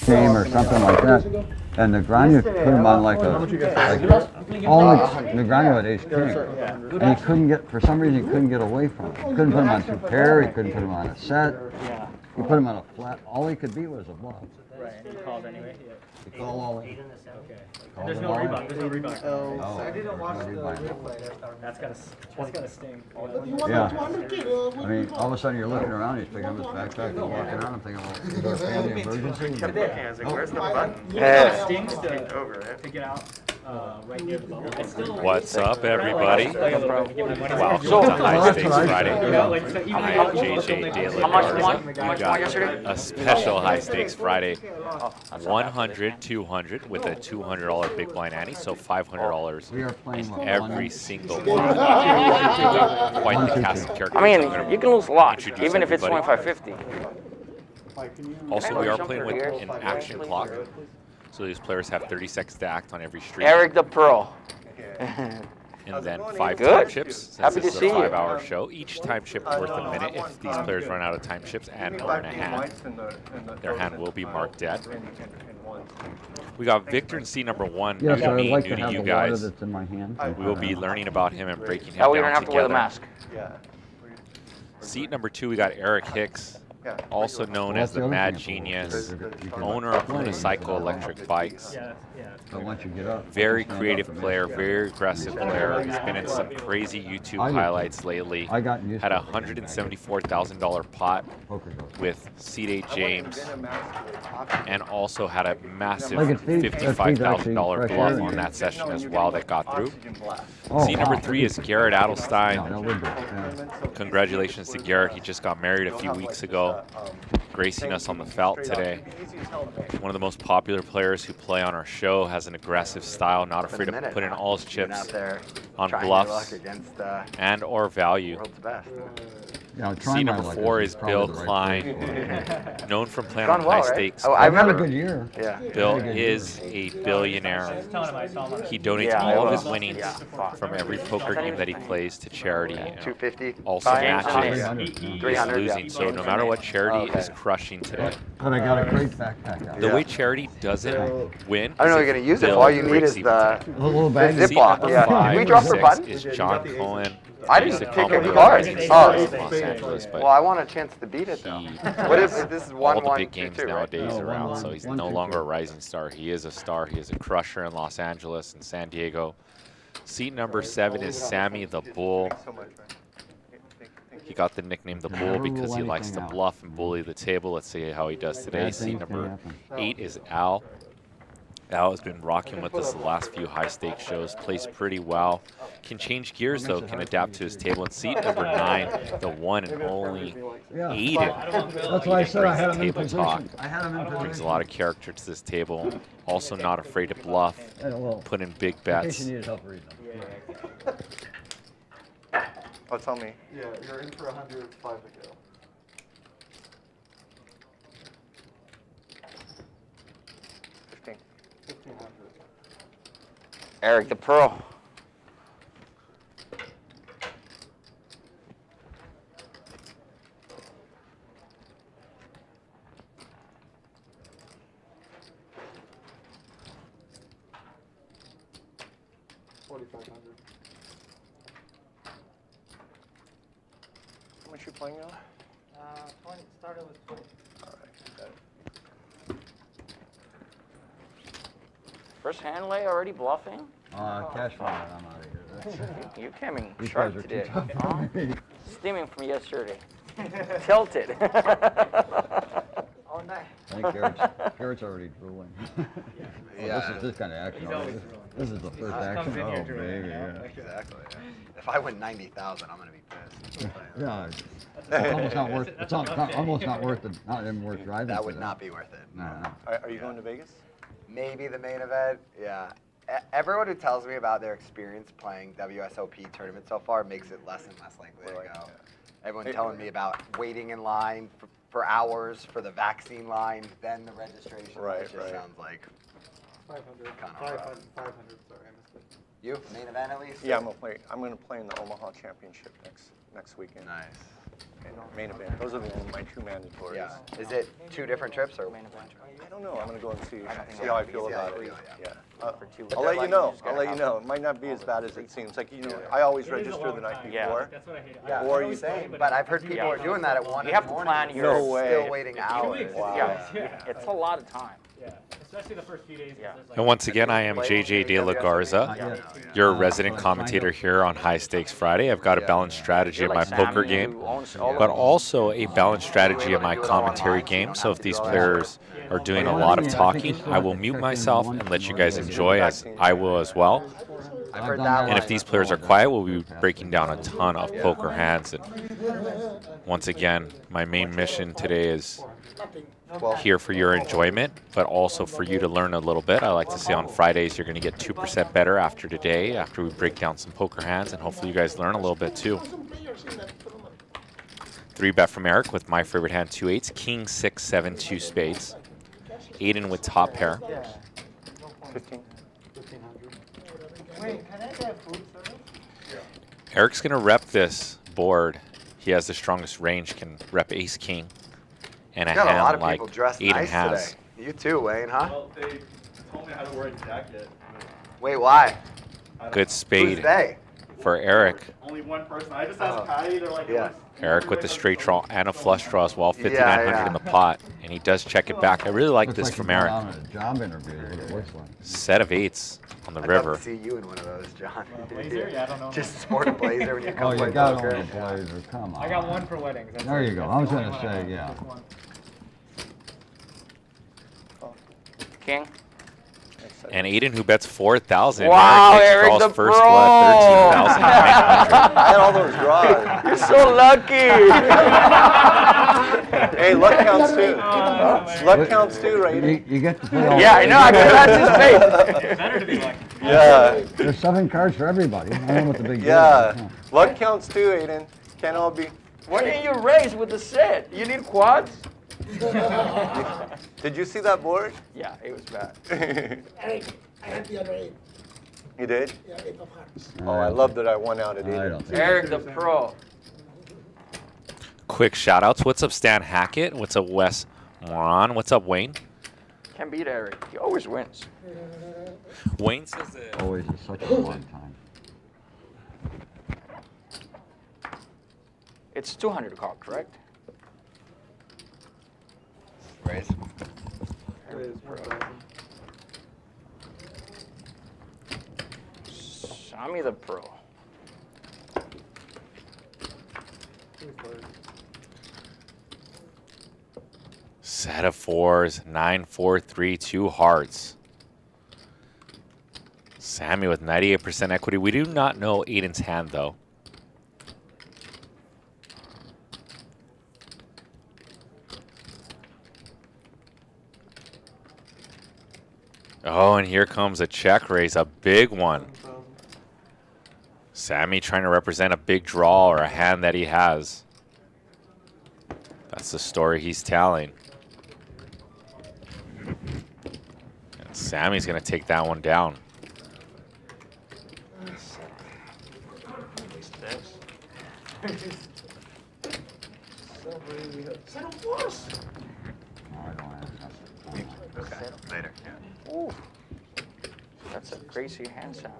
game or something like that. And Negreanu put him on like only Negreanu had ace king. And he couldn't get, for some reason, he couldn't get away from it. He couldn't put him on 2 pair, he couldn't put him on a set. He put him on a flat. All he could beat was a bluff. Right, and he called anyway. He called all in. Okay. And there's no rebound. There's no rebound. Oh, I didn't watch the replay. That's gotta sting. Yeah. I mean, all of a sudden you're looking around, he's picking up his backpack and walking around. I'm thinking, well, is there a family emergency? Where's the button? It stings to get out right near the bubble. It's still, What's up, everybody? Welcome to High Stakes Friday. I'm JJ Daly Garza. We got a special High Stakes Friday. 100, 200 with a $200 big blind ante, so $500 in every single one. Quite the cast of characters. I mean, you can lose a lot, even if it's everybody. 25-50. Also, we are playing with an action clock, so these players have 30 seconds to act on every stream. Eric the Pearl. And then 5 Good. time chips. Since Happy this to is see a you. 5-hour show, each time chip is worth a minute. If these players run out of time chips and or in a hand, their hand will be marked dead. We got Victor in seat number 1, Yes, new I to would me, like new to to have you the water guys. that's in my hand. We will be learning about him and breaking him Oh, we down don't have to wear the together. mask. Seat number 2, we got Eric Hicks, also known as the Mad Genius, owner of Unicycle Electric Bikes. But once you get up, Very creative player, very aggressive player. He's been in some crazy YouTube highlights lately. I got used Had to a $174,000 pot with C.D. James, and also had a massive $55,000 bluff on that session as well that got through. Seat number 3 is Garrett Adelstein. Congratulations to Garrett. He just got married a few weeks ago, gracing us on the felt today. One of the most popular players who play on our show, has an aggressive style, not afraid to put in all his chips on bluffs and or value. Seat number 4 is Bill Klein, known from playing on high stakes. Oh, I remember. Good year. Yeah. Bill is a billionaire. He donates all of his winnings from every poker game that he plays to charity. 250. Also matches. He's 300. losing, so no matter what, charity is crushing today. But I got a great backpack out. The way charity doesn't win. I don't know is you're going to if use it. Bill All you need breaks is even the today. little bag. Ziploc. Seat number Yeah. 5 Did we drop or the 6 button? is John Cohen. I Used didn't to pick call any him cards. Rising Oh. Star in Los Angeles, but Well, I want a chance to beat it though. What is it? This is all 1 the 1 big 2 games 2, right? nowadays No, around, 1-1, so he's 1-2. no longer a rising star. He is a star. He is a crusher in Los Angeles and San Diego. Seat number 7 is Sammy the Bull. He got the nickname the Bull because he likes to bluff and bully the table. Let's see how he does today. Seat number 8 is Al. Al has been rocking with us the last few high stakes shows, plays pretty well. Can change gears though, can adapt to his table. And seat number 9, the one and only Aiden. That's why I said I had him in Table talk. position. I had him in Brings a position. lot of character to this table. Also not afraid to bluff, put in big In case bets. you needed help reading them. Oh, tell me. Yeah, you're in for 100, 5 to go. 15. 1,500. Eric the Pearl. How much you playing now? 20, started with 20. All right. First hand lay already bluffing? Cash fund, I'm out of here. You came in These sharp guys are too today. tough for me. Steaming from yesterday. Tilted. All night. I think Garrett's already drooling. This is this kind of action. This is the first action. Oh, baby, yeah. Exactly. If I win 90,000, I'm gonna be pissed. Yeah, it's almost not worth. It's almost not worth it. Not even worth driving. That for would not be worth it. No, no. Are you going to Vegas? Maybe the main event. Yeah. Everyone who tells me about their experience playing WSOP tournament so far makes it less and less likely to go. Everyone telling me about waiting in line for hours for the vaccine line, then the registration. Right, It just right. sounds like 500. Kinda 500, rough. 500, sorry, I missed it. you main event at least. Yeah, I'm gonna play in the Omaha Championship next weekend. Nice. main event. Those are my two mandatories. Yeah. Is it 2 different trips or? I don't know. I'm gonna go and see how I feel about it. Yeah. For 2 I'll let you know. I'll let you know. It might not be as bad as it seems. Like I always register the night Yeah. before. That's what I hate. Yeah, Or I'm you- saying, but I've heard people are doing that at 1 You in have the to morning. plan your- No way. Still waiting 2 hours. weeks. Wow. Yeah. It's a lot of time. Yeah. Especially the first few days. 'cause Yeah. there's, like, And once again, I am JJ De La Garza, your resident commentator here on High Stakes Friday. I've got a balanced strategy in my poker game, but also a balanced strategy in my commentary game. So if these players are doing a lot of talking, I will mute myself and let you guys enjoy, as I will as well. I've heard that And if these players are quiet, we'll be breaking down a ton of poker hands. And once again, my main mission today is here for your enjoyment, but also for you to learn a little bit. I like to say on Fridays, you're going to get 2% better after today, after we break down some poker hands, and hopefully you guys learn a little bit too. 3-bet from Eric with my favorite hand, 2 8s, king, 6, 7, 2 spades. Aiden with top pair. 15. Wait, can I get food service? Eric's going to rep this board. He has the strongest range, can rep ace king and a Got a lot hand of like people dressed Aiden nice has. today. You too, Wayne, huh? Well, they told me how to wear a jacket. Wait, why? Good Who's spade they? for Eric. Only one person. I just asked Patty. They're like, Yeah. Eric with the straight draw and a flush draw as well, 5,900 yeah. in the pot, and he does check it back. I really like Looks this like from you're Eric. going out on a job interview is what it looks like. Set of 8s on the I'd river. love to see you in one of those, John. Blazer? Yeah, I don't know. Just sport a blazer when you Oh, come play you got poker. on the blazer, come on. I got one for weddings. That's There it. you go. That's I was the gonna only one say, have. yeah. Just one. King. And Aiden, who bets 4,000. Wow, Hicks Eric draws the first pro. blood, 13,900. I had all those draws. You're so lucky. Hey, luck counts too. Oh, Luck counts too, right? You get to play all Yeah, I know. I can match his face. better to be like. Yeah. There's 7 cards for everybody. I don't know what the big deal is. Yeah. Luck counts too, Aiden. Can't all be. Why didn't you raise with the set? You need quads? Did you see that board? Yeah, it was bad. Eric, I had the other 8. You did? Yeah, 8 of hearts. Oh, I love that I won out at I 8. don't think. Eric the pro. Quick shout outs. What's up, Stan Hackett? What's up, Wes Moran? What's up, Wayne? Can't beat Eric. He always wins. Wayne says that. Always is such a long time. It's 200 call, correct? Raise. Sammy the pro. Set of 4s, 9, 4, 3, 2 hearts. Sammy with 98% equity. We do not know Aiden's hand, though. Oh, and here comes a check raise, a big one. Sammy trying to represent a big draw or a hand that he has. That's the story he's telling. And Sammy's going to take that one down. Set of 4s. No, I don't have that. Okay. Later. Yeah. Ooh. That's a crazy hand, Sam.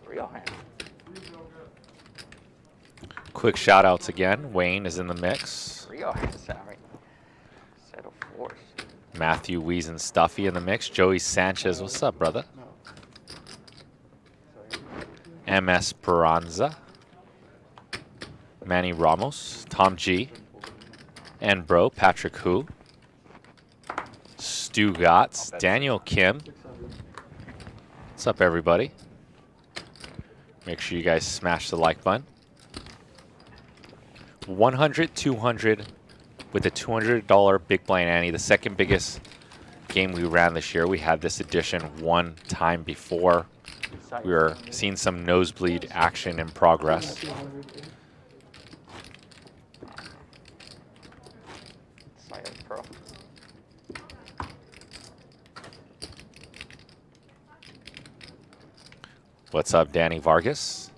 Real hand. Quick shout outs again. Wayne is in the mix. Real hand, Sammy. Set of 4s. Matthew Wiesen Stuffy in the mix. Joey Sanchez, what's up, brother? MS Peranza. Manny Ramos. Tom G. And bro, Patrick Hu. Stu Gotts. Daniel Kim. What's up, everybody? Make sure you guys smash the like button. 100, 200 with a $200 Big Blind Ante, the second biggest game we ran this year. We had this edition one time before. We were seeing some nosebleed action in progress. Silent pro. What's up, Danny Vargas?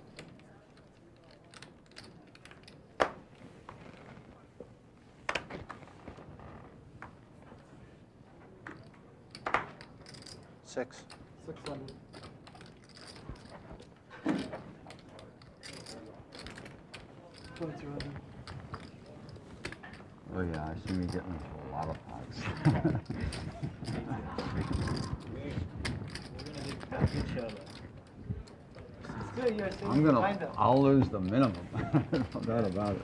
6. 600. Oh yeah, I see me getting into a lot of pots. I'll lose the minimum. No doubt about it.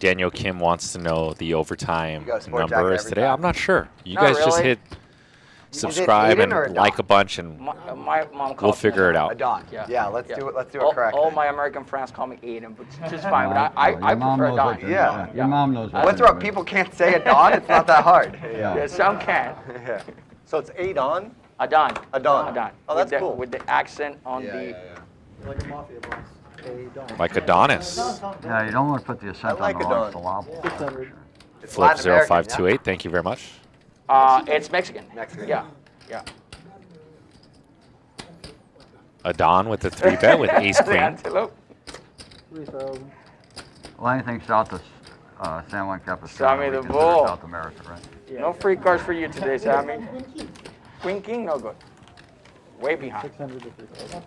Daniel Kim wants to know the overtime You go Sport Jack numbers every today. time? I'm not sure. You Not guys just really. hit subscribe Aiden or and Don? like a bunch, and My mom calls we'll me figure it Adon. out. Adon. Yeah. Yeah, let's do it. Let's do All, it correct. all then. my American friends call me Aiden, but it's just fine. But I Your mom prefer knows Don. what your- Yeah. Your mom knows what What's your wrong? name is. People can't say Adon. It's not that hard. Yeah. Yeah, some can. Yeah. So it's 8 on? Adon. Adon. Adon. Oh, that's with the, cool. With the accent on the. Like a mafia boss. Hey, don't. Like Adonis. Yeah, you don't want to put the accent like on the it, wrong Don. syllable. 600. It's Flip Latin American, 0528. Thank you very much. It's Mexican. Mexican. Yeah. Yeah. Adon with the 3-bet with ace The queen. antelope. 3,000. Well, anything south of San Juan Capistrano, Sammy we the consider Bull. South America, right? No free cards for you today, Sammy. Queen King, no good. Way behind. 600 to 3,000.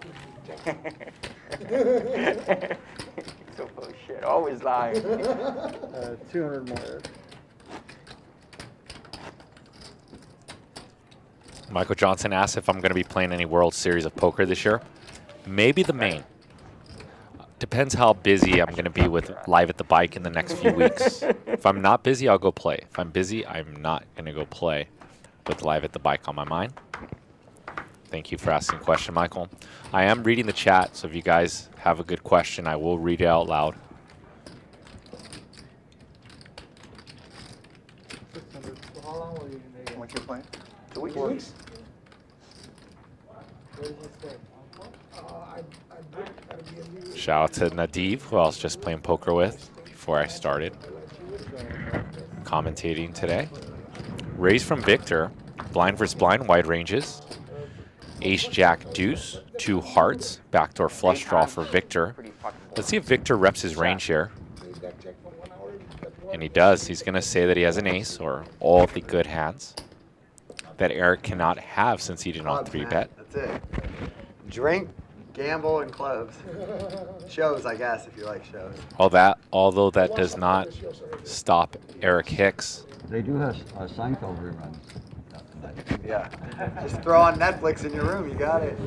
So full of shit. Always lying. 200 more. Michael Johnson asks if I'm going to be playing any World Series of Poker this year. Maybe the main. Depends how busy I'm going to be with Live at the Bike in the next few weeks. If I'm not busy, I'll go play. If I'm busy, I'm not going to go play with Live at the Bike on my mind. Thank you for asking the question, Michael. I am reading the chat, so if you guys have a good question, I will read it out loud. 600. So how long will you make it? How much you playing? 2 weeks. 4 weeks. Where does it stay? Shout out to Nadiv, who I was just playing poker with before I started commentating today. Raise from Victor. Blind versus blind, wide ranges. Ace, Jack, Deuce, 2 hearts. Backdoor flush draw for Victor. Let's see if Victor reps his range here. And he does. He's going to say that he has an ace or all of the good hands that Eric cannot have since he did not Clubs, man. 3-bet. That's it. Drink, gamble, and clubs. Shows, I guess, if you like shows. Although that does not stop Eric Hicks. They do have Seinfeld reruns. Yeah. Just throw on Netflix in your room. You got it.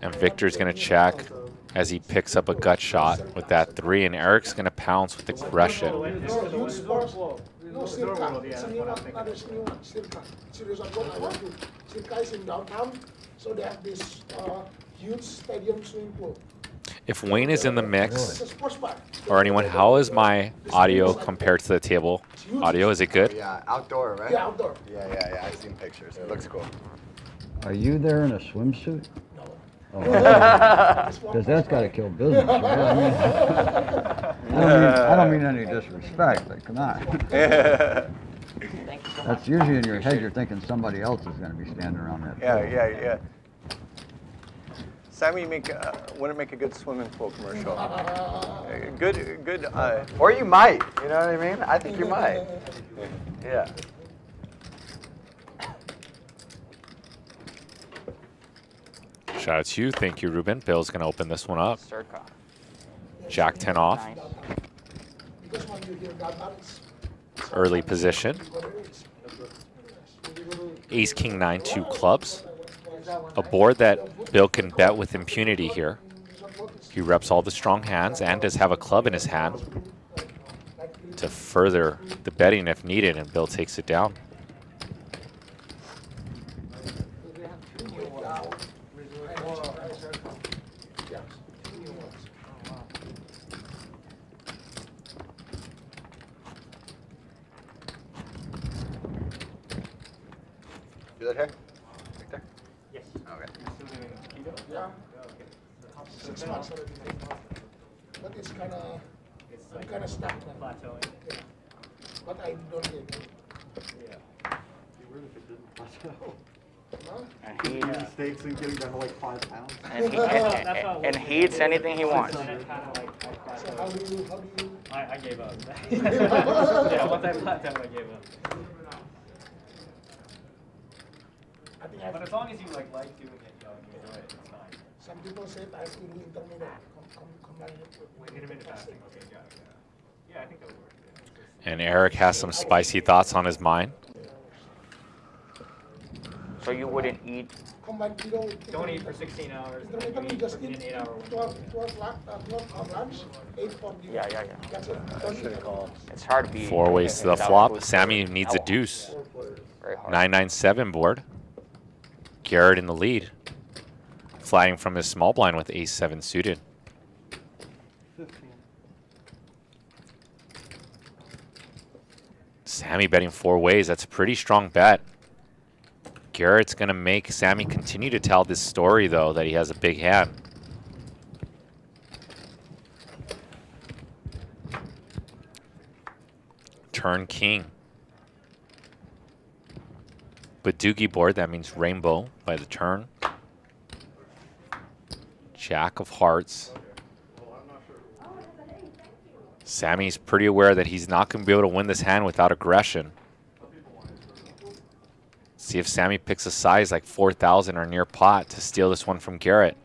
And Victor's going to check as he picks up a gut shot with that 3, and Eric's going to pounce with aggression. No, Circa. It's a new one. There's a new one. Circa. Series of one I went to. Circa is in downtown, so they have this huge stadium swimming pool. If Wayne is in the It's mix, a sports bar. or anyone, how is my audio compared to the table audio? Is it good? Yeah, outdoor, right? Yeah, outdoor. Yeah. I've seen pictures. It looks cool. Are you there in a swimsuit? No. Because that's got to kill business, right? I don't mean any disrespect, but come on. That's usually in your head. You're thinking somebody else is going to be standing around that. Yeah. Sammy wouldn't make a good swimming pool commercial. Good. Or you might. You know what I mean? I think you might. Yeah. Shout out to you. Thank you, Ruben. Bill's going to open this one up. Circa. Jack 10 off. Nice. Because when you hear that balance, Early position. what it is. Ace, King, 9, 2 clubs. A board that Bill can bet with impunity here. He reps all the strong hands and does have a club in his hand to further the betting if needed, and Bill takes it down. Do that here? Right there? Yes. Okay. Yeah. 6 months already. But it's kind of stuck now. Plateauing. but I don't get it. No? And he Mistakes in getting down to like 5 pounds. and he eats anything he wants. And it's kind of like, So how do you? I gave up. Yeah, once I plateaued, I gave up. I think But as long as you like doing it, you enjoy it, it's fine. some people say I have to do intermittent, combine it with Intermittent fasting, okay, got it. Yeah, I think that would work. And Eric has some spicy thoughts on his mind. So you wouldn't eat. combine keto with Don't eat for 16 hours. intermittent. You just in eat an 8-hour window. 12 lunch, 8 for dinner. Yeah. That's it. Don't eat anything else. It's hard to be. 4 ways to the without flop. food Sammy for needs a how long? deuce. Very hard. 9-9-7 board. Garrett in the lead. Flagging from his small blind with ace-7 suited. 15. Sammy betting 4 ways. That's a pretty strong bet. Garrett's going to make Sammy continue to tell this story, though, that he has a big hand. Turn king. But doogie board, that means rainbow by the turn. Jack of hearts. Sammy's pretty aware that he's not going to be able to win this hand without aggression. See if Sammy picks a size like 4,000 or near pot to steal this one from Garrett.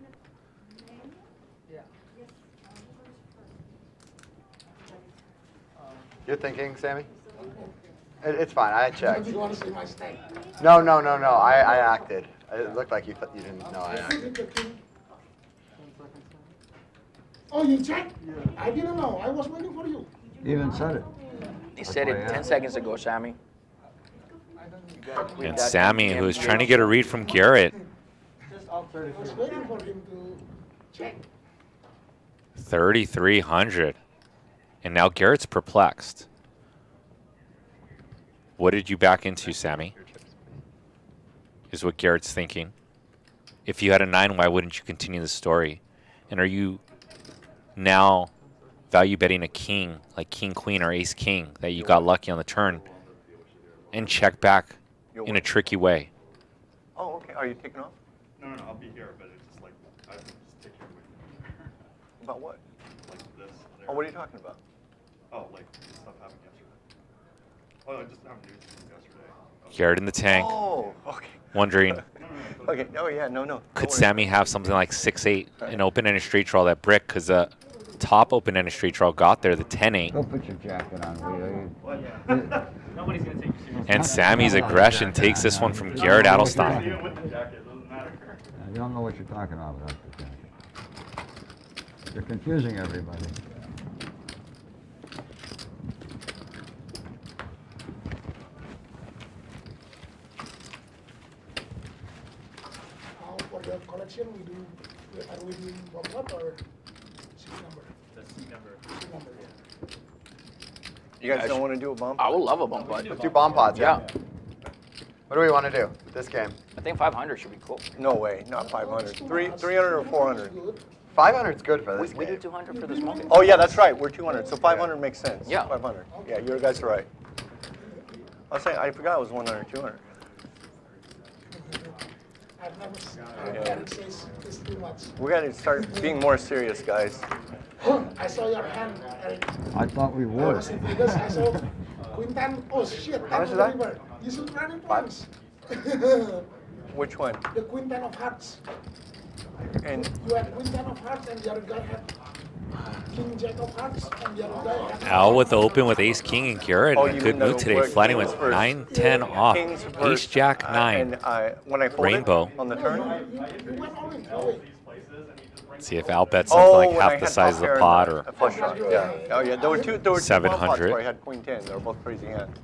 You're thinking, Sammy? It's fine. I checked. You want to see my snake? No. I acted. It looked like you didn't know I acted. Oh, you checked? I didn't know. I was waiting for you. You even said it. He said it 10 seconds ago, Sammy. And Sammy, who is trying to get a read from Garrett, I was waiting for him to check. 3,300. And now Garrett's perplexed. What did you back into, Sammy? Is what Garrett's thinking. If you had a 9, why wouldn't you continue the story? And are you now value betting a king, like king, queen, or ace, king, that you got lucky on the turn, and check back in a tricky way? Oh, okay. Are you taking off? No, I'll be here, but it's just like, I just take care of it. About what? Like this. There. Oh, what are you talking about? Oh, like stuff happened yesterday. Oh, I just haven't news from yesterday. Garrett in the tank, Oh, okay. wondering, Okay. Oh, yeah. No. could Don't worry. Sammy have something like 6-8, an open-ended straight draw that brick? Because the top open-ended straight draw got there, the 10-8. Go put your jacket on, will you? Nobody's going to take you seriously. And Sammy's aggression takes this one from Garrett Adelstein. Even with the jacket, it doesn't matter. You don't know what you're talking about without the jacket. You're confusing everybody. For the collection, are we doing bump or seat number? The seat number. Seat number, yeah. You guys don't want to do a bump? I would love a bump putt. Let's do bomb pots, yeah. What do we want to do with this game? I think 500 should be cool. No way. Not 500. 300 or 400? 500's good for this We do game. 200 for the small game. Oh, yeah, that's right. We're 200. So 500 makes sense. Yeah. 500. Yeah, you guys are right. I forgot it was 100, 200. I've never seen Garrett says it's too much. We got to start being more serious, guys. I saw your hand, Eric. I thought we I would. was in Vegas, I saw Quintan. Oh shit, How much that's is the that? river. You should run it once. Which one? The Quintan of Hearts. And You had Quintan of Hearts and the other guy had King Jack of Hearts and the other guy had... Al with the open with ace, king, and Garrett. Oh, A you good mean the move today, word flatting kings with first. 9-10 off. Kings Ace, first, jack, 9. And when I fold Rainbow. it on the turn. You went all in. Oh, wait. See if Al bets something like when I half the had size top of the pair and pot, a or flush draw. Yeah. Oh yeah. There were two bomb pots 700. where I had queen 10. They were both crazy hands.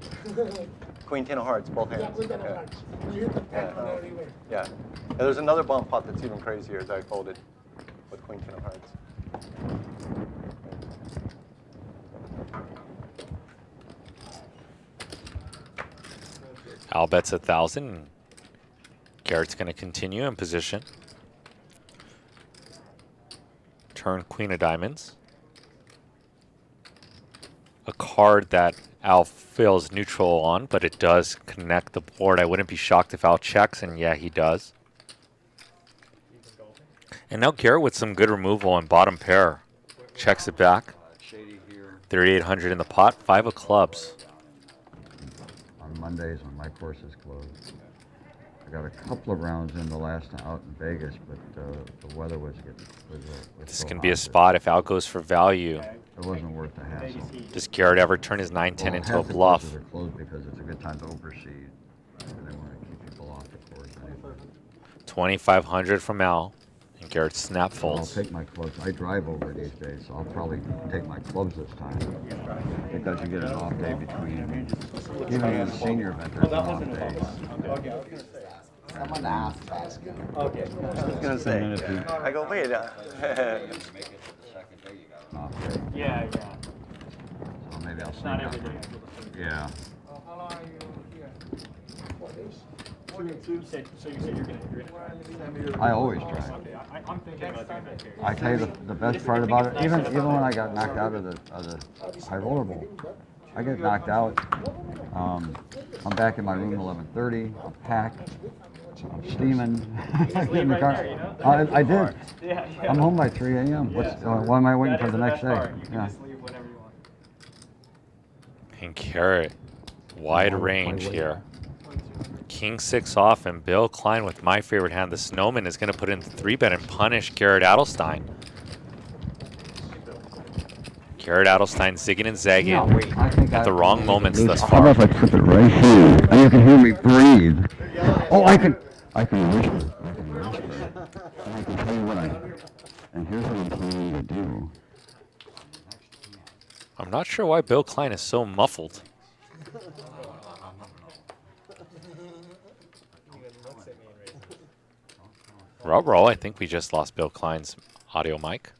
Queen 10 of hearts, both Yeah, hands. Quintan of Yeah. Hearts. You hit the 10 on the river. Yeah. And there's another bomb pot that's even crazier that I folded with queen 10 of hearts. Al bets 1,000. Garrett's going to continue in position. Turn queen of diamonds. a card that Al feels neutral on, but it does connect the board. I wouldn't be shocked if Al checks, and yeah, he does. And now Garrett with some good removal on bottom pair. Checks it back. 3,800 in the pot, 5 of clubs. On Mondays when my course is closed. I got a couple of rounds in the last out in Vegas, but the weather was This so can be a hot spot if Al goes for value. that it wasn't worth the hassle. Does Garrett ever turn his 9-10 into a half the bluff? courses are closed because it's a good time to overseed, and they want to keep people off the course anyway. 2,500 from Al, and Garrett snap I'll folds. take my clubs. I drive over these days, so I'll probably take my clubs this time because you get an off day between. Even in the senior event, there's an off day. Someone asked. Okay. I was gonna say. I go, wait. Off day. Yeah. So maybe I'll sneak Not out. every day. Yeah. How long are you here? 4 days. You said you're gonna. I always drive. Okay, I'm thinking about doing that here. I tell you the best part about it, even when I got knocked out of the high roller bowl, I get knocked out. I'm back in my room at 11:30. I'm packed. I'm steaming. I get in the car. I did. Yeah. I'm home by 3 a.m. Why am I waiting for the next day? You can Yeah. just leave whenever you want. And Garrett, wide range here. King 6 off, and Bill Klein with my favorite hand. The Snowman is going to put in the 3-bet and punish Garrett Adelstein. Garrett Adelstein zigging and zagging at the wrong moments thus How far. about if I put it right here and you can hear me breathe? Oh, I can whisper. I can whisper. And I can tell you what and here's what I'm planning to do. I'm not sure why Bill Klein is so muffled. Roll, I think we just lost Bill Klein's audio mic.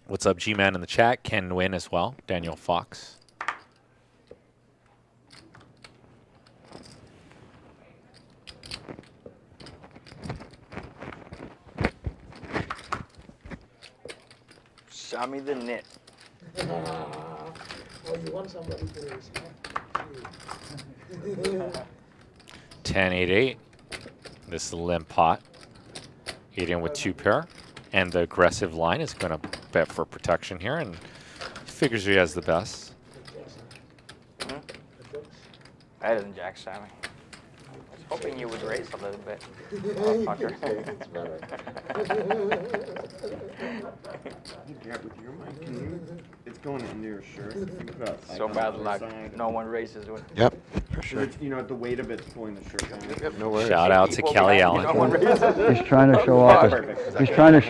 What's up, G-Man in the chat? Ken Win as well. Daniel Fox. Show me the knit. Oh, you want somebody to raise, huh? 10-8-8. This is a limp pot. 8 in with 2 pair. And the aggressive line is going to bet for protection here, and he figures he has the best. Better than Jack Sammy. I was hoping you would raise a little bit. Motherfucker. Garrett, with your mic, can you, it's going into your shirt. You can put out So icons bad on the luck. side. No one raises with. Yep, for sure. You know, the weight of it's pulling the shirt down. Yep, no worries. Shout out to Kelly Allen. No one raises. He's trying to show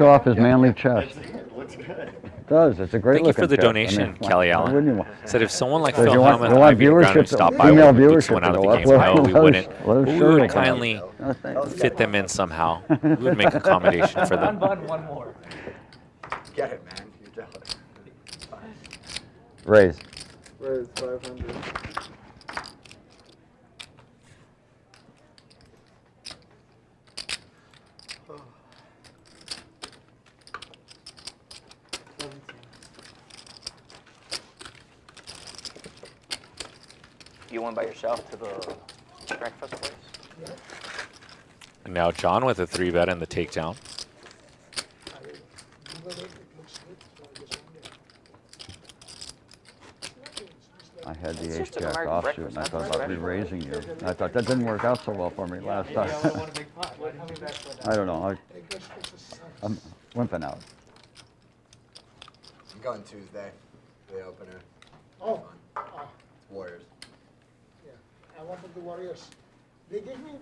off his manly chest. It looks good. It does. It's a great Thank you for looking the chest. donation, why- Kelly why Allen. wouldn't you want- Said if someone like So Phil you want Hellmuth, Ivy viewership would to- stop by, female we would boots viewership one out to of the go up. game somehow, we Let wouldn't. us We show would you. kindly No, thanks. fit them in somehow. We would make accommodation for them. One more. Get it, man. You're jealous. Raise. Where's 500? You went by yourself to the breakfast place? And now John with a 3-bet and the takedown. I had the It's just an ace-jack American offsuit, breakfast, and I not thought much about better. re-raising you. And I thought that didn't work out so well for me last time. I don't know. I'm wimping out. I'm going Tuesday for the opener. Oh, Warriors. yeah. I wanted the Warriors. They gave me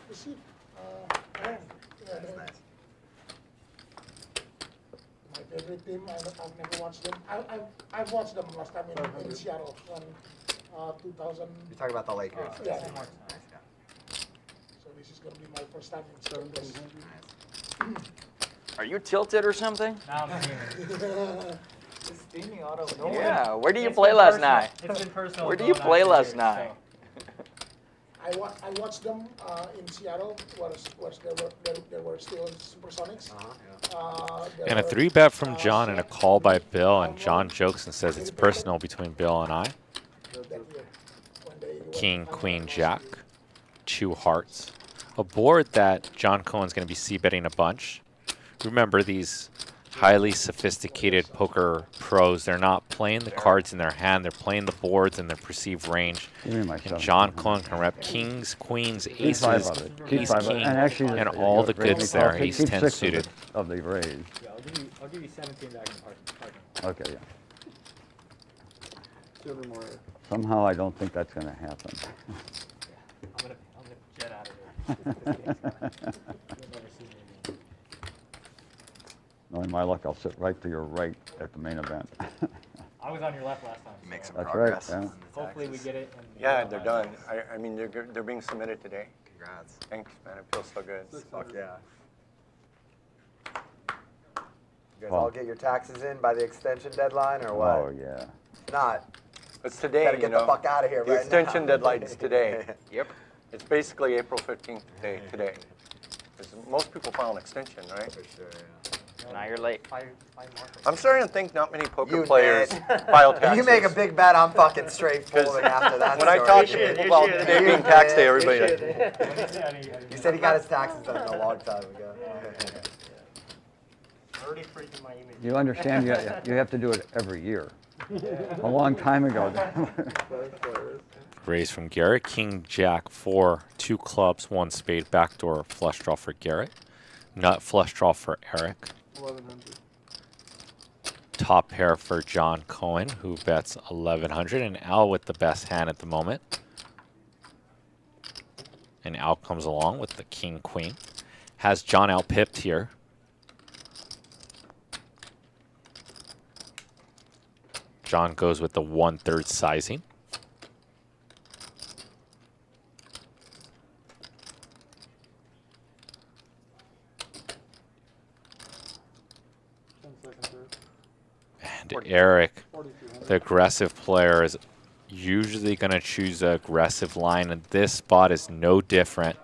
the seat. Yeah, That's nice. my favorite team. I've never watched them. I've watched them last time in Seattle on 2000. You're talking about the Lakers. Yeah. Nice, yeah. So this is going to be my first time in Seattle. Are you tilted or something? Now I'm steaming. It's steaming out of nowhere. Yeah. Where do you It's play been last personal. night? It's been personal. Where do you going play on last for night? years, I watched them in Seattle. They were still in Supersonics. They And a were, 3-bet from John and a short call by mid, Bill, long and John run, jokes and says it's independent personal between Bill and I. that year when they went King, to Queen, finals. Jack, 2 hearts. A board that John Cohen's going to be c-betting a bunch. Remember, these highly sophisticated poker pros, they're not playing the cards in their hand, they're playing the boards in their perceived range. Give me my And 7. John Cohen can rep kings, queens, Keep 5 aces, of it. Keep ace 5 of it. king, And actually, and you all know, the raise goods me- there, keep ace 10 6 suited. of the raise. Yeah, I'll give you 17 back in parking. Okay, yeah. Somehow I don't think that's going to happen. I'm gonna jet out of here. You'll never see me again. Knowing my luck, I'll sit right to your right at the main event. I was on your left last time. Make some That's progress. right, yeah. on the Hopefully we taxes. get it. And Yeah, they're done. I mean, they're being submitted today. Congrats. Thanks, man. It feels so good. Fuck yeah. You guys Well- all get your taxes in by the extension deadline or what? Oh, yeah. If not, It's today, better you get know. the fuck out of here The right now. extension deadline's today. Yep. It's basically April 15th today. 'Cause most people file an extension, right? For sure, yeah. Now you're late. Five more. I'm starting to think not many poker You players did. file If taxes. you make a big bet, I'm fucking straight folding after that When I story. talk to people about today being tax day, everybody like, He said he got his taxes done a long time ago. Already freaking my image. You understand, you have to do it every year. A long time ago. Raise from Garrett, King, Jack, 4, 2 clubs, 1 spade, backdoor flush draw for Garrett. Nut flush draw for Eric. 1100. Top pair for John Cohen, who bets 1100, and Al with the best hand at the moment. And Al comes along with the king, queen. Has John out-pipped here. John goes with the 1/3 sizing. And Eric, the aggressive player, is usually going to choose an aggressive line, and this spot is no different.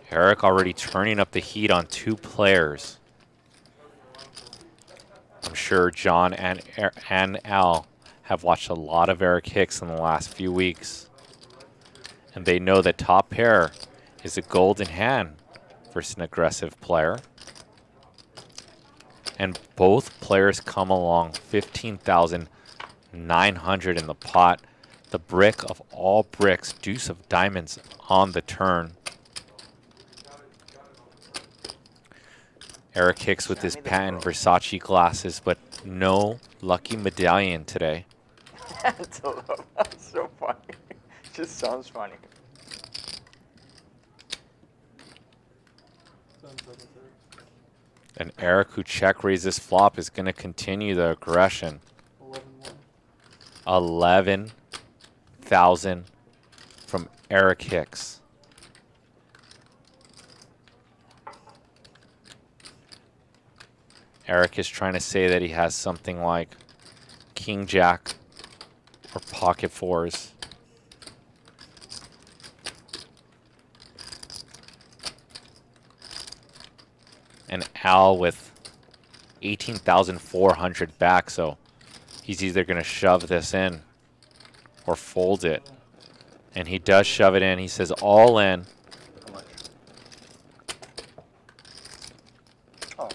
Eric already turning up the heat on 2 players. I'm sure John and Al have watched a lot of Eric Hicks in the last few weeks, and they know that top pair is a golden hand versus an aggressive player. And both players come along 15,900 in the pot. The brick of all bricks, deuce of diamonds on the turn. Eric Hicks with his patent Versace glasses, but no lucky medallion today. That's so funny. It just sounds funny. And Eric, who check raises flop, is going to continue the aggression. 11,000 from Eric Hicks. Eric is trying to say that he has something like King Jack or pocket 4s. And Al with 18,400 back, so he's either going to shove this in or fold it. And he does shove it in. He says all in. How much? Oh.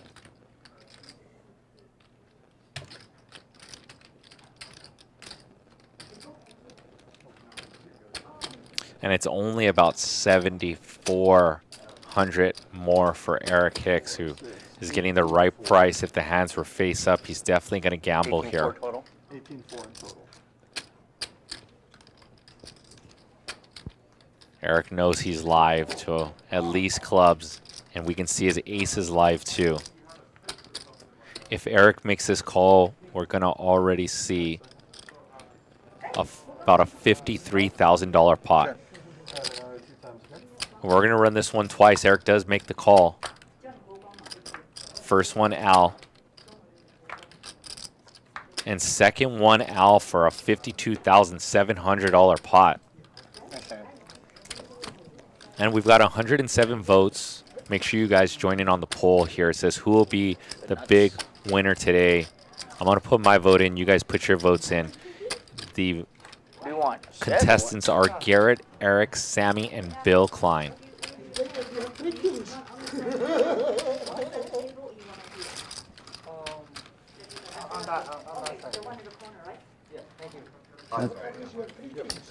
And it's only about 7,400 more for Eric Hicks, who is getting the right price. If the hands were face up, he's definitely going to gamble 18.4 here. total. 18.4 in total. Eric knows he's live to at least clubs, and we can see his aces live too. If Eric makes this call, we're going to already see about a $53,000 pot. We're going to run this one twice. Eric does make the call. First one, Al. And second one, Al, for a $52,700 pot. Okay. And we've got 107 votes. Make sure you guys join in on the poll here. It says who will be the big winner today. I'm going to put my vote in. You guys put your votes in. The contestants are Garrett, Eric, Sammy, and Bill Klein.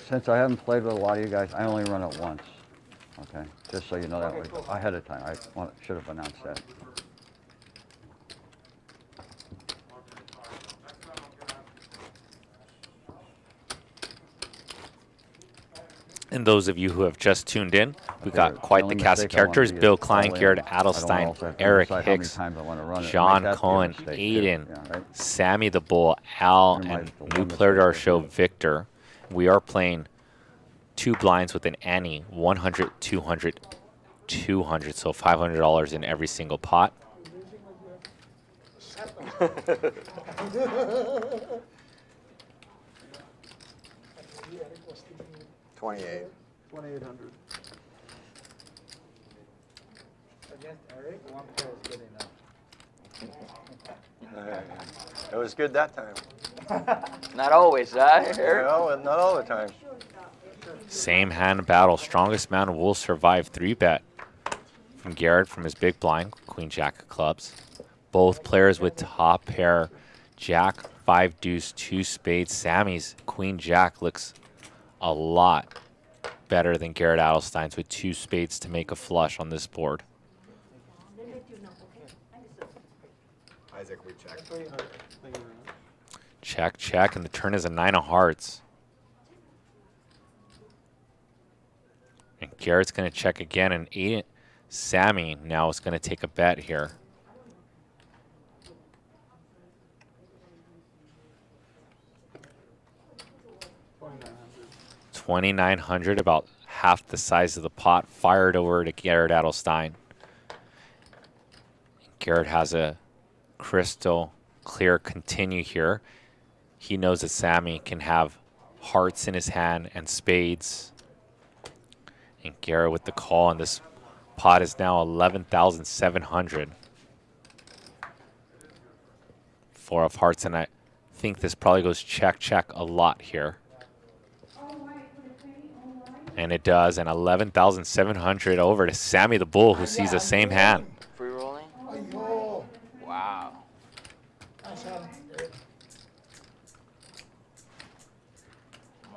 Since I haven't played with a lot of you guys, I only run it once. Okay, just so you know that ahead of time. I should have announced that. And those of you who have just tuned in, we've got quite the cast of characters. Bill Klein, Garrett Adelstein, Eric Hicks, John Cohen, Aiden, Sammy the Bull, Al, and new player to our show, Victor. We are playing 2 blinds with an ante, 100, 200, 200, so $500 in every single pot. $2,800. Against Eric, 1 player is good enough. It was good that time. Not always, Eric? No, not all the time. Same hand battle. Strongest man will survive 3-bet. From Garrett from his big blind, Queen Jack of clubs. Both players with top pair, Jack, 5 deuce, 2 spades. Sammy's Queen Jack looks a lot better than Garrett Adelstein's with 2 spades to make a flush on this board. Isaac, we check. Check, check, and the turn is a 9 of hearts. And Garrett's going to check again, and Sammy now is going to take a bet here. $2,900, about half the size of the pot, fired over to Garrett Adelstein. Garrett has a crystal clear continue here. He knows that Sammy can have hearts in his hand and spades. And Garrett with the call, and this pot is now 11,700. 4 of hearts, and I think this probably goes check, check a lot here. And it does, and 11,700 over to Sammy the Bull, who sees the same hand. Free rolling? Wow.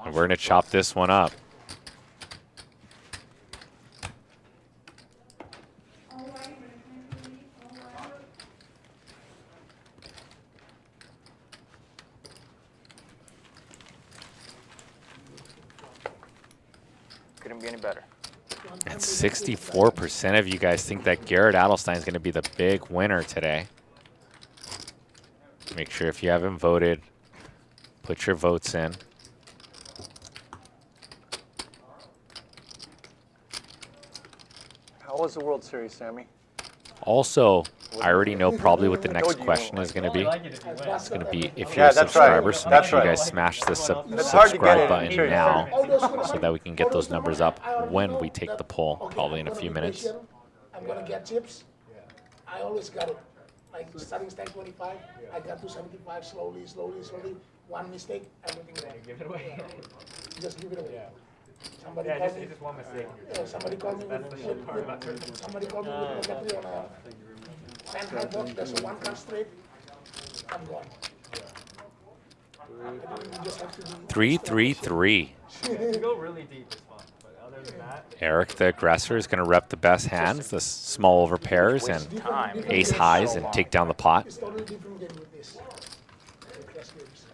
And we're going to chop this one up. Couldn't be any better. And 64% of you guys think that Garrett Adelstein is going to be the big winner today. Make sure if you haven't voted, put your votes in. How was the World Series, Sammy? Also, I already know probably what the next question is going to be. It's going to be if you're Yeah, a that's subscriber, right. so make That's sure you right. guys smash the hard to get subscribe in button here. now so that we can get those numbers up when we take the poll, probably in a few minutes. I'm gonna get chips. I always got it. Like starting stack 25, I got to 75 slowly. One mistake, everything gone. Give it away. Just give it away. Somebody Yeah, called just, me. it's just one mistake. Somebody called me with somebody called me with Commentator on a sand high box. There's a 1 card straight. I'm gone. You just have to do 3-3-3. To go really deep is fun, but other than that, Eric, the aggressor, is going to rep the best hands, the small over pairs and ace highs, and take down the pot. It's totally different game with this. Chess games.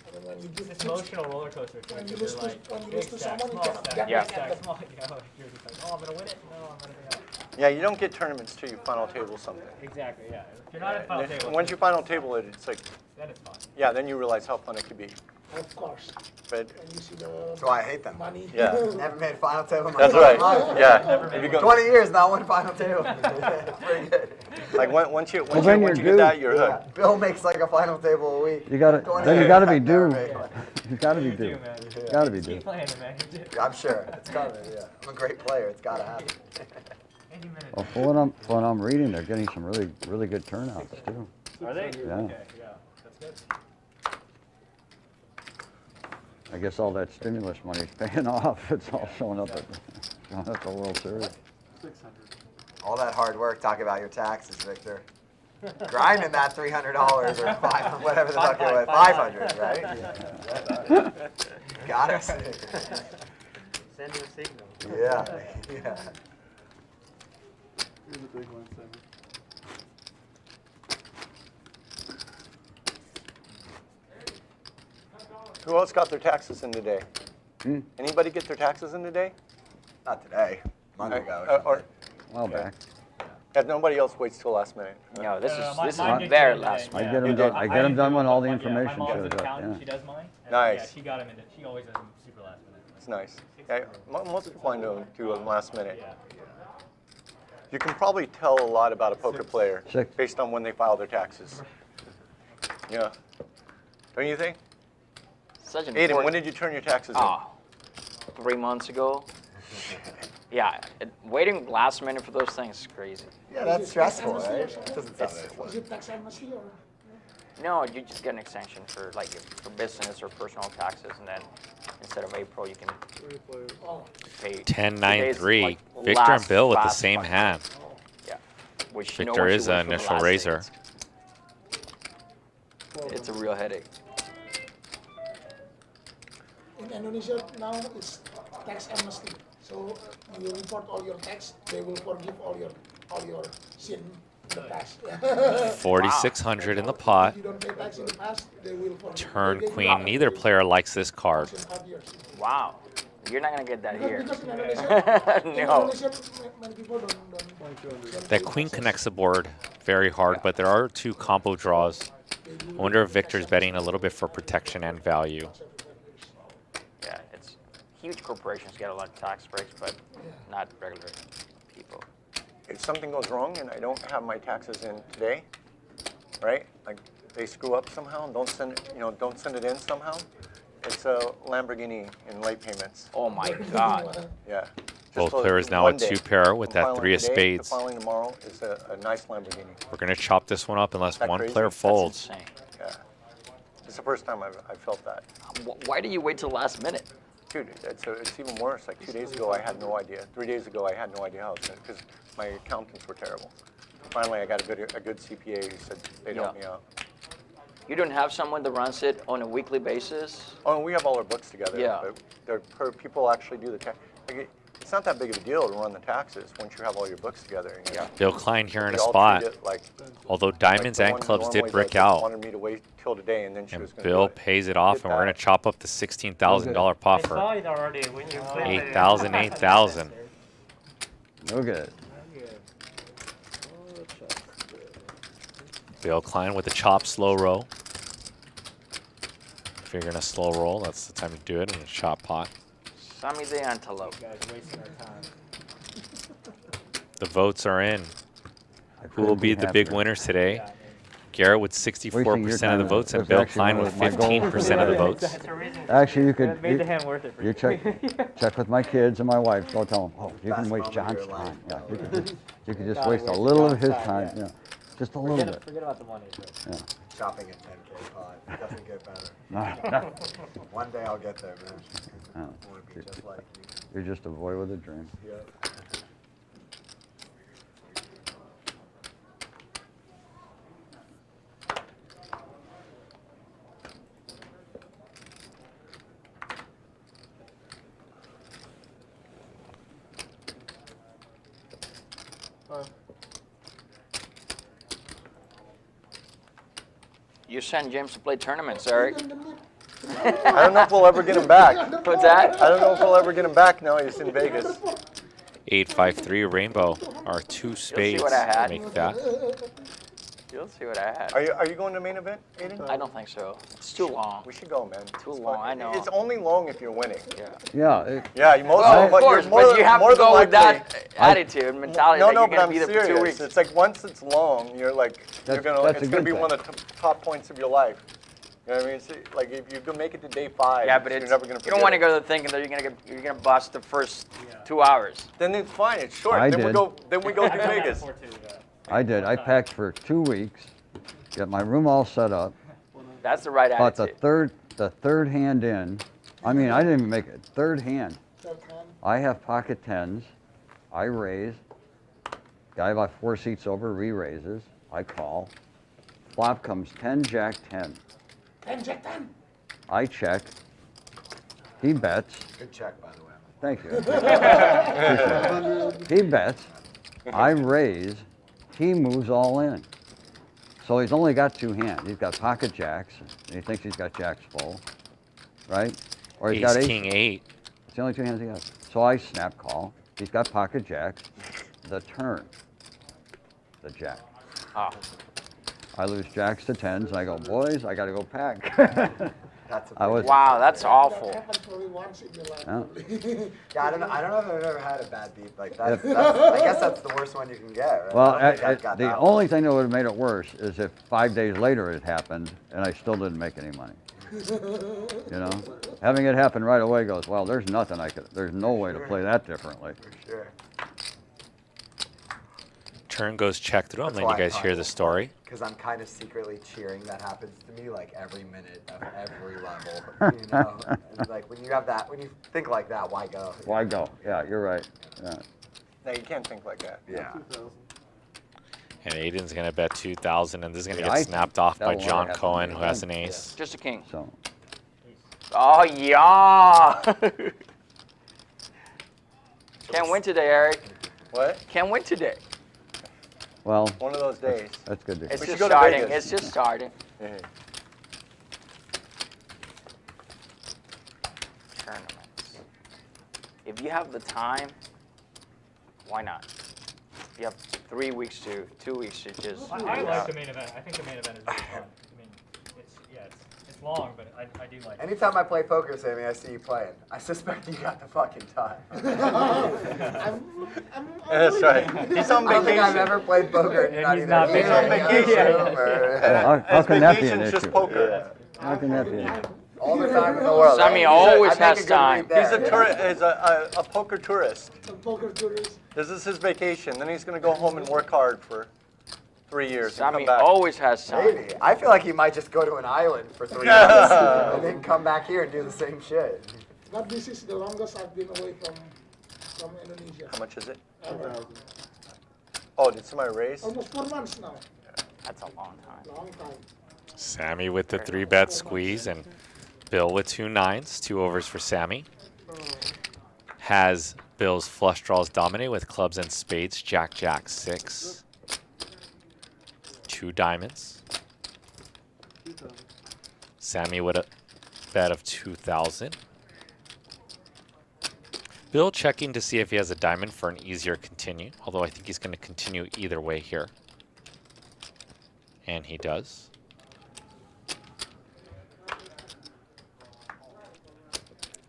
And then when you give it's chips, emotional roller coaster. when you You're lose to like, when you big lose to stack, someone, you small cannot stack, get Yeah. big back stack, the small, you know, you're just like, oh, I'm gonna win it. No, I'm gonna be out. Yeah, you don't get tournaments till you final table something. Exactly, yeah. If you're not at final table, Once you final table it, it's like, then it's fun. yeah, then you realize how fun it could be. Of course. But And you see the That's why I hate them. money. yeah, Never made final table. in my that's entire right. life. Yeah, if you go, 20 years, not one final table. It's pretty good. like once you then you're get due. that, you're Yeah. hooked. Bill makes like a final table a week. You gotta, 20 then you years, gotta be I've never due. made one. You gotta be You due. do, man. You gotta be Keep due. playing it, man. You do. I'm sure. It's coming, yeah. I'm a great player. It's gotta happen. Any minute. Well, from what I'm reading, they're getting some really good turnouts too. Are they? Yeah. Okay, yeah. That's good. I guess all that stimulus money's paying off. It's all showing up at the World Series. 600. All that hard work talking about your taxes, Victor. Grinding that $300 or $500, whatever the fuck it was, 500, right? Got us. Send you a signal. Yeah, yeah. Here's a big one, Sammy. Who else got their taxes in today? Hmm? Anybody get their taxes in today? Not today. A month ago. Or A while back. yeah, nobody else waits till last minute. No, this is Mine did very today. last I minute. get them You done. did. I get them done when all the Yeah, information my mom's shows an up. accountant, she Yeah. does mine. And Nice. Yeah, she got them in. She always does them super last minute. It's nice. Yeah, most people I know do them last minute. Yeah. You can probably tell a lot about a poker player Six. based on when they file their taxes. Yeah. Don't you think? Such an Aiden, when important. did you turn your taxes in? Oh, 3 months ago. Yeah, waiting last minute for those things is crazy. Yeah, that's stressful, right? Doesn't sound very fun. Is it tax amnesty or? No, you just get an extension for like for business or personal taxes, and then instead of April, you can Oh, pay 10, 2 9, days, 3. like, Victor and last- Bill with the last same fucking- hand. Yeah, which Victor no one should is wait an for the initial last raiser. days. It's a real headache. in Indonesia now it's tax amnesty. So you report all your tax, they will forgive all your sin in the past. 4,600 in the pot. If you don't pay tax in the past, they will forgive. Turn They give queen. you Neither player likes this card. in 5 years. Wow, you're not gonna get that here. Because in Indonesia, in No. Indonesia, many people don't That queen connects the board very hard, but there are 2 combo draws. I wonder if Victor's betting a little bit for protection and value. Yeah, it's huge corporations get a lot of tax breaks, but not regular people. If something goes wrong and I don't have my taxes in today, right? Like they screw up somehow, don't send it in somehow. It's a Lamborghini in late payments. Oh my God. Yeah. Both so players now one at day. 2 pair with I'm that filing 3 of today, spades. The filing tomorrow is a nice Lamborghini. We're going to chop this one up unless that one crazy? player That's folds. Insane. Yeah. It's the first time I felt that. Why do you wait till the last minute? Dude, it's even worse. Like 2 days ago, I had no idea. 3 days ago, I had no idea how it's because my accountants were terrible. Finally, I got a good CPA who said they'd help Yeah. me out. You don't have someone that runs it on a weekly basis? Oh, and we have all our books together. Yeah. But people actually do the tax. Like, it's not that big of a deal to run the taxes once you have all your books together. And Yeah. Bill Klein here in a they all spot. treat it like Although like diamonds the and one clubs did normally brick does, out. wanted me to wait till today, and then she was And going to Bill do it. pays it off, Did and we're going that. to chop up the $16,000 pot I saw for it already when you played. 8,000, 8,000. No good. Bill Klein with a chop slow roll. If you're going to slow roll, that's the time to do it in a chop pot. Sammy the Antelope. Guys wasting our time. The votes are in. I Who will couldn't be the big happier. winners today? Garrett with 64% of time the is- votes and that's Bill actually Klein one with of my goals for 15% of the today. votes. That's the reason. Actually, you could It made the hand worth it for you check with my kids and my wife. Go tell them, oh, you Best can waste moment of John's your time. life. Yeah, you could just Gotta waste a waste little of John's his time, time. yeah. Yeah, just a little bit. Forget about the money. But. Yeah. Shopping at 10K pot. It doesn't get better. No, One day I'll get there, man. no. I want to be just like you. You're just a boy with a dream. Yep. You send James to play tournaments, Eric. I don't know if we'll ever get him back. What's that? I don't know if we'll ever get him back now. He's in Vegas. 853 Rainbow. Our two spades what I had. make that. You'll see what I had. Are you going to main event, Aiden? I don't think so. It's too long. We should go, man. Too It's long, fun. I know. It's only long if you're winning. Yeah. Yeah. Yeah, you most Well, of but course, you're more but than- you have more to than go with likely- that attitude, mentality No, that no, you're but going I'm to be there serious. for 2 weeks. It's like once it's long, you're like, That's it's a gonna good be thing. one of the top points of your life. You know what I mean? It's like if you can make it to day 5, Yeah, but you're it's, never gonna you don't want to go to thinking that you're gonna bust the first 2 hours. Then it's fine. It's short. I then we did. go. Then we go to Vegas. I did. I packed for 2 weeks, got my room all set up. That's the right About attitude. the third hand in. I mean, I didn't even make it. Third hand. I have pocket tens. I raise. Guy about 4 seats over re-raises. I call. Flop comes 10, jack, 10. 10 Jack 10. I check. He bets. Good check, by the way. Thank you. Appreciate it. He bets. I raise. He moves all in. So he's only got 2 hands. He's got pocket jacks. And he thinks he's got jacks full, right? Or he's got Ace, ace. king, 8. It's the only 2 hands he has. So I snap call. He's got pocket jacks. The turn. The jack. Oh. I lose jacks to 10s. And I go, boys, I got to go pack. That's a I was. Wow, that's awful. That happens only once in your life. Yeah. probably. Yeah, I don't know if I've ever had a bad beat like that. I guess that's the worst one you can get, right? Well, I don't think I've got the that only thing that would have made it worse is if 5 days later it happened and I still didn't make any money. You know, having it happen right away goes, well, there's nothing there's no way to play that differently. For sure. Turn goes check through. I'm That's letting you why I guys hear call the it. story. Because I'm kind of secretly cheering that happens to me like every minute of every level. You know, and like when you think like that, why go? Why go? Yeah, you're right. Yeah. No, you can't think like that. Yeah. And Aiden's going to bet 2,000, and this is going to Yeah, get I think snapped off by that'll John happen. Cohen, who has an ace. Just a king. So Oh, yeah. Can't win today, Eric. What? Can't win today. well, One of those days. that's good to It's We just should go to starting. Vegas. It's just starting. Yeah. Tournaments. If you have the time, why not? You have 3 weeks to 2 weeks to just. I like the main event. I think the main event is really fun. I mean, it's long, but I do like it. Anytime I play poker, Sammy, I see you playing. I suspect you got the fucking time. That's right. He's on I don't think I've vacation. ever played poker and you're he's not not either He's on vacation. Well, how can that be an Vacation's just issue? poker. How can that be an issue? All the time in the world. Sammy right? always I make has a good time. read He's a there. tourist. He's a poker tourist. A poker tourist. This is his vacation. Then he's going to go home and work hard for 3 years and Sammy come back. always has time. Maybe. I feel like he might just go to an island for 3 months and then come back here and do the same shit. But this is the longest I've been away from Indonesia. How much is it? Ever. Oh, did somebody raise? Almost 4 months now. That's a long time. Long time. Sammy with the 3-bet squeeze, and Bill with 2 nines, 2 overs for Sammy. Has Bill's flush draws dominate with clubs and spades, Jack, Jack, 6. 2 diamonds. Sammy with a bet of 2,000. Bill checking to see if he has a diamond for an easier continue, although I think he's going to continue either way here. And he does.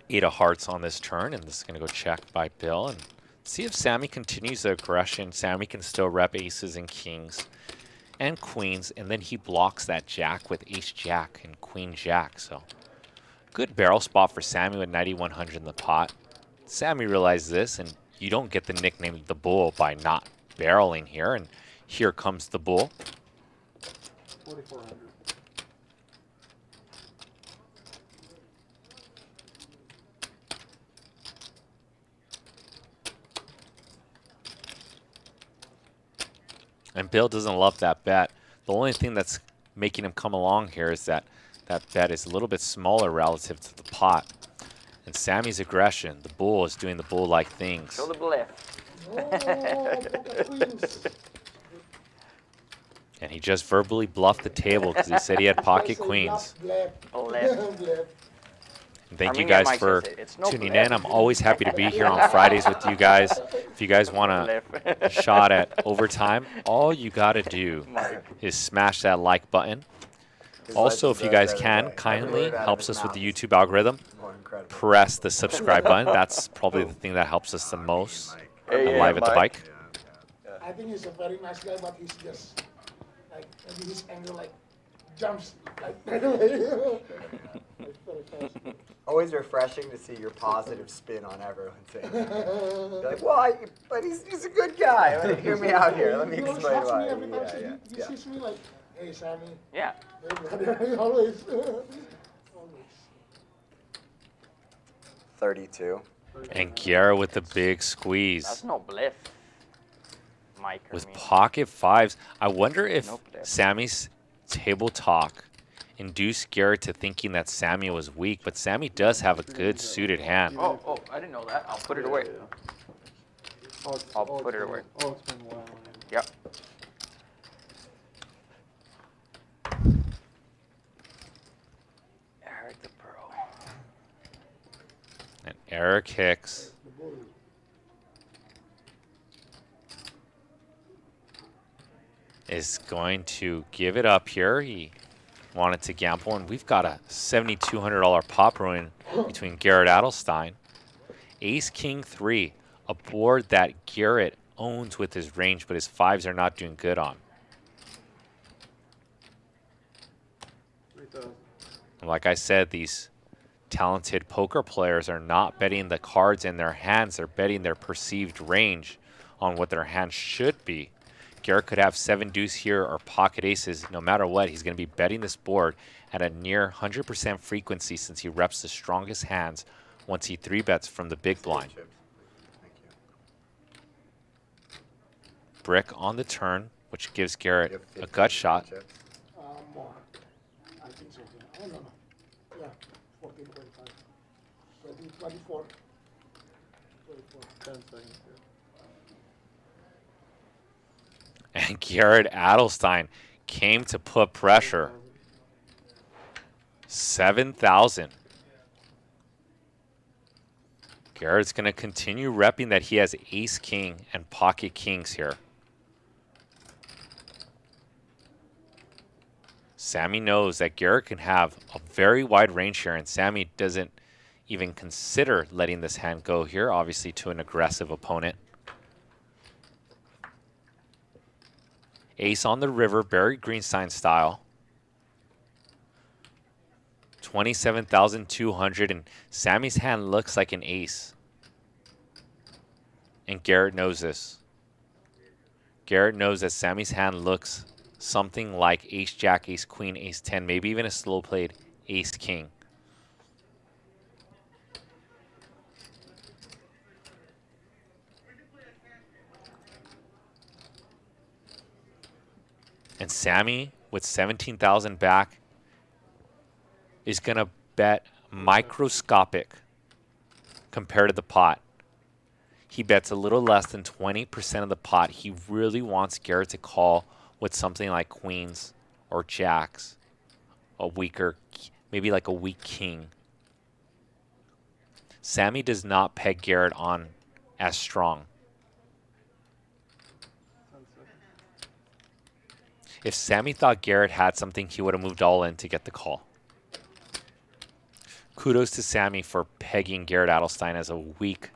Eight of hearts on this turn, and this is going to go check by Bill. And see if Sammy continues the aggression. Sammy can still rep aces and kings and queens, and then he blocks that jack with ace jack and queen jack. So good barrel spot for Sammy with 9,100 in the pot. Sammy realizes this, and you don't get the nickname the bull by not barreling here. And here comes the bull. 4,400. And Bill doesn't love that bet. The only thing that's making him come along here is that that bet is a little bit smaller relative to the pot. And Sammy's aggression, the bull, is doing the bull-like things. Show the bliff. Oh, poker queens. And he just verbally bluffed the table because he said he had pocket I say queens. bluff, Bliff. bluff. And thank you Armenian guys Mike for says it's no tuning blip. in. I'm always happy to be here on Fridays with you guys. If you guys want a shot at overtime, all you got to do is smash that like button. Also, if you guys can, kindly helps us with the YouTube algorithm. Press the subscribe button. That's probably the thing that helps us the most. Live at the bike. I think he's a very nice guy, but he's just like maybe his anger like jumps like right away. Always refreshing to see your positive spin on everyone saying. You're like, well, but he's a good guy. Hear me out here. Let me He always explain talks to me why. every time he sees me like, hey Sammy. Yeah. Hey brother. Always. Always. 32. And Garrett with the big squeeze. That's no bliff, Mike. With pocket fives. I wonder if No blip. Sammy's table talk induced Garrett to thinking that Sammy was weak, but Sammy does have a good suited hand. Oh, I didn't know that. I'll put it away. I'll put it away. Oh, it's been a while. Yep. Eric the Pro. And Eric Hicks is going to give it up here. He wanted to gamble, and we've got a $7,200 pop ruin between Garrett Adelstein. Ace King 3, a board that Garrett owns with his range, but his fives are not doing good on. And like I said, these talented poker players are not betting the cards in their hands. They're betting their perceived range on what their hand should be. Garrett could have 7 deuce here or pocket aces. No matter what, he's going to be betting this board at a near 100% frequency since he reps the strongest hands once he 3-bets from the big blind. Brick on the turn, which gives Garrett a gut shot. More. I think so. Yeah. Oh, no. Yeah. 14.5. 24. 24. 10 seconds. And Garrett Adelstein came to put pressure. 7,000. Garrett's going to continue repping that he has ace king and pocket kings here. Sammy knows that Garrett can have a very wide range here, and Sammy doesn't even consider letting this hand go here, obviously to an aggressive opponent. Ace on the river, Barry Greenstein style. 27,200, and Sammy's hand looks like an ace. And Garrett knows this. Garrett knows that Sammy's hand looks something like ace jack, ace queen, ace 10, maybe even a slow played ace king. And Sammy, with 17,000 back, is going to bet microscopic compared to the pot. He bets a little less than 20% of the pot. He really wants Garrett to call with something like queens or jacks, a weaker, maybe like a weak king. Sammy does not peg Garrett on as strong. If Sammy thought Garrett had something, he would have moved all in to get the call. Kudos to Sammy for pegging Garrett Adelstein as a weak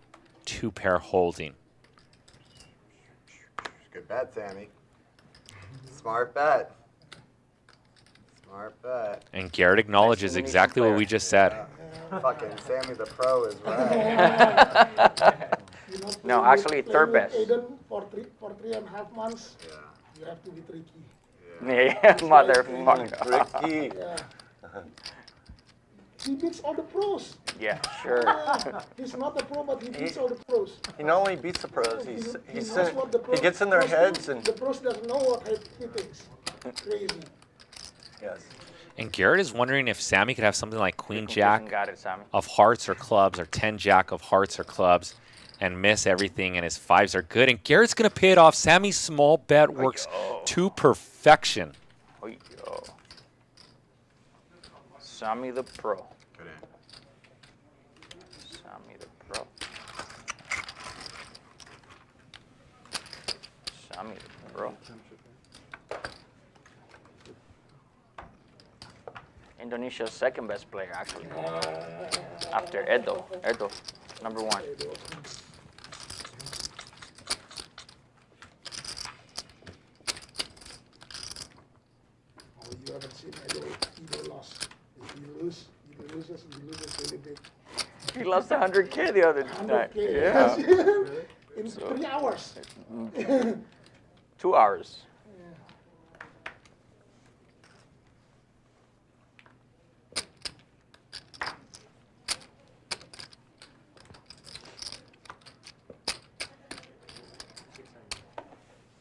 2-pair holding. Good bet, Sammy. Smart bet. Smart bet. And Garrett acknowledges exactly what we just said. Fucking Sammy the Pro is right. No, actually, third best. Aiden for 3.5 months. Yeah. You have to be tricky. Yeah, motherfucker. Ricky. Yeah. He beats all the pros. Yeah, sure. Yeah. He's not a pro, but he beats all the pros. He not only beats the pros, He he gets in their heads and the pros doesn't know what he thinks. Crazy. yes. And Garrett is wondering if Sammy could have something like queen jack Got it, Sammy. of hearts or clubs or 10 jack of hearts or clubs and miss everything, and his fives are good. And Garrett's going to pay it off. Sammy's small bet works to perfection. Oh, yo. Sammy the Pro. Good bro. Sammy, bro. Indonesia's second best player, actually. After Edo. Edo, number 1. Oh, you haven't seen Edo lost. If he loses really big. He lost 100K the other night. 100K. Yeah. In 3 hours. 2 hours.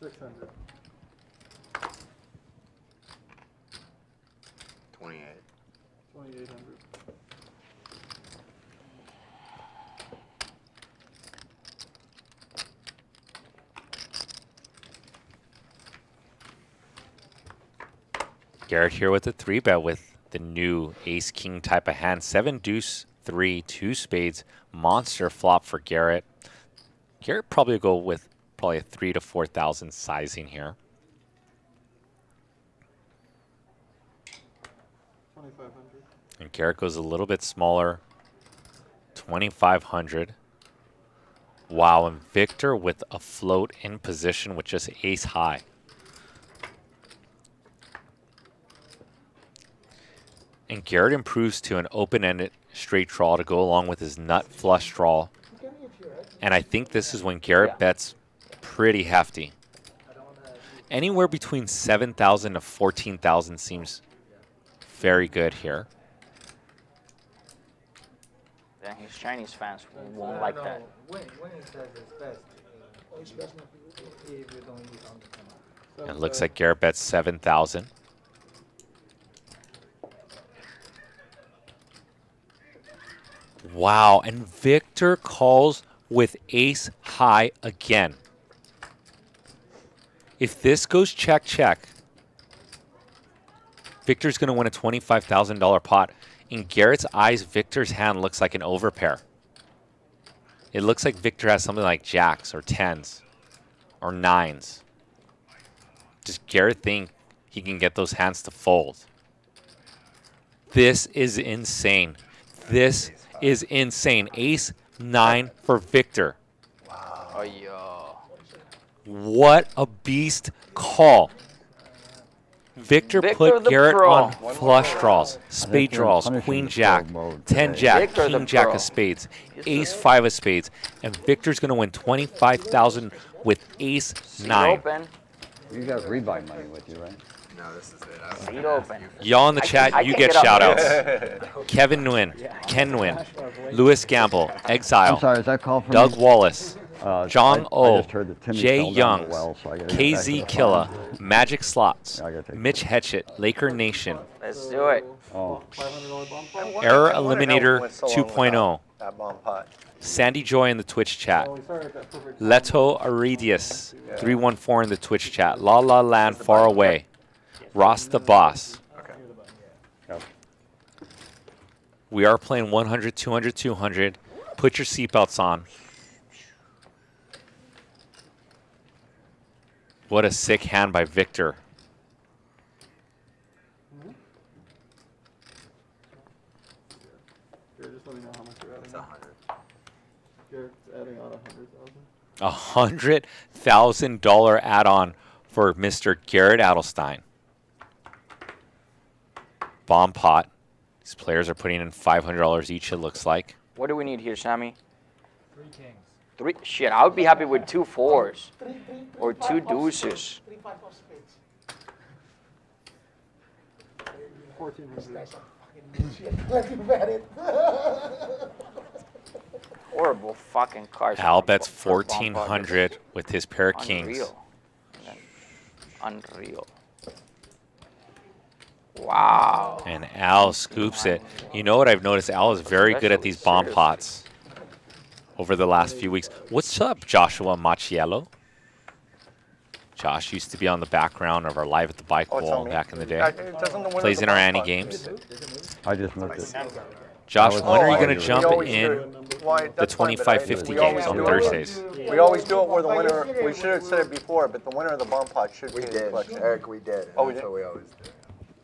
$600. 28. 2,800. Garrett here with a 3-bet with the new ace-king type of hand. 7 deuce 3, 2 spades, monster flop for Garrett. Garrett probably will go with probably a 3,000 to 4,000 sizing here. 2,500. And Garrett goes a little bit smaller, 2,500. Wow, and Victor with a float in position with just ace high. And Garrett improves to an open-ended straight draw to go along with his nut flush draw. And I think this is when Garrett bets pretty hefty. Anywhere between 7,000 to 14,000 seems very good here. Then his Chinese fans won't like that. When he says it's best, if you don't use on It looks like Garrett bets 7,000. Wow, and Victor calls with ace high again. If this goes check, check, Victor's going to win a $25,000 pot. In Garrett's eyes, Victor's hand looks like an overpair. It looks like Victor has something like jacks or 10s or 9s. Does Garrett think he can get those hands to fold? This is insane. This is insane. Ace 9 for Victor. Oh, yo. What a beast call. Victor put the Garrett pro. on flush draws, spade draws, punishing queen the jack, pro mode 10 today. jack, Victor the king jack pro. of spades, ace 5 of spades, and Victor's going to win 25,000 with ace Seat 9. open. You got rebuy money with you, right? No, this is it. Seat open. Y'all in the chat, I you can get get shout up. outs. Kevin Nguyen, Ken Nguyen, Louis Gamble, I'm Exile, sorry, is that call from Doug me? Wallace, John I O, just heard that Timmy Jay fell down Young, the well, so I gotta get back to KZ the Killa, phone. Magic Slots, Yeah, I gotta take Mitch Hetchett, Laker Nation, Let's do it. Oh, $500 bomb pot? Error I wanna know Eliminator who went so long 2.0, without that bomb pot. Sandy Joy in the Twitch chat, Oh, we started at that perfect Leto Aridius 314 in the Twitch chat, La La Land Far Away, Ross the Boss. yep. We are playing 100, 200, 200. Put your seatbelts on. What a sick hand by Victor. Here, just let me know how much you're adding. It's 100. Garrett's adding on 100,000. $100,000 add-on for Mr. Garrett Adelstein. Bomb pot. These players are putting in $500 each, it looks like. What do we need here, Sammy? 3 kings. 3. Shit, I would be happy with 2 4s. Or 2 deuces. 3, 5 of spades. 1,400. Let him bet it. Horrible fucking cards. Al bets for bomb pot. 1,400 with his pair of kings. Unreal. Unreal. Wow. And Al scoops it. You know what I've noticed? Al is very good at these bomb pots over the last few weeks. What's up, Joshua Machiello? Josh used to be on the background of our Live at the Bike Oh, it's Wall on me? back in the day. It doesn't the winner Plays of in the our bomb Annie pot. games. I just moved it. Josh, was- when are you Oh, going I to do. jump We always in do- why, the that's fine, but 25-50 we always games on do it- Thursdays? We always do it where the winner, we should have said it before, but the winner of the bomb pot should We pay the did, collection. Eric. We did. Oh, we That's did? what we always do.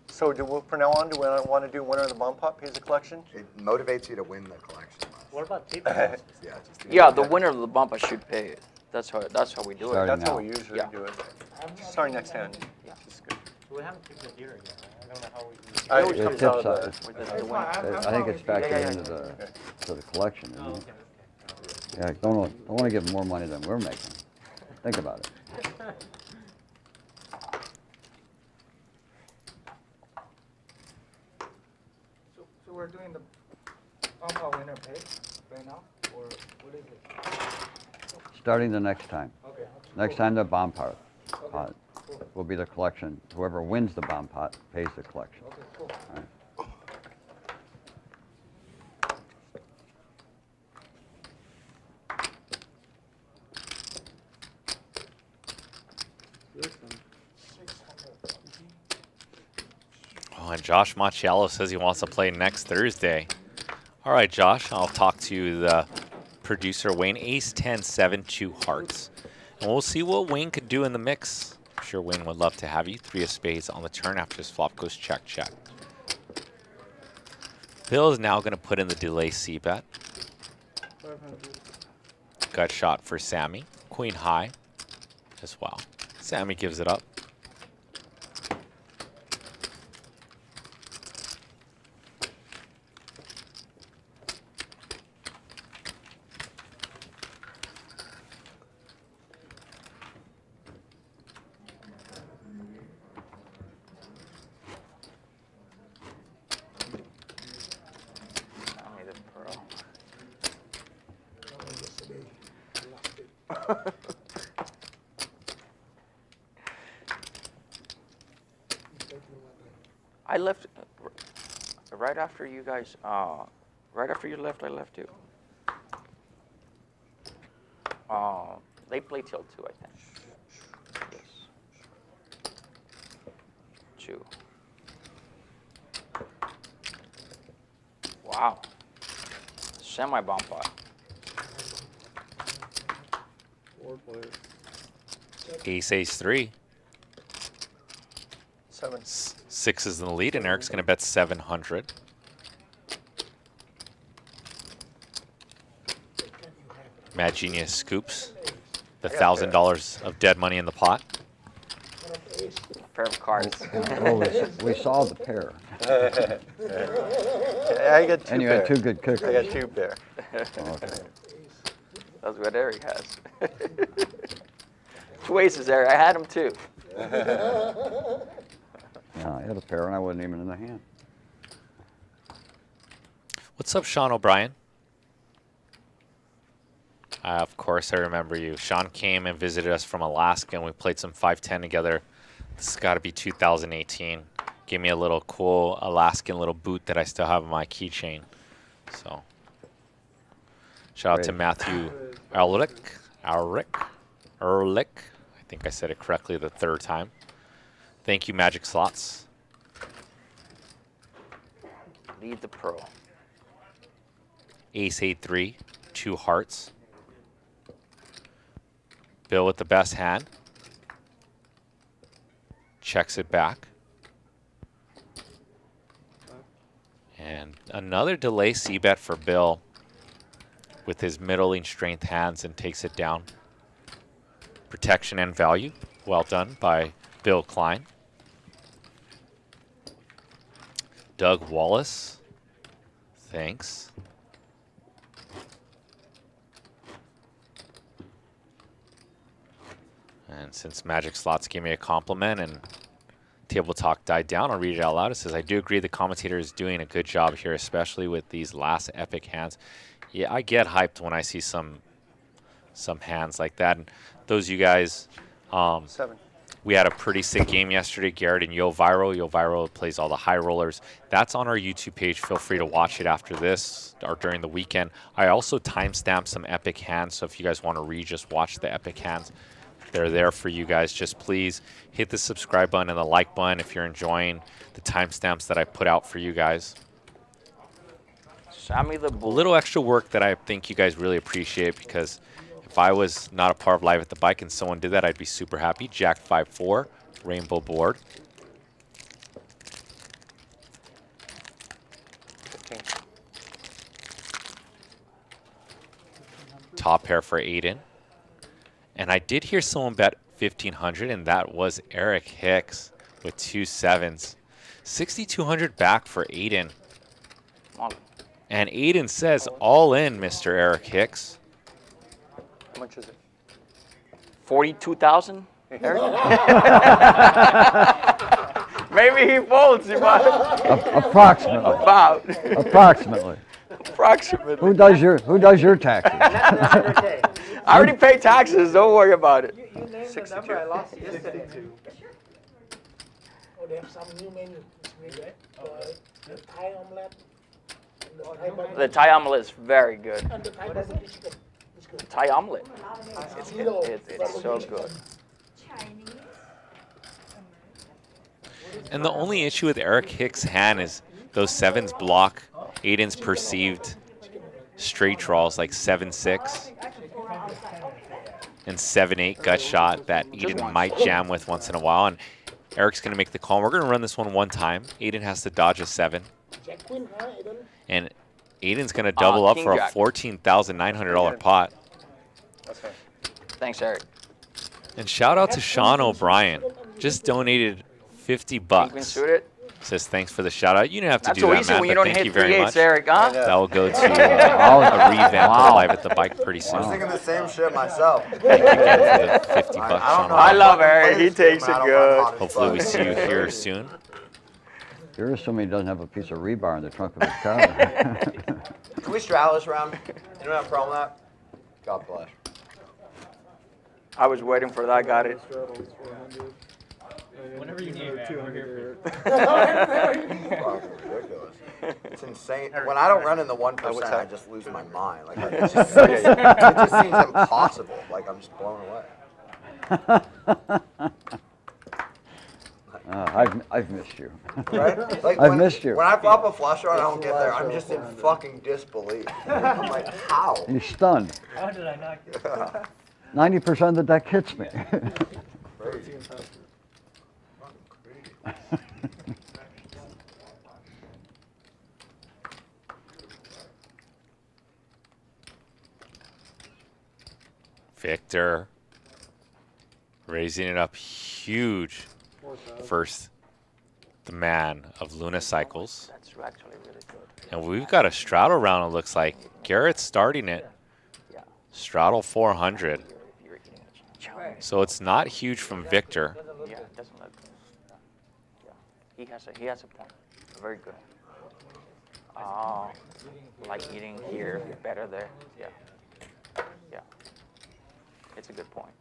So from now on, do we want to do winner of the bomb pot pays the collection? It motivates you to win the collection. What about paper? Yeah, just to Yeah, the winner of the bump I should pay it. That's how we do it. Starting That's how now. we usually Yeah. do it. Sorry, next hand. Yeah. It's good. We haven't picked the dealer yet. Right? I don't know how we. It always It comes tips out of out. the. With the winner. I think it's factored yeah. into the collection. Isn't Oh, it? okay. Yeah, don't want to give more money than we're making. Think about it. So we're doing the bump winner pay right now, or what is it? Starting the next time. Okay. Next time the bomb pot will be the collection. Whoever wins the bomb pot pays the collection. Okay, cool. All right. Oh, and Josh Macchiello says he wants to play next Thursday. All right, Josh, I'll talk to the producer, Wayne. Ace 10, 7, 2 hearts. And we'll see what Wayne could do in the mix. I'm sure Wayne would love to have you. 3 of spades on the turn after his flop goes check, check. Bill is now going to put in the delay C-bet. Gut shot for Sammy. Queen high as well. Sammy gives it up. Sammy the pro. Yesterday, I lost it. I left right after you guys. Right after you left, I left too. They play till 2, I think. Yes. 2. Wow. Semi-bomb pot. Ace, ace 3. 7. 6 is in the lead, and Eric's going to bet 700. Mad Genius scoops the $1,000 of dead money in the pot. Pair of cards. Well, we saw the pair. I got 2 And you pair. had 2 good I kickers. got 2 pair. Oh, okay. That's what Eric has. 2 aces there. I had him too. Yeah, I had a pair and I wasn't even in the hand. What's up, Sean O'Brien? Of course, I remember you. Sean came and visited us from Alaska, and we played some 5-10 together. This has got to be 2018. Gave me a little cool Alaskan little boot that I still have on my keychain. So, shout out to Great. Matthew Ehrlich. I think I said it correctly the 3rd time. Thank you, Magic Slots. Lead the pro. Ace 8-3, 2 hearts. Bill with the best hand. Checks it back. And another delay C-bet for Bill with his middling strength hands and takes it down. Protection and value. Well done by Bill Klein. Doug Wallace. Thanks. And since Magic Slots gave me a compliment and Table Talk died down, I'll read it out loud. It says, I do agree the commentator is doing a good job here, especially with these last epic hands. Yeah, I get hyped when I see some hands like that. And those of you guys, 7. we had a pretty sick game yesterday, Garrett and Yo Viral. Yo Viral plays all the high rollers. That's on our YouTube page. Feel free to watch it after this or during the weekend. I also timestamp some epic hands, so if you guys want to just watch the epic hands, they're there for you guys. Just please hit the subscribe button and the like button if you're enjoying the timestamps that I put out for you guys. Sammy the A Bull. little extra work that I think you guys really appreciate, because if I was not a part of Live at the Bike and someone did that, I'd be super happy. Jack 5-4, rainbow board. 15. Top pair for Aiden. And I did hear someone bet 1,500, and that was Eric Hicks with 2 7s. 6,200 back for Aiden. Come on. And Aiden says, all in, Mr. Eric Hicks. How much is it? 42,000? Maybe he folds. He might. Approximately. About. Approximately. Approximately. Who does your taxes? I already paid taxes. Don't worry about it. You named the number I lost yesterday. Oh, they have some new menu this week, right? The Thai omelette. And the Thai barbecue. The Thai omelet is very good. And the Thai barbecue chicken. It's good. Thai omelet. Zero It's so good. And the only issue with Eric Hicks' hand is those 7s block Aiden's perceived straight draws like 7-6 and 7-8 gut shot that Aiden might jam with once in a while. And Eric's going to make the call. We're going to run this one time. Aiden has to dodge a 7. Jack Queen, huh, Aiden? And Aiden's going to double up King for a Jack. $14,900 pot. That's fine. Thanks, Eric. And shout out to Sean O'Brien. Just donated 50 Queen bucks. suited. Says thanks for the shout out. You didn't have to That's do so that, easy Matt, when you but don't thank you hit very 3/8, much. Eric, huh? That will go to a revamp of Live at the Bike pretty soon. I was thinking the same shit myself. Thank you again for the 50 bucks, Sean I O'Brien. love Eric. He takes it good. Hopefully we see you here soon. You're assuming he doesn't have a piece of rebar in the trunk of his car. Can we straddle this round? Anyone have a problem with that? God bless. I was waiting for that. Got it. Whenever you need, man, we're here for you. Fucking ridiculous. It's insane. When I don't run in the 1%, I just lose my mind. Like it just seems impossible. Like I'm just blown away. I've missed you. Right? Like I've missed you. When I flop a flush draw and I don't get there, I'm just in fucking disbelief. I'm like, how? You're stunned. How did I not get 90% of the deck hits me. Victor raising it up huge. First, the man of Luna Cycles. That's actually really good. And we've got a straddle round, it looks like. Garrett's starting it. Yeah. Straddle 400. You're eating a challenge. So it's not huge from Victor. Yeah, it doesn't look. Yeah, he has a point. Very good. Oh, like eating here, better there. Yeah. Yeah. It's a good point.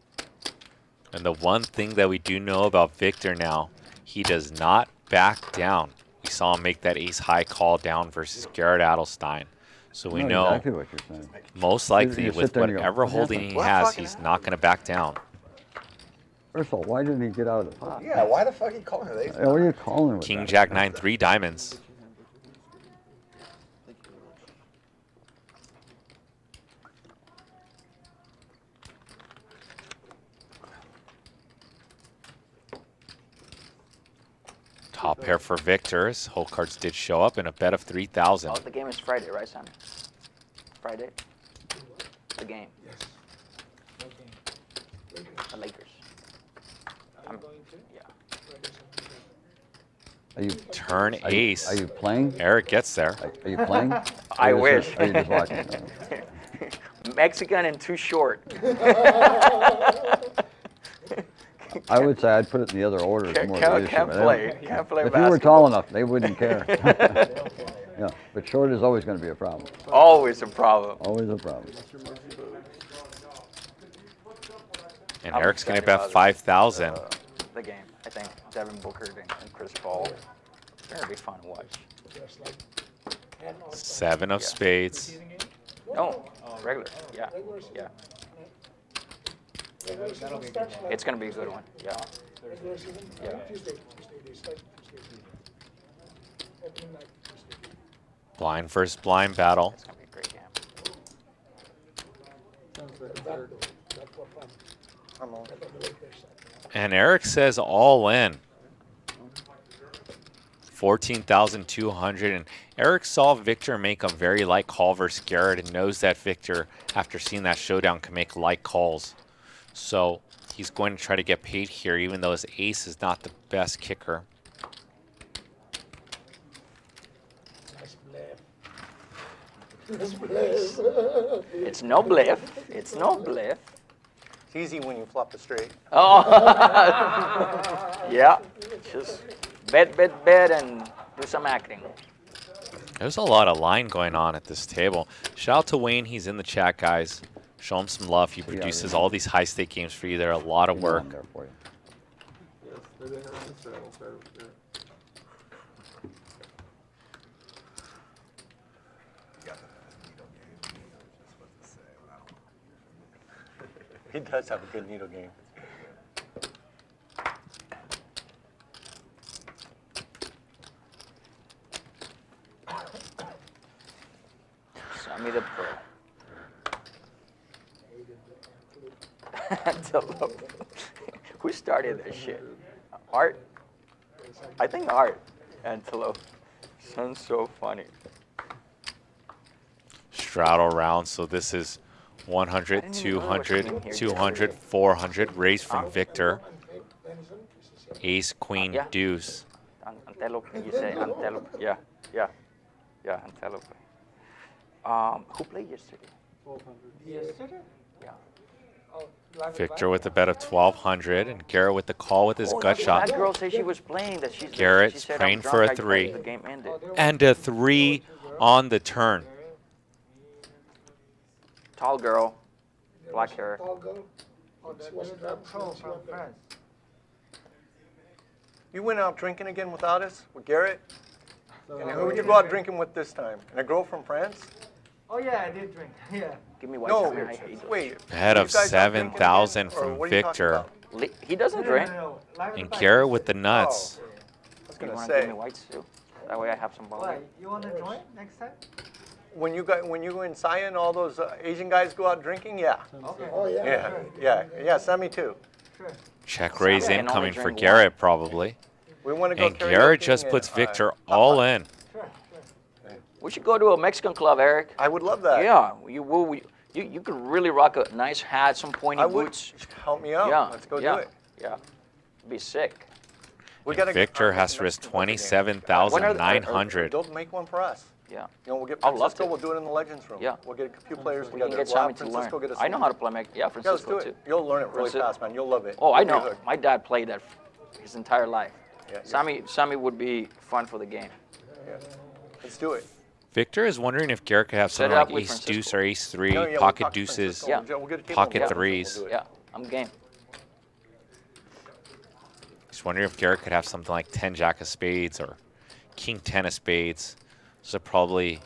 And the one thing that we do know about Victor now, he does not back down. We saw him make that ace-high call down versus Garrett Adelstein. So we know exactly what you're saying. most likely You sit with there and you go, whatever "What holding happened?" he has, he's not going to back down. First of all, why didn't he get out of the pot? Yeah, why the fuck are you calling her? What are you calling with King that? Jack 9, 3 diamonds. Top pair for Victor. His whole cards did show up in a bet of 3,000. Oh, the game is Friday, right, Sammy? Friday? The game. Yes. The Lakers. Yeah. Are you Turn ace. Are you playing? Eric gets there. Are you playing? I Or is wish. it- Are you just watching? Mexican and too short. I would say I'd put it in the other order. It's more Can't leadership. play. Can't play If you were basketball. tall enough, they wouldn't care. Yeah, but short is always going to be a problem. Always a problem. Always a problem. And I'm Eric's going to excited bet about 5,000. The game. I think Devin Booker and Chris Paul. It's going to be fun to watch. Just like 10 or 7 of spades. No, regular. Yeah. regular season. Yeah. Regular season starts like It's going to be a good one. Yeah. regular season, Yeah. Tuesday. They start Tuesday. At midnight, Tuesday. Blind versus blind battle. It's gonna be a great game. And Eric says all in. 14,200. And Eric saw Victor make a very light call versus Garrett and knows that Victor, after seeing that showdown, can make light calls. So he's going to try to get paid here, even though his ace is not the best kicker. It's no bluff. It's no bluff. It's easy when you flop a straight. Oh, yeah. Just bet, and do some acting. There's a lot of line going on at this table. Shout out to Wayne. He's in the chat, guys. Show him some love. He produces all these high-stake games for you. They're a lot of work. There for you. He does have a good needle game. Sammy the pro. Antelope. Who started this shit? Art? I think Art. Antelope. Sounds so funny. Straddle round. So this is 100, 200, 200, 400. Raise from Victor. Ace, queen, Yeah. deuce. Antelope, you say antelope. Yeah, antelope. Who played yesterday? Yesterday? Yeah. Oh, live Victor with a bet of 1,200. And Garrett with the call with his gut shot. That girl said she was playing. That she Garrett's said, praying I'm for a drunk, 3. The game ended. And a 3 on the turn. Tall girl, black hair. Tall girl. Oh, She was the pro from France. You went out drinking again without us, with Garrett? So And who would you go out drinking with this time? And a girl from France? Oh yeah, I did drink. Yeah. Give me white. No, Sammy, I hate those. wait. Ahead you of guys out drinking 7,000 again, or from what are you talking Victor. about? He doesn't drink. Live And fight. Garrett with the nuts. I was You gonna want to give say, me whites too? That way I have some ball. Why? You want to join next time? when you and Saya and all those Asian guys go out drinking, yeah. Okay. Oh, yeah. Yeah, Sammy too. Sure. Check raise Sammy can only incoming for drink Garrett, probably. We want to go And Garrett just karaoke puts and, Victor all in. Sure. We should go to a Mexican club, Eric. I would love that. Yeah, you could really rock a nice hat, some pointy I would. boots. Help me out. Yeah, Let's go yeah, do it. Yeah, be sick. We gotta Victor get has to risk 27,900. Don't make one for us. Yeah, You know, we'll get I'd love Francisco. to. We'll do it in the Legends room. Yeah. We'll get a few players we can together. get We'll Sammy have to Francisco learn. get us. I know how to play Yeah, Yeah, let's Francisco do it. too. You'll learn it really Francis- fast, man. You'll love it. Oh, I You'll be know. hooked. My dad played that his entire life. Yeah, Sammy would be fun for the game. Yeah. Let's do it. Victor is wondering if Garrett could have Set something it up like with ace Francisco. deuce or ace 3, No, yeah, we'll pocket talk to deuces, Francisco. Yeah. We'll get a table pocket and threes. we'll do it. Yeah, I'm game. Just wondering if Garrett could have something like 10 jack of spades or king 10 of spades. Those are probably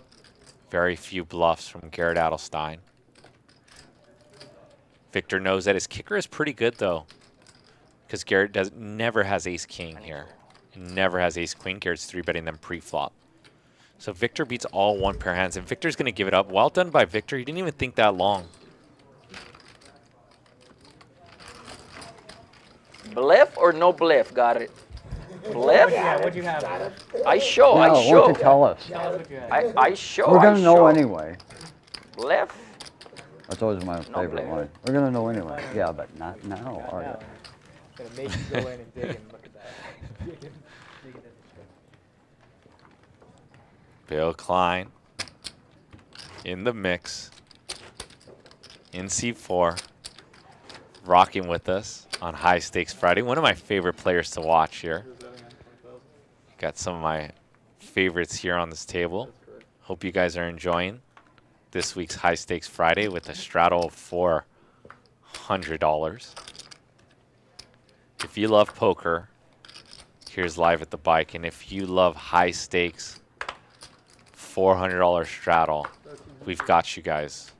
very few bluffs from Garrett Adelstein. Victor knows that his kicker is pretty good though, because Garrett never has ace king here. Never has ace queen. Garrett's 3-betting them pre-flop. So Victor beats all one pair hands, and Victor's going to give it up. Well done by Victor. He didn't even think that long. Bluff or no bluff? Got it. Bluff? Yeah, what'd you have? I show. No, I why show. don't you tell us? I show. We're I gonna know show. anyway. Bluff. That's always my favorite blame. line. We're gonna know anyway. Yeah, but not now, are you? Gonna make you go in and dig and look at that. Dig it in the Bill Klein in the mix in C4, rocking with us on High Stakes Friday. One of my favorite players to watch here. Got some of my favorites here on this table. Hope you guys are enjoying this week's High Stakes Friday with a straddle of $400. If you love poker, here's Live at the Bike. And if you love high stakes, $400 straddle, we've got you guys.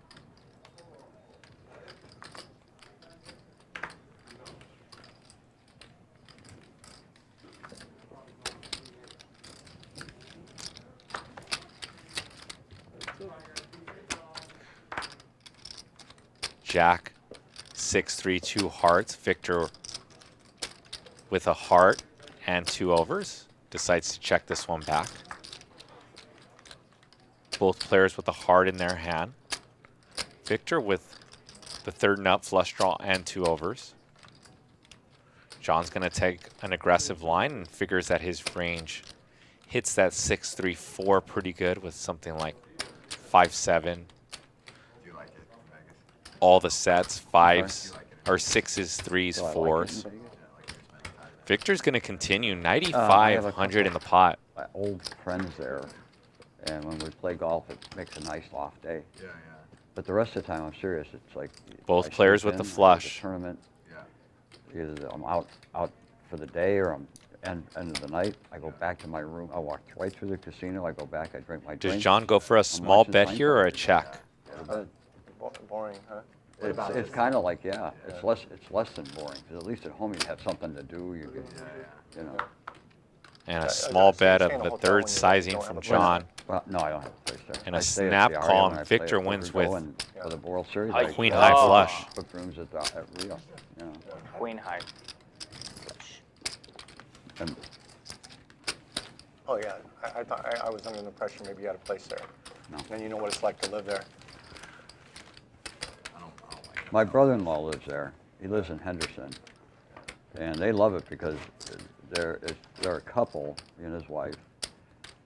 Jack, 6-3, 2 hearts. Victor with a heart and 2 overs. Decides to check this one back. Both players with a heart in their hand. Victor with the 3rd nut flush draw and 2 overs. John's going to take an aggressive line and figures that his range hits that 6-3-4 pretty good with something like 5-7. All the sets, 5s or 6s, 3s, 4s. Victor's going to continue 9,500 in the pot. My old friends there, and when we play golf, it makes a nice off day. Yeah, yeah. But the rest of the time, I'm serious. It's like Both I players sleep with the in, I go to flush. Tournament. Either I'm out for the day or I'm end of the night. I go back to my room. I walk right through the casino. I go back. I drink my drink. Does John go for a small watching bet here or a check? Boring, huh? It's kind of like, yeah, it's less than boring. Because at least at home you have something to do. You can, you know. And a small bet of the 3rd sizing from John. Well, no, I don't have a place there. And I a stay at snap the call, Aria when and I play Victor at wins Portugal, with and for the World Series. a Queen high flush. Book rooms at Rio. You know. Queen high. And Oh, yeah. I thought I was under the impression maybe you had a place there. No. And you know what it's like to live there. my brother-in-law lives there. He lives in Henderson, and they love it because they're a couple, he and his wife,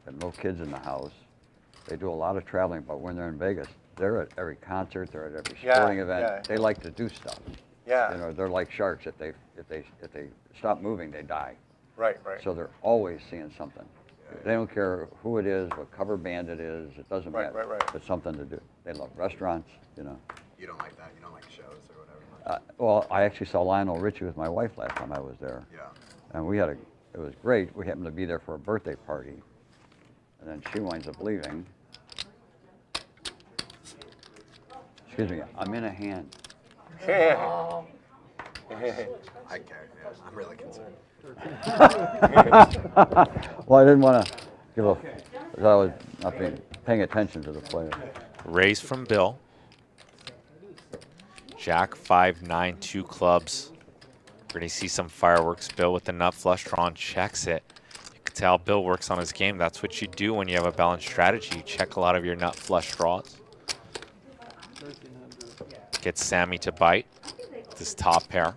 and no kids in the house. They do a lot of traveling, but when they're in Vegas, they're at every concert, they're at every sporting event. Yeah. They like to do stuff. Yeah. You know, they're like sharks. If they stop moving, they die. Right. So they're always seeing something. They don't care who it is, what cover band it is. It doesn't matter. Right. It's something to do. They love restaurants. You know. You don't like that? You don't like shows or whatever? Well, I actually saw Lionel Richie with my wife last time I was there. Yeah. And it was great. We happened to be there for a birthday party. And then she winds up leaving. Excuse me, I'm in a hand. I care. Yeah, I'm really concerned. Well, I didn't want to give a, because I was not paying attention to the player. Raise from Bill. Jack 5-9, 2 clubs. We're going to see some fireworks. Bill with the nut flush drawn checks it. You can tell Bill works on his game. That's what you do when you have a balanced strategy. You check a lot of your nut flush draws. Get Sammy to bite this top pair.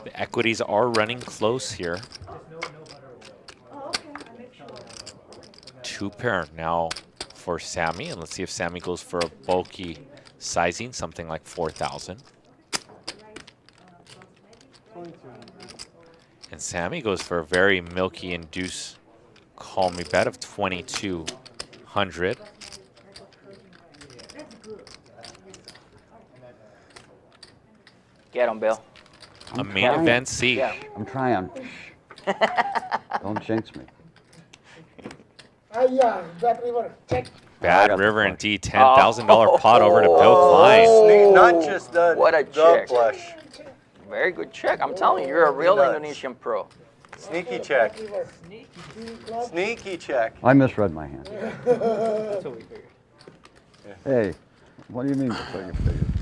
The equities are running close here. 2 pair now for Sammy, and let's see if Sammy goes for a bulky sizing, something like 4,000. And Sammy goes for a very milky and deuce call me bet of 2,200. Get him, Bill. A main event C. Yeah. I'm trying. Don't jinx me. Yeah, that river, check. Bad River indeed. $10,000 pot over to Bill Klein. Not just the, What a the check. flush. Very good check. I'm telling you, you're a real Nuts. Indonesian pro. Sneaky check. Sneaky check. I misread my hand. That's what we figured. Hey, what do you mean? That's what you figured?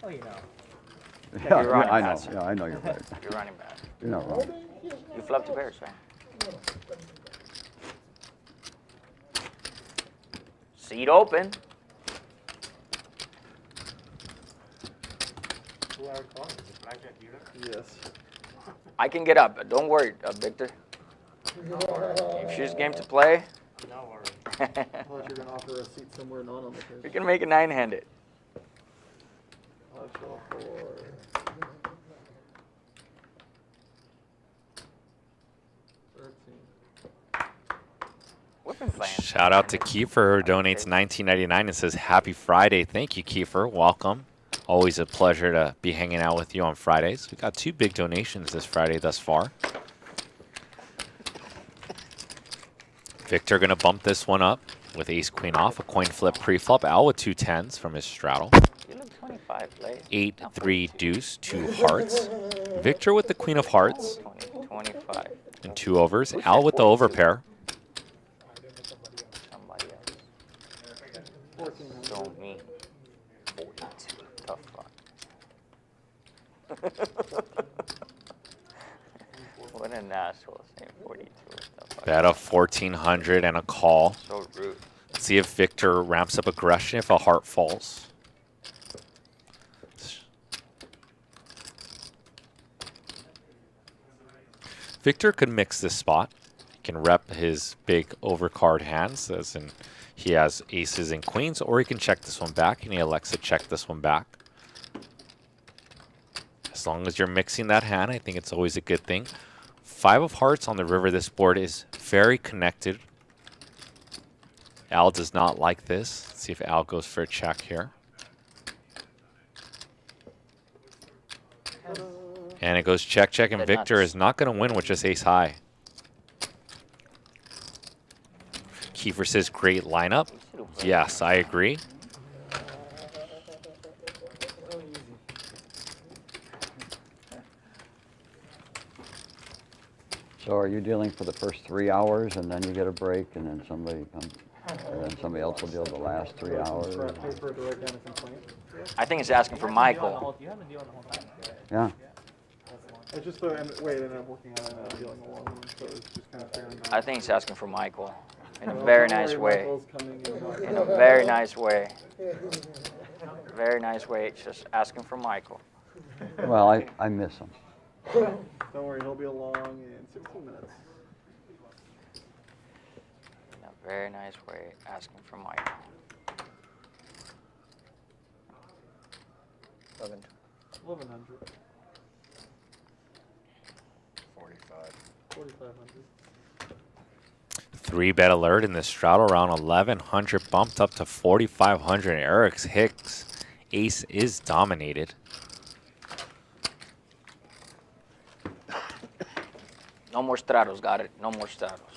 Oh, you know. Yeah, You're running I know. faster. Yeah, I know you're right. You're running bad. You're not wrong. You flubbed the bears, right? Seat open. Yes. I can get up. Don't worry, Victor. If she's game to play, I thought you were gonna offer a seat somewhere not on the we page. can make a 9-handed. We've been playing. Shout out to Kiefer, who donates $19.99 and says, Happy Friday. Thank you, Kiefer. Welcome. Always a pleasure to be hanging out with you on Fridays. We got 2 big donations this Friday thus far. Victor going to bump this one up with ace queen off, a coin flip pre-flop. Al with 2 10s from his straddle. You look 25, late. 8-3 deuce, 2 hearts. Victor with the queen of hearts 20, 25. and 2 overs. Al with the overpair. Somebody else. What an asshole saying 42. Bet a 1400 and a call. So rude. See if Victor ramps up aggression if a heart falls. Victor could mix this spot. He can rep his big overcard hands, as in he has aces and queens, or he can check this one back, and he elects to check this one back. As long as you're mixing that hand, I think it's always a good thing. 5 of hearts on the river. This board is very connected. Al does not like this. Let's see if Al goes for a check here. And it goes check, check, and Victor is not going to win with just ace high. Kiefer says great lineup. Yes, I agree. So are you dealing for the first 3 hours and then you get a break and then somebody comes, and then somebody else will deal the last 3 hours? I think it's asking for Michael. Yeah. It's just the way it ended up working out and dealing along, so it's just kind of fair and I think it's asking for Michael in a very nice way. In a very nice way. Very nice way. It's just asking for Michael. Well, I miss him. Don't worry, he'll be along in 16 minutes. In a very nice way, asking for Michael. 1100. 4500. 3-bet alert in the straddle round. 1100 bumped up to 4500. Eric's Hicks ace is dominated. No more straddles, got it. No more straddles.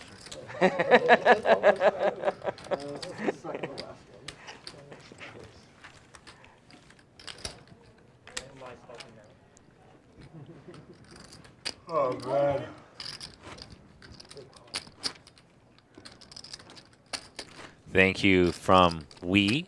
Oh, God. Thank you from we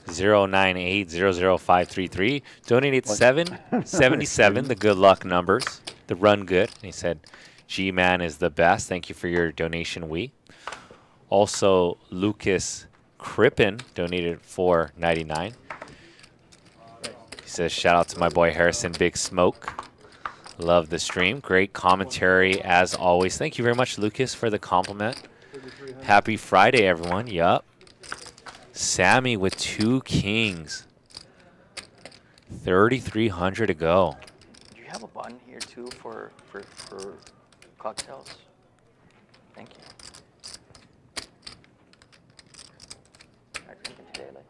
098000533. Donated 777, the good luck numbers, the run good. And he said, G-Man is the best. Thank you for your donation, we. Also, Lucas Crippen donated $4.99. He says, shout out to my boy Harrison Big Smoke. Love the stream. Great commentary as always. Thank you very much, Lucas, for the compliment. Happy Friday, everyone. Yup. Sammy with 2 kings. 3,300 to go. Do you have a button here too for cocktails? Thank you. Not drinking today, like?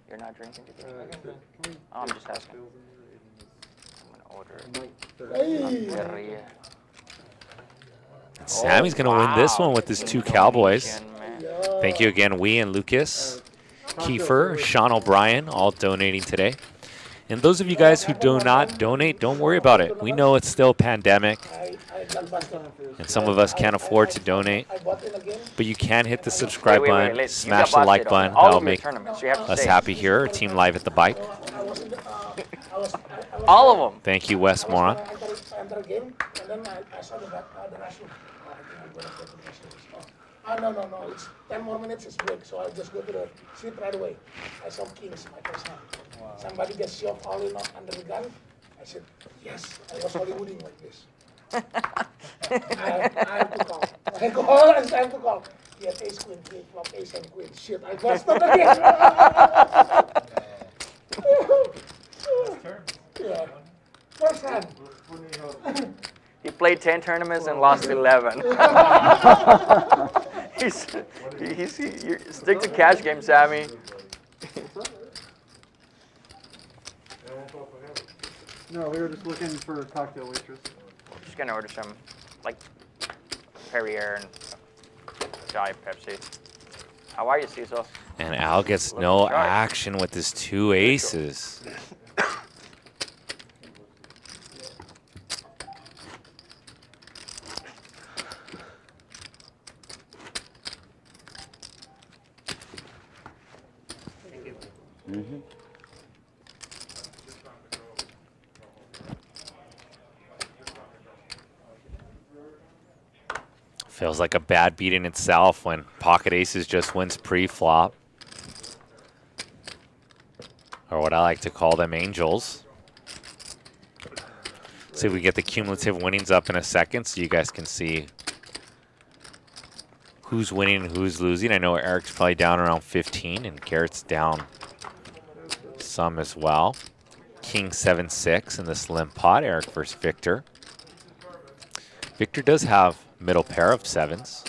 You're not drinking today? Oh, I'm just asking. I'm gonna order. Sammy's going to win this one with his 2 Cowboys. Thank you again, we and Lucas. Kiefer, Sean O'Brien, all donating today. And those of you guys who do not donate, don't worry about it. We know it's still a pandemic, and some of us can't afford to donate. But you can hit the subscribe button, smash the like button. That'll make us happy here, our team live at the bike. All of them. Thank you, Wes Moron. No. It's 10 more minutes, it's break. So I'll just go to the seat right away. I saw kings, my first hand. Wow. Somebody just shoved all in under the gun. I said, yes, I was Hollywooding like this. I have to call. I have to call. He had ace, queen, three, flop, ace, and queen. Shit, I busted again. Yeah. First hand. He played 10 tournaments and lost 11. Stick to cash game, Sammy. No, we were just looking for a cocktail waitress. Just gonna order some, like, Perrier and Diet Pepsi. How are you, Cecil? And Al gets no action with his 2 aces. Mm-hmm. Feels like a bad beat in itself when pocket aces just wins pre-flop. Or what I like to call them angels. See if we get the cumulative winnings up in a second so you guys can see who's winning and who's losing. I know Eric's probably down around 15 and Garrett's down some as well. King 7-6 in this limp pot, Eric versus Victor. Victor does have middle pair of sevens.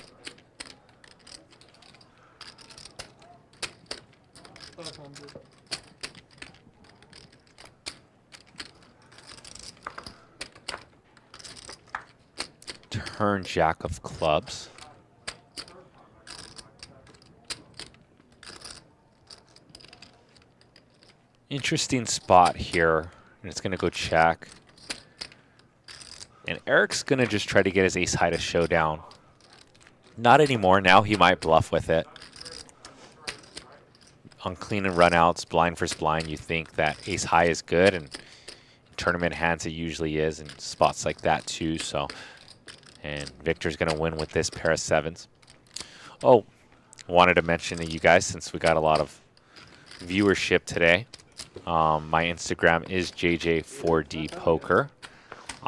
Turn jack of clubs. Interesting spot here, and it's going to go check. And Eric's going to just try to get his ace high to showdown. Not anymore. Now he might bluff with it. On clean and runouts, blind versus blind, you think that ace high is good, and in tournament hands it usually is, and spots like that too. So, and Victor's going to win with this pair of sevens. Oh, wanted to mention to you guys, since we got a lot of viewership today, my Instagram is JJ4D Poker.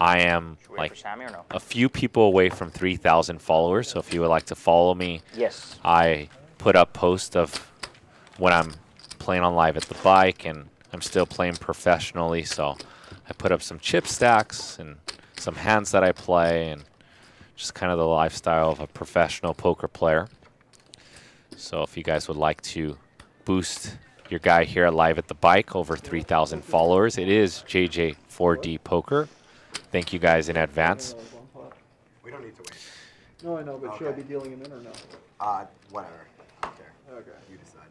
I am like a few people away from 3,000 followers, so if you would like to follow me, yes, I put up posts of when I'm playing on live at the bike, and I'm still playing professionally, so I put up some chip stacks and some hands that I play, and just kind of the lifestyle of a professional poker player. So if you guys would like to boost your guy here live at the bike, over 3,000 followers, it is JJ4D Poker. Thank you guys in advance. We don't need to wait. No, I know, but should I be dealing him in or no? Whatever. I don't care. Okay. You decide.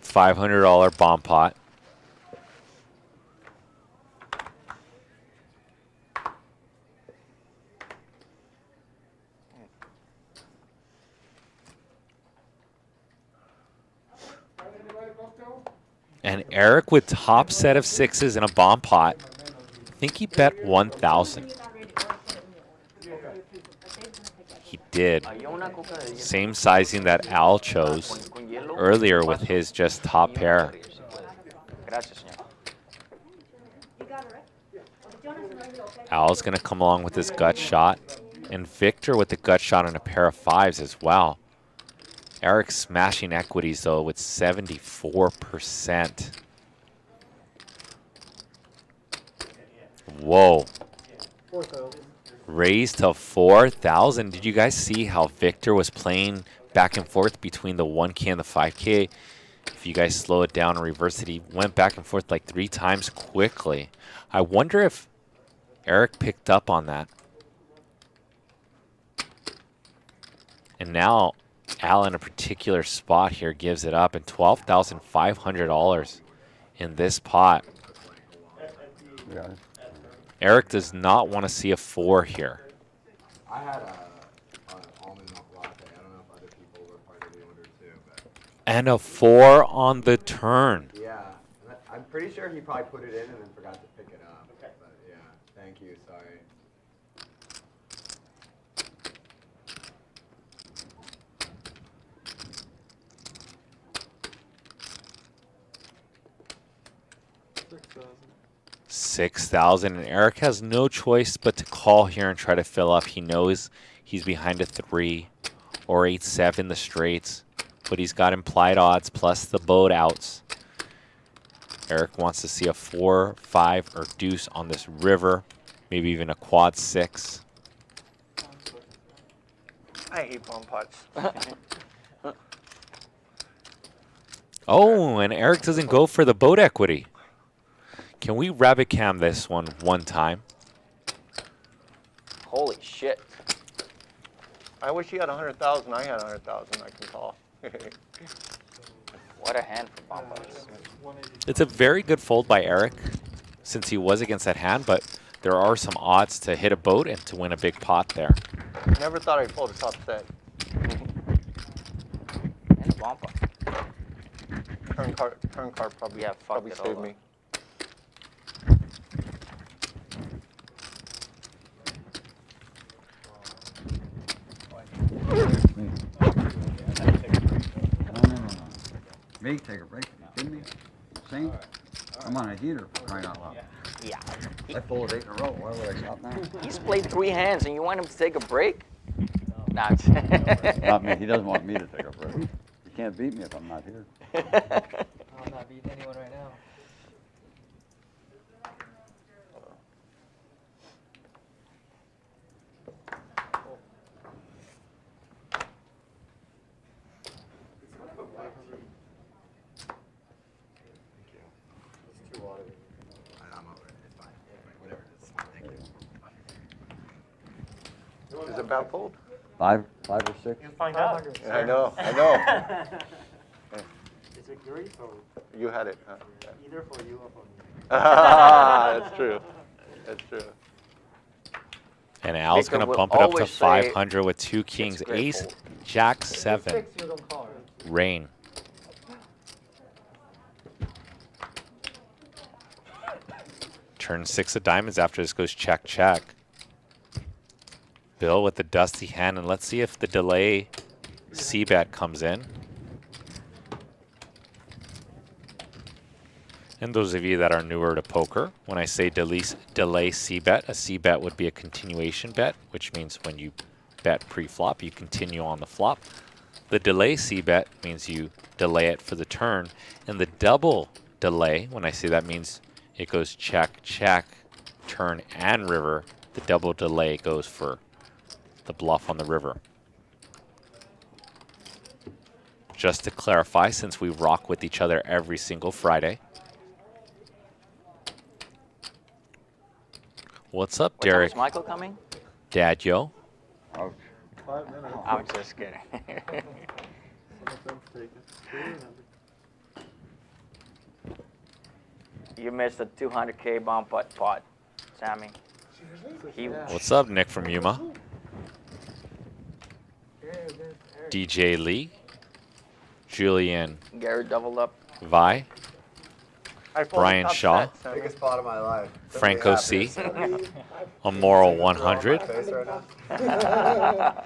$500 bomb pot. And Eric with top set of sixes in a bomb pot. I think he bet 1,000. He did. Same sizing that Al chose earlier with his just top pair. Al's going to come along with his gut shot. And Victor with the gut shot on a pair of fives as well. Eric smashing equities, though, with 74%. Whoa. 4,000. Raised to 4,000. Did you guys see how Victor was playing back and forth between the 1K and the 5K? If you guys slow it down and reverse it, he went back and forth like 3 times quickly. I wonder if Eric picked up on that. And now Al in a particular spot here gives it up, and $12,500 in this pot. Yeah. Eric does not want to see a 4 here. I had an almond milk latte. I don't know if other people were part of the order too, but. And a 4 on the turn. Yeah, I'm pretty sure he probably put it in and then forgot to pick it up. Okay. But yeah, thank you. Sorry. $6,000, and Eric has no choice but to call here and try to fill up. He knows he's behind a 3 or 8-7 the straights, but he's got implied odds plus the boat outs. Eric wants to see a 4, 5, or deuce on this river, maybe even a quad 6. I hate bomb pots. Oh, and Eric doesn't go for the boat equity. Can we rabbit cam this one time? Holy shit. I wish he had 100,000. I had 100,000. I can call. What a hand for bomb pots. It's a very good fold by Eric, since he was against that hand, but there are some odds to hit a boat and to win a big pot there. Never thought I'd fold a top set. And a bomb pot. Turn card probably, Yeah, fucked probably it all saved up. me. Me, take a break? Are you kidding me? Same? I'm on a heater for crying out loud. Yeah. I folded 8 in a row. Why would I stop now? He's played 3 hands, and you want him to take a break? Nah. Not me. He doesn't want me to take a break. You can't beat me if I'm not here. I'm not beating anyone right now. I'm over it. It's fine. Whatever it is. Thank you. Is it bad fold? 5 or 6? You'll find out. Yeah, I know. I know. Is it Greece or You had it. Huh? either for you or for me? That's true. That's true. And Al's Victor going to will bump it up to always say 500 with 2 kings, great ace, fold. jack 7, Six, you don't call, right? rain. Turn 6 of diamonds after this goes check, check. Bill with the dusty hand, and let's see if the delay c-bet comes in. And those of you that are newer to poker, when I say delay c-bet, a c-bet would be a continuation bet, which means when you bet pre-flop, you continue on the flop. The delay c-bet means you delay it for the turn. And the double delay, when I say that, means it goes check, check, turn, and river. The double delay goes for the bluff on the river. Just to clarify, since we rock with each other every single Friday. What's up, What time Derek? is Michael coming? Dad, yo. Ouch. 5 minutes. I'm just kidding. You missed a 200K bomb putt pot, Sammy. He, What's up, Nick from Yuma? DJ Lee. Julian Garrett doubled up. Vi. I folded Brian top Shaw. set, Sammy. Biggest spot of my life. Franco C. A moral 100. Face right now.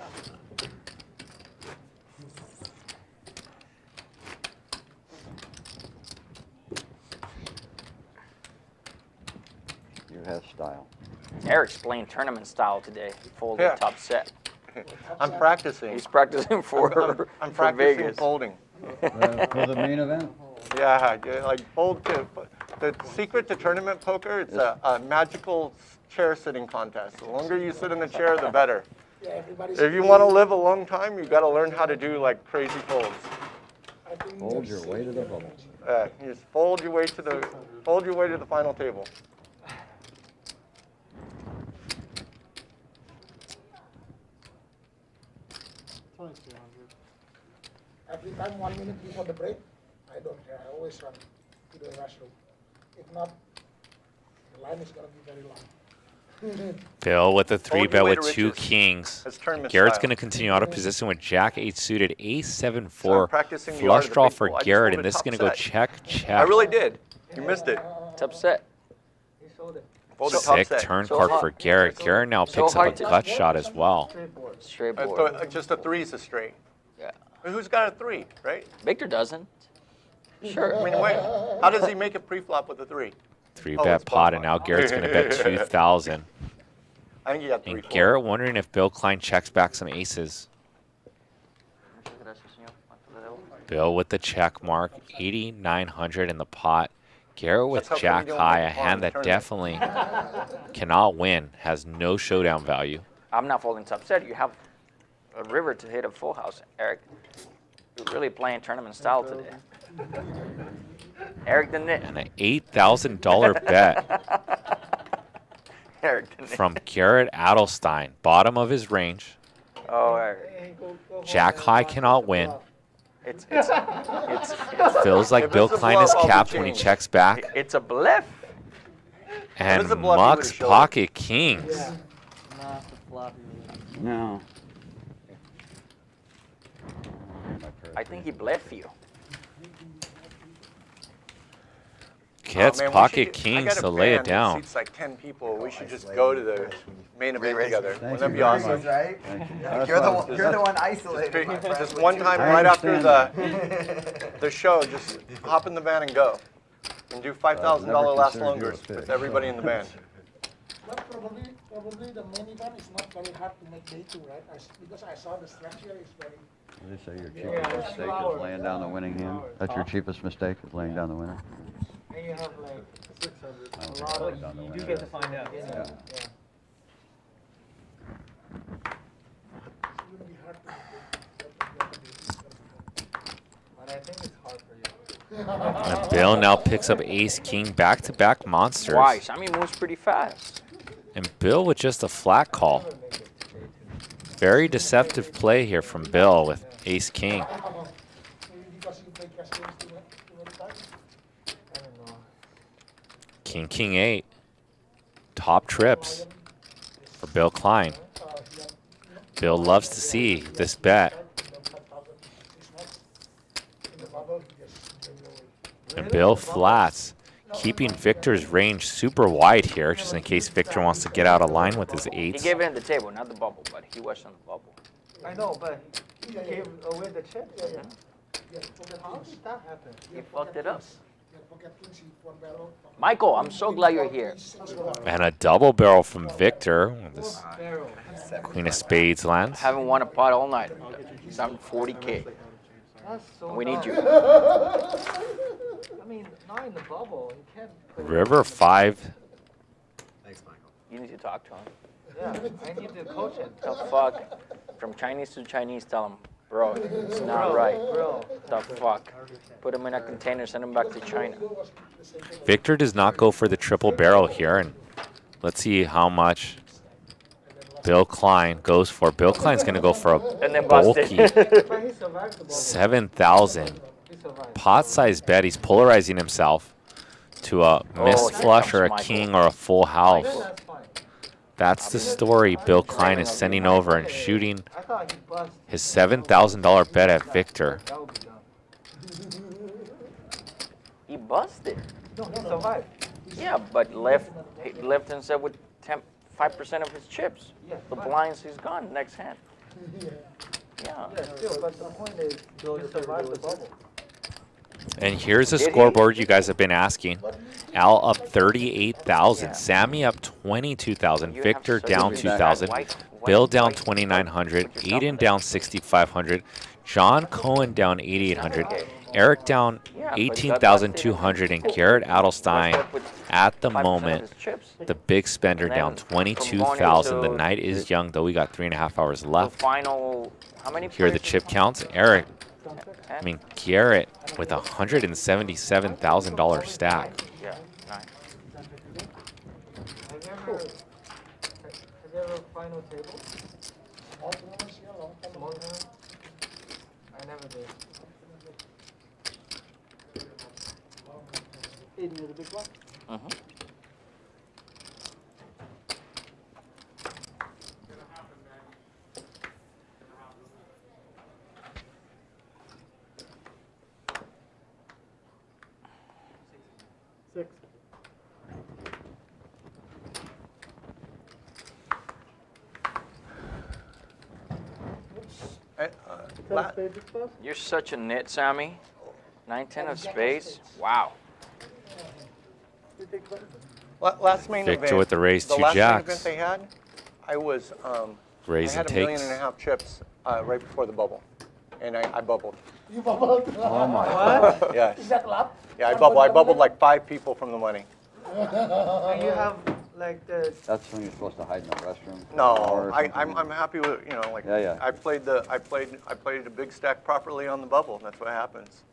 You have style. Eric's playing tournament style today. He folded Yeah. top set. I'm practicing. He's practicing for, I'm for practicing Vegas. folding. For the main event? Yeah, like fold to. The secret to tournament poker, it's a magical chair sitting contest. The longer you sit in the chair, the better. Yeah, everybody's. If you want to live a long time, you got to learn how to do like crazy folds. I think Hold there's your way to the bubble. You just fold your way to the final table. every time 1 minute before the break, I don't care. I always run to the restroom. If not, the line is going to be very long. Bill with the 3-bet way with to 2 riches. kings. That's tournament Garrett's style. going to continue out of position with Jack 8 suited, Ace 7 So 4. I'm practicing the art Flush of the draw big for fold. I just Garrett, folded and this is top going to go set. check, check. I really did. You missed it. Top set. He sold it. Folded top Sick set. turn So card hot. for Garrett. Garrett now So picks up a hard to- gut shot as well. Straightforward. Straight I board. thought just a 3 is a straight. Yeah. Who's got a 3, right? Victor doesn't. I Sure. mean, wait, how does he make a pre-flop with a 3? 3-bet it's pot, both. and now Garrett's going to bet 2,000. I think he got 3. And Garrett wondering if Bill Klein checks back some aces. Bill with the check mark, 8,900 in the pot. Garrett with That's how come Jack you don't high, win a the hand that tournament. definitely cannot win, has no showdown value. I'm not folding top set. You have a river to hit a full house, Eric. You're really playing tournament style today. Eric the Knit. And an $8,000 bet Eric the Knit. from Garrett Adelstein, bottom of his range. Oh, Eric. Hey, go Jack high cannot win. It's Feels like If Bill it's a Klein bluff, is I'll be capped when he changed. checks back. it's a bluff. And it's a bluff, he Muck's would've showed it. pocket kings. Not the floppy. No. I think he bluffed you. gets man, pocket I kings got a to lay it band that down. seats like 10 people. We should just go to the main event together. Thank Wouldn't that you be very awesome? much. Right? Thank you. Yeah, That's you're what the one isolated. my friend, Just with one you. time I right after understand the show, just hop in the van and go. And do $5,000 never last considered you a longers fish. with everybody in the band. But probably the main event is not very hard to make day 2, right? Because I saw the structure is very. They say your cheapest mistake is laying down the winning hand. That's your cheapest mistake, is laying down the winner. And you have like 600. I don't A think lot I of laid down the You do winner get to yet. find out. yeah. Yeah. Yeah. It will be hard to But I think it's hard for you. And Bill now picks up ace king back-to-back monsters. Why? Sammy moves pretty fast. And Bill with just a flat call. Never make it to day 2. Very deceptive play here from Bill with ace king. maybe because you play cash games too many times. I don't know. King, king, 8. Top trips for Bill Klein. Bill loves to see this bet. And Bill flats, keeping Victor's range super wide here, just in case Victor wants to get out of line with his He eights. gave it in the table, not the bubble, but he was on the bubble. I know, but he gave away the chip. Yeah, How did that happen? He fucked it up. pocket kings, he one barrel. Michael, I'm so glad you're here. And a double barrel from Victor. With this Barrel. Queen of Spades lands. Haven't won a pot all night. He's on 40K. That's so We need you. I mean, not in the bubble. You can't play. River 5. Thanks, Michael. You need to talk to him. Yeah, I need to coach him. The fuck? From Chinese to Chinese, tell him, bro, it's not right. Bro. The fuck? Put him in a container, send him back to China. Victor does not go for the triple barrel here. And let's see how much Bill Klein goes for. Bill Klein's going to go for a And then bulky busted. But he survived the bubble. 7,000. He survived. Pot size bet. He's polarizing himself to a missed here flush comes or a Michael. king or a full Then house. that's fine. That's the story Bill Klein is sending over and shooting I thought he busted. his $7,000 bet at Victor. That would be done. He busted. No, he survived. Yeah, but he left himself with 5% of his chips. Yeah, The fine. blinds, he's gone next hand. Yeah. Yeah, still, but the point is, he survived the bubble. And here's a Did he? scoreboard you guys have been asking. Al up 38,000, Sammy up 22,000, You Victor have down such a 2,000, why- Bill down why- 2,900, put yourself Aiden in down that? 6,500, John Cohen down 8,800, Eric down Yeah, but 18,200, and Garrett Adelstein Left with at the 5% of moment, his chips. the big spender, And then down from going 22,000. The into night is young, though we got 3.5 hours The left. final, how many Here are the places? chip counts. Eric, Huh? I mean Garrett with a $177,000 stack. Yeah, 9. Have you ever final table? Small tournament? I never did. Mhm. You're such a nit, Sammy. 9-10 of spades. Wow. Last main Victor event, with the raise, the 2 last main jacks. event they had, I was, I Raise had and $1.5 million takes. chips right before the bubble, and I bubbled. You bubbled. Oh my. What? Yes. Is that luck? Yeah, I bubbled like 5 people from the money. And you have like the That's when you're supposed to hide in the restroom. No, Or something. I'm happy with, like, Yeah. I played the big stack properly on the bubble. That's what happens.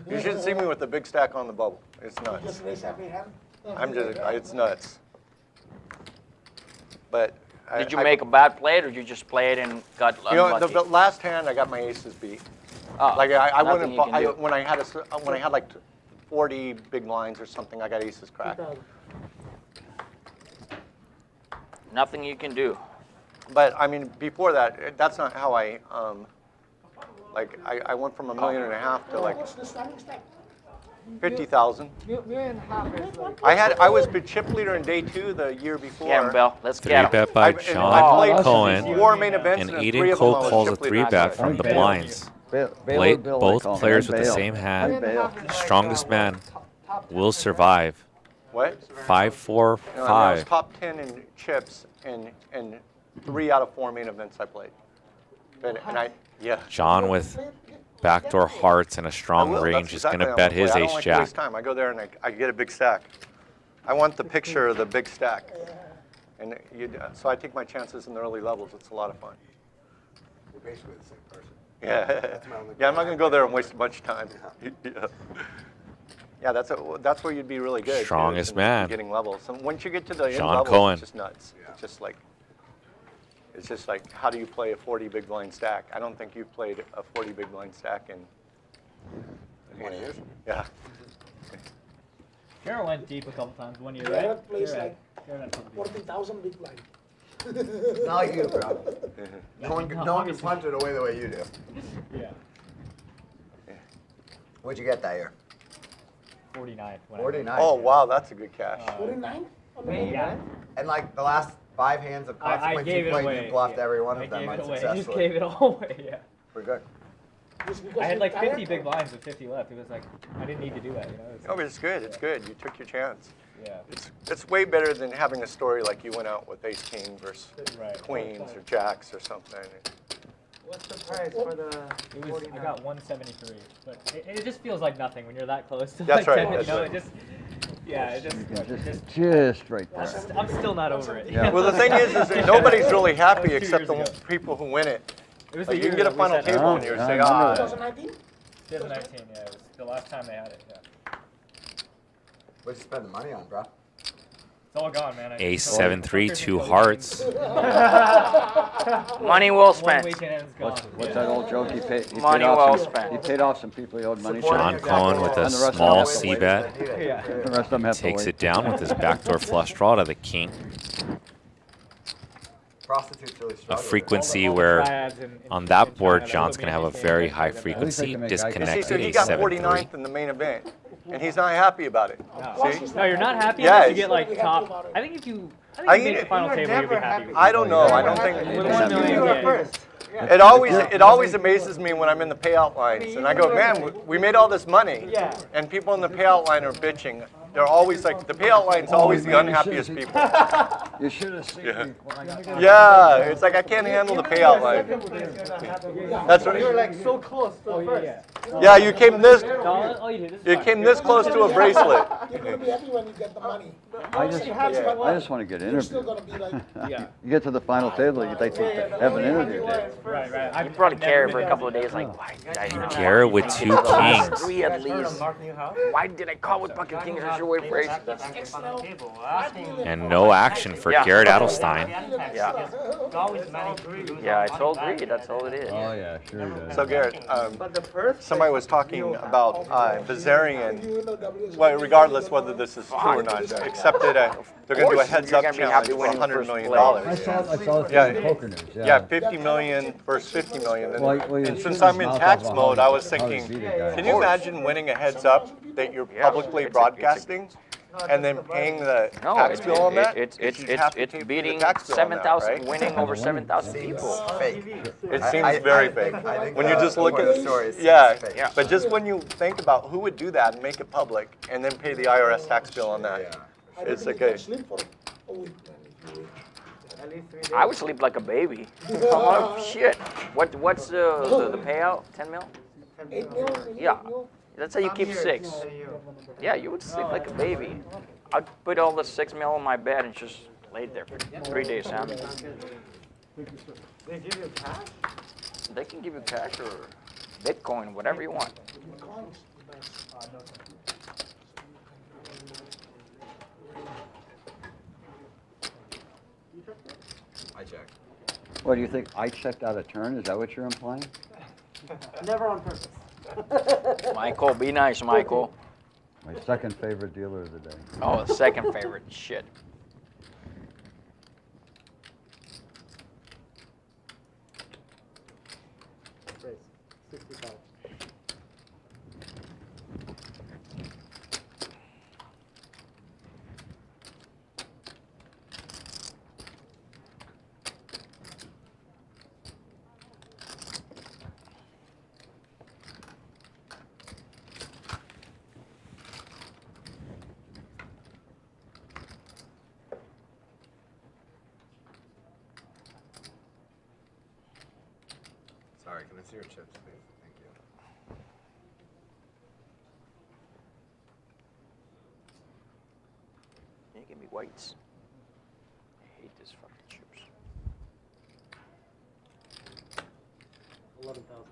You should see me with the big stack on the bubble. It's nuts. Just raise every hand. It's nuts. But Did you make a bad play or did you just play it and got unlucky? the last hand I got my aces beat. Oh, Like I nothing wouldn't you can do. when I had like 40 big blinds or something, I got aces cracked. Nothing you can do. But I mean, before that, that's not how I went from $1.5 million to like What's the standing stack? 50,000. $1.5 million is like. I was the chip leader in day 2 the year before. Get him, Bill. Let's Three get him. bet by I John played Cohen, 4 main events and and Eden 3 of them I Cole was calls a chip leader. 3-bet from the Bail. blinds. Bail or Bill, they Both call me. players I'm with the Bail. same I'm hand. Bail. Strongest man will survive. What? 5, 4, No, I was 5. top 10 in chips in 3 out of 4 main events I played. And yeah. John with backdoor hearts and a I strong will. range That's is exactly going to how bet I'm gonna his play. I don't like to waste ace-jack. time. I go there and I get a big stack. I want the picture of the big stack. And so I take my chances in the early levels. It's a lot of fun. We're basically the same person. Yeah. That's my only Yeah, I'm not going to go there and waste a bunch of time. Yeah, that's where you'd be really good. too, Strongest is in man. Getting levels. And once you get to the end John levels, Cohen. it's just nuts. It's just like, how do you play a 40 big blind stack? I don't think you've played a 40 big blind stack in 20 years. Yeah. Garrett went deep a couple times 1 year, right? Garrett plays like Garrett had a couple deep. 40,000 big blind. Not like you, bro. Yeah, No one can punch it away the way you do. Yeah, What'd you get that year? 49. 49. Oh, wow, that's a good cash. 49? Yeah. And like the last 5 hands of I consequence gave you it played, away. you bluffed yeah. every one I of them gave it away. I just unsuccessfully. gave it all away, yeah. Pretty good. Just because I had you like tired 50 big or- blinds with 50 left. It was like, I didn't need to do that, you know? Oh, but it's good. It's good. You took your chance. Yeah. It's way better than having a story like you went out with ace king versus Right. queens or jacks or something. What's the price for the It was, 49? I got 173, but it just feels like nothing when you're that close to That's like right, 10, that's you know, right. it just, yeah, it just, Just right I'm there. st- I'm still not over it. Yeah. Well, the thing is that nobody's really happy That was 2 except the years ago. people who win it. It was Like, the you year can get a that we final said- table and you Yeah, say, I remember ah. that. 2019? 2019, yeah, it was the last time they had it, yeah. What'd you spend the money on, bro? It's all gone, man. Ace 7-3, 2 hearts. Money well One spent. weekend and it's gone. What's that old joke? He paid Money off well some, spent. He paid off some people he owed money to. John Cohen with a And the rest of small them C wait. bet. Yeah. The rest of them have Takes to it wait. down with his backdoor flush draw to the king. Prostitutes really A struggle. frequency All the where triads in on that China board, that John's put going to me have in a these very games, high like that. frequency can make eye You see, disconnected so he ace got 7-3. 49th in the main event, and he's not happy about it. No. See? No, you're not happy Yeah, unless you it's- get like We're happy top. about it. I think if you I make think the final table, you'll be happy. With I don't know. I don't think. With 1 million, yeah. It always amazes me when I'm in the payout lines, and I go, man, we made all this money, Yeah. and people in the payout line are bitching. They're always like, the payout line's always the unhappiest people. You should have seen Yeah. me when I got Yeah, it's like I can't handle the payout line. That's You were what. like so close to Oh the yeah, first. yeah. Yeah, you came this. All you did is You fine. came this close to a bracelet. You're going to be happy when you get the money. I just, Yeah. I just want to get You're still interviewed. going to be like, Yeah. You get to the final table, you think they have an interview day. Right, right. You probably carry for a couple of days, like, why did I not? Garrett with 2 kings. 3 at least. Why did I call with fucking kings as your way for ace? And no action for Yeah. Garrett Adelstein. Yeah. Yeah, it's all greed. That's all it is. Oh yeah, sure he does. So Garrett, But the first. somebody was talking about Bazarian. you know, WSOP. Well, regardless whether this is true or not, accepted they're going to do a Of course, heads-up you're gonna be challenge happy for winning $100 first million. place. I saw this Yeah. in Poker News. Yeah, 50 million versus 50 million. And, Well, you and shoot since his I'm in mouth tax off mode, how I was he thinking, beat a guy. can you imagine winning a heads up that you're publicly broadcasting and then paying the No, tax it's bill on that? it's Because you'd have to pay the beating tax bill on that, 7,000, right? winning over 7,000 Seems people. fake. It I- seems I- very I- fake. I think When you the just look point at of the story seems yeah, fake. Yeah. but just when you think about who would do that and make it public and then pay the IRS tax bill on that, Yeah. I it's reckon you okay. can sleep for a week, man, if you win. At least 3 days. I would sleep like a baby. Oh, shit. What's the payout? 10 mil? 8 mil? Yeah. 8 mil? Let's say you keep 6. Yeah, you would sleep like a baby. I'd put all the 6 mil on my bed and just laid there for 3 days, Sam. They give you cash? They can give you cash or Bitcoin, whatever you want. Coins, the best. I checked. What do you think? I checked out a turn? Is that what you're implying? Never on purpose. Michael, be nice, Michael. My second favorite dealer of the day. Oh, the second favorite. Shit. Sorry, can I see your chips, please? Thank you. Can you give me whites? I hate this fucking chips. 11,000.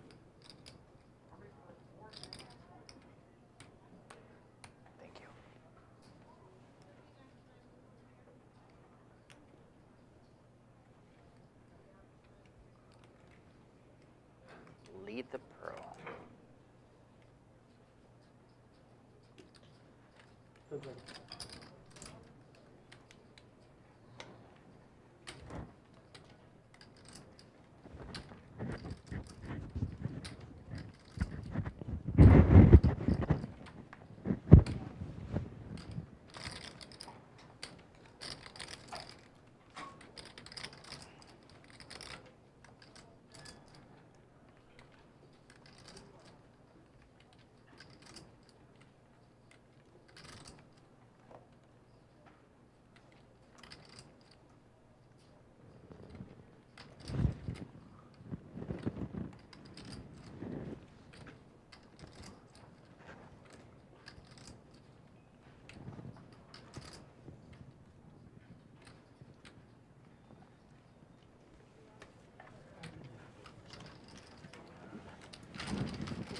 Thank you. Lead the pearl. Okay.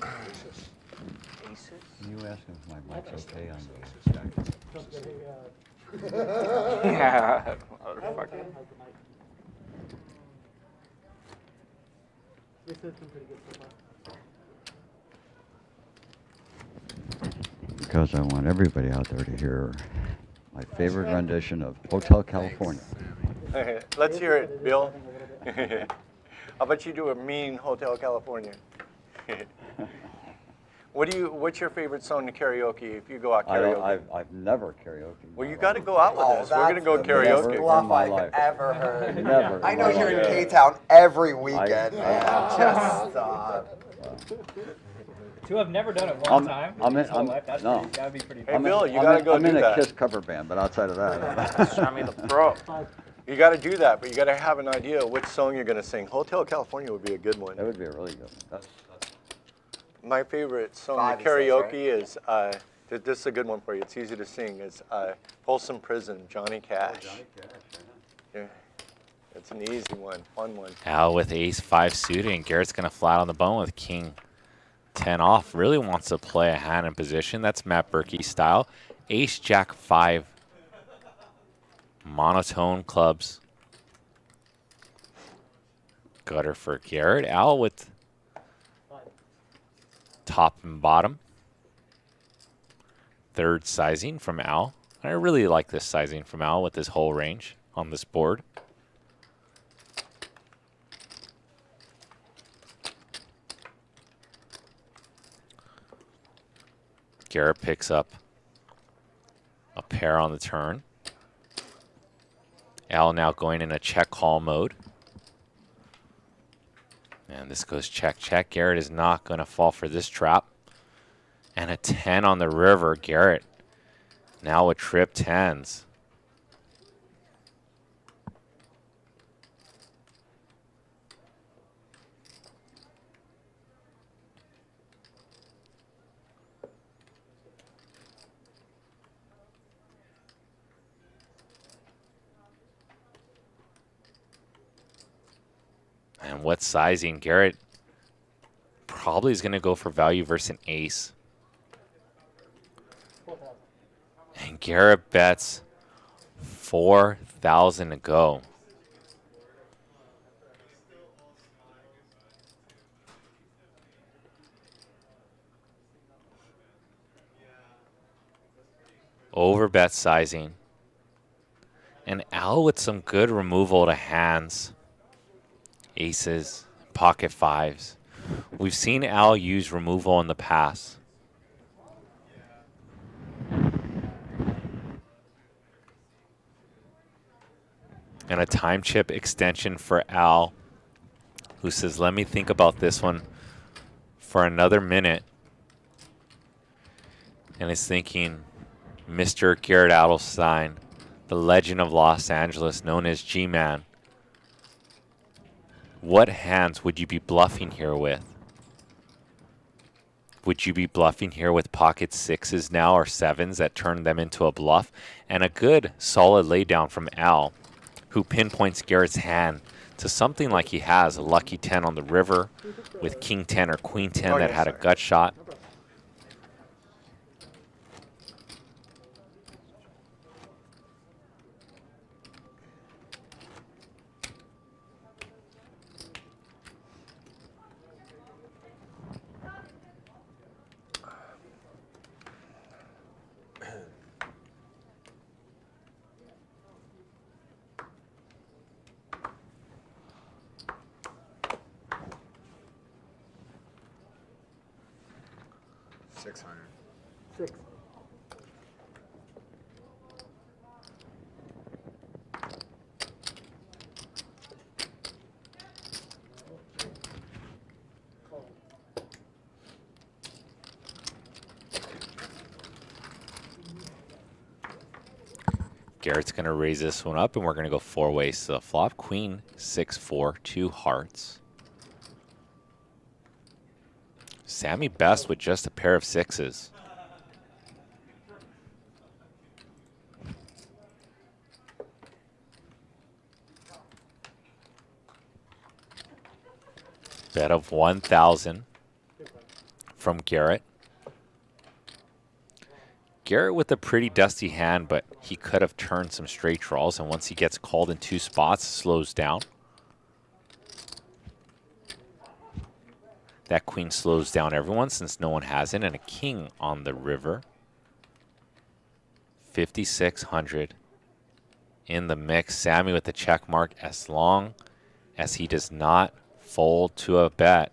Aces. Can you ask him if my mic's okay on the Yeah, motherfucker. This has been pretty good so far. Because I want everybody out there to hear my favorite rendition of Hotel California. Let's hear it, Bill. How about you do a mean Hotel California? What's your favorite song to karaoke if you go out karaoke? I've never karaoke. Well, you got to go out with us. We're gonna go That's karaoke. the best in bluff my I've life. ever heard. Never. I in know my you're in life. K-Town every weekend, man. I- Just stop. To have never done it one time. I'm in. his whole life, that's No. pretty, that'd be pretty. Hey, Bill, you gotta go I'm do in a that. Kiss cover band, but outside of that. Show me the pro. You got to do that, but you got to have an idea of which song you're gonna sing. Hotel California would be a good one. That would be a really good one. That's My favorite song 5 to to 6, karaoke is, this is a good one for you, it's easy to sing, is Folsom Prison, Johnny Cash. Yeah. It's an easy one, fun one. Al with ace-5 suited, and Garrett's going to flat on the bone with king-10 off. Really wants to play a hand in position. That's Matt Berkey style. Ace-Jack-5. Monotone clubs. Gutter for Garrett. Al with top and bottom. Third sizing from Al. I really like this sizing from Al with his whole range on this board. Garrett picks up a pair on the turn. Al now going in a check call mode. And this goes check, check. Garrett is not going to fall for this trap. And a 10 on the river. Garrett now with trip 10s. And what sizing? Garrett probably is going to go for value versus an ace. And Garrett bets 4,000 to go. Over bet sizing. And Al with some good removal to hands. Aces, pocket fives. We've seen Al use removal in the past. And a time chip extension for Al, who says, let me think about this one for another minute. And is thinking, Mr. Garrett Adelstein, the legend of Los Angeles, known as G-Man. What hands would you be bluffing here with? Would you be bluffing here with pocket sixes now or sevens that turn them into a bluff? And a good solid laydown from Al, who pinpoints Garrett's hand to something like he has a lucky 10 on the river with king 10 or queen 10 that had a gut shot. Six. Garrett's going to raise this one up, and we're going to go four ways to the flop. Queen, 6-4, 2 hearts. Sammy best with just a pair of sixes. Bet of 1,000 from Garrett. Garrett with a pretty dusty hand, but he could have turned some straight draws, and once he gets called in two spots, slows down. That queen slows down everyone since no one has it, and a king on the river. 5,600 in the mix. Sammy with the check mark as long as he does not fold to a bet.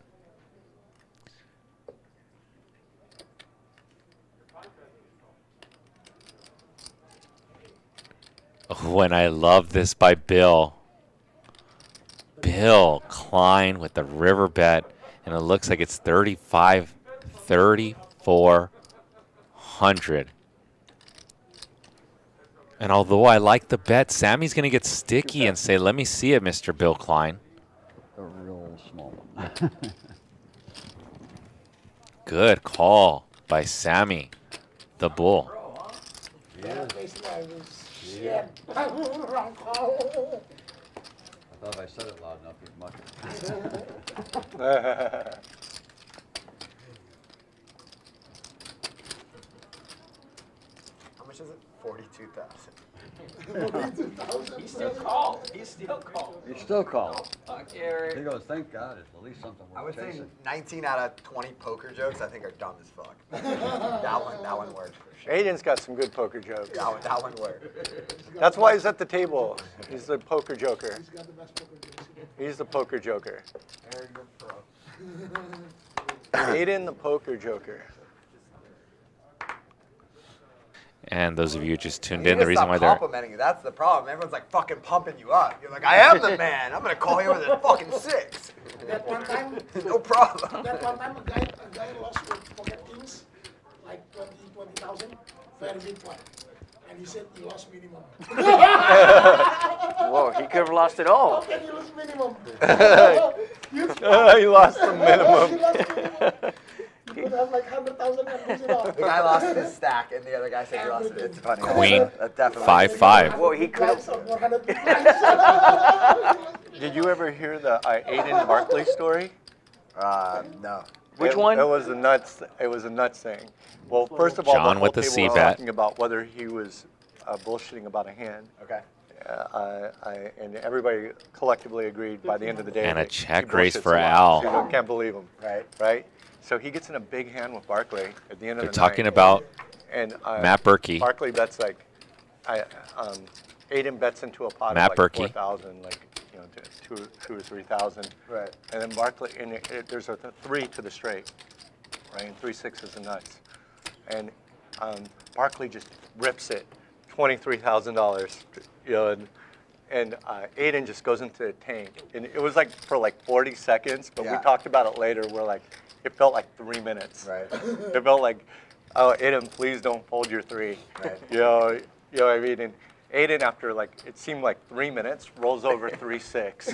Oh, and I love this by Bill. Bill Klein with the river bet, and it looks like it's 3,400. And although I like the bet, Sammy's going to get sticky and say, let me see it, Mr. Bill Klein. A real small one. Good call by Sammy, the bull. Yeah, basically I was shit. Wrong call. I thought if I said it loud enough, you'd muck it. How much is it? 42,000. He still called. He still called. You still call. Fuck Garrett. He goes, thank God, it's at least something I worth would say chasing. 19 out of 20 poker jokes I think are dumb as fuck. that one worked for sure. Aiden's got some good poker jokes. That one worked. That's why he's at the table. He's the poker joker. He's got the best poker jokes. He's the poker joker. Very good pro. Aiden the poker joker. And those of you who just tuned You in, need the to reason stop why they're complimenting you. That's the problem. Everyone's like fucking pumping you up. You're like, I am the man. I'm gonna call you with a fucking six. That one time, No problem. that one time a guy lost with pocket kings, like 20,000, very big one. And he said he lost minimum. Whoa, he could have lost it all. How can you lose minimum? He lost the minimum. He lost minimum. You could have like 100,000 and lose it all. The guy lost his stack, and the other guy said he lost it. It's funny. Queen, That definitely 5-5. Whoa, he could Price have. of 100 Did you ever hear the Aiden Barkley story? No. Which one? It was a nuts. It was a nuts thing. Well, first of all, John the with whole the table was C-bet. talking about whether he was bullshitting about a hand. Okay. And everybody collectively agreed by the end of the day. And a that he check raise bullshits for a lot. Al. So you can't believe him. Right. Right. So he gets in a big hand with Barkley at the end They're of the talking night. about And Matt Berkey. Barkley bets like, Aiden bets into a pot Matt of like Berkey. 4,000, like two or 3,000. Right. And then Barkley, and there's a 3 to the straight, right? And 3 6s and nuts. And Barkley just rips it, $23,000, and Aiden just goes into the tank. And it was like for like 40 seconds, but we Yeah. talked about it later. We're like, it felt like 3 minutes. Right. It felt like, oh, Aiden, please don't fold your 3. Right. You know what I mean? Aiden, after like it seemed like 3 minutes, rolls over 3-6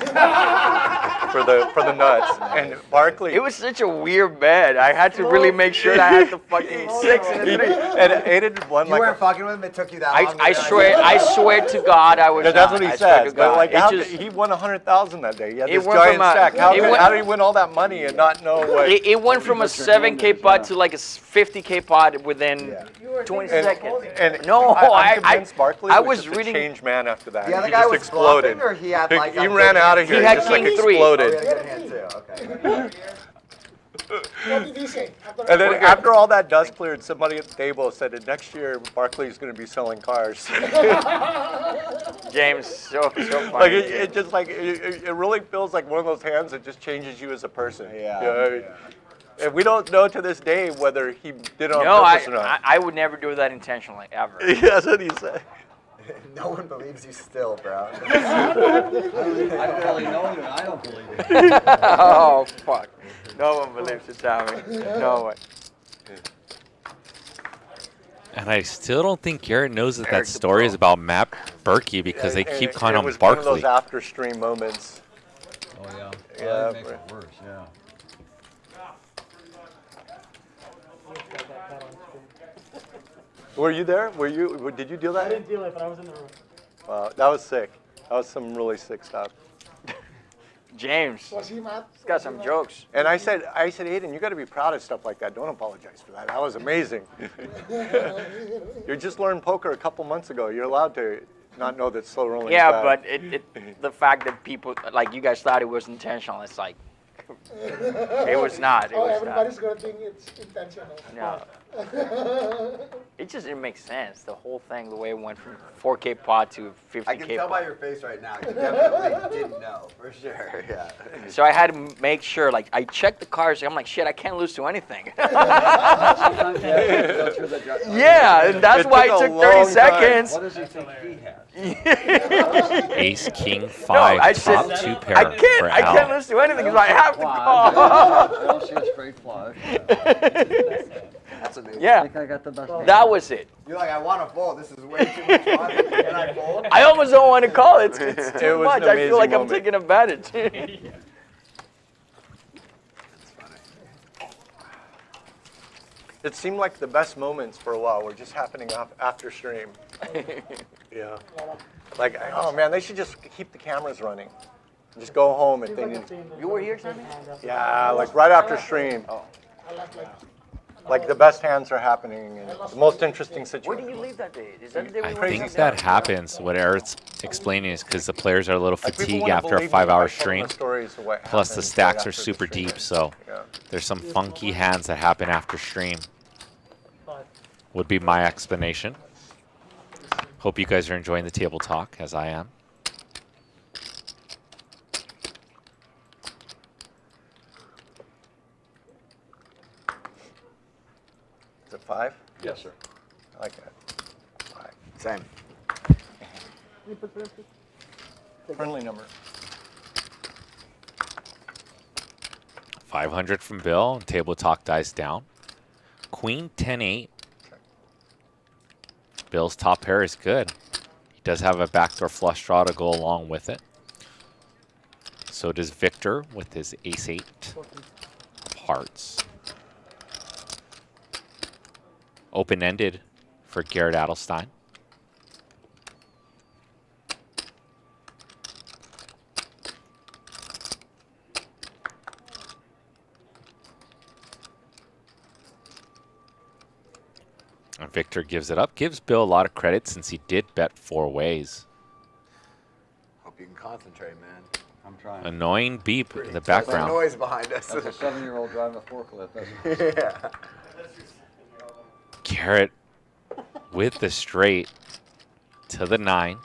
for the nuts. And Barkley. It was such a weird bet. I had to really make sure that I had the fucking 6 and a 3. And Aiden won You like. weren't fucking with him. It took you that long. I swear to God, I was. Yeah, that's not. what he I swear says. to But God. like, It he won 100,000 that day. He had It this went giant from a- stack. it went- How did he win all that money and not know what? It went from a 7K pot to like a 50K pot within 20 seconds. And No, I'm convinced Barkley I was was just reading. a changed man after that. The other He guy just was exploded. bluffing, or he had like. He a ran good out of hand? here. He had just like king three. Oh, he exploded. had a good hand too. Okay. What did he say? And then after all that dust cleared, somebody at the table said that next year Barkley's going to be selling cars. James, so funny. Like it just like it really feels like one of those hands that just changes you as a person. Yeah. You know what I mean? And we don't know to this day whether he did it on No, purpose or not. I would never do that intentionally, ever. That's what he said. No one believes you still, bro. I barely know you, and I don't believe it. Oh, fuck. No one believes you, Tommy. No one. And I still don't think Garrett knows that Eric that the story Pro. is about Matt Berkey because they keep calling it him was one of Barkley. those after stream moments. Oh yeah. Yeah, That makes but- it worse. Yeah. Were you there? Did you do that? I didn't deal it, but I was in the room. Wow, that was sick. That was some really sick stuff. James, Was he mad? he's got some jokes. And I said, Aiden, you got to be proud of stuff like that. Don't apologize for that. That was amazing. You just learned poker a couple months ago. You're allowed to not know that slow rolling. Yeah, is bad. but the fact that people, like you guys thought it was intentional, it's like, it was not. It Oh, was everybody's not. gonna think it's intentional. No. It just didn't make sense. The whole thing, the way it went from 4K pot to 50K I can tell pot. by your face right now. You definitely didn't know, for sure. Yeah. So I had to make sure, like, I checked the cards. I'm like, shit, I can't lose to anything. Sometimes you have to go through the Yeah, and that's It why it took a took 30 long time. seconds. What does he think he has? Ace, king, No, 5, I top said, 2 pair I for can't Al. lose to anything because I have to I call. don't see a straight flush. That's amazing. I Yeah, think I got the best hand. that was it. You're like, I want to fold. This is way too much fun. Can I fold? I almost don't want to call it. It's It too was much. an I feel like amazing I'm taking advantage. It seemed like the best moments for a while were just happening after stream. Yeah. Like, oh man, they should just keep the cameras running. Just go home if they need. You were here, Sammy? Yeah, like right after stream. Oh. I left like Like the best hands are happening and the most interesting Where situation. did you leave that day? Is that the day we I went think to that happens. What Eric's explaining is because the players are a little Like, people fatigued wouldn't after a believe me if I 5-hour told them stream. the stories of what Plus the happened stacks right are after the super stream. deep, so Yeah. there's some funky hands that happen after stream. Would be my explanation. Hope you guys are enjoying the table talk as I am. Is it 5? Yes, sir. I like that. 5. Same. Friendly number. 500 from Bill, and table talk dies down. Queen 10-8. Bill's top pair is good. He does have a backdoor flush draw to go along with it. So does Victor with his ace-8 of hearts. Open-ended for Garrett Adelstein. And Victor gives it up. Gives Bill a lot of credit since he did bet 4 ways. Hope you can concentrate, man. I'm trying. Annoying beep in the There's background. noise behind us. That's a 7-year-old driving a forklift. That's Yeah. Garrett with the straight to the 9.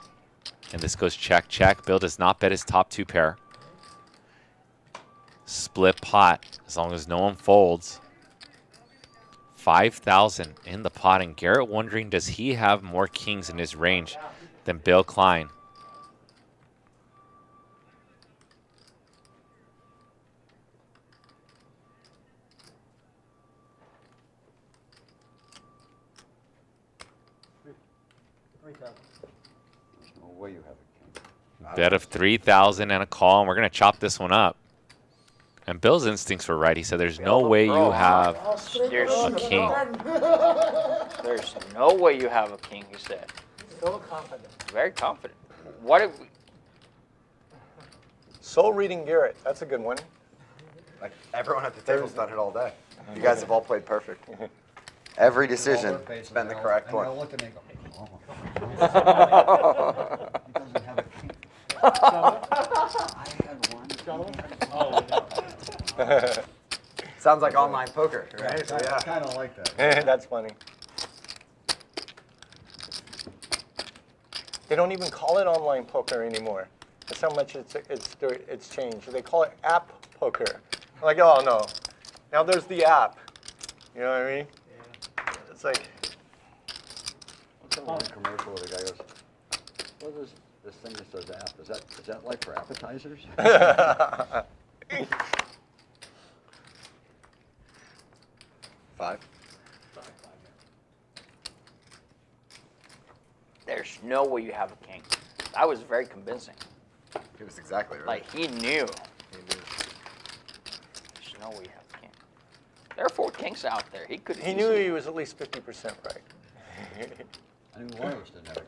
And this goes check, check. Bill does not bet his top 2 pair. Split pot as long as no one folds. 5,000 in the pot. And Garrett wondering, does he have more kings in his range than Bill Klein? way you have a king. Bet of 3,000 and a call, and we're going to chop this one up. And Bill's instincts were right. He said there's no way you have a king. There's no way you have a king, he said. So confident. Very confident. What if we... Soul reading Garrett. That's a good one. Like everyone at the table's done it all day. You guys have all played perfect. Every decision has been the correct one. Look at me and go, oh. He doesn't have a king. I had one. Oh, no. Sounds like online poker, right? So, I yeah. kind of like that. That's funny. They don't even call it online poker anymore. That's how much it's changed. They call it app poker. I'm like, oh no. Now there's the app. You know what I mean? It's like. What's that one commercial where the guy goes, what is this thing that says app? Is that like for appetizers? Five. There's no way you have a king. That was very convincing. He was exactly right. Like, he knew. There's no way you have a king. There are 4 kings out there. He could. He knew he was at least 50% right. I knew one of us didn't have a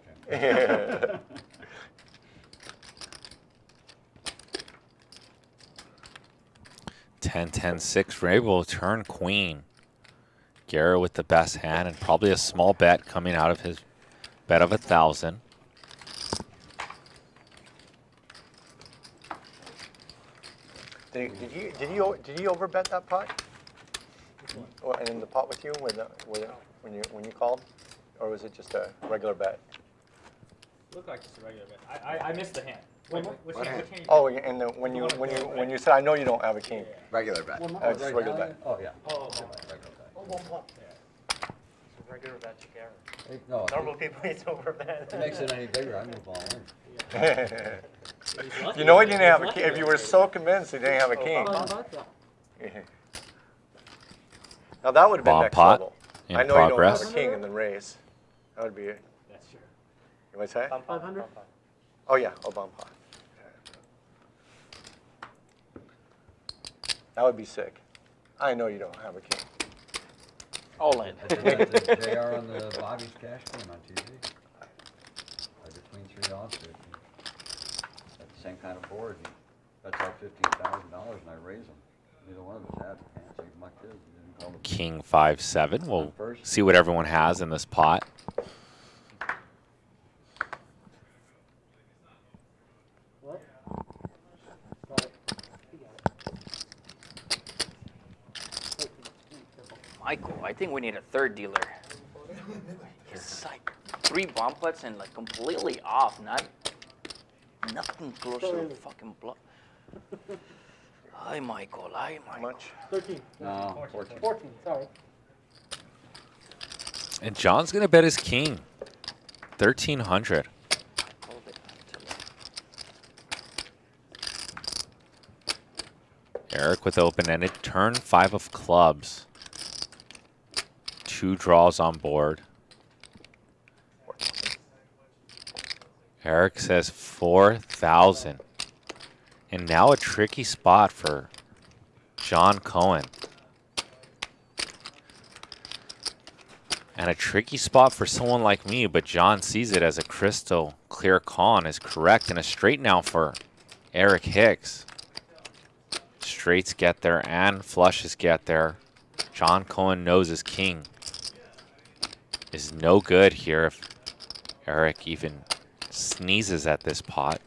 king. 10-10-6. Ray will turn queen. Garrett with the best hand and probably a small bet coming out of his bet of 1,000. Did he overbet that pot? Or in the pot with you when you called, or was it just a regular bet? Looked like just a regular bet. I missed the hand. Which hand? Oh, and when you said I know you don't have a king. Regular bet. Just regular bet. Oh, yeah. Oh, Regular bet. it's a regular bet, Garrett. Hey, no, Normal people eat over bet. if it makes it any bigger, I move all in. You know he didn't have a king. If you were so convinced he didn't have a king. Now that would have been Bomb next pot level. in I know you don't progress. have a king and then raise. That would be it. That's true. You might say? 500? Oh yeah, bomb pot. That would be sick. I know you don't have a king. All in. I did that to JR on the Bobby's cash game on TV. Between 3 odds, at the same kind of board, he bets out $15,000 and I raise him. Neither one of us had a chance. He mucked his. He didn't call the King 5-7. We'll see what everyone has in this pot. What? Michael, I think we need a third dealer. It's like 3 bomb putts and like completely off, nothing close to the fucking bluff. Hi, Michael. Hi, How Michael. much? 13. No, 14. 14, sorry. And John's going to bet his king. 1,300. Hold it until Eric with open-ended. Turn 5 of clubs. 2 draws on board. Eric says 4,000. And now a tricky spot for John Cohen. And a tricky spot for someone like me, but John sees it as a crystal clear call and is correct. And a straight now for Eric Hicks. Straights get there and flushes get there. John Cohen knows his king is no good here if Eric even sneezes at this pot.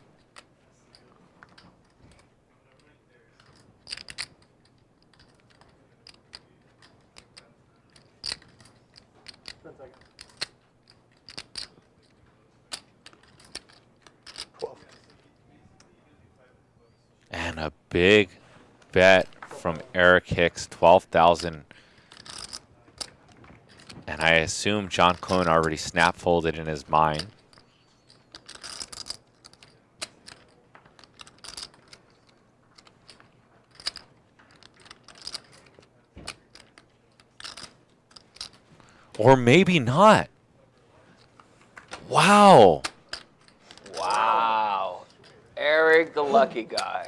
And a big bet from Eric Hicks, 12,000. And I assume John Cohen already snap folded in his mind. Or maybe not. Wow. Wow. the lucky guy?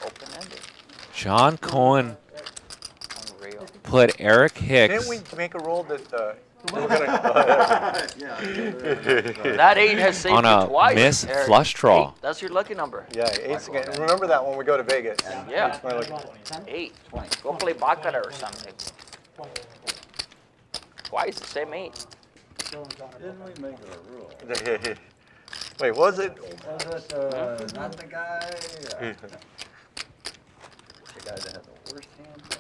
Open-ended. John Cohen Unreal. put Eric Hicks. Didn't we make a roll that we were gonna? That 8 has saved On you a twice. miss Eric. flush draw. 8, that's your lucky number. Yeah, 8's again. Remember that when we go to Vegas. Yeah. It's my lucky- 8. Go play baccarat or something. Twice the same 8. Didn't we make it a rule? Wait, was it? Was it not the guy? The guy that had the worst hand play?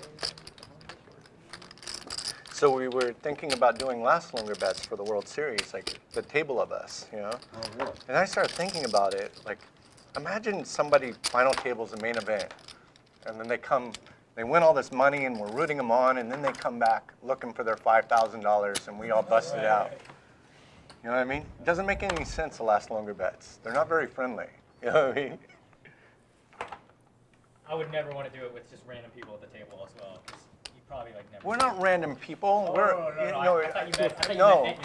So we were thinking about doing last longer bets for the World Series, like the table of us, you know? Oh, really? And I started thinking about it, like, imagine somebody final tables the main event, and then they win all this money, and we're rooting them on, and then they come back looking for their $5,000, and we all bust it out. You know what I mean? It doesn't make any sense, the last longer bets. They're not very friendly. You know what I mean? I would never want to do it with just random people at the table as well. 'Cause you probably like never. We're not random people. Oh, We're, no, you I know, thought you meant at your table.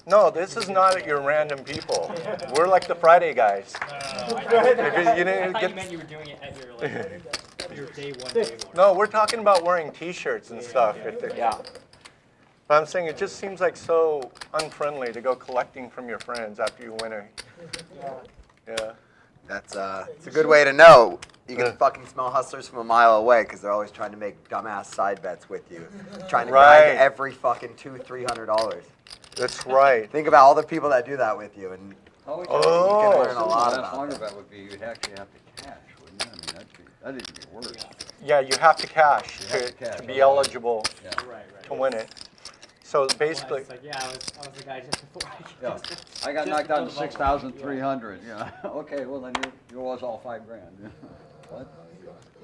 No, this is not at your random people. We're like the Friday guys. No. Because you I didn't thought get- you meant you were doing it at your your day one table. No, we're talking about wearing T-shirts and stuff. Yeah. But I'm saying it just seems like so unfriendly to go collecting from your friends after you win a. Yeah. That's it's a good way to know. You can fucking smell hustlers from a mile away because they're always trying to make dumbass side bets with you, trying to Right. grind every fucking $200-300. That's right. Think about all the people that do that with you, and Oh, you can learn a lot last about longer them. bet would be you'd actually have to cash, wouldn't you? I mean, that'd even be worse. Yeah, you have to cash You have to, to cash, to be right. eligible Yeah. Right. to win it. So basically, It's like, yeah, I was the guy just before. Yeah. I got knocked out to 6,300. Yeah. Okay, well then you owe us all $5,000. What?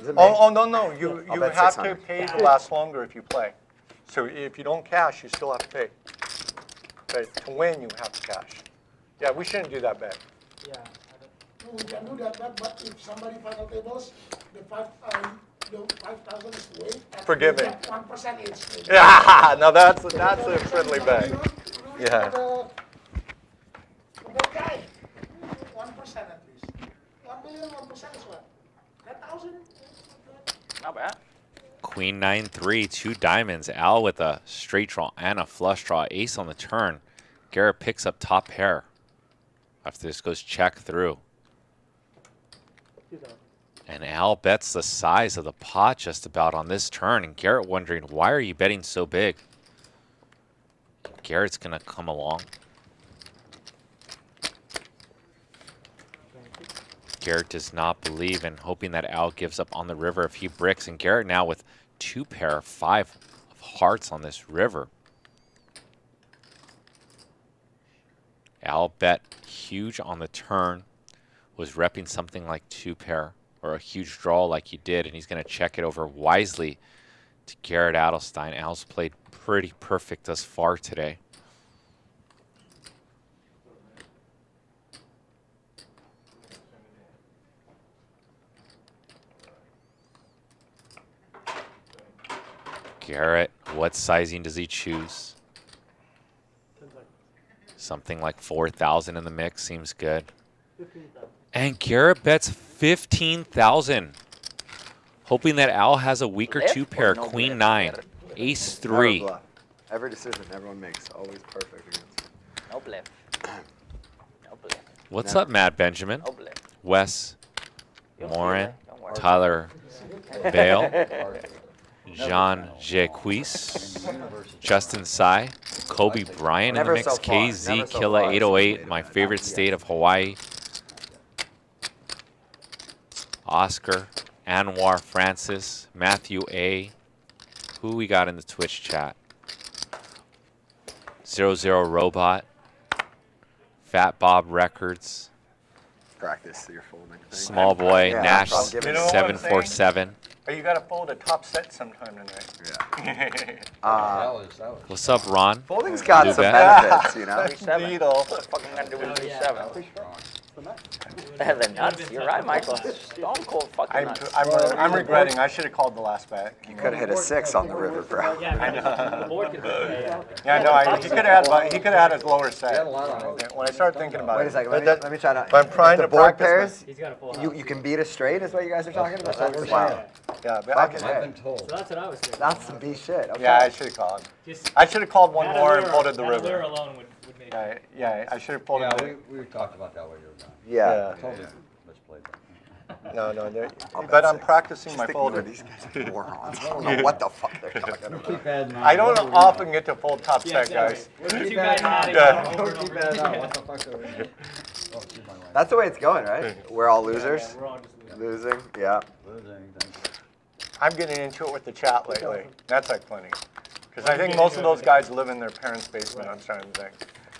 Is it me? oh no, you I'll bet have to 600. pay to last longer if you play. So if you don't cash, you still have to pay. But to win, you have to cash. Yeah, we shouldn't do that bet. No, we can do that, but if somebody final tables, the 5,000 is waived. and Forgive we it. get 1% each. Yeah, now that's a friendly bet. Yeah. The guy, 1% at least. 1 million, 1% is what? 10,000? Not bad. Queen 9-3, 2 diamonds. Al with a straight draw and a flush draw. Ace on the turn. Garrett picks up top pair. After this goes check through. And Al bets the size of the pot just about on this turn. And Garrett wondering, why are you betting so big? Garrett's going to come along. Garrett does not believe and hoping that Al gives up on the river a few bricks. And Garrett now with 2 pair, 5 of hearts on this river. Al bet huge on the turn. Was repping something like 2 pair or a huge draw like he did. And he's going to check it over wisely to Garrett Adelstein. Al's played pretty perfect thus far today. Garrett, what sizing does he choose? Something like 4,000 in the mix seems good. And Garrett bets 15,000. Hoping that Al has a weaker Left 2 pair, or no Queen left, 9, Garrett? Ace Never 3. bluff. Every decision everyone makes always perfect against. No bluff. No bluff. What's No. up, Matt Benjamin? No bluff. Wes, You'll see Morin, that. Don't worry. Tyler Bale, Jean Jacques, Justin Sai, Kobe Bryant in the Never mix, so far. KZ, Never so Killa far. 808, my favorite state of Hawaii. Oscar, Anwar Francis, Matthew A. Who we got in the Twitch chat? 00 Robot, Fat Bob Records, Practice your folding. Small Boy, Yeah, Nash I'll give it- You know what I'm saying? 747. Oh, you got to fold a top set sometime tonight. Yeah. That was. What's up, Ron? Folding's got some Lubet. benefits, you know. 37. Needle. What the fuck am I gonna do with 37? The nuts. You're right, Michael. Stone cold fucking nuts. I'm regretting. I should have called the last bet. You could have hit a 6 on the river, bro. Yeah, the board could play. Yeah, no, he could have had a lower set. When I started thinking about Wait a it. second, let me try to. But I'm trying the to board practice pairs, He's got a full house. you can beat a straight, is what you guys are talking about? That's what we're Wow. saying. Yeah, but Fucking I've A. been told. So that's what I was thinking. That's some B shit. Okay. yeah, I should have called. Just I should have called one that more and allure- folded the that allure river. alone would make it. Yeah, I should have folded Yeah, the we talked about that while you were gone. Yeah. I told you, misplayed that. No, I'll but bet I'm 6. practicing Just my think, folding. These guys are morons. I don't know what the fuck they're talking about. Keep adding on. I don't often get to fold top Yeah, set, guys. exactly. We're Keep two guys adding adding on. over Don't and keep over adding on. again. What the fuck are we doing? Oh, excuse my wife. That's the way it's going, right? We're all losers. Yeah, we're all just Losing, yeah. Losing, I'm getting into it with the chat lately. That's like funny. Because I think most of those guys live in their parents' basement, I'm starting to think.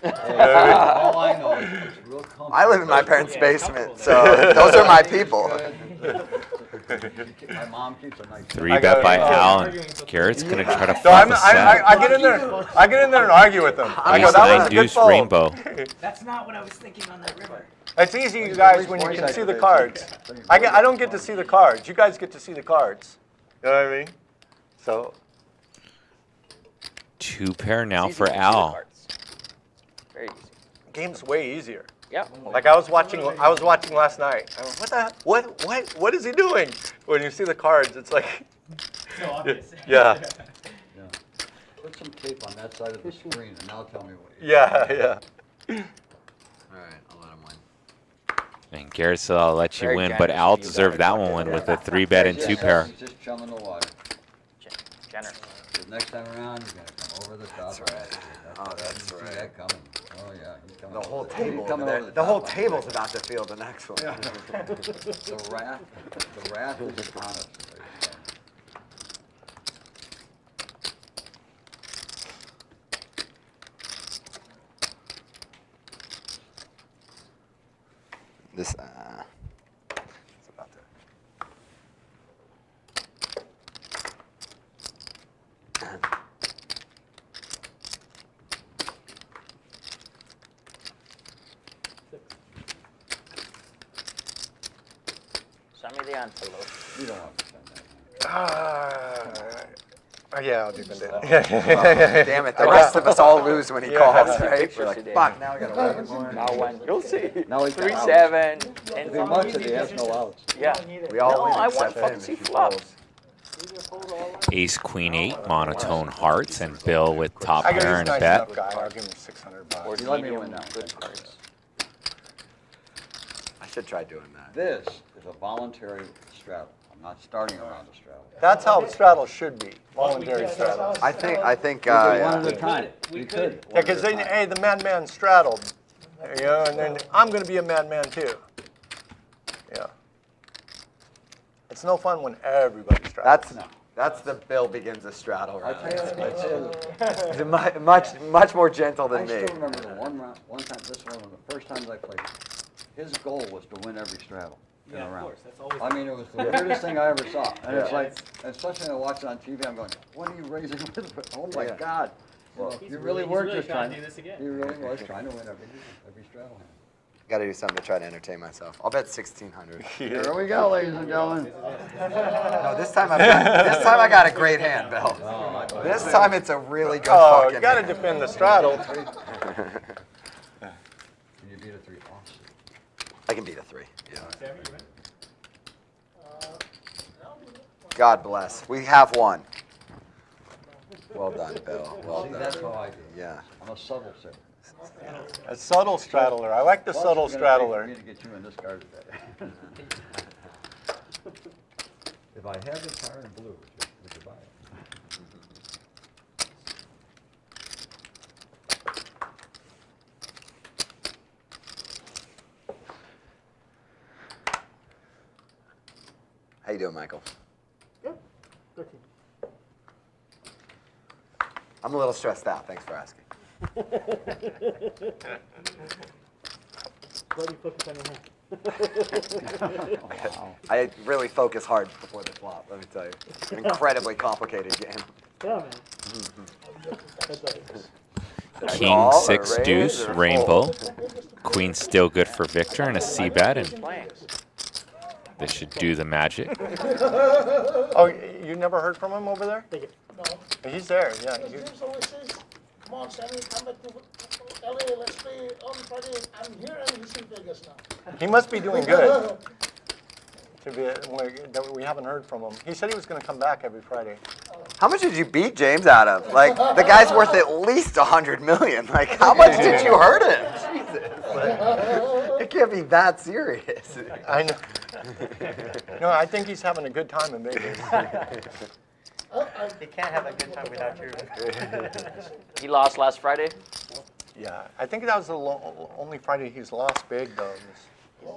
all I know is it's real comfortable. I live in my parents' Yeah, it's basement, comfortable so those are my people. My mom keeps a nice. 3-bet by Al, and Garrett's gonna try to So flop a set. I get in there. I get in there and argue with them. I go, Ace that was 9 a good deuce fold. rainbow. That's not what I was thinking on that river. It's easy, you guys, when you can see the cards. I don't get to see the cards. You guys get to see the cards. You know what I mean? So 2 pair now It's easy for to see the Al. cards. Very easy. game's way easier. Yeah. Like I was watching last night. I went, what is he doing? When you see the cards, it's like, So obvious. yeah, Yeah. Put some tape on that side of the screen and now tell me what you yeah. All right, I'll let him win. And Garrett said, I'll let you Very win, but generous Al of you deserved guys. that one with a 3-bet and 2-pair. He's just chumming the water. Generous. The next time around, you're gonna come over the top. That's right. Oh, that's See right. that coming. Oh, yeah, he's coming. The whole He's table coming over over there. the The whole top. table's about to field the next one. The wrath is upon us. This, it's about to. Send me the envelope. You don't want to spend that. Yeah, I'll do Vendetta. Damn it, the rest of us all lose when he calls, right? Pictures We're like, today. fuck, now I gotta win more. Now when you'll see. Now he's got 3-7. And Too much and he has no outs. yeah. We all No, win I except want him fucking if see he flops. Ace, Queen 8, monotone hearts, and Bill with top I got pair he's and nice a bet. enough guy. I'll give him $600. Or You let me medium win now. good cards. I should try doing that. This is a voluntary straddle. I'm not starting around the straddle. That's how straddle should be, voluntary straddle. I think, We could one yeah. at a time. We We could. could. Yeah, because then, hey, the madman straddled, you know, and then I'm going to be a madman too. Yeah. It's no fun when everybody straddles. That's the Bill begins a straddle I round. tell you, He's much more gentle I than me. still remember the one time, this one of the first times I played. His goal was to win every straddle in Yeah, a of round. course. That's always. I mean, it was the weirdest thing I ever saw. And it's Yeah. like, especially when I watch it on TV, I'm going, what are you raising with? Oh my Yeah. God. Well, He's you really- really he's were really just trying trying to do this again. He really was trying to win every straddle hand. Gotta do something to try to entertain myself. I'll bet 1,600. Here we go, ladies and gentlemen. No, this time I got a great hand, Bill. This time it's a really good Oh, fucking you got to hand. defend the straddle. Can you beat a 3 offsuit? I can beat a 3. Yeah. Sammy, you win? God bless. We have one. Well done, Bill. Well See, done. that's how I do. Yeah. I'm a subtle sitter. A subtle straddler. I like the Plus, subtle it's gonna take straddler. me to get you in this card today. If I had the car in blue, would you buy it? How you doing, Michael? Good. 13. I'm a little stressed out. Thanks for asking. What do you focus on your hand? I really focus hard before the flop, let me tell you. It's an incredibly complicated game. Yeah, man. That's right. King Call or 6 raise deuce or rainbow. fold? Queen still good for Victor and a C bet, and Playing. this should do the magic. Oh, you never heard from him over there? No. He's there, yeah. Because James always says, come on, Sammy, come back to LA, let's play on Friday. I'm here and he's in Vegas now. He must be doing good. To be, that we haven't heard from him. He said he was going to come back every Friday. How much did you beat James out of? Like, the guy's worth at least $100 million. Like, how much did you hurt him? Jesus. Like, it can't be that serious. I know. No, I think he's having a good time in Vegas. He can't have a good time without you. He lost last Friday. Yeah, I think that was the only Friday he's lost big though.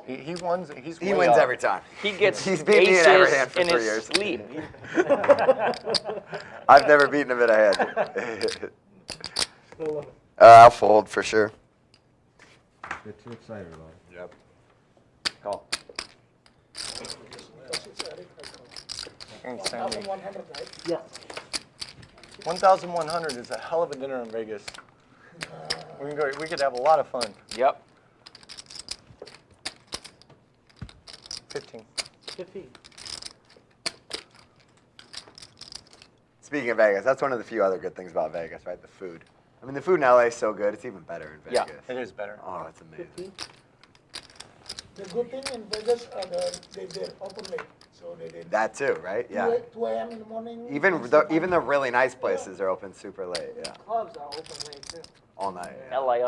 He wins. He wins every time. He gets He's beat me in every hand for in 3 his years. sleep. I've never beaten him in a hand. I'll fold for sure. Get too excited about it. Yep. Call. Thanks, Sandy. 1,100, right? Yeah. 1,100 is a hell of a dinner in Vegas. We could have a lot of fun. Yep. 15. 15. Speaking of Vegas, that's one of the few other good things about Vegas, right? The food. I mean, the food in LA is so good, it's even better in Yeah. Vegas. It is better. Oh, it's amazing. The good thing in Vegas, they're open late. So they did That too, right? Yeah. 2 a.m. in the morning. Even the really nice places are open super late. Yeah. Clubs are open late too. All night. LA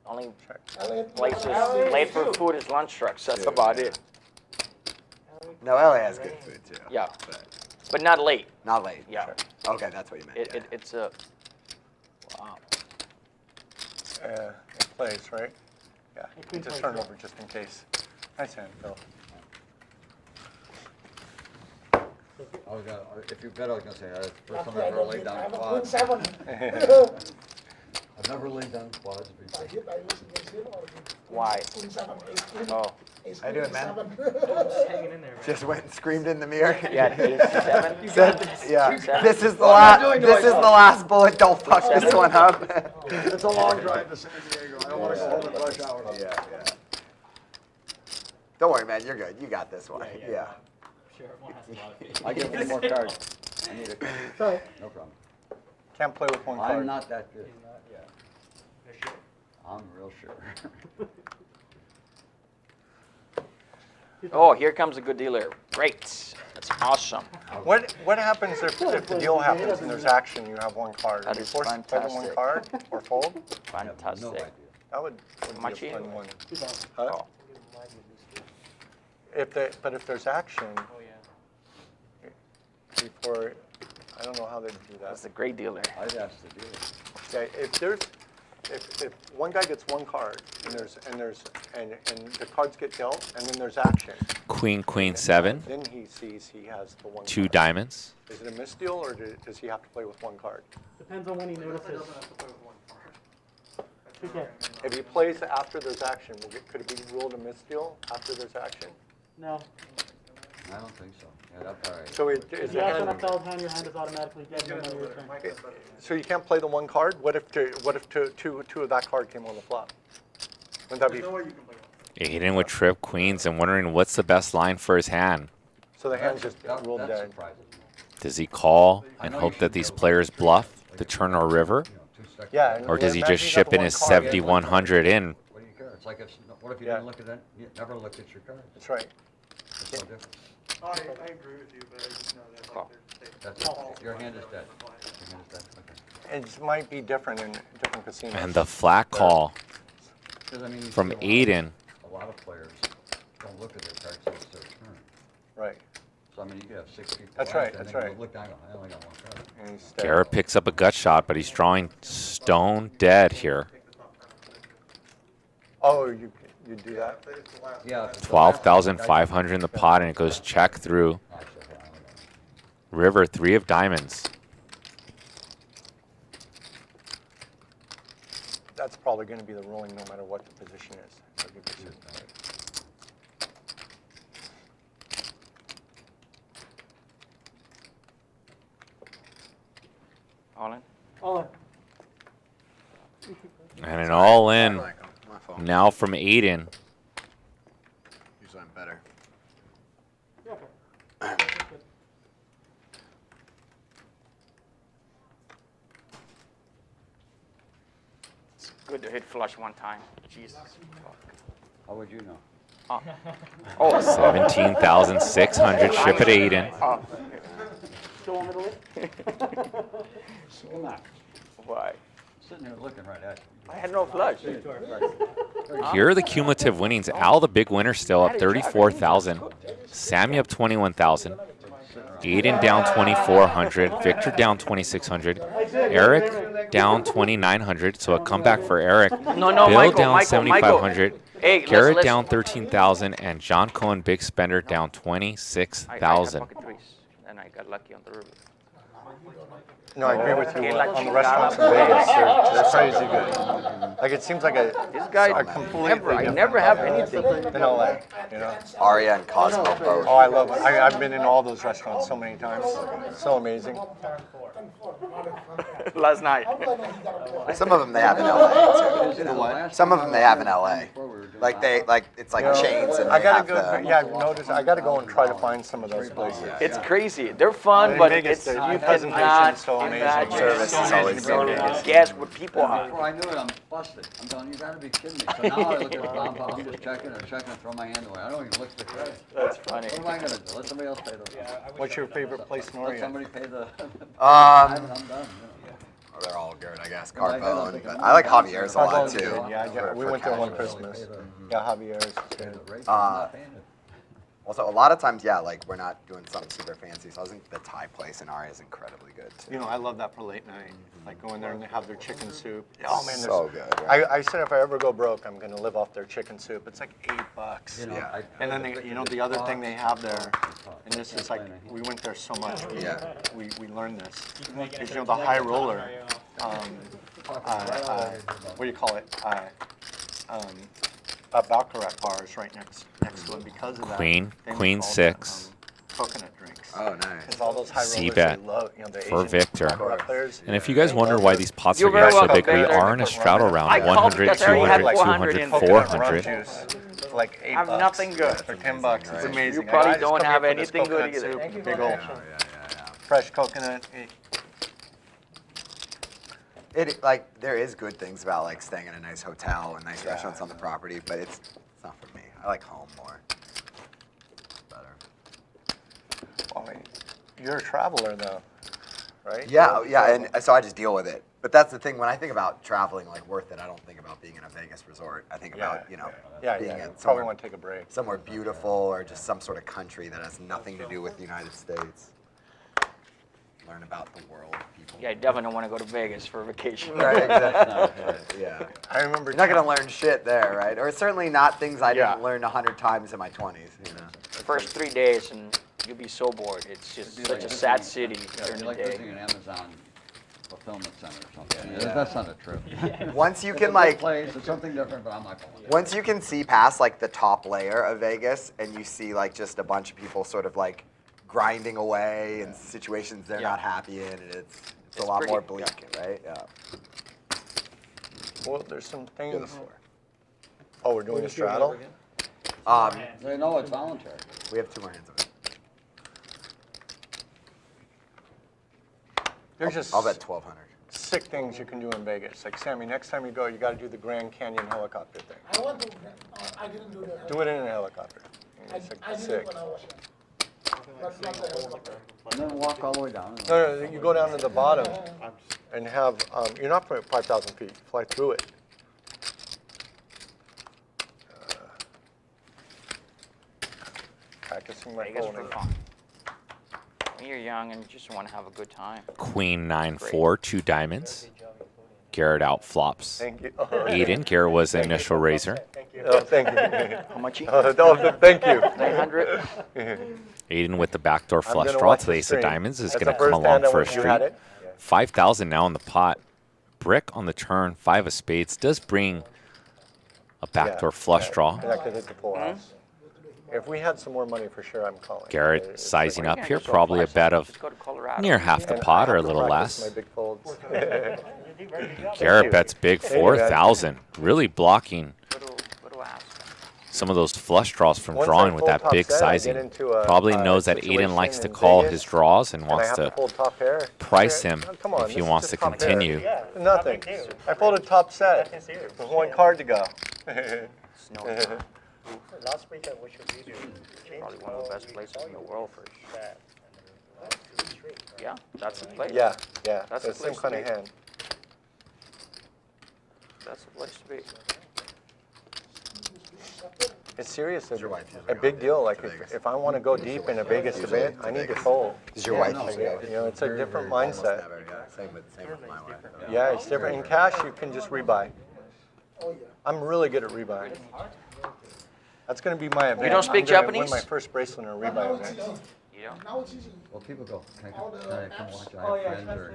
only LA, places LA late for too. food is lunch trucks. That's Dude, about yeah. it. No, LA has good food too. Yeah. But But not late. not late. Yeah. Okay, that's what you meant. Yeah. It's a wow. It plays, right? Yeah. You just turn over just in case. Nice hand, Phil. If you bet, I was gonna say that's the first time Luckily, I I've ever don't laid hit. down I'm a quads. Queen 7. I've never laid down quads before. I hit, I lose against him or Why? Queen 7, ace queen. Oh. Ace How you queen, doing, man? 7. Just hanging in there, man. Just went and screamed in the mirror. Yeah, ace 7. Said, yeah. Seven. This is the last. This is the last bullet. Don't fuck this one up. It's a long drive to San Diego. I don't want to go home at rush hour. Yeah. Don't worry, man. You're good. You got this one. Yeah. Sure, everyone has a lot of faith. I get one more card. I need a card. Sorry. No problem. Can't play with one card. I'm not that good. They're sure. I'm real sure. Oh, here comes a good dealer. Great. That's awesome. What happens if the deal happens and there's action? You have one card. That Are you is forced to play the one fantastic. card or fold? I have no Fantastic. idea. That would Am I be a cheating? fun one. Huh? Oh. But if there's action Oh, yeah. before, I don't know how they do That's that. a great dealer. I'd ask the dealer. Okay, if one guy gets one card and the cards get dealt and then there's action, Queen 7, then he sees he has the one. 2 card. diamonds. Is it a misdeal or does he have to play with one card? Depends on when he notices. Okay. If he plays after there's action, could it be ruled a misdeal after there's action? No. I don't think so. Yeah, that's all right. So is If the you act on a hand, failed hand, your hand is automatically dead no matter your turn. so you can't play the one card? What if two of that card came on the flop? Wouldn't that be? Aiden with trip queens and wondering what's the best line for his hand. So the hand's just ruled That dead. surprises me. Does he call and hope that these players bluff the turn or river? You know, 2 seconds. Yeah. and Or does he imagine just you ship got the in one his card. 7100 in? What do you care? It's like what if you Yeah. didn't look at that? You never looked at your cards. That's right. It's no different. I agree with you, but I just know that like That's it. Your hand is dead. Your hand is dead. Okay. It might be different in different casinos. And the flat call 'Cause, I mean, you from see Aiden. a lot of players don't look at their cards till it's their turn. Right. So I mean, you could have 6 people. That's left, right, and that's then you right. Look down, and go, I only got one card. And he's dead. Garrett picks up a gut shot, but he's drawing stone dead here. Oh, you do that? Yeah. if it's the last 12,500 in the pot, and it goes check through. one, actually, I only got one. River, 3 of diamonds. That's probably going to be the ruling no matter what the position is. I'll give you a certain point. All in? All in. And an all in My fault. now from Aiden. Usually I'm better. It's good to hit flush one time. Jesus. How would you know? Oh, 17,600. Ship it, Aiden. Come on. why? Sitting here looking right at you. I had no flush. Here are the cumulative winnings. Al, the big winner, still up 34,000. Sammy up 21,000. Aiden down 2,400. Victor down 2,600. Eric down 2,900. So a comeback for Eric. No, no, Bill Michael, down Michael, 7,500. Hey, Garrett let's- down 13,000. And John Cohen, big spender, down I had 26,000. pocket threes, and I got lucky on the river. No, I agree with you. Okay, like On the you restaurants in got- Vegas, they're crazy good. Like, it seems like This guy, a completely I different never have anything. in LA, you know? Aria and Cosmo both. Oh, I love it. I've been in all those restaurants so many times. So amazing. Last night. Some of them they have in LA too. You know what? Some of them they have in LA. Like it's like chains and I they gotta have go. the. Yeah, I've noticed. I gotta go and try to find some of those places. It's crazy. They're fun, In but Vegas, it's the you presentation cannot is so amazing. imagine Service is always so good. guess what people are. Before I knew it, I'm busted. I'm telling you, you gotta be kidding me. So now I look at the bomb, I'm just checking and throw my hand away. I don't even look at the credit. That's funny. What am I gonna do? Let somebody else pay those. What's your favorite place in Let Oregon? somebody pay the. Um, I'm done. Oh, they're all good, I guess. Yeah, I don't Carbone, think but I'm- I like Javier's a lot Carbone's too. good. Yeah, we for went there one casual. Christmas. Yeah, Javier's is good. Also, a lot of times, yeah, like we're not doing something super fancy, so I think the Thai place in Aria is incredibly good too. You know, I love that for late night. Like going there and they have their chicken soup. Oh man, So good, right? I said if I ever go broke, I'm gonna live off their chicken soup. It's like $8. You know, Yeah. And then they, you know, the other thing they have there, and this is like, we went there so much. Yeah. We learned this. Is, you know, the high roller, what do you call it? Baccarat bars right next to it because of that. Queen, they make queen all the, six. coconut drinks. Oh, nice. Because all those high rollers, C-bet they love, you know, the for Asian Victor. baccarat players. And if you guys wonder why these pots You're are getting very so welcome, big, we Victor. are in a straddle round. I called 100, because I already had 200, 200, 400 in there. Coconut rum 400. juice, like $8. I have nothing good. For $10, it's amazing. You probably I just don't come have here for this anything good coconut either. soup, Big old fresh coconut. There is good things about like staying in a nice hotel and nice restaurants on the property, but it's not for me. I like home more. Better. I mean, you're a traveler though, right? Yeah, yeah, and so I just deal with it. But that's the thing, when I think about traveling like worth it, I don't think about being in a Vegas resort. I think about, being Yeah, at probably somewhere, want to take a break. somewhere beautiful or just some sort of country that has nothing to do with the United States. Learn about the world, people. Yeah, I definitely don't want to go to Vegas for a vacation. Right, exactly. Yeah. I remember. You're not going to learn shit there, right? Or certainly not things I Yeah. didn't learn 100 times in my 20s, you know? The first 3 days and you'll be so bored. It's just such a sad city during It's the like day. visiting an Amazon fulfillment center or something. That's not a trip. Once you It's can a like, good place, it's something different, but I'm not going. once you can see past like the top layer of Vegas and you see like just a bunch of people sort of like grinding away in situations they're not happy in, and it's a lot pretty- more bleak, right? Yeah. Well, there's some things. Oh, we're doing a straddle. They know it's voluntary. We have 2 more hands of it. There's just I'll bet 1,200. sick things you can do in Vegas. Like Sammy, next time you go, you got to do the Grand Canyon helicopter thing. I want to, I didn't do that. Do it in a helicopter. I It's like did it sick. when I was young. But not the helicopter. And then walk all the way down. No, you go down to the bottom and have. You're not putting 5,000 feet. Fly through it. Practicing my Vegas folding. for fun. When you're young and you just want to have a good time. Queen 9-4, 2 diamonds. Garrett out flops. Thank you. Aiden, Garrett was the initial raiser. Oh, thank you. How much? Thank you. 900? Aiden with the backdoor I'm flush gonna draw watch to the the ace of stream. diamonds is That's going the to come first along hand I for a went- you had streak. it? 5,000 now in the pot. Brick on the turn, 5 of spades does bring a backdoor flush draw. And that could hit the full house. If we had some more money, for sure, I'm calling. Garrett It's sizing like- up here, probably a bet of Just go to Colorado. near half the And I pot or a have to little practice less. My big folds. Garrett bets big, 4,000. Really blocking Little ass. some of those flush draws from Once I drawing with fold that top big set, I get sizing. into a, Probably knows that situation Aiden likes to in call Vegas, his draws and and I wants have to to fold top pair. price Okay, him come on, if this he is wants just to top pair. continue. Nothing. I folded top set with one card to go. Snow. Last weekend, which was easier. Probably one of the best places in the world for. Yeah, that's the place. Yeah, yeah. That's It's the the same place kind to of be. hand. That's the place to be. It's serious. Your wife A big deal. Like if I want to go deep in a Vegas event, I need to fold. Does your wife Like, usually go? you know, it's a different Almost mindset. never, yeah. Same with my wife. Yeah, it's different. In cash, you can just rebuy. I'm really good at rebuying. That's going to be my event. You don't speak I'm gonna Japanese? Win my first bracelet in a rebuy event. You know? Now it's easy. Well, people go, can I come watch? I have friends or,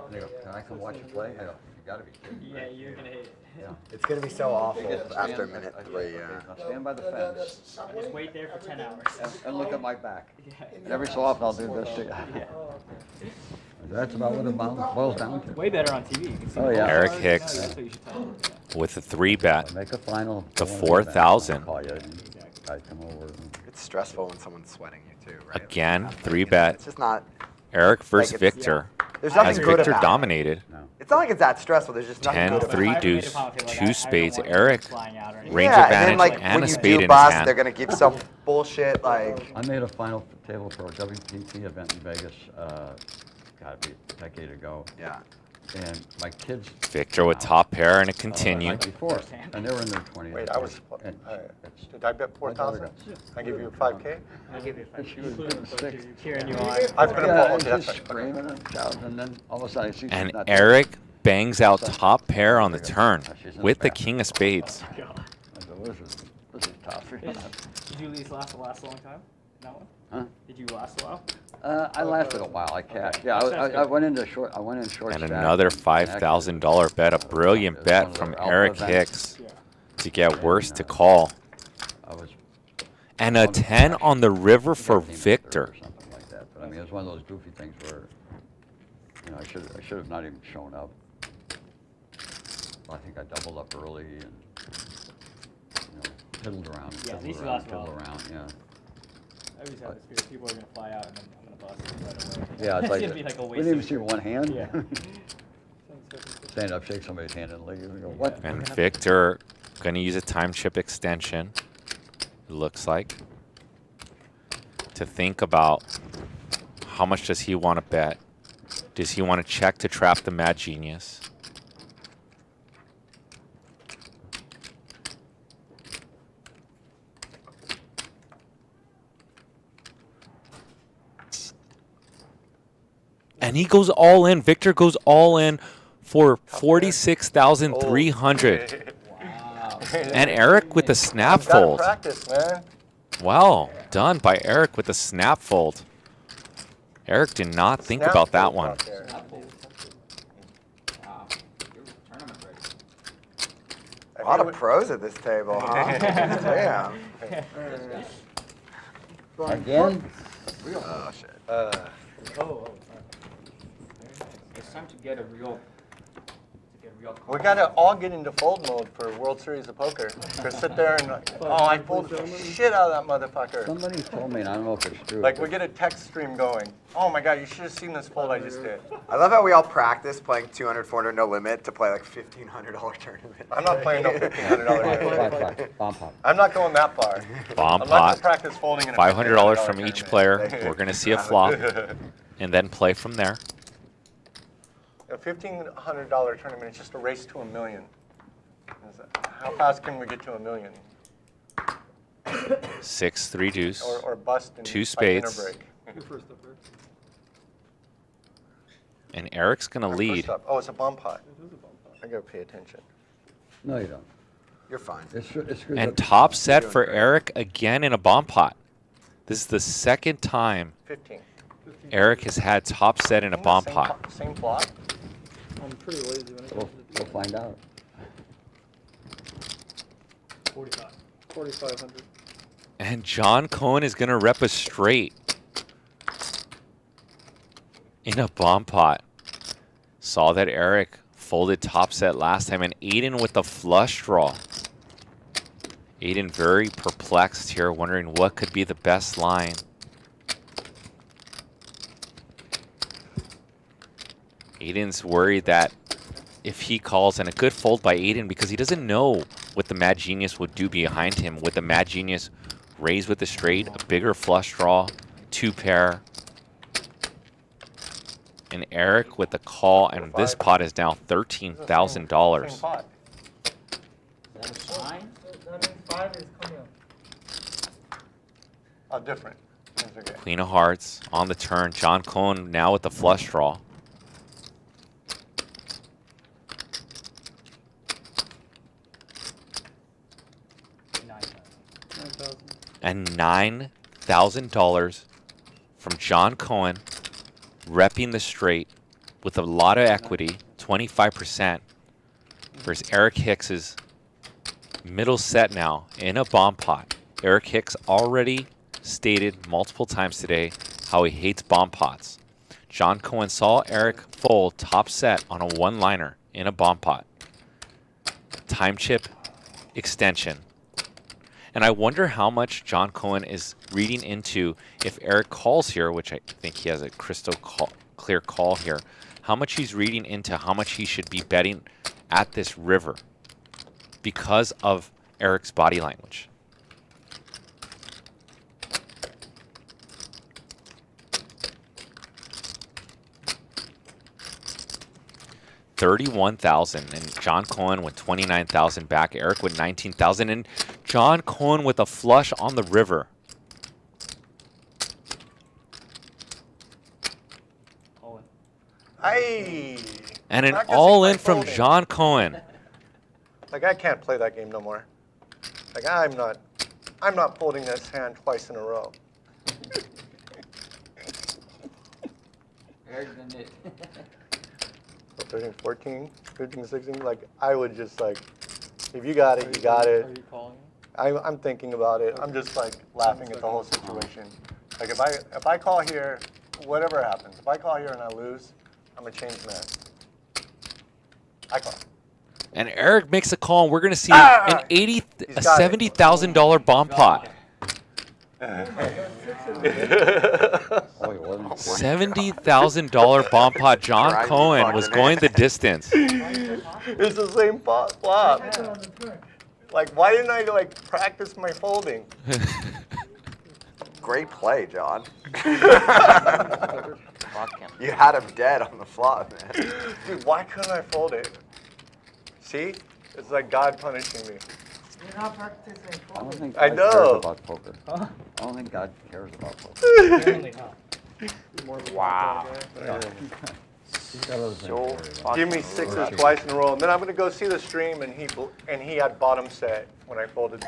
and they go, can I come watch you play? I go, you gotta be kidding. Yeah, you're gonna hate it. Yeah. It's gonna be so awful after minute I- 3. Yeah. Now stand by the fence Just wait there for 10 hours. and look at my back. And every so often I'll do this to you. That's about what it boils down to. Way better on TV. You can see Oh, the yeah. whole Eric card. Hicks. That's what you should tell them. With a 3-bet. Make a final. To go on 4,000. event, I'll call you and I'd come over. It's stressful when someone's sweating you too, right? Again, Like, 3-bet. It's just not. Eric versus Like it's- Victor. There's nothing As good Victor about dominated. No. It's not like it's that stressful. There's just nothing 10, good about 3 it. deuce, Like, I 2 don't spades. want Eric, flying out or anything. range Yeah, advantage and then like and when a you spade do in his bust, hand. they're gonna give some bullshit like. I made a final table for a WPT event in Vegas, gotta be a decade ago. Yeah. And my kids. Victor with top pair and a the continue. night before, and they were in their 20s. Wait, I was. And it's- Did I bet 4,000? I give you 5K. I'll give you a She was getting sick. cheering you on. I've been Yeah, a and that's she's right. screaming and shouting, and then all of a sudden I see she's And not there. Eric bangs out top pair on the turn She's in with the back. king of spades. I said, this is tough. Did you at least last a long time? That one? Huh? Did you last a while? I lasted a while. I cashed. Yeah, I went into short. I went in short. And stack another and $5,000 bet. A brilliant It was one bet of from their alpha Eric events. Hicks Yeah. to get worse to call. I was. And a 10 on the river for 15 Victor. or something like that. But I mean, it was one of those goofy things where, you know, I should have not even shown up. I think I doubled up early and, you know, piddled around, Yeah, piddled these around, last piddled while. around. Yeah. I always have this fear people are gonna fly out and then I'm gonna bust it right away. Yeah, it's like, It'd be like a we waste didn't even of- see one hand. Yeah. Stand up, shake somebody's hand and leave and go, what? And Victor going to use a time chip extension, it looks like, to think about how much does he want to bet. Does he want to check to trap the Mad Genius? And he goes all in. Victor goes all in for 46,300. Wow. And Eric with the snap Gotta fold. practice, man. Well done by Eric with the snap fold. Eric did not think Snap about that fold one. out there. Wow. You're tournament ready. A lot of pros at this table, huh? Damn. Again? Oh shit. Oh, sorry. It's time to get a real. We gotta all get into fold mode for World Series of Poker. Just sit there and like, oh, I folded the shit out of that motherfucker. Somebody told me, and I don't know if it's true. Like but we get a text stream going. Oh my god, you should have seen this fold I just did. I love how we all practice playing 200, 400 no limit to play like $1,500 tournament. I'm not playing no $1,500 Bomb game. pot. I'm not going that far. Bomb I'm not pot. gonna practice folding in a $500 from $1,500 each player. tournament. We're going to see a flop and then play from there. A $1,500 tournament is just a race to $1 million. How fast can we get to $1 million? 6, 3 deuce. Or bust in Two by dinner spades. break. And Eric's going to Our lead. first up. Oh, it's a bomb pot. I gotta pay attention. No, you don't. You're fine. It's screwed And up. top set for Eric again in a bomb pot. This is the second time 15. Eric has had top set in a Isn't bomb that pot. Same flop? I'm pretty lazy when it We'll, comes to we'll find out. 4,500. And John Cohen is going to rep a straight in a bomb pot. Saw that Eric folded top set last time, and Aiden with the flush draw. Aiden very perplexed here, wondering what could be the best line. Aiden's worried that if he calls, and a good fold by Aiden because he doesn't know what the Mad Genius would do behind him. Would the Mad Genius raise with the straight, a bigger flush draw, 2-pair? And Eric with the call, and this pot is now $13,000. Same pot. That means 5 is coming up. Oh, different. Things are good. Queen of Hearts on the turn. John Cohen now with the flush draw. And $9,000 from John Cohen, repping the straight with a lot of equity, 25%, versus Eric Hicks's middle set now in a bomb pot. Eric Hicks already stated multiple times today how he hates bomb pots. John Cohen saw Eric fold top set on a one-liner in a bomb pot. Time chip extension. And I wonder how much John Cohen is reading into if Eric calls here, which I think he has a crystal clear call here, how much he's reading into how much he should be betting at this river because of Eric's body language. $31,000 and John Cohen with $29,000 back. Eric with $19,000 and John Cohen with a flush on the river. Aye. And an Practicing all-in my from folding. John Cohen. Like, I can't play that game no more. Like, I'm not folding this hand twice in a row. Eric done it. So 13, 14, 15, 16, like, I would just, like, if you got it, you got it. Are you calling? I'm thinking about it. I'm just, like, laughing at the whole situation. Like, if I call here, whatever happens, if I call here and I lose, I'm a changed man. I call. And Eric makes a call, and we're going to see a $70,000 bomb pot. $70,000 bomb pot. John Cohen was going the distance. It's the same flop. Like, why didn't I, like, practice my folding? Great play, John. Fuck him. You had him dead on the flop, man. Dude, why couldn't I fold it? See? It's like God punishing me. You're not practicing I don't think I God know. cares about poker. I don't think God cares about poker. Apparently not. Wow. He's got other things to So worry about. fucking Give me sixes twice in a row, and then I'm gonna go see the stream, and he had bottom set when I folded.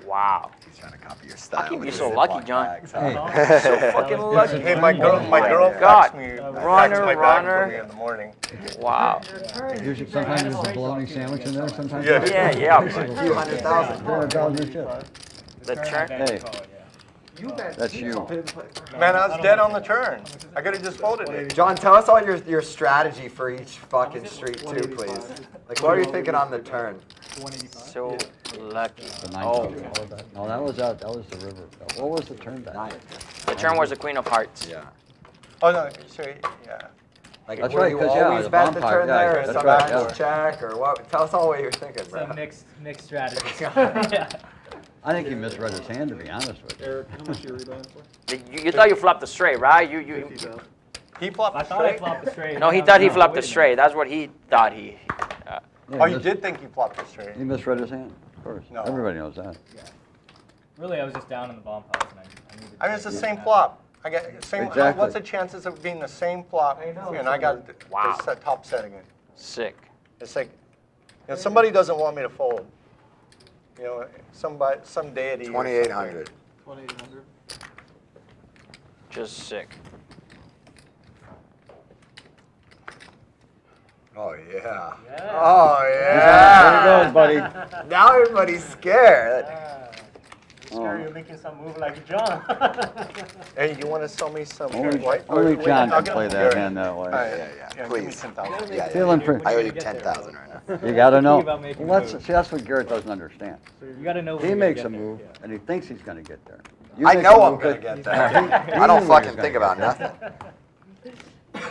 Wow. He's trying to copy your style. How can you be with so your lucky, Ziploc John? bags, huh? Hey, So fucking lucky. Hey, my girl God. faxed me Runner, my bag runner. for me in the morning. Wow. usually sometimes there's a bologna sandwich in there. Sometimes Yeah. Yeah. a few $100,000 shit. The turn. Hey, that's you. Man, I was dead on the turn. I could have just folded it. John, tell us all your strategy for each fucking street too, please. Like, what are you thinking on the turn? So lucky. The Oh, 9,000. No, that was the river. What was the turn back? the turn was the Queen of Hearts. Yeah. Oh no, sorry, yeah. Like, That's were right, you 'cause, yeah, always the bet the vampire, turn yeah, there, or that's sometimes right, yeah. check, or what? Tell us all what you're thinking, bro. Some mixed strategies. Yeah. I think he misread his hand, to be honest with you. Eric, how much are you rebuying for? You thought you flopped the straight, right? You. He flopped I the thought I straight. flopped the straight. No, he thought he flopped the straight. That's what he thought he. Yeah, Oh, he you mis- did think he flopped the straight. He misread his hand, of course. No. Everybody knows that. Really, I was just down in the bomb pots, and I needed. I mean, it's the same flop. I got same. Exactly. What's the chances of being the same flop? I know. And I got the Wow. top set again. Sick. It's like, somebody doesn't want me to fold. Some deity. or 2,800. 2,800. Just sick. Oh yeah. Yeah. Oh There yeah. he goes, buddy. Now everybody's scared. Scared you're making some move like John. Hey, you want to sell me some Only, white? only wait, John I'll can get play them. that Here. hand that way. All right, Yeah. Give me Please. 10,000. Yeah. Feeling I pretty. owe you 10,000 right now. You gotta know. about making Well, moves. see, that's what Garrett doesn't understand. You gotta know. He makes a move, and he thinks he's gonna get there. You I make know a I'm move gonna that- get there. He I don't knew he was fucking gonna think get about there. nothing.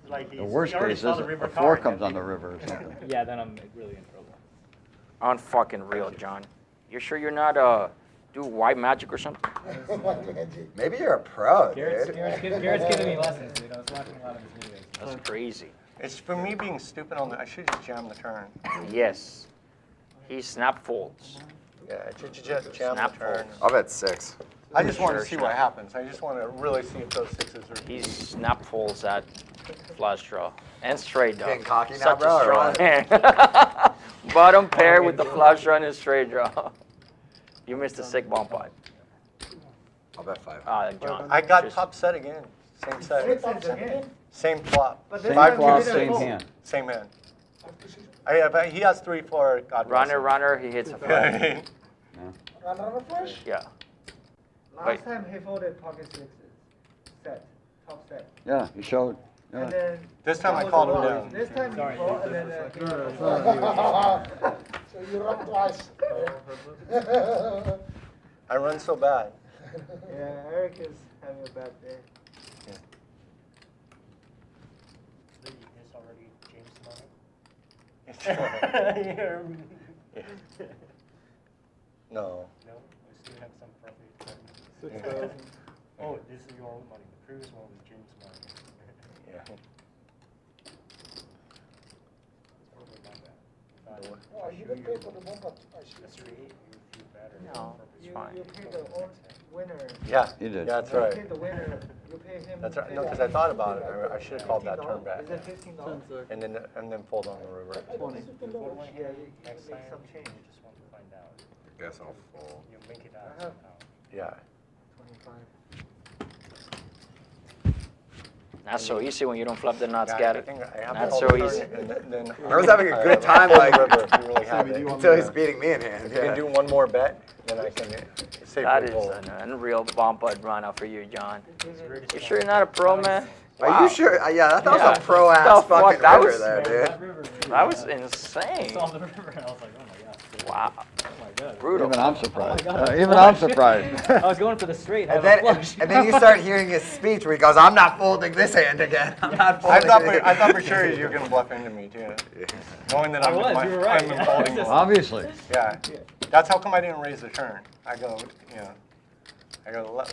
Like The worst case is a 4 comes on the river or something. Yeah, then I'm really in trouble. Unfucking real, John. You sure you're not do white magic or something? Maybe you're a pro, Garrett's dude. giving me lessons, dude. I was watching a lot of his videos. That's crazy. It's for me being stupid on the. I should just jam the turn. Yes. He snap folds. Yeah, just jam Snap the turn. folds. I'll bet 6. I just want to Sure, see snap. what happens. I just want to really see if those 6s are. He snap folds that flush draw. And straight draw. Getting cocky now, Such bro, a or strong what? hand. Bottom pair with the flush draw and his straight draw. You missed a sick bomb pot. I'll bet 5. John. I got just- top set again. Same set. Sixes again. Same flop. Same Five flop, kings, same six. hand. Same hand. But he has 3-4. God bless Runner, him. runner, he hits a flush. Run on a flush. Yeah. Last Wait. time he folded pocket sixes. Set. Top set. Yeah, you showed. And Yeah. then. This time I that called was him a down. loss. This time Sorry, he called dude, and this then. So you run twice. I run so bad. Yeah, Eric is having a bad day. It's already James No. No, we still have some profit. 6,000. Oh, this is your own money. The previous one was James' money. Yeah. It's probably not bad. Oh, you didn't pay for the bumper. That's 3-8. You feel better. No, it's You fine. pay the winner. Yeah. You did. Yeah, that's You right. pay the winner. You pay him. That's right. No, because I thought about it. I should have called that turn $15. back. Is it $15? And then fold on the river. 20. Yeah, you Next make time. some change. You just want to find out. Guess I'll fold. You make it out Uh-huh. somehow. Yeah. 25. Not so easy when you don't flip the nuts, Yeah, get I it. think I have Not to so call the easy. turn, and then I was having a good time, hold like, the river if you really have it. until he's beating me in hand. If you can do one more bet, then I can safely That is fold. an unreal bomb putt run out for you, John. Really You sure you're not a pro, man? Are you sure? Yeah, that was Yeah. a pro-ass The fuck, fucking that river was- there, That dude. river. That was I insane. saw the river and I was like, oh my god. Wow. Oh my god. Brutal. Even I'm surprised. Oh my God. Even I'm surprised. I was going for the straight. And then you start hearing his speech where he goes, "I'm not folding this hand again. I'm not I folding." thought for sure you were gonna bluff into me too, knowing that I was, you were right, I'm yeah. folding. Just- Obviously. Yeah, that's how come I didn't raise the turn. I go,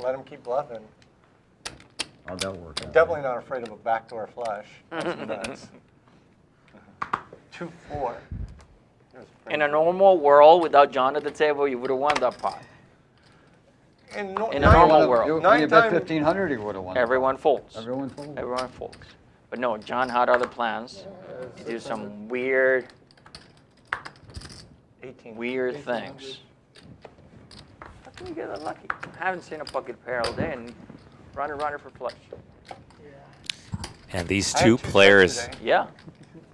let him keep bluffing. How'd that work out? Definitely not afraid of a backdoor flush. That's nuts. 2-4. In a normal world, without John at the table, you would have won that pot. In In a normal world. You Nine bet times- 1,500, he would have won. Everyone folds. Everyone folded. Everyone folds. But no, John had other plans to do some weird 18. things. How can you get that lucky? I haven't seen a pocket pair all day and runner for flush. And these I had two two sets players today. Yeah.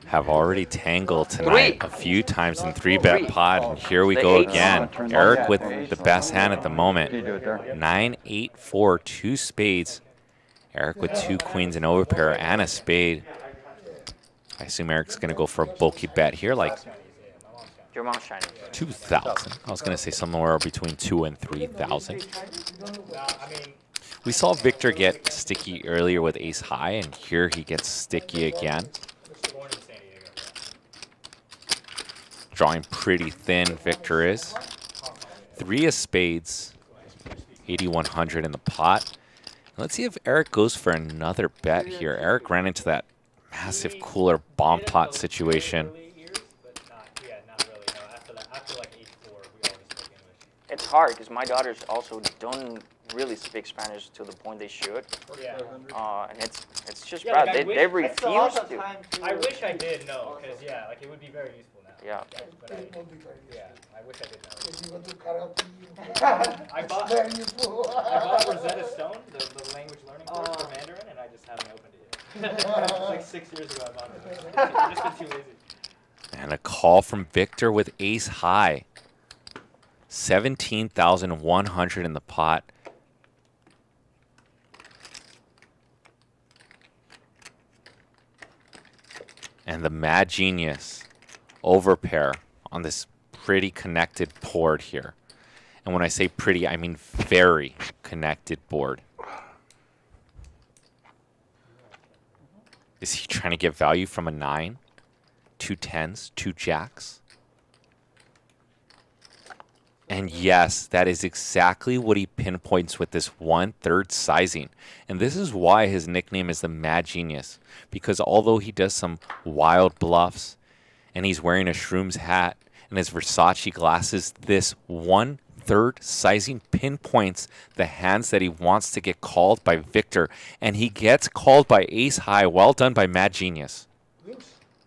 have already tangled tonight a few times in 3-bet pot, and here we go again. Eric with the best hand at the moment. Can you do it there? 9-8-4, 2 spades. Eric with 2 queens, an overpair, and a spade. I assume Eric's going to go for a bulky bet here, like Your mom's shining. 2,000. I was going to say somewhere between 2,000 and 3,000. We saw Victor get sticky earlier with ace high, and here he gets sticky again. Drawing pretty thin, Victor is. 3 of spades, 8,100 in the pot. Let's see if Eric goes for another bet here. Eric ran into that massive cooler bomb pot situation. It's hard because my daughters also don't really speak Spanish to the point they should. And it's just Yeah, bad. like, I They wish- refuse to. I wish I did know, because yeah, like it would be very useful now. Yeah. But I wish I did know. If you go to karaoke, I bought very useful. Rosetta Stone, the language learning course for Mandarin, and I just haven't opened it yet. It's like 6 years ago I bought it. I've just been too lazy. And a call from Victor with ace high. 17,100 in the pot. And the Mad Genius overpair on this pretty connected board here. And when I say pretty, I mean very connected board. Is he trying to get value from a 9? 2 10s, 2 jacks? And yes, that is exactly what he pinpoints with this 1/3 sizing. And this is why his nickname is the Mad Genius. Because although he does some wild bluffs, and he's wearing a Shrooms hat and his Versace glasses, this 1/3 sizing pinpoints the hands that he wants to get called by Victor. And he gets called by ace high. Well done by Mad Genius.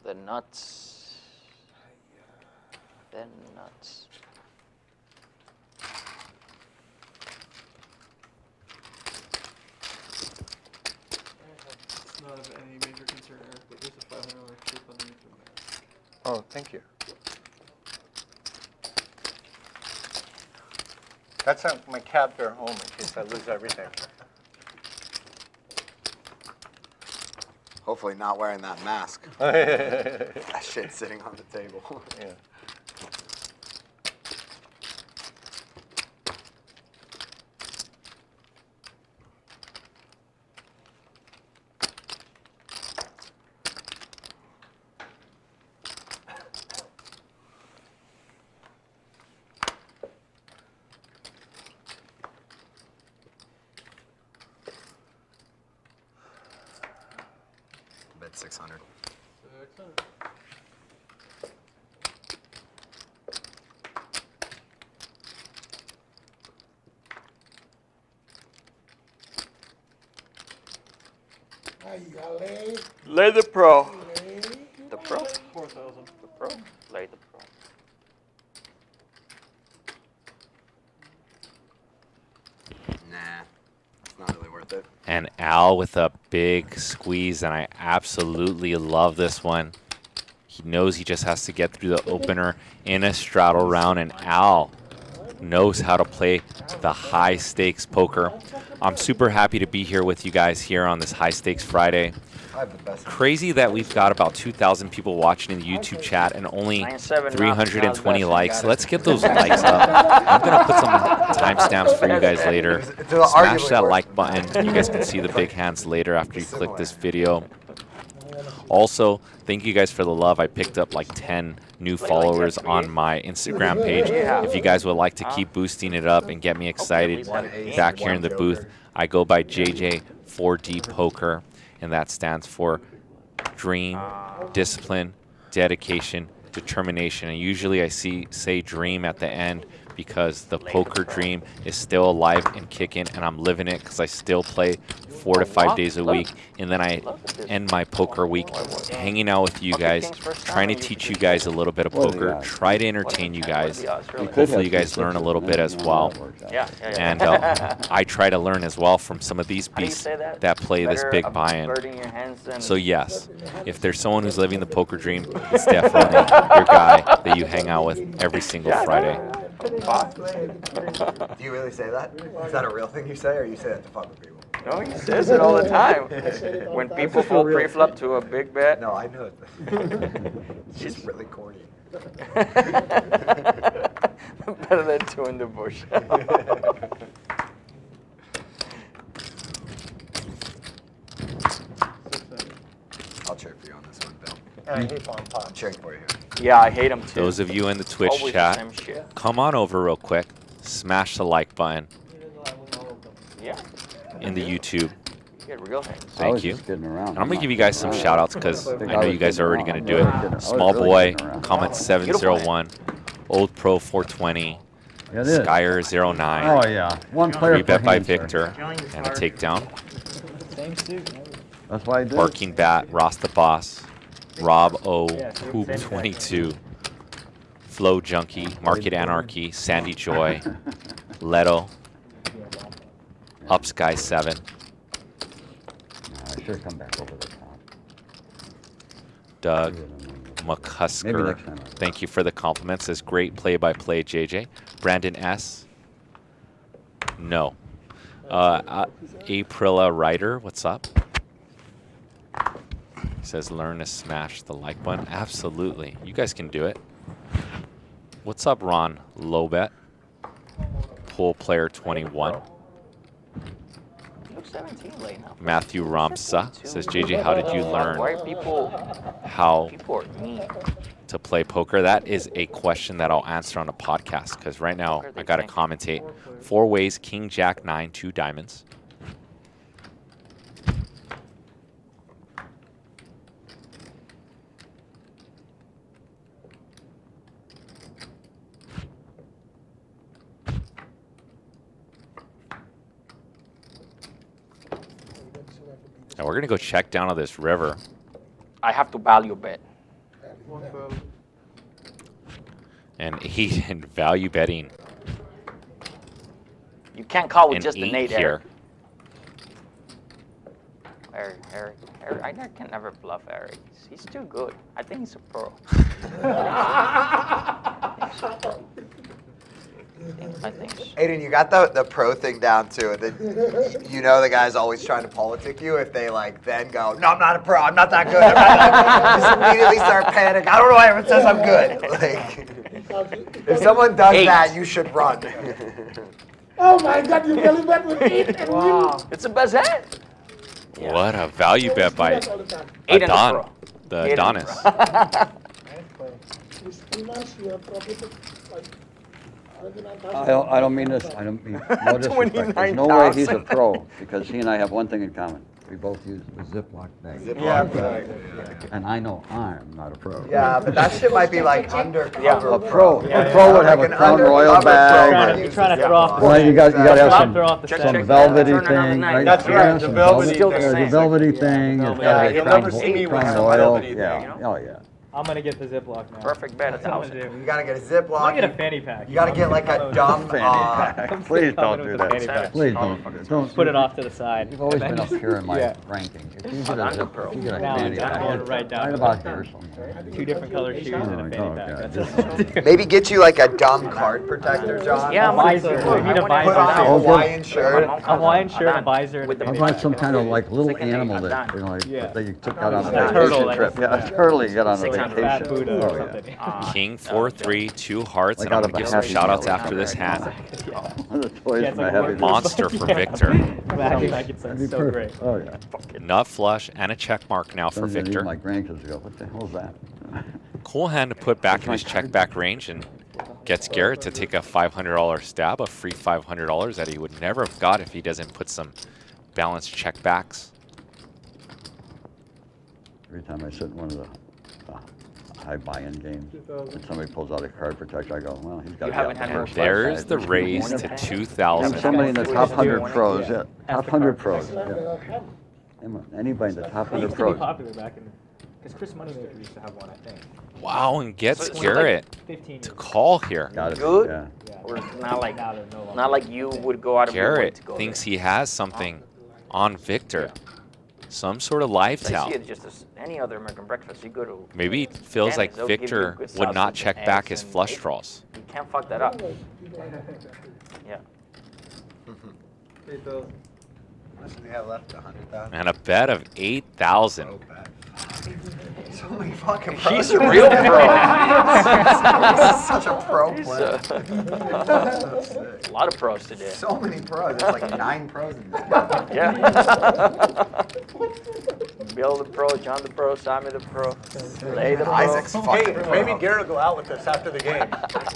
The nuts. The nuts. It's not of any major concern, Eric, but there's a $500 tip on the YouTube. Oh, thank you. That's my cab fare home in case I lose everything. Hopefully not wearing that mask. That shit's sitting on the table. Yeah. Bet 600. Ay, ale, Lay the pro. ale. The pro. 4,000. The pro. Lay the pro. Nah, it's not really worth it. And Al with a big squeeze, and I absolutely love this one. He knows he just has to get through the opener in a straddle round, and Al knows how to play the high stakes poker. I'm super happy to be here with you guys here on this high stakes Friday. I have the best. Crazy that we've got about 2,000 people watching in the YouTube chat and only 320 likes. Let's get those likes up. I'm going to put some timestamps for you guys later. Smash that like button. You guys can see the big hands later after you click this video. Also, thank you guys for the love. I picked up like 10 new followers on my Instagram page. If you guys would like to keep boosting it up and get me excited back here in the booth, I go by JJ4D Poker, and that stands for Dream, Discipline, Dedication, Determination. And usually I say dream at the end because the poker dream is still alive and kicking, and I'm living it because I still play 4 to 5 days a week, and then I end my poker week hanging out with you guys, trying to teach you guys a little bit of poker, try to entertain you guys. Hopefully you guys learn a little bit as well. And I try to learn as well from some of these beasts that play this big buy-in. So yes, if there's someone who's living the poker dream, it's definitely your guy that you hang out with every single Friday. Do you really say that? Is that a real thing you say, or you say that to fuck with people? No, he says it all the time. When people fall pre-flop to a big bet. No, I know it. She's really corny. Better than two in the bush. I'll cheer for you on this one, Bill. And I hate bomb pots. I'm cheering for you. Yeah, I hate him too. Those of you in the Twitch Always the chat, same shit. come on over real quick. Smash the like button Yeah, in the YouTube. you get real hands. I was Thank you. just kidding around. And I'm going to give you guys some shout outs because I know you guys are already going to do it. Small Boy, Comment 701, Old Pro 420, Yeah, it is. Skyer 09, Oh yeah, one player per Rebet by hand, sir. Victor, and a takedown. Same suit. That's why I did. Barking Bat, Rasta Boss, Rob O, Hoop 22, Flow Junkie, Market Anarchy, Sandy Joy, Leto, Up Sky 7, I should come back over the top. Doug, McCusker. next time. Thank you for the compliments. Says great play-by-play, JJ. Brandon S. No. Aprila Ryder, what's up? He says learn to smash the like button. Absolutely. You guys can do it. What's up, Ron Lobet? Pool player 21. Look 17 late now. Matthew Ramsa says, JJ, how did you learn Why are people how are mean? to play poker? That is a question that I'll answer on a podcast, because right now I got to commentate 4 ways, king, jack, 9, 2 diamonds. And we're going to go check down on this river. I have to value bet. And he and value betting You can't call with an just an 8 8 here. Eric, I can never bluff Eric. He's too good. I think he's a pro. I think so. Aiden, you got the pro thing down too. And then you know the guy's always trying to politic you if they like then go, no, I'm not a pro. I'm not that good. I'm not that good. Just immediately start panicking. I don't know why everyone says I'm good. Like, if someone does 8. that, you should run. Oh my God, you really bet with 8 and win. It's the best hand. What a value bet by 8 and a Adon, pro. the 8 and a Adonis. pro. These 3 months, you have profited like I don't mean this. I don't mean no disrespect. There's no way he's a pro because he and I have one thing in common. We both use a Ziploc bag. Ziploc bag. And I know I'm not a pro. Yeah, but that shit might be like undercover. A pro would have a Crown Royal bag. You're trying to throw off the Well, you got to have throw off the some setting. velvety Turn it on the thing, night. right? That's right, the velvety Still thing. the same. The velvety thing. It's Yeah, got you'll a never see me with Crown some Royal. velvety thing, Yeah. you know? Oh yeah. I'm gonna get the Ziploc now. Perfect bet, That's what I'm gonna 1,000. do. You gotta get a I'm Ziploc. gonna get a fanny pack. You gotta get like a dumb. Please don't Coming do with a fanny that. pack. Please don't. Put it off to the side. You've always And been up then here in my yeah. ranking. If you get a Ziploc, if you get a Now fanny I'm pack, going right down. right about here somewhere. 2 different colored shoes and a fanny Oh, pack. God. That's what I'll do. Maybe get you like a dumb card protector, John. Yeah, A visor. I We need a wanna Put on a visor. Hawaiian shirt. A Hawaiian shirt, a visor, and a With the I fanny want pack. some kind of like little Like an animal eight, that, I'm you know, like, Yeah. that you took out on a A turtle, vacation like trip. a- Yeah, a turtle you got on a 600. Fat vacation. Buddha Oh, or yeah. something. King 4-3, 2 hearts, Like and I'm out going of to a give some Happy shout outs Meal. after this hand. One of the toys Yeah, from it's my like Happy a Meal. Monster for Yeah. Victor. Back it's That'd be so perfect. great. Oh yeah. Nut flush and a check mark now for Something that even Victor. my grandkids go, what the hell is that? Cool hand to put back in his check back range and gets Garrett to take a $500 stab, a free $500 that he would never have got if he doesn't put some balanced check backs. Every time I sit in one of the high buy-in games and somebody pulls out a card protector, I go, well, he's got to You be haven't up had there. more And there's the raise to And 2,000. somebody in the top 100 Yeah. pros, yeah, top 100 pros. That's Yeah. Anybody in the top It 100 used to be pros. popular back in, because Chris Moneymaker used to have one, I think. Wow, and gets So- Garrett 15 to years. call here. Got it. Good? Yeah. Yeah. Or not like, Now they're no longer. not like you would go out of your way Garrett to go thinks there. he has something on Victor. Some sort of live I see tout. it just as any other American breakfast. You go to. Maybe it feels like Denny's, they'll give you Victor good would not sausage check and back eggs his and flush bacon. draws. You can't fuck that up. Yeah. How much do we have left? 100,000. And a bet of 8,000. So many fucking pros. He's a real pro. This is such a pro player. A lot of pros today. So many pros. There's like 9 pros in this game. Yeah. Bill the pro, John the pro, Sammy the pro, Lay the pro. Isaac's Hey, fucking pro. maybe Garrett will go out with us after the game.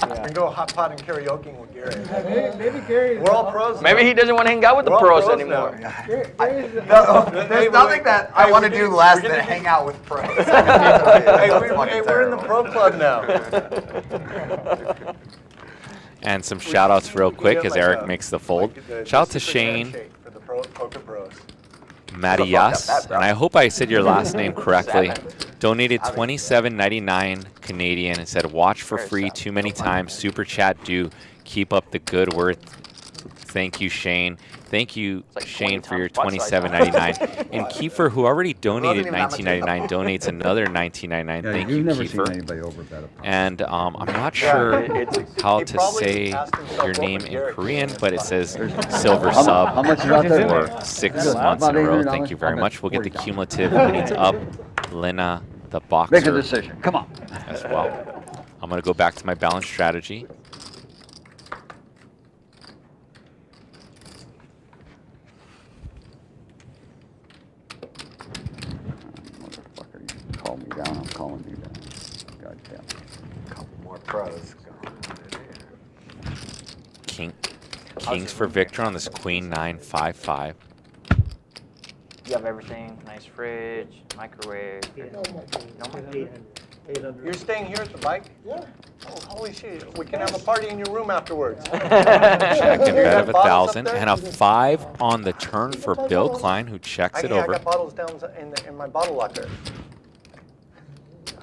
We can go hot pot and karaoke with Garrett. Maybe Gary. We're all pros. Maybe he doesn't want to hang out with the We're all pros pros anymore. now. There's nothing that I want to do less than hang out with pros. Hey, we're in the pro club now. And some shout outs real quick as like Eric a- makes the fold. Like the Shout out to secret Shane handshake for the poker pros. Matias, and I hope I said your last name correctly. Donated $27.99 Canadian and said, watch for free too many times. Super chat, do keep up the good work. Thank you, Shane. Thank you, like Shane, 20 for your times what size. $27.99. And Kiefer, who already donated even that much $19.99, donates another $19.99. Yeah, Thank you've you, never seen Kiefer. anybody overbet a pound. And I'm not Yeah, sure how he to probably say asked himself your what name would in Garrett do Korean, in but it this says spot. silver How sub much is out there? for 6 Good. months in About a row. $800? Thank you very I'll bet much. We'll get the 40,000. cumulative winnings up. Lena, the boxer, Make a decision. Come on. as well. I'm going to go back to my balanced strategy. Motherfucker, you call me down, I'm calling you down. God damn. Couple more pros. Kings for Victor on this Queen 9-5-5. You have everything. Nice fridge, microwave. No more. No more. You're staying here at the bike? Yeah. Oh, holy shit. We can have a party in your room afterwards. Check and bet got of bottles up 1,000 there? and a 5 on the turn for Bill Klein, who checks it I over. got bottles down in my bottle locker.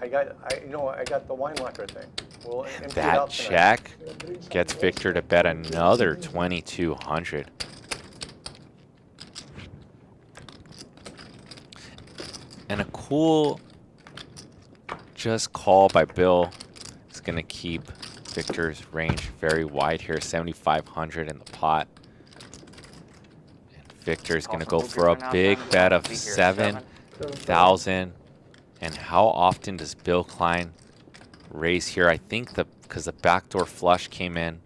I got the wine locker thing. We'll empty it That out tonight. check gets Victor to bet another 2,200. And a cool just call by Bill is going to keep Victor's range very wide here, 7,500 in the pot. And Victor's going to go for a big bet of 7,000. And how often does Bill Klein raise here? I think because the backdoor flush came in,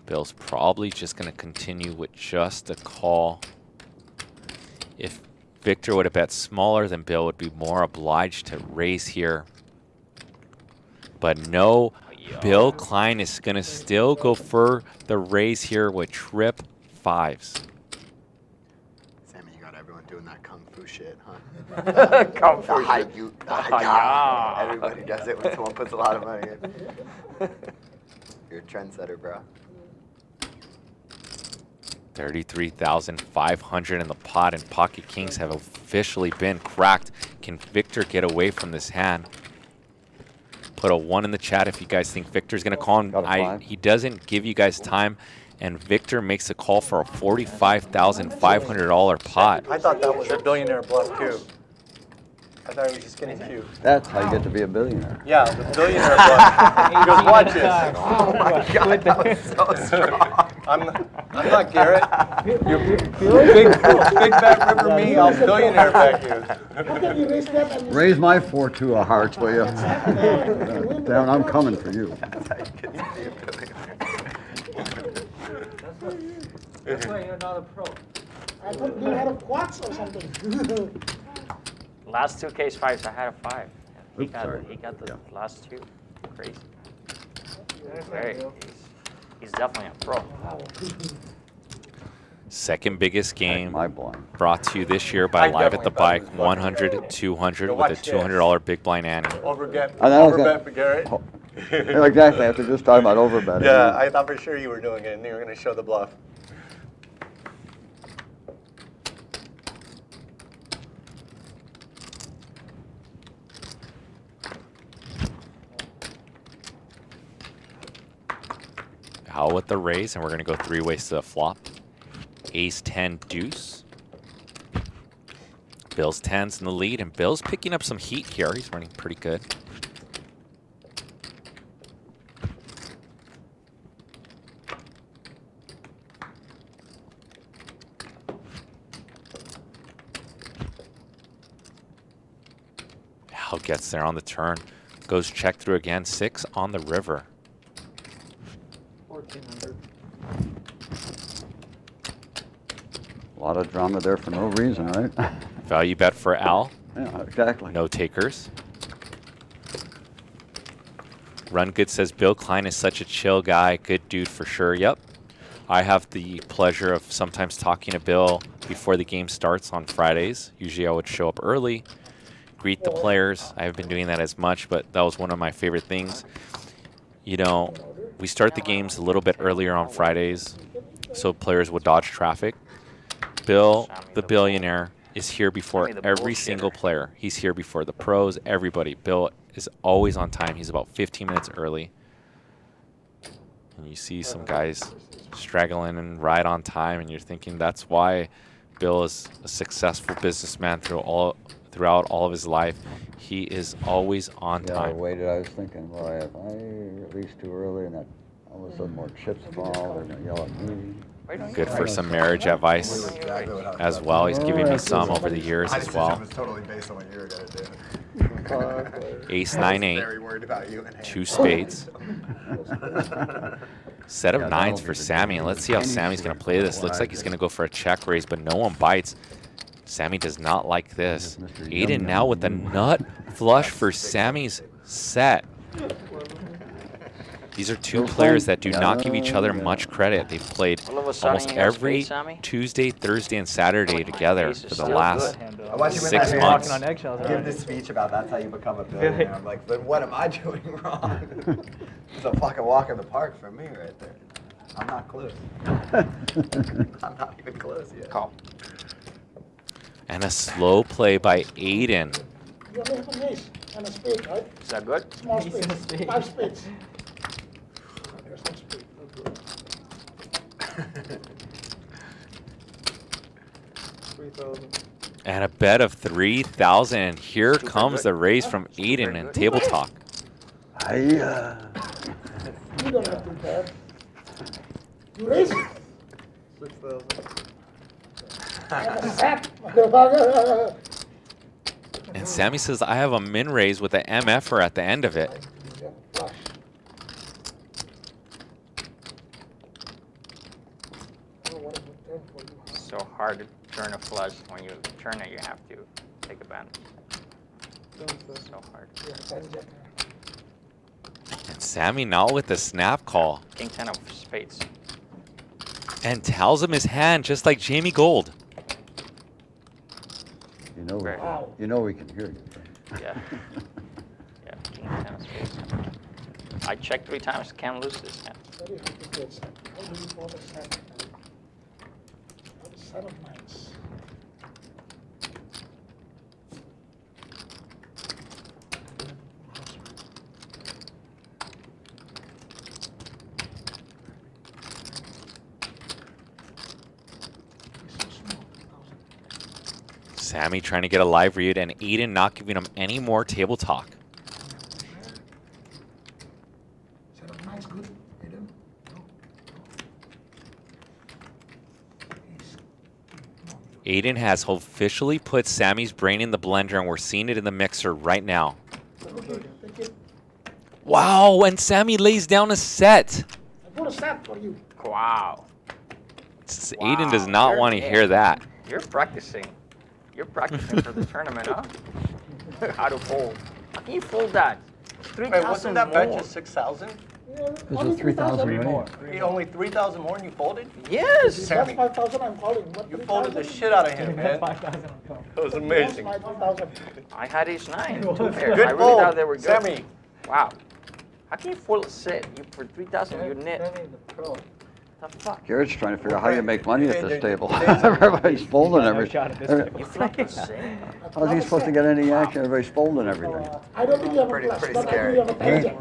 Bill's probably just going to continue with just a call. If Victor would have bet smaller, then Bill would be more obliged to raise here. But no, Bill Klein is going to still go for the raise here with trip 5s. Sammy, you got everyone doing that kung fu shit, huh? Kung fu The high shit. you, the high Hi-ya. Everybody does it when someone puts a lot of money in. You're a trendsetter, bro. 33,500 in the pot, and Pocket Kings have officially been cracked. Can Victor get away from this hand? Put a 1 in the chat if you guys think Victor's going to call him. Got a 5. He doesn't give you guys time, and Victor makes a call for a $45,500 pot. I thought that was a billionaire bluff too. I thought he was just getting cute. That's how you get to be a billionaire. Yeah, the billionaire bluff. He goes, watch this. Oh my god, that was so strong. I'm not Garrett. You're big back river me. I'll billionaire back you. How can you raise that and Raise my 4-2 of hearts, will you? Damn, I'm coming for you. That's how you get to be a billionaire. That's why you're not a pro. I thought you had a quads or something. Last 2 case 5s, I had a 5. He Oops, got sorry. the last 2. Crazy. That's Very. right, He's definitely a pro. Second biggest game My blind. brought to you this year by I Live at the definitely Bike, bet 100, 200 Yo, with a watch this. $200 big blind Annie. Overbet I know, okay. for Garrett. Yeah, exactly. After just talking about overbetting. Yeah, I thought for sure you were doing it, and you were going to show the bluff. How with the raise, and we're going to go 3 ways to the flop. Ace 10 deuce. Bill's 10's in the lead, and Bill's picking up some heat here. He's running pretty good. Hal gets there on the turn. Goes check through again. 6 on the river. 1400. A lot of drama there for no reason, right? Value bet for Al. Yeah, exactly. No takers. Run Good says Bill Klein is such a chill guy. Good dude for sure. Yep. I have the pleasure of sometimes talking to Bill before the game starts on Fridays. Usually I would show up early, greet the players. I haven't been doing that as much, but that was one of my favorite things. You know, we start the games a little bit earlier on Fridays so players would dodge traffic. Bill, the billionaire, is here before every single player. He's here before the pros, everybody. Bill is always on time. He's about 15 minutes early. And you see some guys straggling and right on time, and you're thinking that's why Bill is a successful businessman throughout all of his life. He is always on Yeah, I time. waited. I was thinking, well, if I release too early and that all of a sudden more chips fall, they're going to yell at me. Good for some marriage advice as well. He's given me some over the years as well. was totally based on what you were going to do. Ace 9-8, Very worried about you. And 2 spades. Set of 9s for Sammy, and let's see how Sammy's going to play this. Looks like he's going to go for a check raise, but no one bites. Sammy does not like this. Aiden now with a nut flush for Sammy's set. These are two players that do not give each other much credit. They've played All of a sudden almost you got every space, Sammy? Tuesday, Thursday, and Saturday together for the still last I watch you win 6 that months. give this speech about that's how you become a billionaire. I'm like, but what am I doing wrong? It's a fucking walk in the park for me right there. I'm not close. I'm not even close yet. Call. And a slow play by Aiden. You only have an ace and a spade, right? Is that good? Small spades, 5 spades. There's no spade. And a bet of 3,000. And here comes the raise from Aiden in Table Talk. You don't have to bet. You raise it. 6,000. And a set, motherfucker. And Sammy says, I have a min raise with an MFer at the end of it. Flush. Oh, what a good turn for you. So hard to turn a flush. When you turn it, you have to take advantage. So hard. Yeah, 10 jack. And Sammy now with the snap call. King 10 of spades. And tells him his hand just like Jamie Gold. Right. You know we can hear you. Yeah. Yeah, King 10 of spades. I checked 3 times, can't lose this hand. Very hard to get set. How do you call the set? Set of nines. Sammy trying to get a live read, and Aiden not giving him any more table talk. Set of nines good, Aiden? No. Aiden has officially put Sammy's brain in the blender, and we're seeing it in the mixer right now. Okay, take it. Wow, and Sammy lays down a set. I put a set for you. Wow. Aiden does not want to hear that. You're practicing. You're practicing for the tournament, huh? How to fold. How can you fold that? 3,000 Wait, wasn't that bet more. just 6,000? Yeah, This only is 3,000 more. Only 3,000 more and you folded? Yes. Sammy, That's 5,000 I'm calling. What, you folded the 3,000? shit out of him, man. That was amazing. That's my 3,000. I had ace 9. 2 pairs. Good I really fold, thought they were good. Sammy. Wow. How can you fold a set? You for 3,000 you knit. The fuck? Garrett's trying to figure out how you make money at this table. There's- Everybody's folding everything. You flop a set. How's he supposed to get any action? Everybody's folding everything. I don't think you have Pretty- a flush, pretty but I think scary. you have a ten jack.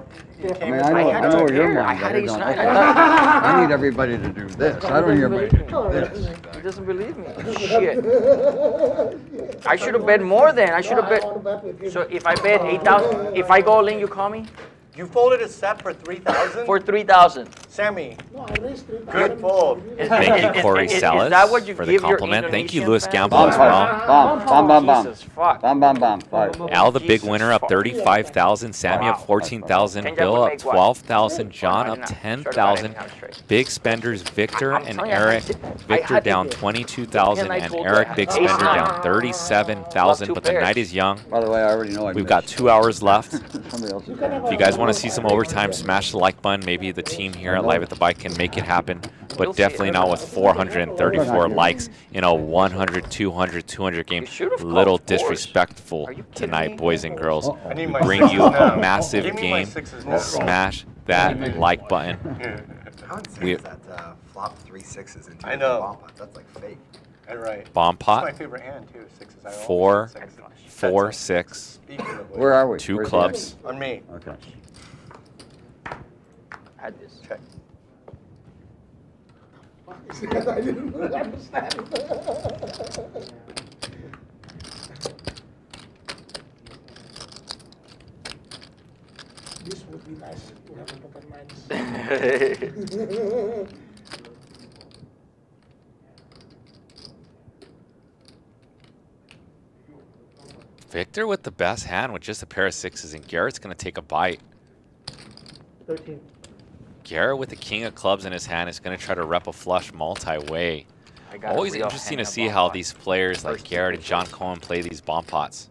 I mean, I know where your I mind had is ace on. 9. Okay, I thought I need everybody to do this. I don't hear everybody do this. he doesn't believe me. Shit. I should have bet more then. I should have I bet. want to bet with him. So if I bet 8,000, if I go all in, you call me You folded a set for 3,000? for 3,000. Sammy, No, I raised 3,000. good fold. Thank you, Corey Is Salas, that what you for the give your compliment. Thank you, Indonesian Louis fans? Gamble Bomb, as well. bomb, bomb, bomb, Jesus, fuck. bomb, bomb, bomb, five. Al, the big Jesus winner, up fuck. 35,000. Sammy up 14,000. Ten Bill would up make what? 12,000. John Well, up no, 10,000. Big spenders Victor I'm and telling you, Eric. I Victor had to down do it. 22,000, And I and told Eric you. big Ace spender nine. down 37,000. But the pairs. night is young. By the way, I already know I We've got missed. 2 hours left. Somebody else is If you guys want to see some overtime, smash the like button. Maybe the team here at Live at the Bike can make it happen, but definitely not with 434 likes in a 100, 200, 200 game. You should have Little called fours. disrespectful Are you kidding tonight, me? boys and girls. I need We my bring sixes you now. a massive Give me my game. sixes now. Smash that like button. How insane We- is that flop 3 6s into I know. a bomb pot? That's like fake. All right. Bomb That's my pot, favorite hand, too. Sixes. I always 4, hit sixes. 4, That's 6, Speaking of which, Where are we? 2 Where's the clubs. on me. action? Okay. Had this. Check. Is that I didn't understand. This would be nice to have a open minds. Victor with the best hand with just a pair of sixes, and Garrett's going to take a bite. 13. Garrett with the king of clubs in his hand is going to try to rep a flush multi-way. Always interesting to see how these players like Garrett and John Cohen play these bomb pots.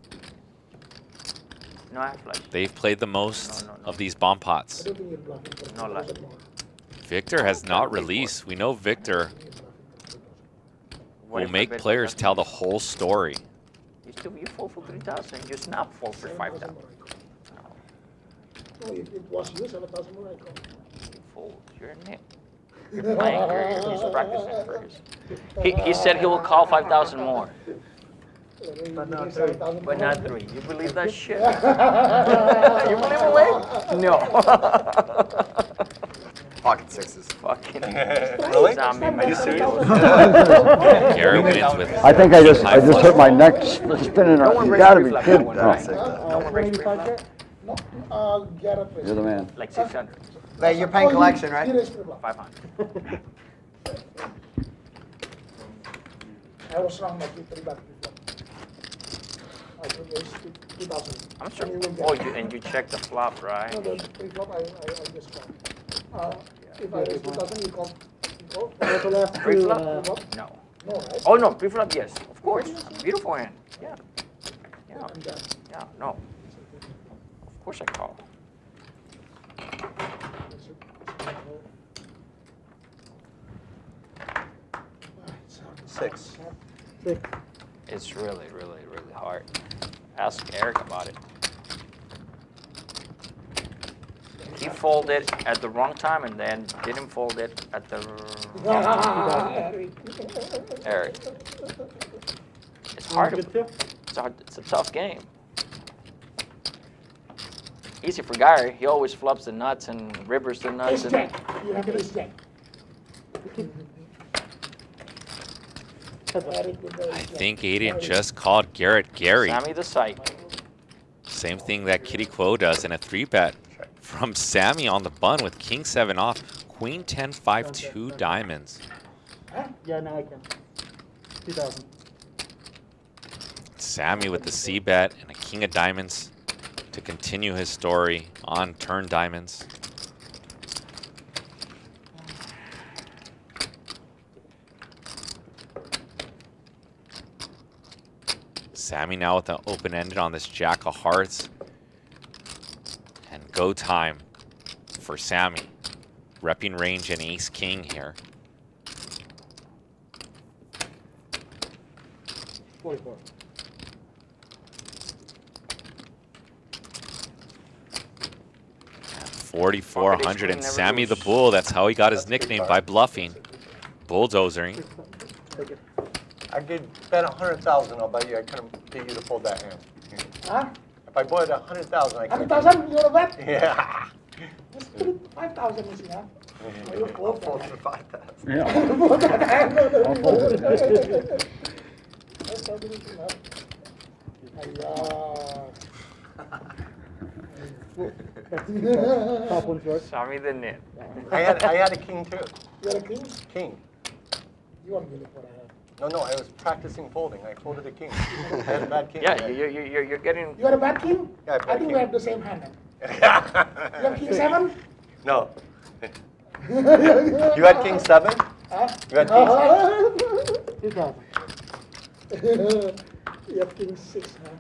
No, I flush. They've played the most of these bomb pots. No luck. Victor has not released. We know Victor will make players tell the whole story. You fall for 3,000. You snap fall for 5,000. No, if it was you, 7,000 more, I call. You fold. You're a nit. You're playing. He's practicing first. He said he will call 5,000 more. But not 3. But not 3. You believe that shit? You believe it, Wade? No. Pocket sixes. Fucking. Really? Zombie Are you serious? Garrett wins with. I think I just hurt my neck spinning. You gotta be kidding. No one raised pre-flop. No, Garrett. You're the man. Like 600. Wait, you're paying collection, right? 500. I was wrong, like 3 back before. I think it's 2,000. I'm sure. And you will Oh, get- and you checked the flop, right? No, the pre-flop, I just called. If I raise 2,000, you call. Pre-flop? No. No, right? Oh no, pre-flop, yes, of course. Beautiful hand. Yeah. Yeah. And, Yeah. No. Of course I call. Six. It's really, really, really hard. Ask Eric about it. He folded at the wrong time and then didn't fold it at the Eric. It's hard. It's a tough game. Easy for Gary. He always flops the nuts and rivers the nuts. Ace jack. You have ace jack. I think Aiden just called Garrett Gary. Sammy the sight. Same thing that Kitty Quo does in a 3-bet from Sammy on the bun with king 7 off, queen 10 5 2 diamonds. Yeah, now I can. 2,000. Sammy with the C bet and a king of diamonds to continue his story on turn diamonds. Sammy now with the open-ended on this jack of hearts. And go time for Sammy. Repping range and ace king here. 44. 4,400 and Sammy the Bull. That's how he got his nickname, by bluffing. Bulldozering. I could bet 100,000. I'll bet you I couldn't get you to fold that hand. Huh? If I bought 100,000, I could. 100,000? You want to bet? Yeah. Let's put it 5,000 is enough. You fold Fold that for hand. 5,000. Yeah. Fold that hand. I'll fold it. 5,000 is enough. Top one short. Sammy the nit. I had a king too. You are a king? King. You won't believe what I have. No, I was practicing folding. I folded a king. I had a bad king. Yeah, you're getting. You are a bad king? Yeah, bad I think king. we have the same hand. You have king 7? No. You had king 7? Huh? You had king 2,000. You have king 6, huh?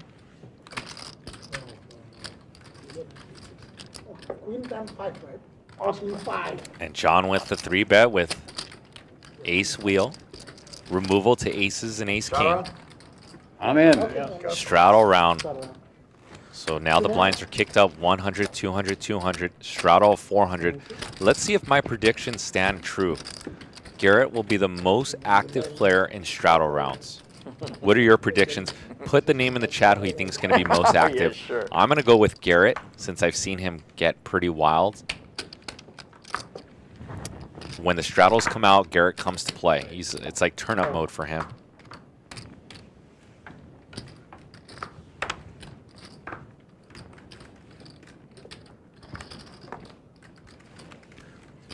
Queen 10 5, right? Or queen 5. And John with the 3-bet with ace wheel. Removal to aces and ace king. I'm in. Straddle round. So now the blinds are kicked up 100, 200, 200. Straddle 400. Let's see if my predictions stand true. Garrett will be the most active player in straddle rounds. What are your predictions? Put the name in the chat who you think is going to be most active. Yeah, sure. I'm going to go with Garrett since I've seen him get pretty wild. When the straddles come out, Garrett comes to play. It's like turn-up mode for him.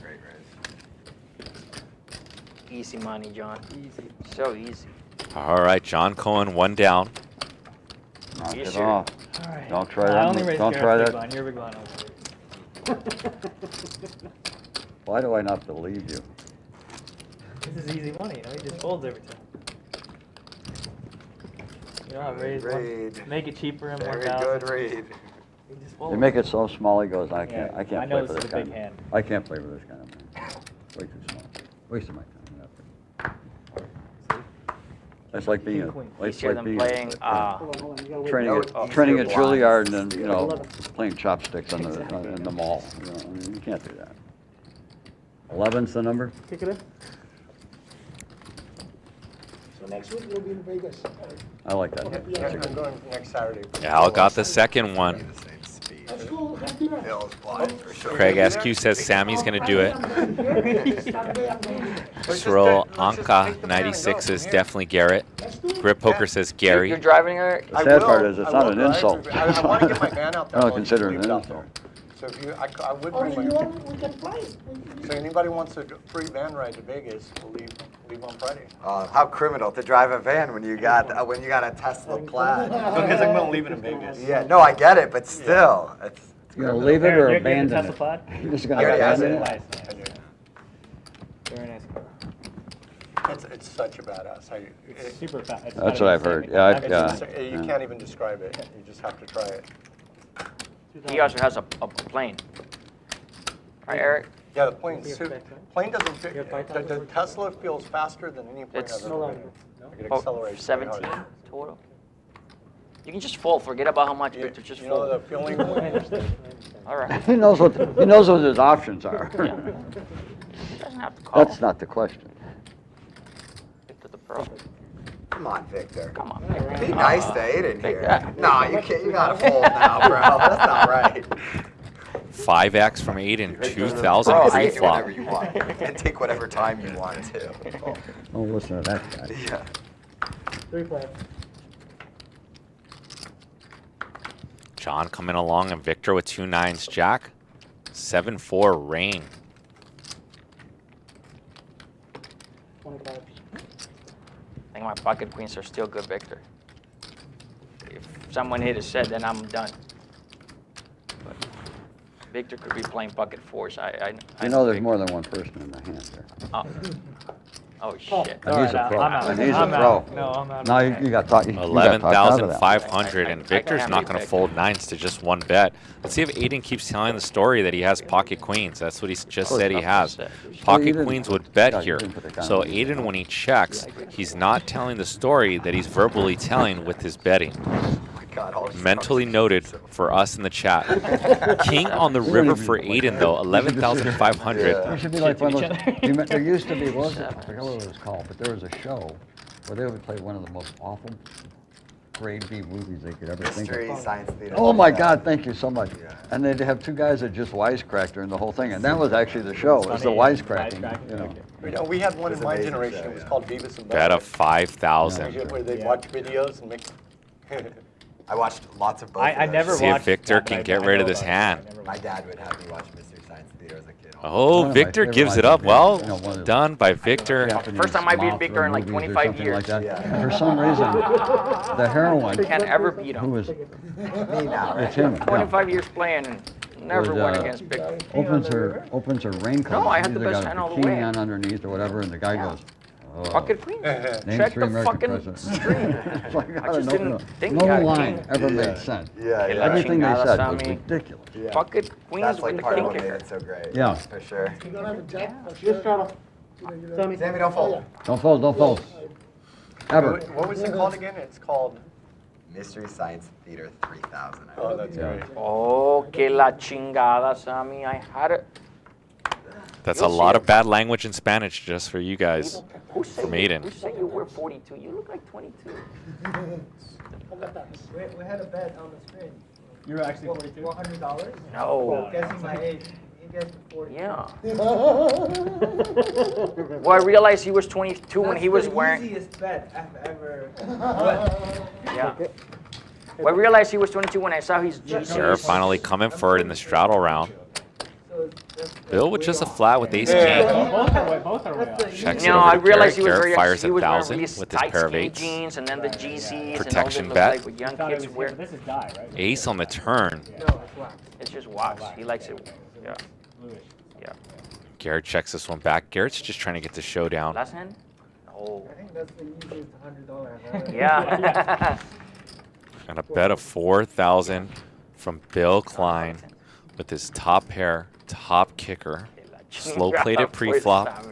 Great raise. Easy money, John. Easy. So easy. All right, John Cohen, one down. Knock Yes, it sir. off. All right. Don't try I that. only raised Don't Garrett's try big that. blind. You're a big blind. Why do I not believe you? This is easy money. You know, he just folds every time. You know, I raise Read. one, make it cheaper and more Very thousand. good read. He just folds. You make it so small, he goes, I can't Yeah, I know play for this this is a big kind hand. I can't play for this kind of man. Way too small. Wasting my time. It's like being Easier than playing. training at Juilliard and then, you know, playing chopsticks in the mall. You know, I mean, you can't do that. 11's the number? Kick it in. So next week we'll be in Vegas. I like that. Yeah, I'm going next Saturday. Al got the second one. The same speed. Let's go. Have dinner. Bill's blind for sure. Craig SQ says Sammy's going to do it. Saturday I'm going. Cyril Anka 96 says definitely Garrett. Grip Poker says Gary. You're driving her. The sad part is it's not an insult. I want to get my van out there. I don't while consider you it an leave out insult. there. So if you, I would Or bring if you my. want, we can play. So anybody wants a free van ride to Vegas, we'll leave on Friday. How criminal to drive a van when you got a Tesla Plaid. Because I'm gonna leave it in Vegas. Yeah, no, I get it, but still, it's You're gonna leave it or You're abandon Tesla it? Plaid? You're just I gonna already have abandon it. it? I do. Very nice car. It's such a badass. It's super fast. It's That's not what I've even heard. semi- Yeah, I've It's seen just, you can't even describe it. You just have to try it. He also has a plane. Right, Eric? Yeah, the plane doesn't fit. The Tesla feels faster than any plane It's I've ever been in. Like it oh, accelerates 17 very hard. total. You can just fold. Forget about how much Victor just You know the fold. feeling. All right. He knows what his options are. Doesn't have to call. That's not the question. Victor the pro. Come on, Victor. Come on, Victor. Be nice to Aiden here. Victor. No, you can't. You gotta fold now, bro. That's not right. 5x from Aiden, 2,000 Bro, free take flop. whatever you want, and take whatever time you want to. Oh, listen to that guy. Yeah. 3 players. John coming along and Victor with 2 9s jack. 7-4 rain. 25. I think my pocket queens are still good, Victor. If someone hit a set, then I'm done. But Victor could be playing pocket fours. I You know there's Victor. more than one person in the hand there. Oh shit. And he's a pro. I'm out. And he's a I'm pro. out. No, I'm out. Now you got talked. 11,500, and Victor's have not to going to pick. fold 9s to just 1 bet. Let's see if Aiden keeps telling the story that he has pocket queens. That's what he just said he has. Pocket didn't- queens would bet Yeah, you here. didn't put the gun So on. Aiden, when he checks, he's not telling the story that he's verbally telling with his betting. Oh my God, all these Mentally cards. noted for us in the chat. King on the river for Aiden, though, 11,500. Yeah. You should be like one of Each those. other. There used to be, what was it? I forgot what it was called, but there was a show where they would play one of the most awful grade B movies they could ever think Mystery of. Science Theater. Oh my Yeah. God, thank you so much. Yeah. And they'd have 2 guys that just wisecracked during the whole thing, and that was actually the show. It was the wisecracking, you know. We had one in It's my amazing generation. show, It was yeah. called Beavis and Bet of Butthead. 5,000. Where they watch videos and mix. I watched lots of both. I of those. never See if watched Victor that, but can I get know rid of this about it. hand. I never My watched dad would have me watch Mystery Science Theater as a kid. Oh, One of my Victor favorite gives it lines up. of Well movies, you know, one of the done by Victor. Japanese First time I beat mafia Victor in like movies or 25 something years. like that. Yeah. And for some reason, the heroine, Can't ever beat who him. was, Me now, right? it's him, yeah. 25 years playing and never Was, won against Victor. opens her raincoat. No, I had the She's best got hand a all the bikini way. on underneath or whatever, and the guy goes, oh. Pocket queens. Name Check 3 the American fucking presidents. stream. It's like, I just didn't think no he had a line king. ever Yeah. made sense. Yeah, yeah. Everything they Chingada said was Sammy. ridiculous. Yeah. Pocket queens That's with like the part of king what made kicker. it so great. Yeah. For sure. You don't have a jack? Just try to. Sammy, don't fold. Don't fold, don't fold. Ever. What was it called again? It's called. Mystery Science Theater 3000. Oh, that's Yeah. great. Oh, que la chingada, Sammy. I had it. That's a You'll see lot it. of bad language in Spanish just for you guys. Who said From you- Aiden. Who said you were 42? You look like 22. We had a bet on the screen. You were actually 42? $100. No. Guessing my age. He gets the 40. Yeah. Well, I realized he was 22 when he was wearing. That's the easiest bet I've ever. Yeah. Well, I realized he was 22 when I saw his GC. Garrett finally coming for it in the straddle round. So that's Bill with just a flat with ace king. Both are way off. Checks it You know, over I to realized Garrett. he was Garrett very fires he was wearing 1,000 really with his tight pair of skinny eights. jeans and then the GCs Protection and all bet. like what young Thought it kids was wear. here, but this is die, right? Ace on the turn. no, it's wax. It's just wax. He likes it. Yeah. Bluish. Yeah. Garrett checks this one back. Garrett's just trying to get the showdown. Last hand? Oh. I think that's the easiest $100 I've ever. Yeah. Got a bet of 4,000 from Bill Klein with his top pair, top kicker. Slow played it pre-flop.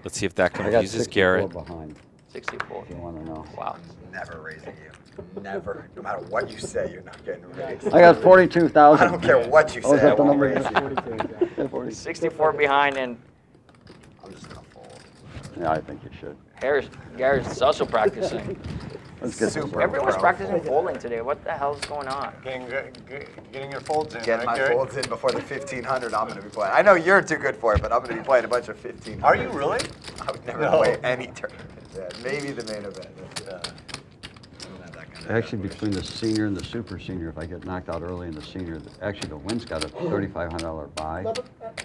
Let's see if that I got confuses 64 Garrett. behind, 64. if you want to know. Wow. Never raising you. Never. No matter what you say, you're not getting raised. I got 42,000. I don't care what you Oh, is say, I that the won't number? raise you. Yeah, 40. 64 behind, and I'm just gonna fold. Yeah, I think you should. Garrett's also practicing. Let's get this Super. over. Everyone's practicing folding today. What the hell's going on? Getting your folds in, Getting right, my Garrett? folds in before the 1500 I'm gonna be playing. I know you're too good for it, but I'm gonna be playing a bunch of 1500. Are you really? I would never No. play any tournaments. Yeah, maybe the main event. That's it. Actually, between the senior and the super senior, if I get knocked out early in the senior, actually the win's got a $3,500 buy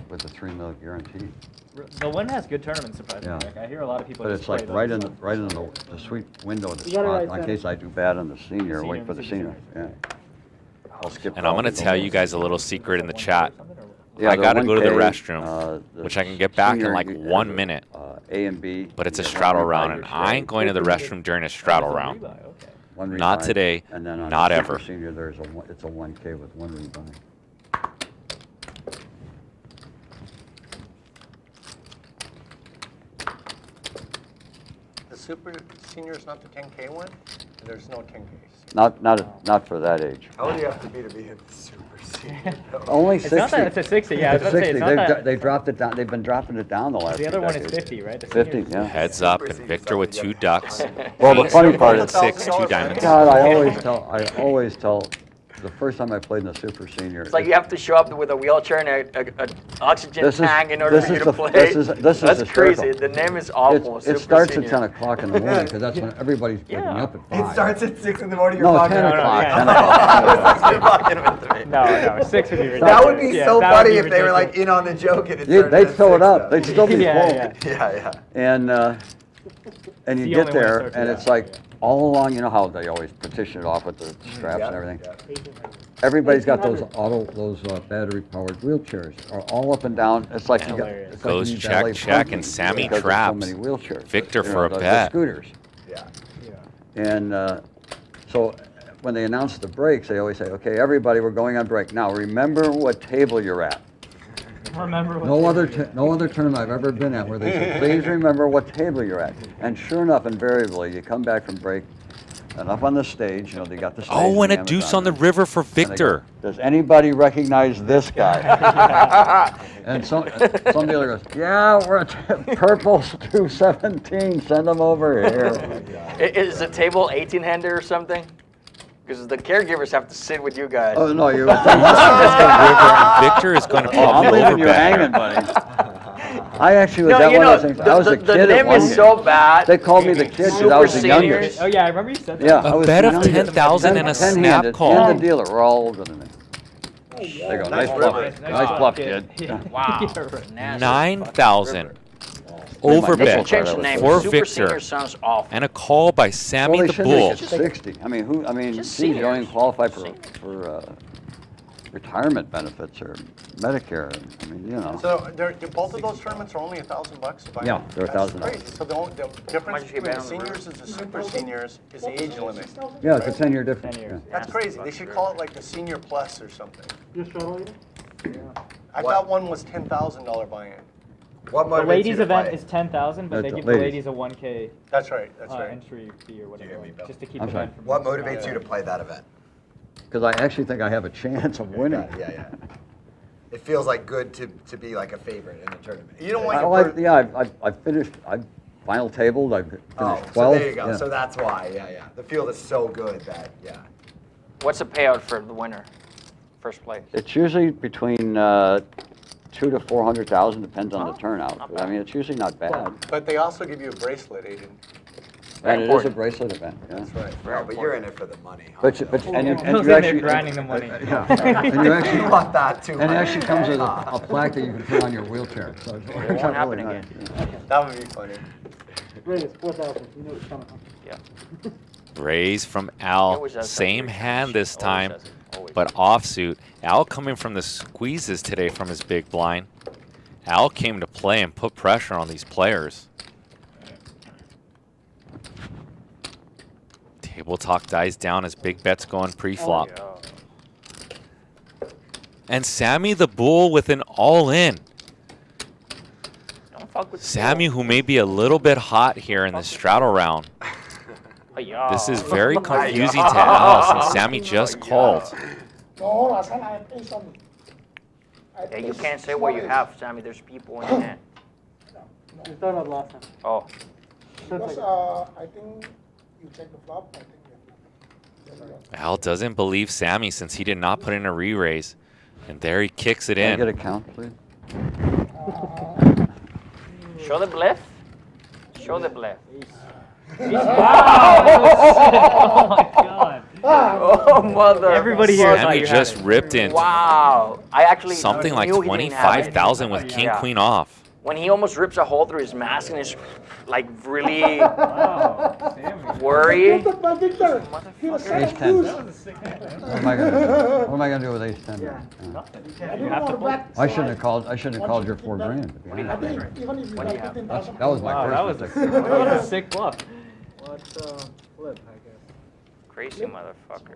with a $3 million guarantee. The one has good tournaments, surprisingly. Yeah. Like, I hear a lot of people But just it's like play right those. in the sweet window of the You got it spot, right in case I do bad on the senior, Senior wait for and the super senior. Yeah. I'll skip. And I'm going to calls. tell you guys a little secret in the chat. Yeah, I the got to go to the 1K, restroom, which I can get back in senior, like 1 minute. A and B. But it's a you get straddle one round, rebuy and your I trade. ain't going to the restroom during a straddle round. One Not rebuy, today, and then on not the super ever. Senior, it's a 1K with one rebuy. The super senior is not the 10K one? There's no 10Ks. Not for that age. How old do you have to be in the super senior? Only It's 60. not that it's a 60. Yeah, I was It's about to say, it's 60. not that. They dropped it down. They've been dropping it down the last. The other few one is decades. 50, right? The 50, senior- yeah. Heads up, and Victor with 2 ducks. Well, the funny part is, 6, 2 diamonds. God, I always tell. The first time I played in the super senior. It's like you have to show up with a wheelchair and a oxygen This is- tank in order this for you is to the- play. this is That's hysterical. crazy. The name is awful. It Super starts Senior. at 10 o'clock in the morning because that's when everybody's waking Yeah. up at 5. It starts at 6 in the morning. No, you're 10 fucking- o'clock. yeah. 10 o'clock. No, 6 would be ridiculous. That would be Yeah, so that would funny be if they were like ridiculous. in on the joke and it They'd started at fill it 6, up. though. They'd still be Yeah, full. yeah. Yeah, yeah. And you the get only one that there, starts and with it's that, like yeah. all along. You know how they always petition it off with the straps Yeah, and everything. yeah. Everybody's got those battery-powered wheelchairs, are all up and down. It's like you got. Hilarious. It's like Goes you need check, ballet check, parking and Sammy because there's traps so many wheelchairs. Victor You for a the bet. scooters. Yeah. And so when they announce the breaks, they always say, "Okay, everybody, we're going on break. Now remember what table you're at." Remember what No other tournament I've ever been at where they say, "Please remember what table you're at." And sure enough, invariably, you come back from break, and up on the stage, you know, they got the stage. Oh, and a the deuce on the Amazon, river for and they go, Victor. "Does anybody recognize this guy?" And some dealer goes, "Yeah, we're at purple 217. Send them over here." Is the table 18-hander or something? Because the caregivers have to sit with you guys. Oh no, you. Victor is going to Oh, pull I'm the leaving you overbet hanging, here. buddy. I actually was No, at you one know, of those things. I was a the kid at name one is game. so bad. They called me the kid because I was the Super seniors. youngest. Oh, yeah, I remember you said that. Yeah, I A was bet the of youngest. 10,000 and a 10 snap handed, call. And the dealer, we're all older than me. They go, nice bluff, nice bluff, kid. Yeah. Wow. Nasty. 9,000. They Overbet should Change the name. for Super Victor. Senior sounds awful. And a call by Sammy Well, they the should Bull. make it 60. I mean, Just geez, you don't even seniors. qualify for retirement benefits or Medicare. I mean, you know. So both of those tournaments are only $1,000 to buy. Yeah, they're That's $1,000. crazy. So the difference Much you get between the down the seniors and the super seniors is the age limit. Yeah, it's a 10-year difference. 10 years. yeah. That's crazy. They should call it like the senior plus or something. I What? thought one was $10,000 buy-in. What The motivates you ladies to event play? is 10,000, but they That's give the the ladies. ladies a 1K That's right. That's right. entry fee or whatever, hear me, Bill? just to keep I'm the sorry. event from. What motivates you to play that event? Because I actually think I have a chance of winning. Yeah. It feels like good to be like a favorite in the tournament. You don't want I've finished. I've final tabled. I've finished Oh, 12. so there you go. yeah. So that's why. Yeah. The field is so good that What's the payout for the winner? First place. It's usually between 2 to 400,000, depends on the turnout. But, I mean, it's usually not bad. But they also give you a bracelet, Aiden. And it is a bracelet event, yeah. That's right. Bro, but you're in it for the money. But you Bill's in actually there grinding the money. Yeah. And you actually You want that too. And it actually comes with a plaque that you can put on your wheelchair. So it's won't really happen nice, again. yeah. That would be funny. Great, it's 4,000. You know it's coming. Yeah. Raise from He Al. always does Same something. hand this Always time, does it. Always. but offsuit. Al coming from the squeezes today from his big blind. Al came to play and put pressure on these players. Table talk dies down as big bets going pre-flop. And Sammy the Bull with an all-in. Don't fuck with Sammy, who may be a little bit hot here in the straddle round. Payout. This is very confusing to Al since Sammy just called. No, last time I placed on. Yeah, you can't say what you have, Sammy. There's people in your hand. You thought about last time. Oh. Because I think you check the flop. I think Al doesn't believe Sammy since he did not put in a re-raise. And there he kicks it Can I in. get a count, please? Show the bluff. Show the bluff. Oh my god. Oh, mother. Everybody here thought Sammy you had just it. ripped in Wow. I actually something like knew he didn't have it. 25,000 with king, Yeah. queen off. When he almost rips a hole through his mask and is like really Wow. Sammy. worried. Look at my Victor. He was Ace 10. confused. That was a sick hand. What am I gonna do? What am I gonna do with ace 10? Yeah. Nothing. I You didn't have to want to fold. bet. I shouldn't have called. I shouldn't have called your 4 grand. to be I honest. think even if you What do you like have? 15,000. That was my Wow, first that mistake. was a sick bluff. What's flip, I guess? Crazy motherfucker.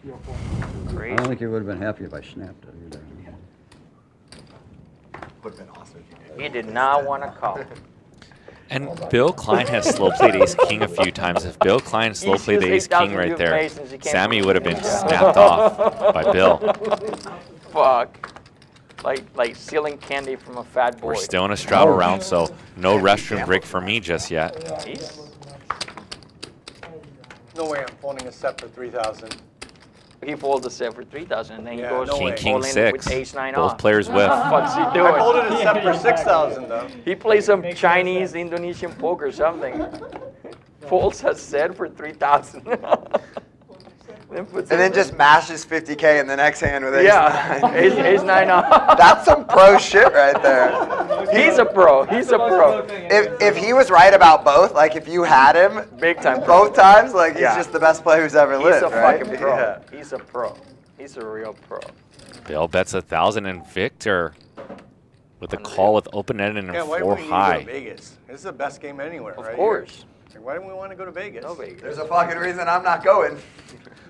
Your four. I Crazy. don't think you would have been happy if I snapped it either. Would have been awesome if you did. He did not want to call. And Bill Klein has slow played ace king a few times. If Bill Klein slow played the ace king right there, Sammy would have been snapped off by Bill. Fuck. Like stealing candy from a fat boy. We're still in a straddle round, so no restroom break for me just yet. He's- No way I'm phoning a set for 3,000. He folds a set for 3,000 and then he Yeah, goes no King, way. king, all in six. with ace 9 Both off. players whiff. What's he I doing? folded a set for 6,000 though. He plays some Chinese, Indonesian poker, something. Folds a set for 3,000. And then just mashes 50K in the next hand with ace yeah, 9. ace 9 off. That's some pro shit right there. He's a pro. He's a pro. If he was right about both, like if you had him Big time pro. both times, like he's Yeah. just the best player who's ever He's lived, a right? fucking pro. Yeah. He's a pro. He's a real pro. Bill bets 1,000 and Victor with a call with open-ended Yeah, and why do 4 we need to go high. to Vegas? This is the best game anywhere, Of right? course. Here. Like, why do we want to go to Vegas? No Vegas. There's a fucking reason I'm not going.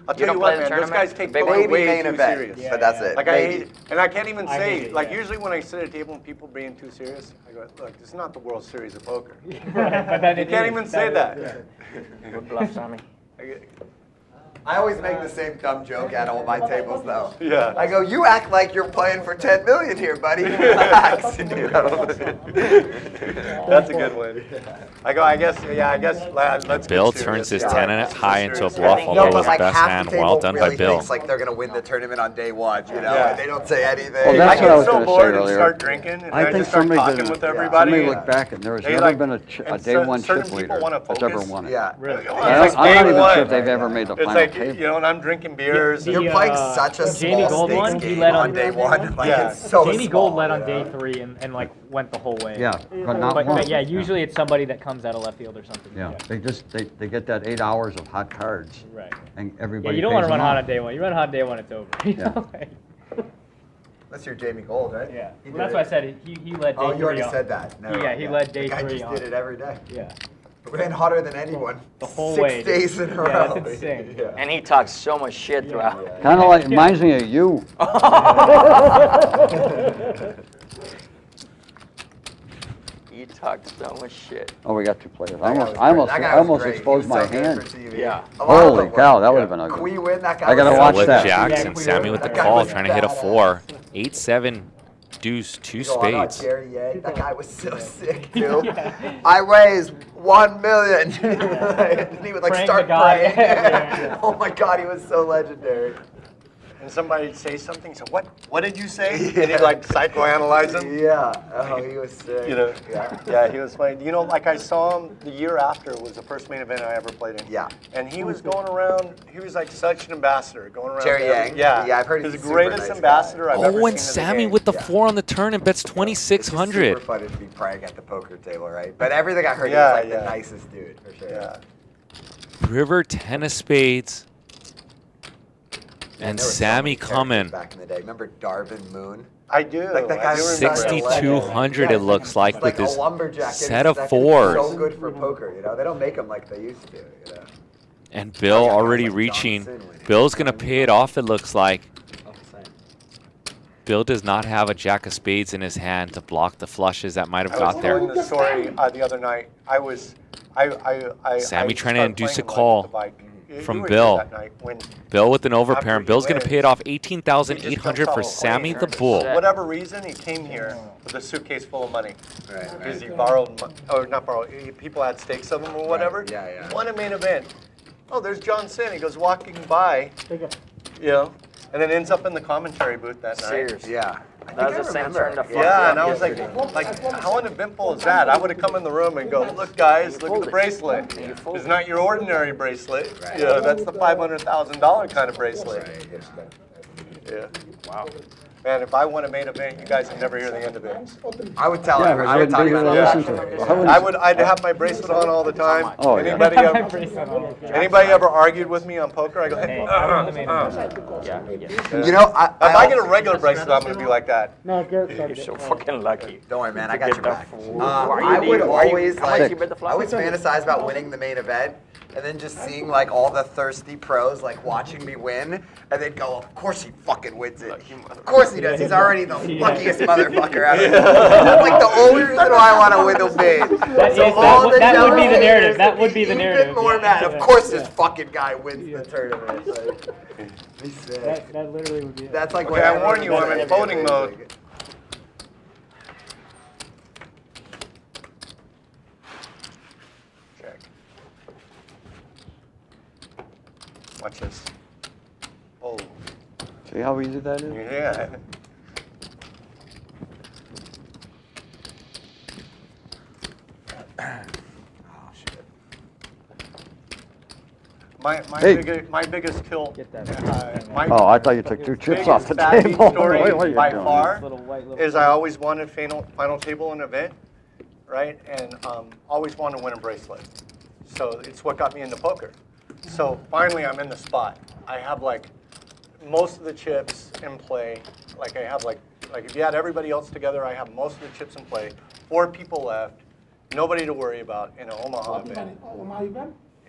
I'll You tell don't you play what, the man. Those tournament? guys take Maybe poker Maybe way main too event, serious. but that's it. Like I Maybe. hate, and I can't even I say, hate it, like yeah. usually when I sit at a table and people being too serious, I go, look, this is not the World Series of poker. Right, but then You it can't is. even say that. Good bluff, Sammy. I always make the same dumb joke at all my tables, though. Yeah. I go, you act like you're playing for 10 million here, buddy. Relax. You know? That's a good one. I go, I guess, let's Bill get turns his serious. 10 and high into a Serious. bluff, No, although it but was like best half hand. the table Well done really by Bill. thinks like they're gonna win the tournament on day one, you know? Yeah. And they don't say anything. Well, that's I what I get was so gonna say bored and earlier. start drinking, and I I think just start somebody talking did- with everybody. Somebody and look back, and there has they never like- been a and day one certain chip people leader wanna that's ever focus. won it. Yeah. Really? I'm I'm like, not day even one. sure if they've ever made the It's final like, table. you know, and I'm drinking beers. The, You're playing such a Jamie small Gold stakes one, he game led on on day one. Like Yeah. it's so Jamie small, Gold led on you day know? 3 and like went the whole way. Yeah, but not But once. yeah, usually it's somebody that comes out of left field or something. Yeah, they get that 8 hours of hot cards, Right. and Yeah, everybody. you don't want pays to run them hot off. on day 1. You run hot on day 1, it's over. You Yeah. know, like- That's your Jamie Gold, right? yeah. He Well, did that's it. why I said he led day 3 Oh, you already on. said that. Never Yeah, mind, he led day The guy 3 just on. did it every day. Yeah. Ran hotter than anyone. The whole 6 way. dude. days in a row. Yeah, that's insane. Yeah. And he talks so much shit throughout. Kind of like reminds me of you. He talks so much shit. Oh, we got 2 players. That guy was I almost, great. That guy I was almost great. He exposed was my so good hand. for TV. Yeah. A lot of Holy them cow, were. that would Yeah. have been ugly. Can we win? That guy I gotta was watch so With that. jacks Yeah, and we Sammy were. with the That guy call, was trying to hit a badass. 4. 8-7, deuce, 2 Oh, I know, spades. Jerry Yang, that guy was so sick, too. I raised 1 million. And he would like Praying start to God. praying. Yeah. Oh my God, he was so legendary. and somebody'd say something. So what did you say? And he'd like psychoanalyze him. Yeah. Oh, he was sick. You know. Yeah. Yeah, he was funny. You know, like I saw him the year after was the first main event I ever played in. Yeah. And he was going around. He was like such an ambassador, going around. Jerry Yang? Yeah. Yeah, I've heard he's he's the a super greatest nice ambassador guy. I've ever seen. Oh, and in the Sammy game. with the Yeah. 4 on the turn and bets It's 2,600. super fun to be praying at the poker table, right? But everything I heard, Yeah, he was like yeah. the nicest dude, for sure. Yeah. River, 10 of spades. Man, And there were so Sammy many characters coming. back in the day. Remember Darvin Moon? I do. Like that I guy do was remember. 6,200 it looks like Like with a his lumberjack. set of That kid's fours. So good for poker, you know. They don't make them like they used to, you know. And Bill Yeah, guys already like John reaching. Sin winning. Bill's going to pay it off, it looks like. Bill does not have a jack of spades in his hand to block the flushes that might have I was got there. telling the story the other night. Sammy trying to started induce a playing call with the bike. You from were here Bill. that night when Bill with an overpair, After and he Bill's going to wins, pay it off he 18,800 just for jumps off a Sammy plane. the Bull. For whatever reason, he came here with a suitcase full of money. Right, Because he right. borrowed, or not borrowed, people had stakes of him or whatever. Yeah, yeah. Won a main event. Oh, there's John Sin. He goes walking by, you know, and then ends up in the commentary booth that night. Serious. Yeah. I That was think the I same remember. turn to fuck Yeah, me and I up was like, yesterday. how uneventful is that? I would have come in the room and go, look, guys, look at the bracelet. And you fold It's it. not your ordinary bracelet. Right. You know, that's the $500,000 kind of bracelet. Yeah. Wow. Man, if I won a main event, you guys would never hear the end of it. I would tell Yeah, him. but I you would talk wouldn't about be that. able to listen to it. I'd have my bracelet on all the time. Oh, yeah. Anybody ever argued with me on poker? I go, hey, Yeah. You know, If I get a regular bracelet, I'm gonna be like that. You're so fucking lucky. Don't worry, man. I To got get your the back. fool. I would always How much like. you bet the flop? I always fantasize about winning the main event, and then just seeing like all the thirsty pros like watching me win, and then go, of course he fucking wins it. Of course he does. He's already the luckiest motherfucker out of That's like the only reason why I want to win the bid. That would be the narrative. That would be the narrative. Even more mad. Of course this fucking guy wins the tournament. Like, he's sick. That literally would be it. That's like Okay, I warn you, I'm in voting mode. Check. Watch this. Oh, See how easy that is? yeah. Oh shit. My biggest kill. Get that. My Oh, I thought you took 2 chips off the biggest bad table. story Wait, what are you by doing? far Little white little is I always wanted final table in an event, right? And always wanted to win a bracelet. So it's what got me into poker. So finally I'm in the spot. I have like most of the chips in play. Like I have like if you had everybody else together, I have most of the chips in play. 4 people left. Nobody to worry about in an Omaha event.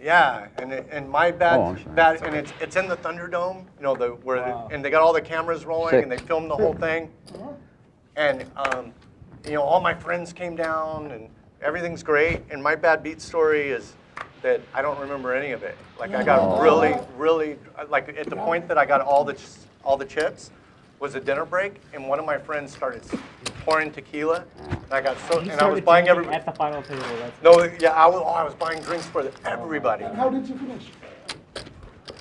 Yeah, and my bad, Oh, I'm sorry. bad, and it's in the Thunderdome, you know, and they got all the cameras rolling, and they filmed the whole thing, and you know, all my friends came down, and everything's great, and my bad beat story is that I don't remember any of it. Like I got really, like at the point that I got all the chips, was a dinner break, and one of my friends started pouring tequila, and I got so, and I was buying everybody. At the final table. That's No, yeah, I was buying drinks for everybody. How did you finish?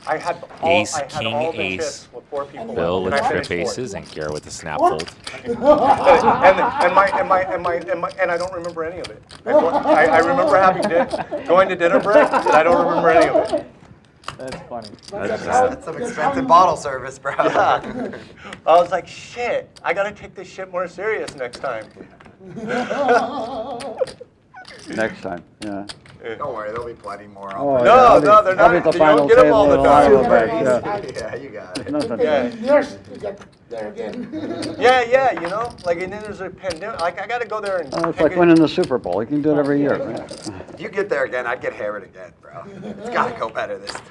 I had Ace, I had king, all the ace. chips with 4 people. Bill and with I trip finished 4th. aces and Garrett with the snap fold. and I don't remember any of it. I remember going to dinner break, and I don't remember any of it. That's funny. That's some expensive bottle service, bro. Yeah. I was like, shit, I gotta take this shit more serious next time. Next time, yeah. Don't worry, there'll be plenty more. Oh, No, yeah, no, they're I'll be not. at the You final don't get them all the table, time. I'll go back, yeah. Yeah, you got it. Nothing. Yeah. Years to get there again. Yeah, you know, like, and then there's a pandemic. Like, I gotta go there and. Oh, it's take like it- winning the Super Bowl. You can do it every year. Right? If you get there again, I'd get hammered again, bro. It's gotta go better this time.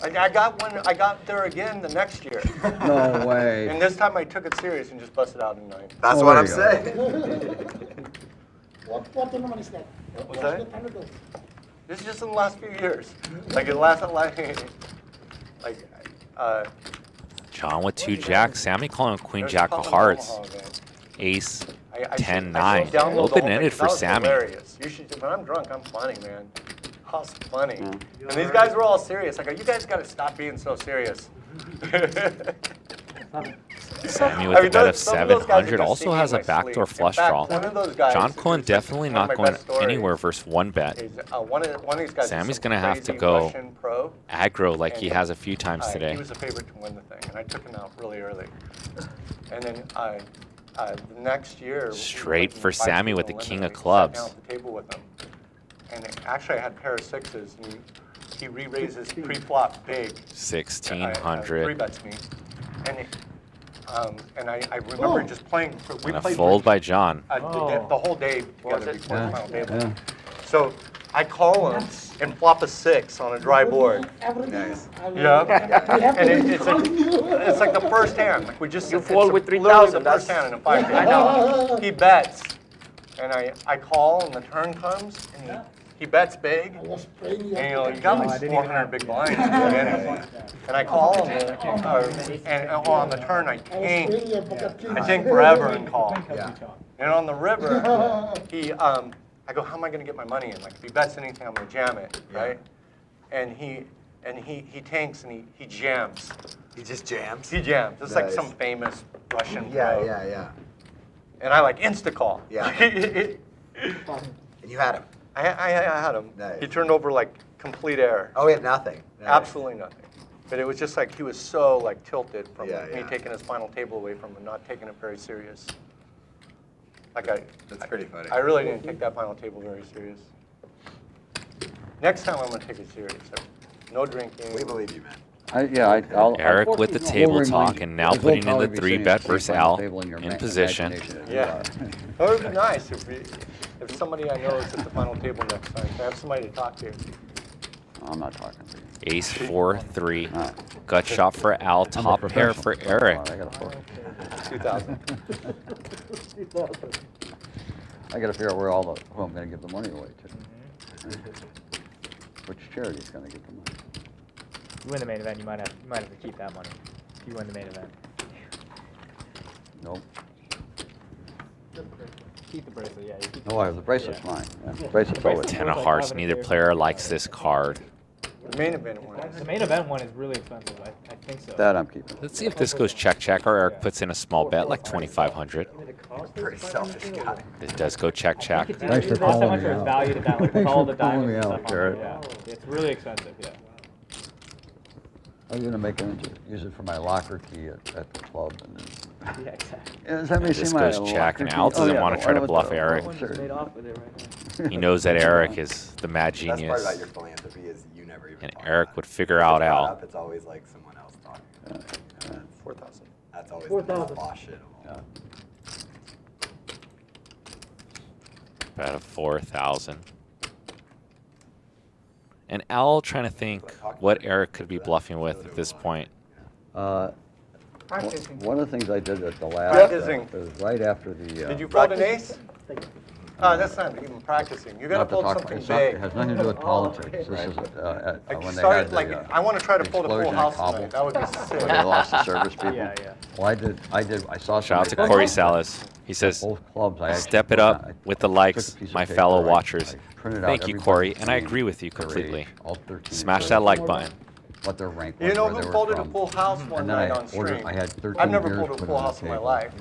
I got there again the next year. No way. And this time I took it serious and just busted out in 9. That's Oh, what there I'm you go. saying. What tournament is that? What's that? the Thunderdome? This is just in the last few years. Like it last John with 2 jacks. Sammy calling queen there's jack a of couple hearts. Omaha, man. Ace. I 10-9. should download the whole Open-ended thing, for 'cause that was Sammy. Hilarious. You should. When I'm drunk, I'm funny, man. I was funny. And these guys were all serious. I go, you guys got to stop being so serious. Sammy with a bet of some those guys 700 just also see me has in a my backdoor sleep. flush In fact, draw. one of those guys John Cohen who's definitely one of not my going best stories anywhere versus one bet. is, one of these guys is Sammy's some gonna have to crazy go Russian pro, aggro like he and, has a few times He today. was a favorite to win the thing, and I took him out really early. And then the next year, Straight we for went in Sammy five with the people king of eliminated. clubs. Sat down at the table with him, and actually I had a pair of sixes, and he re-raises pre-flop big. 1600. Three bets me, and I remember just playing. We And a played fold by John. the whole day together before the final table. Yeah. So I call him and flop a 6 on a dry board. Nice. Yeah, and it's like the first hand. Like we just You it's fold with literally 3,000, the first that's- hand in a 5 game. I know. He bets, and I call, and the turn comes, and he bets big. I was praying And you got like 400 big blinds in the beginning. And I call him, and on the turn I tank forever and call. Yeah. And on the river, I go, how am I going to get my money in? Like if he bets anything, I'm going to jam it, right? And he tanks and he jams. He just jams. He jams. It's like Nice. some famous Russian Yeah, pro. yeah. And I like insta call. Yeah. And you had him. I had him. Nice. He turned over like complete error. Oh, he had nothing. Nice. Absolutely nothing. But it was just like he was so like tilted from Yeah, me yeah. taking his final table away from him, not taking it very serious. Like That's pretty funny. I really didn't take that final table very serious. Next time I'm gonna take it serious. No drinking. We believe you, man. I'll Eric with the table we'll talk remind and you. now We'll putting in probably the be 3 sitting bet at the versus final Al table in your in position. Yeah. imagination. It would be nice if somebody I know is at the final table next time. I have somebody to talk to. I'm not talking to you. Ace 4-3. All right. Gut shot for Al. I'm a Top pair for professional. Eric. I gotta fold. 2,000. I gotta figure out who I'm gonna give the money away to. Which charity's gonna get the money? You win the main event, you might have to keep that money. If you win the main event. Nope. Keep the bracelet, yeah. You keep No, the bracelet's Yeah. mine. Yeah, the bracelet's always. 10 of hearts. Neither player likes this card. The main event one. The main event one is really expensive. I think so. That I'm keeping. Let's see if this goes check or Eric puts in a small bet like 22,500. Pretty selfish guy. It does go check. Thanks for Not so calling much me for its out. value to that, like Thanks all for the calling diamonds me and out, stuff on there, Garrett. yeah. It's really expensive, yeah. I was gonna make it use it for my locker key at the club, and then. Yeah, exactly. Does that mean This see my goes check, locker and key? Al doesn't wanna the try to one with bluff the- Eric. oh, sure. Made off with it right now. He knows that Eric is the mad The best part genius. about your philanthropy is you never even And thought Eric about would it. figure If out it's brought Al. up, it's always like someone else talking. Yeah. 4,000. That's always the most boss shit of all. Bet of 4,000. And Al trying to think what Eric could be bluffing with at this point. Practicing. One of the things I did at the last, Practicing. it was right after the. Did you fold an ace? Oh, that's not even practicing. You gotta not to fold talk- something it's not- big. It has nothing to do with politics. This is Like when they start, had the, like I want to try to fold a full explosion at house Kabul. tonight. That would be When sick. they lost the service people. Yeah, yeah. Well, I saw. Shout out to somebody- Corey Salas. He says, Both clubs, I actually step it put up down- with the I likes, took a piece of my paper, fellow I watchers. printed out Thank you, everybody's Corey, and I name, agree with you their age, completely. all 13 Smash years that old, like button. What their rank was, You know where who they were folded a from. full house one And then night I on ordered, stream? I had 13 I've never beers pulled a put full on the house in my table. life.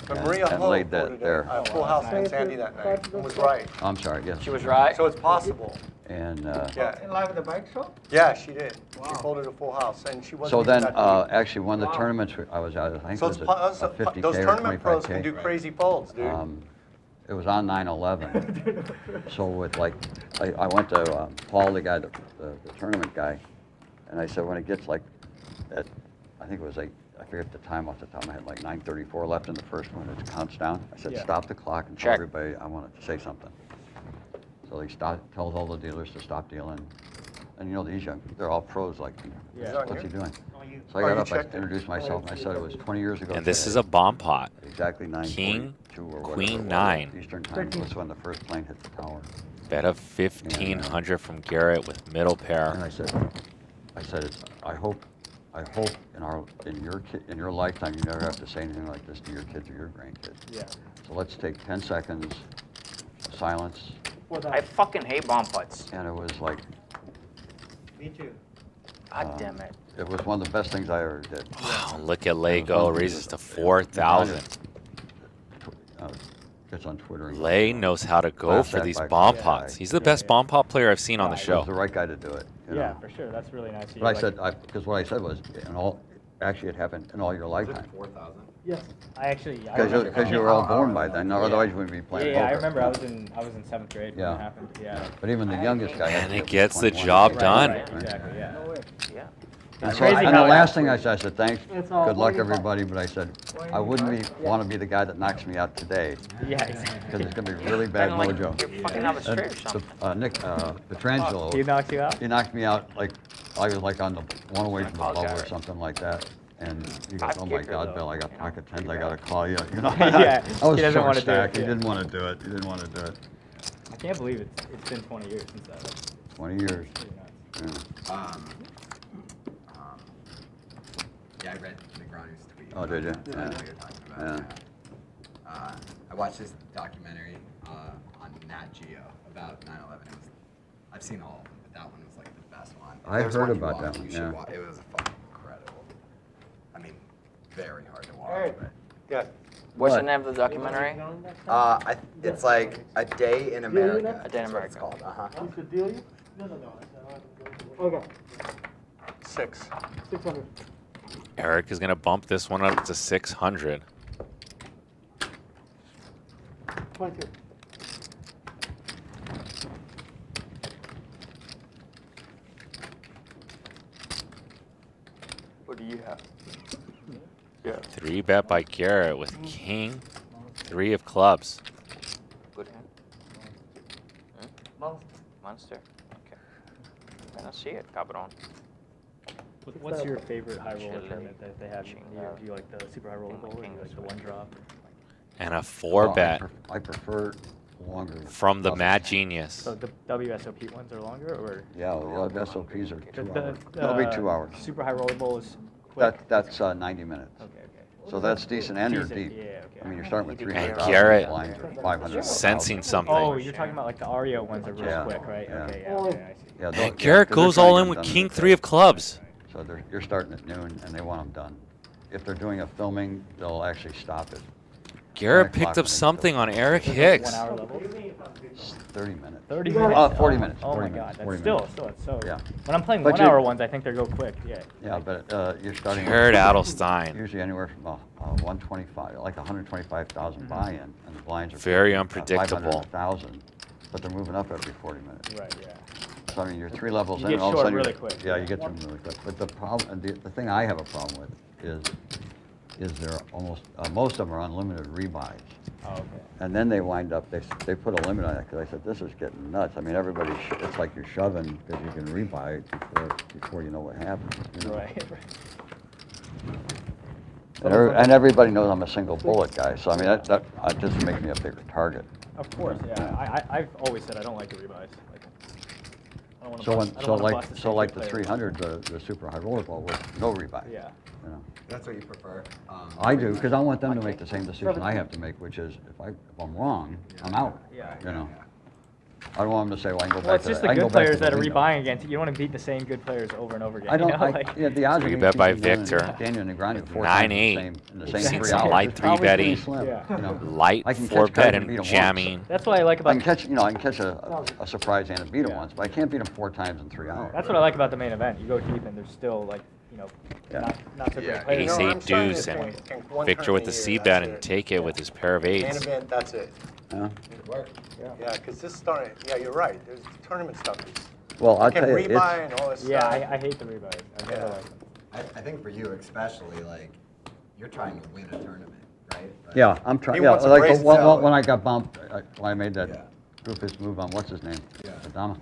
But And- Maria and Ho laid that folded there. a full house in Sandy that night and was right. I'm sorry, yes. She was right. So it's possible. And Yeah. In live at the bike show? Yeah, she did. She folded a full house and she wasn't so even then, that deep. actually, one of the tournaments I was at, I think So it it's was po- a 50K those or tournament pros 25K. can do crazy folds, dude. It was on 9/11. So with like, I went to Paul, the guy, the tournament guy, and I said when it gets like, at, I think it was like, I forget the time off the top of my head, like 9:34 left in the first one, it counts down. I said, Yeah. stop the clock and tell Check. everybody I wanted to say something. So he tells all the dealers to stop dealing. And you know, these young, they're all pros like me. Yeah. What's he doing? So Oh, I you got up, I checked it? introduced myself, and I said it was 20 years ago And this today. is a bomb pot. Exactly 9:42 King, or whatever Queen it was, 9. Eastern time was when the first plane hit the tower. Bet of 1,500 from Garrett with middle And pair. I said, it's, I hope in your lifetime you never have to say anything like this to your kids or your grandkids. Yeah. So let's take 10 seconds of silence, I fucking hate bomb putts. and it was like Me too. God damn it. It was one of the best things I ever did. Wow, look at Lay go, raises to 4,000. Gets on Twitter. And Lay knows how to go Class for act these by bomb class pots. guy. He's the best bomb pot player I've seen on the He show. was the right guy to do it. You Yeah, know? for sure. That's really nice. But I said, because what I said was, actually it happened in all your lifetime. 4,000. Yes. I remember. Because you were all born by then, otherwise you wouldn't be playing Yeah, poker. I remember. I was in 7th grade when Yeah. it happened. Yeah. But even the youngest guy. had And to it get gets the 21 job years. done. Right, exactly. Yeah. Yeah. And, It's so, crazy and the how it last thing I said, thanks, It's all good luck 25. everybody, but I said, I wouldn't want to be the guy that knocks me out today, Yeah, exactly. because it's going to be really bad Like, mojo. you fucking have a straight or something. Nick Petrangelo, He knocked you out? he knocked me out, like, I was like on the one away from the Call bubble or Garrett. something like that. And he goes, I'd oh my kick her, God, though, Bill, I got you know? pocket tens, I got to call you. You know, Yeah, I was he doesn't short wanna do it, stack. He yeah. didn't want to do it. He didn't want to do it. I can't believe it's been 20 years since that. That's 20 years. pretty nuts. Yeah. Yeah, I read Negroni's tweet. Oh, did you? I know what you're talking about. Yeah. I watched this documentary on Nat Geo about 9/11. I've seen all of them, but that one was like the best one. If I there's heard one you about watch, that one, you should yeah. It was fucking incredible. I mean, very hard to watch. Hey. But, Yeah. What's What? the name of the documentary? it's like A Day in America. A Day in That's what it's America. called. Uh-huh. You should deal you? No. Okay, 6. 600. Eric is going to bump this one up to 600. 22. What do you have? Yeah. 3-bet by Garrett with king, 3 of clubs. Good hand. Monster. Okay. I don't see it, cabron. What's your favorite high roller Chile. tournament that they have? Do you like the super high roller bowl, or do you like the one drop? And a Oh, 4-bet I prefer longer. from the doubles. Mad Genius. So the WSOP ones are longer, or Yeah, well, the SOPs are 2 the hours. They'll be 2 hours. super high roller bowl is quick. That's 90 minutes. Okay. So that's decent, and you're Decent, deep. yeah, okay. I mean, you're starting with And 300,000 Garrett blinds or 500. Sensing something. Oh, you're talking about like the Ario ones are real Yeah, quick, right? yeah. Okay, yeah, I see. Yeah, And Garrett 'cause they're goes trying to all get in them with done king, the 3 of clubs. So you're starting at noon, and they want them done. If they're doing a filming, they'll actually stop it. Garrett 10 o'clock picked when up they something film. on Eric Hicks. 1 hour level. 30 minutes. 30 minutes. 40 minutes. Oh 40 my minutes, God, 40 that's minutes. still it's so. Yeah. When I'm playing But 1 you- hour ones, I think they go quick. Yeah. Yeah, but you're starting. Garrett Adelstein. Usually anywhere from 125, like 125,000 buy-in, and the blinds are Very 500, unpredictable. 1,000, but they're moving up every 40 minutes. Right. Yeah. So I mean, you're 3 levels You in, get and all of a short sudden really you're- quick. Yeah, you get them really quick. But the problem, the thing I have a problem with is they're almost most of them are unlimited rebuys. Oh, okay. And then they wind up, they put a limit on it, because I said, this is getting nuts. I mean, everybody, it's like you're shoving, because you can rebuy it before you know what happens. You know? Right. And everybody knows I'm a single bullet guy, so I mean, that just makes me a bigger target. Of course. Yeah. I've always said I don't like the rebuys. Like, I don't want to So bust. I don't wanna bust so like same the player. 300, the super high roller ball with no rebuy. Yeah. You know. That's what you prefer. I do, because I want them to make the same decision I have to make, which is, if I'm wrong, I'm out. Yeah. You know. I don't want them to say, well, I can go Well, back it's to just the, the I can good go back to players the that are window. rebuying against. You don't want to beat the same good players over and over again. I don't. You know? Like, Yeah, the odds of 3-bet by me beating Victor. Daniel Negreanu 4 times in 9-8. the We've same seen 3 some hours light is probably 3-betting. pretty slim, Yeah. you know. Light I can catch 4-bet guys and and beat 'em once. jamming. that's what I like I about. can catch, I can catch a surprise and a beat him once, but I can't beat him 4 times in 3 hours. That's what I like about the main event. You go deep and there's still like Yeah. not so great Yeah. players. Ace No, 8 I'm starting to deuce and think one Victor with the tournament a year, C-bet that's and it. take it with his pair of Main 8s. event, that's it. Yeah. Yeah, because this starting, yeah, you're right. There's tournament stuff. Well, I'll Can tell you, rebuy it's, and all this Yeah, stuff. I hate the rebuys. I never Yeah. like them. I think for you especially, like, you're trying to win a tournament, right? Like, yeah, I'm trying, He yeah, wants to like, brace when himself. when I got bumped, when I made that Yeah. goofus move on, what's his name? Yeah. Adama.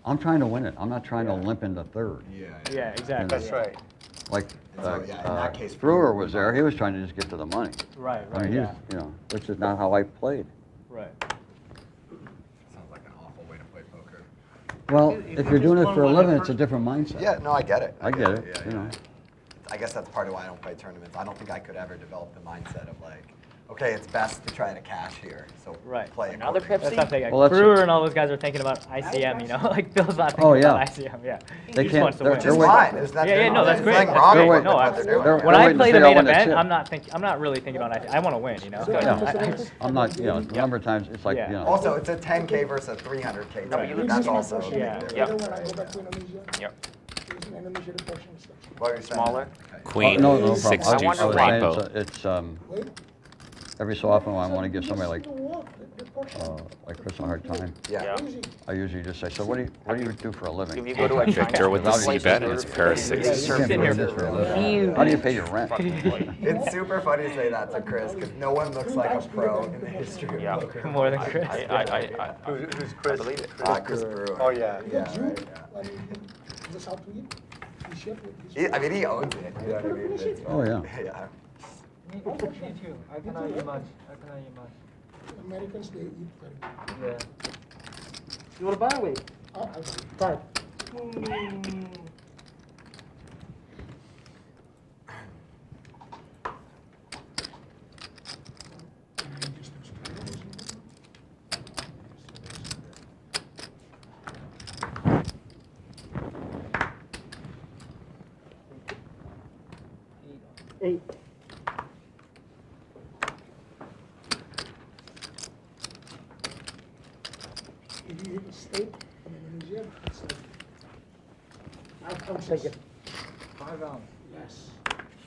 I'm trying to win it. I'm not trying to limp into 3rd. Yeah, exactly. That's yeah. right. Like, And so, yeah, in that case, for Brewer you, was there, he was trying to just get to the money. Right, I right, mean, yeah. which is not how I played. Right. Sounds like an awful way to play poker. Well, if you're doing it for a living, it's a different mindset. Yeah, no, I get it. I get it, Yeah, you know. I guess that's part of why I don't play tournaments. I don't think I could ever develop the mindset of like, okay, it's best to try to cash here. So Right. play Another accordingly. That's something. Like Well, that's- Brewer and all those guys are thinking about ICM, you know, like Bill's not thinking Oh, yeah. about ICM. Yeah. They He just can't- wants to they're- win. Which is waiting- fine. There's nothing, Yeah, no, that's there's great. nothing That's wrong great. with No, what they're doing. they're- when I waiting to play the figure out main when they event, chip. I'm not really thinking about ICM. I want to win, you know. So, I'm not, you know, a number of times, it's like, Yeah. you know. Also, it's a 10K versus a 300K. Right. That's also a Yeah. big Yeah. difference. When I go back to Indonesia, Yep. using Indonesia the portion is What are you saying? Smaller. Queen, No problem. 6 I deuce wonder I was why. saying rainbow. it's, Wait. every so often when I want to give somebody like, To walk, the portion. like Chris a hard time, Yeah. Easy. I usually just say, so what do you do for a living? If you go to a Victor with the Without C even bet saying and his it. pair of You sixes. can't do this for a living. How do you pay your rent? It's super funny to say that to Chris because no one looks like a pro in the history of Yeah. poker. More than Chris. Who's Chris? believe it. Chris Brewer. Oh, yeah. Yeah, right, When he goes out to eat, he share with his yeah. I mean, he owns it. You know what I mean? It's, Oh, yeah. yeah. Me too. I cannot eat much. Americans, they eat very good. Yeah. You want to buy it? I'll buy it. Eight. If you eat a steak in Indonesia, it's like 5 ounces. 5 ounces. Yes.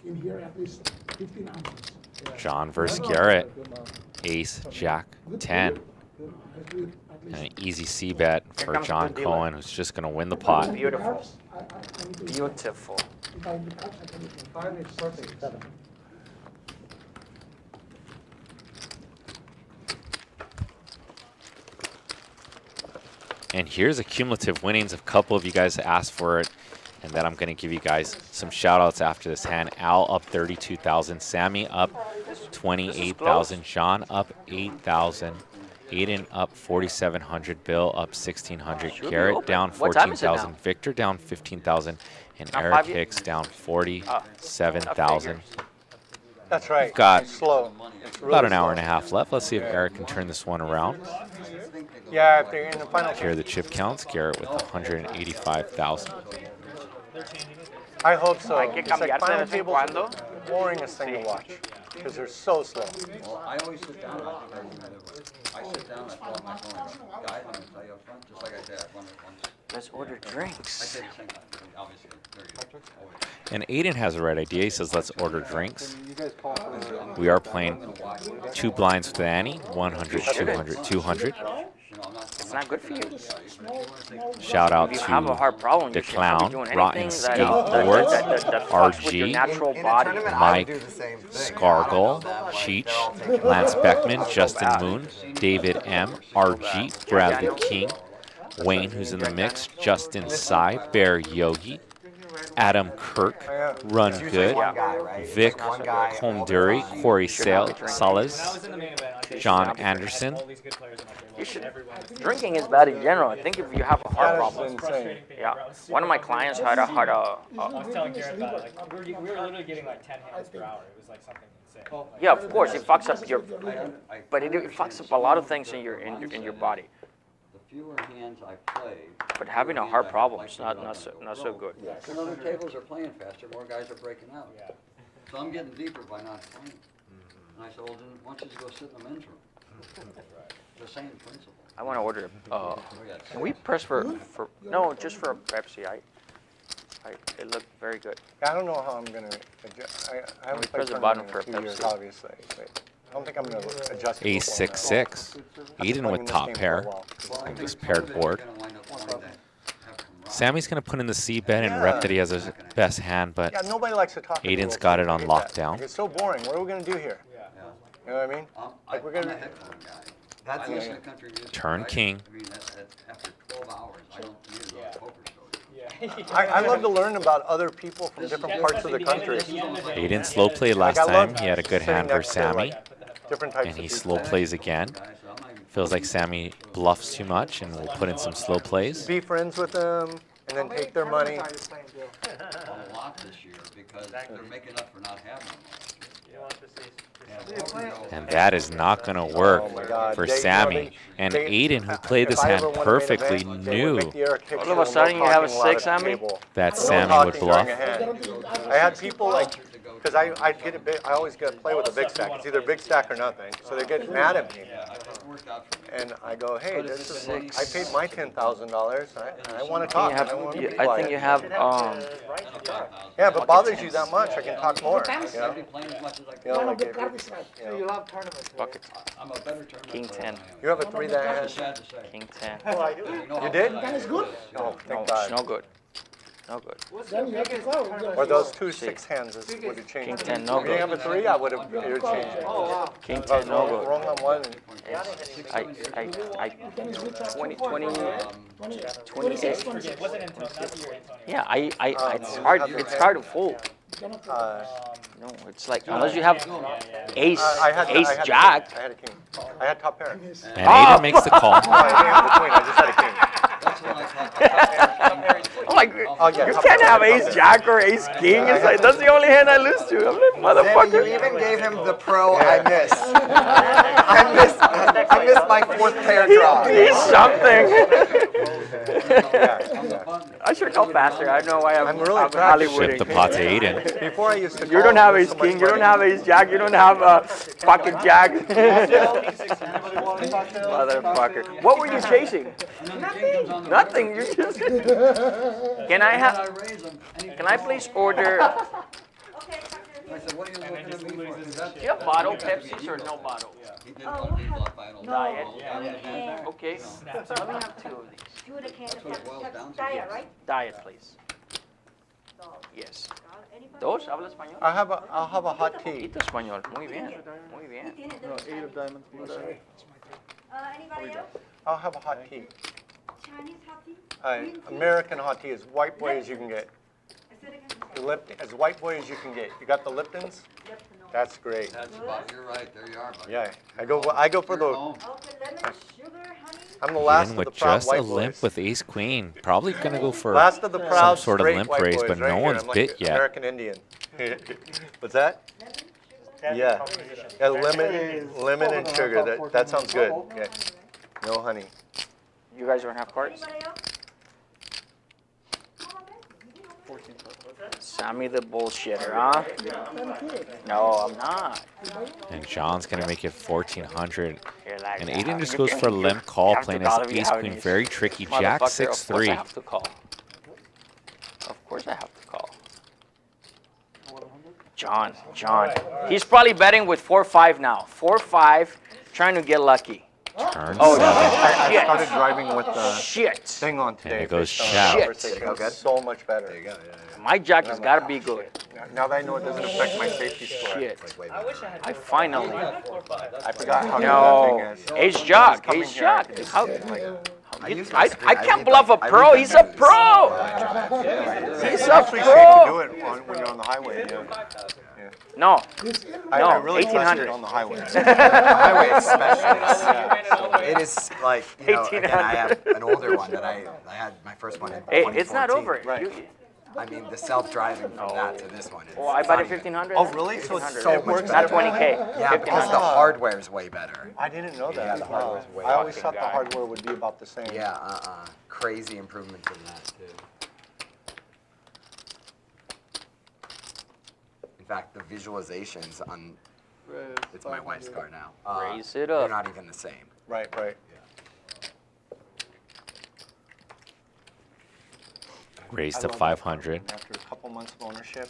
In here, at least 15 ounces. John versus Garrett. Ace, Jack, 10. I do it at And least. an easy C bet Here for comes John the dealer. Cohen, who's just going to win the pot. Beautiful. I need to eat. Beautiful. If I eat the cups, I can eat them. 5 is perfect. 7. And here's a cumulative winnings. A couple of you guys asked for it. And then I'm going to give you guys some shout outs after this hand. Al up 32,000. Sammy up 28,000. John up 8,000. Aiden up 4,700. Bill up 1,600. Should be Garrett open. down What time is it 14,000. now? Victor down 15,000. And Not Eric 5 yet? Hicks down 47,000. That's right. We've got It's slow. It's really about an hour slow. and a half left. Let's see if Eric can turn this one around. Yeah, if they're in the final. Here are the chip counts. Garrett with 185,000. I hope so. Hay que It's like cambiarse de final vez en tables cuando. are the boringest thing to watch because they're so slow. Well, I always sit down. I sit down, I pull out my phone, I go, guys, I'm gonna tell you up front, just like I said, I won it once. Let's order I drinks. say the same thing, obviously, very good. Always. And Aiden has the right idea. He says, let's order drinks. We are playing 2 blinds with Annie, 100, 200, 200. It's not good for you. Shout out If you have a to heart problem, the you should not be Clown, doing Rotten anything that Skateboards, fucks with your RG, natural In a body. tournament, I would Mike, do the same thing. Scargle, Cheech, Lance Beckman, Justin Moon, David M, RG, Bradley King, Wayne, who's in the mix, Justin Sai, Bear Yogi, Adam Kirk, Run Good, Vic Comduri, Corey Salas, John Anderson. You should. Drinking is bad in general. I think if you have a heart That is problem. insane. Yeah. One of my clients had a I was telling Garrett about it. Like, we were literally getting like 10 hands per hour. It was like something insane. yeah, of course, it fucks up your, but it fucks up a lot of things in your body. The fewer hands I play. But having a heart problem is not so good. When other tables are playing faster, more guys are breaking out. So I'm getting deeper by not playing. And I said, well, then why don't you just go sit in the men's room? The same principle. I want to order. Can we press for no, just for a Pepsi? It looked very good. I don't know how I'm gonna adjust. I haven't press played the tournament button in for a few years, Pepsi. obviously. But I don't think I'm gonna adjust. to Ace perform 6-6. that. Aiden with top pair. This paired board. Sammy's going to put in the C bet and rep that he has his best hand, but Yeah, nobody likes to talk. to Aiden's people got it about on it like that. lockdown. Like, it's so boring. What are we gonna do here? You know what I mean? Like we're I'm gonna. a headphone guy. That's Yeah. listen to country music. Turn right? king. I mean, that's after 12 hours, I don't need a poker story. I love to learn about other people from different parts of the country. Aiden slow played last Like, I love time. He had a good sitting hand next versus to, Sammy, like, different types and of he people. slow plays again. Feels like Sammy bluffs too much, and we'll put in some slow plays. Be friends with them and then take their money. A lot this year because they're making up for not having them last year. And that is not going to work Oh my God. for They- you know, Sammy. they- And they- Aiden, who played if this I hand ever won a main perfectly, event, they would knew make the Eric Hicks All of a rule, sudden no you have a talking allowed 6 at on the me? table. that No Sammy talking would during bluff. a hand. I had people like, because I'd get a big, I always get play with a big stack. It's either big stack or nothing. So they get mad at me. And I go, hey, this is, I paid my $10,000. I want to talk. I don't want to be I think you quiet. have Yeah, if it bothers you that much, I can talk more. You know? You know, One like of the if cards is right. you know, You love tournaments. right? buckets. King 10. you have a 3 that has. King 10. You did? That is good. Oh, No, thank it's God. no good. No good. Then you have to go. Or those 2 6 hands is, would have changed. King 10, no If you didn't have good. a 3, I would have changed it. Oh, wow. King If I was 10, no good. wrong on one. I 20, 28. 26, Forget, wasn't Antonio, not your Antonio. Yeah, it's hard to fold. No, it's like, unless you have ace, ace jack. I had a king. I had top pair. And Aiden makes the call. No, I didn't have the queen. I just had a king. I'm like, Oh, yeah, you top can't pair. have ace jack or ace king. It's like, that's the only hand I lose to. I'm like, Sammy, you motherfucker. even gave him the pro I miss. I missed my 4th pair draw. He's something. Yeah. I should call faster. I don't know why I'm really I'm proud to Hollywooding. Ship the pot to Aiden. Before I used to You don't call have with ace so much king, you don't money. have ace jack, you don't have pocket jack. Motherfucker. What were you chasing? Nothing. You just. Can I please order? Do you have bottle Pepsis or no bottle? Diet. Okay. Let me have 2 of these. Diet, right? Diet, please. Yes. ¿Dos? ¿Habla español? I'll have a hot tea. Poquito español. Muy bien. Muy bien. Anybody else? I'll have a hot tea. Chinese hot tea? American hot tea, as white boy as you can get. I said again. As white boy as you can get. You got the Liptons? That's great. You're right. There you are, buddy. Yeah, I go for the. Okay, lemon, sugar, honey. I'm the last Aiden of the with proud just a white limp boys. with ace queen. Probably going to go for Last of the some proud sort of straight limp white raise, boys but right no here. one's I'm like bit yet. American Indian. What's that? Yeah. Yeah, lemon and sugar. That sounds good. Yeah. No honey. You guys don't have cards? Anybody else? Sammy the bullshitter, huh? No, I'm not. And John's going to make it 1,400. You're like, And nah, Aiden just you goes can- for a limp call, you have to playing call his if you ace have queen. any. Very tricky. Jack Motherfucker, Of course I 6-3. have to call. Of course I have to call. John. He's probably betting with 4-5 now. 4-5, trying to get lucky. Turn Oh, 7. I started driving with the Shit. thing on today. And it goes based on check. the conversation. It's so much better. There you go. My jack has got to be good. Now that I know it doesn't affect my safety score. Shit. I wish I had I finally. I forgot how No. good that thing is. Ace jack. Coming Ace here, jack. it's How? like- I can't bluff a pro. He's a pro. He's a Actually, safe to pro. do it when you're on the highway. Yeah. No. I really trust 1800. it on the highway. Highway especially. It is like, you know, again, I have an older one that I had my first one in Hey, 2014. it's not over. Right. I mean, the self-driving from that to this one. Oh, I bought it 1,500. Oh, really? So it's 1,500. so it much works better. Not 20K. Yeah, because the hardware's way better. I didn't know that. Yeah, the hardware's way I always fucking thought the guy. hardware would be about the same. Yeah, crazy improvements in that too. In fact, the visualizations on, it's my wife's car now. Raise it They're up. not even the same. Right. Raised I to love that 500. After a couple months of ownership,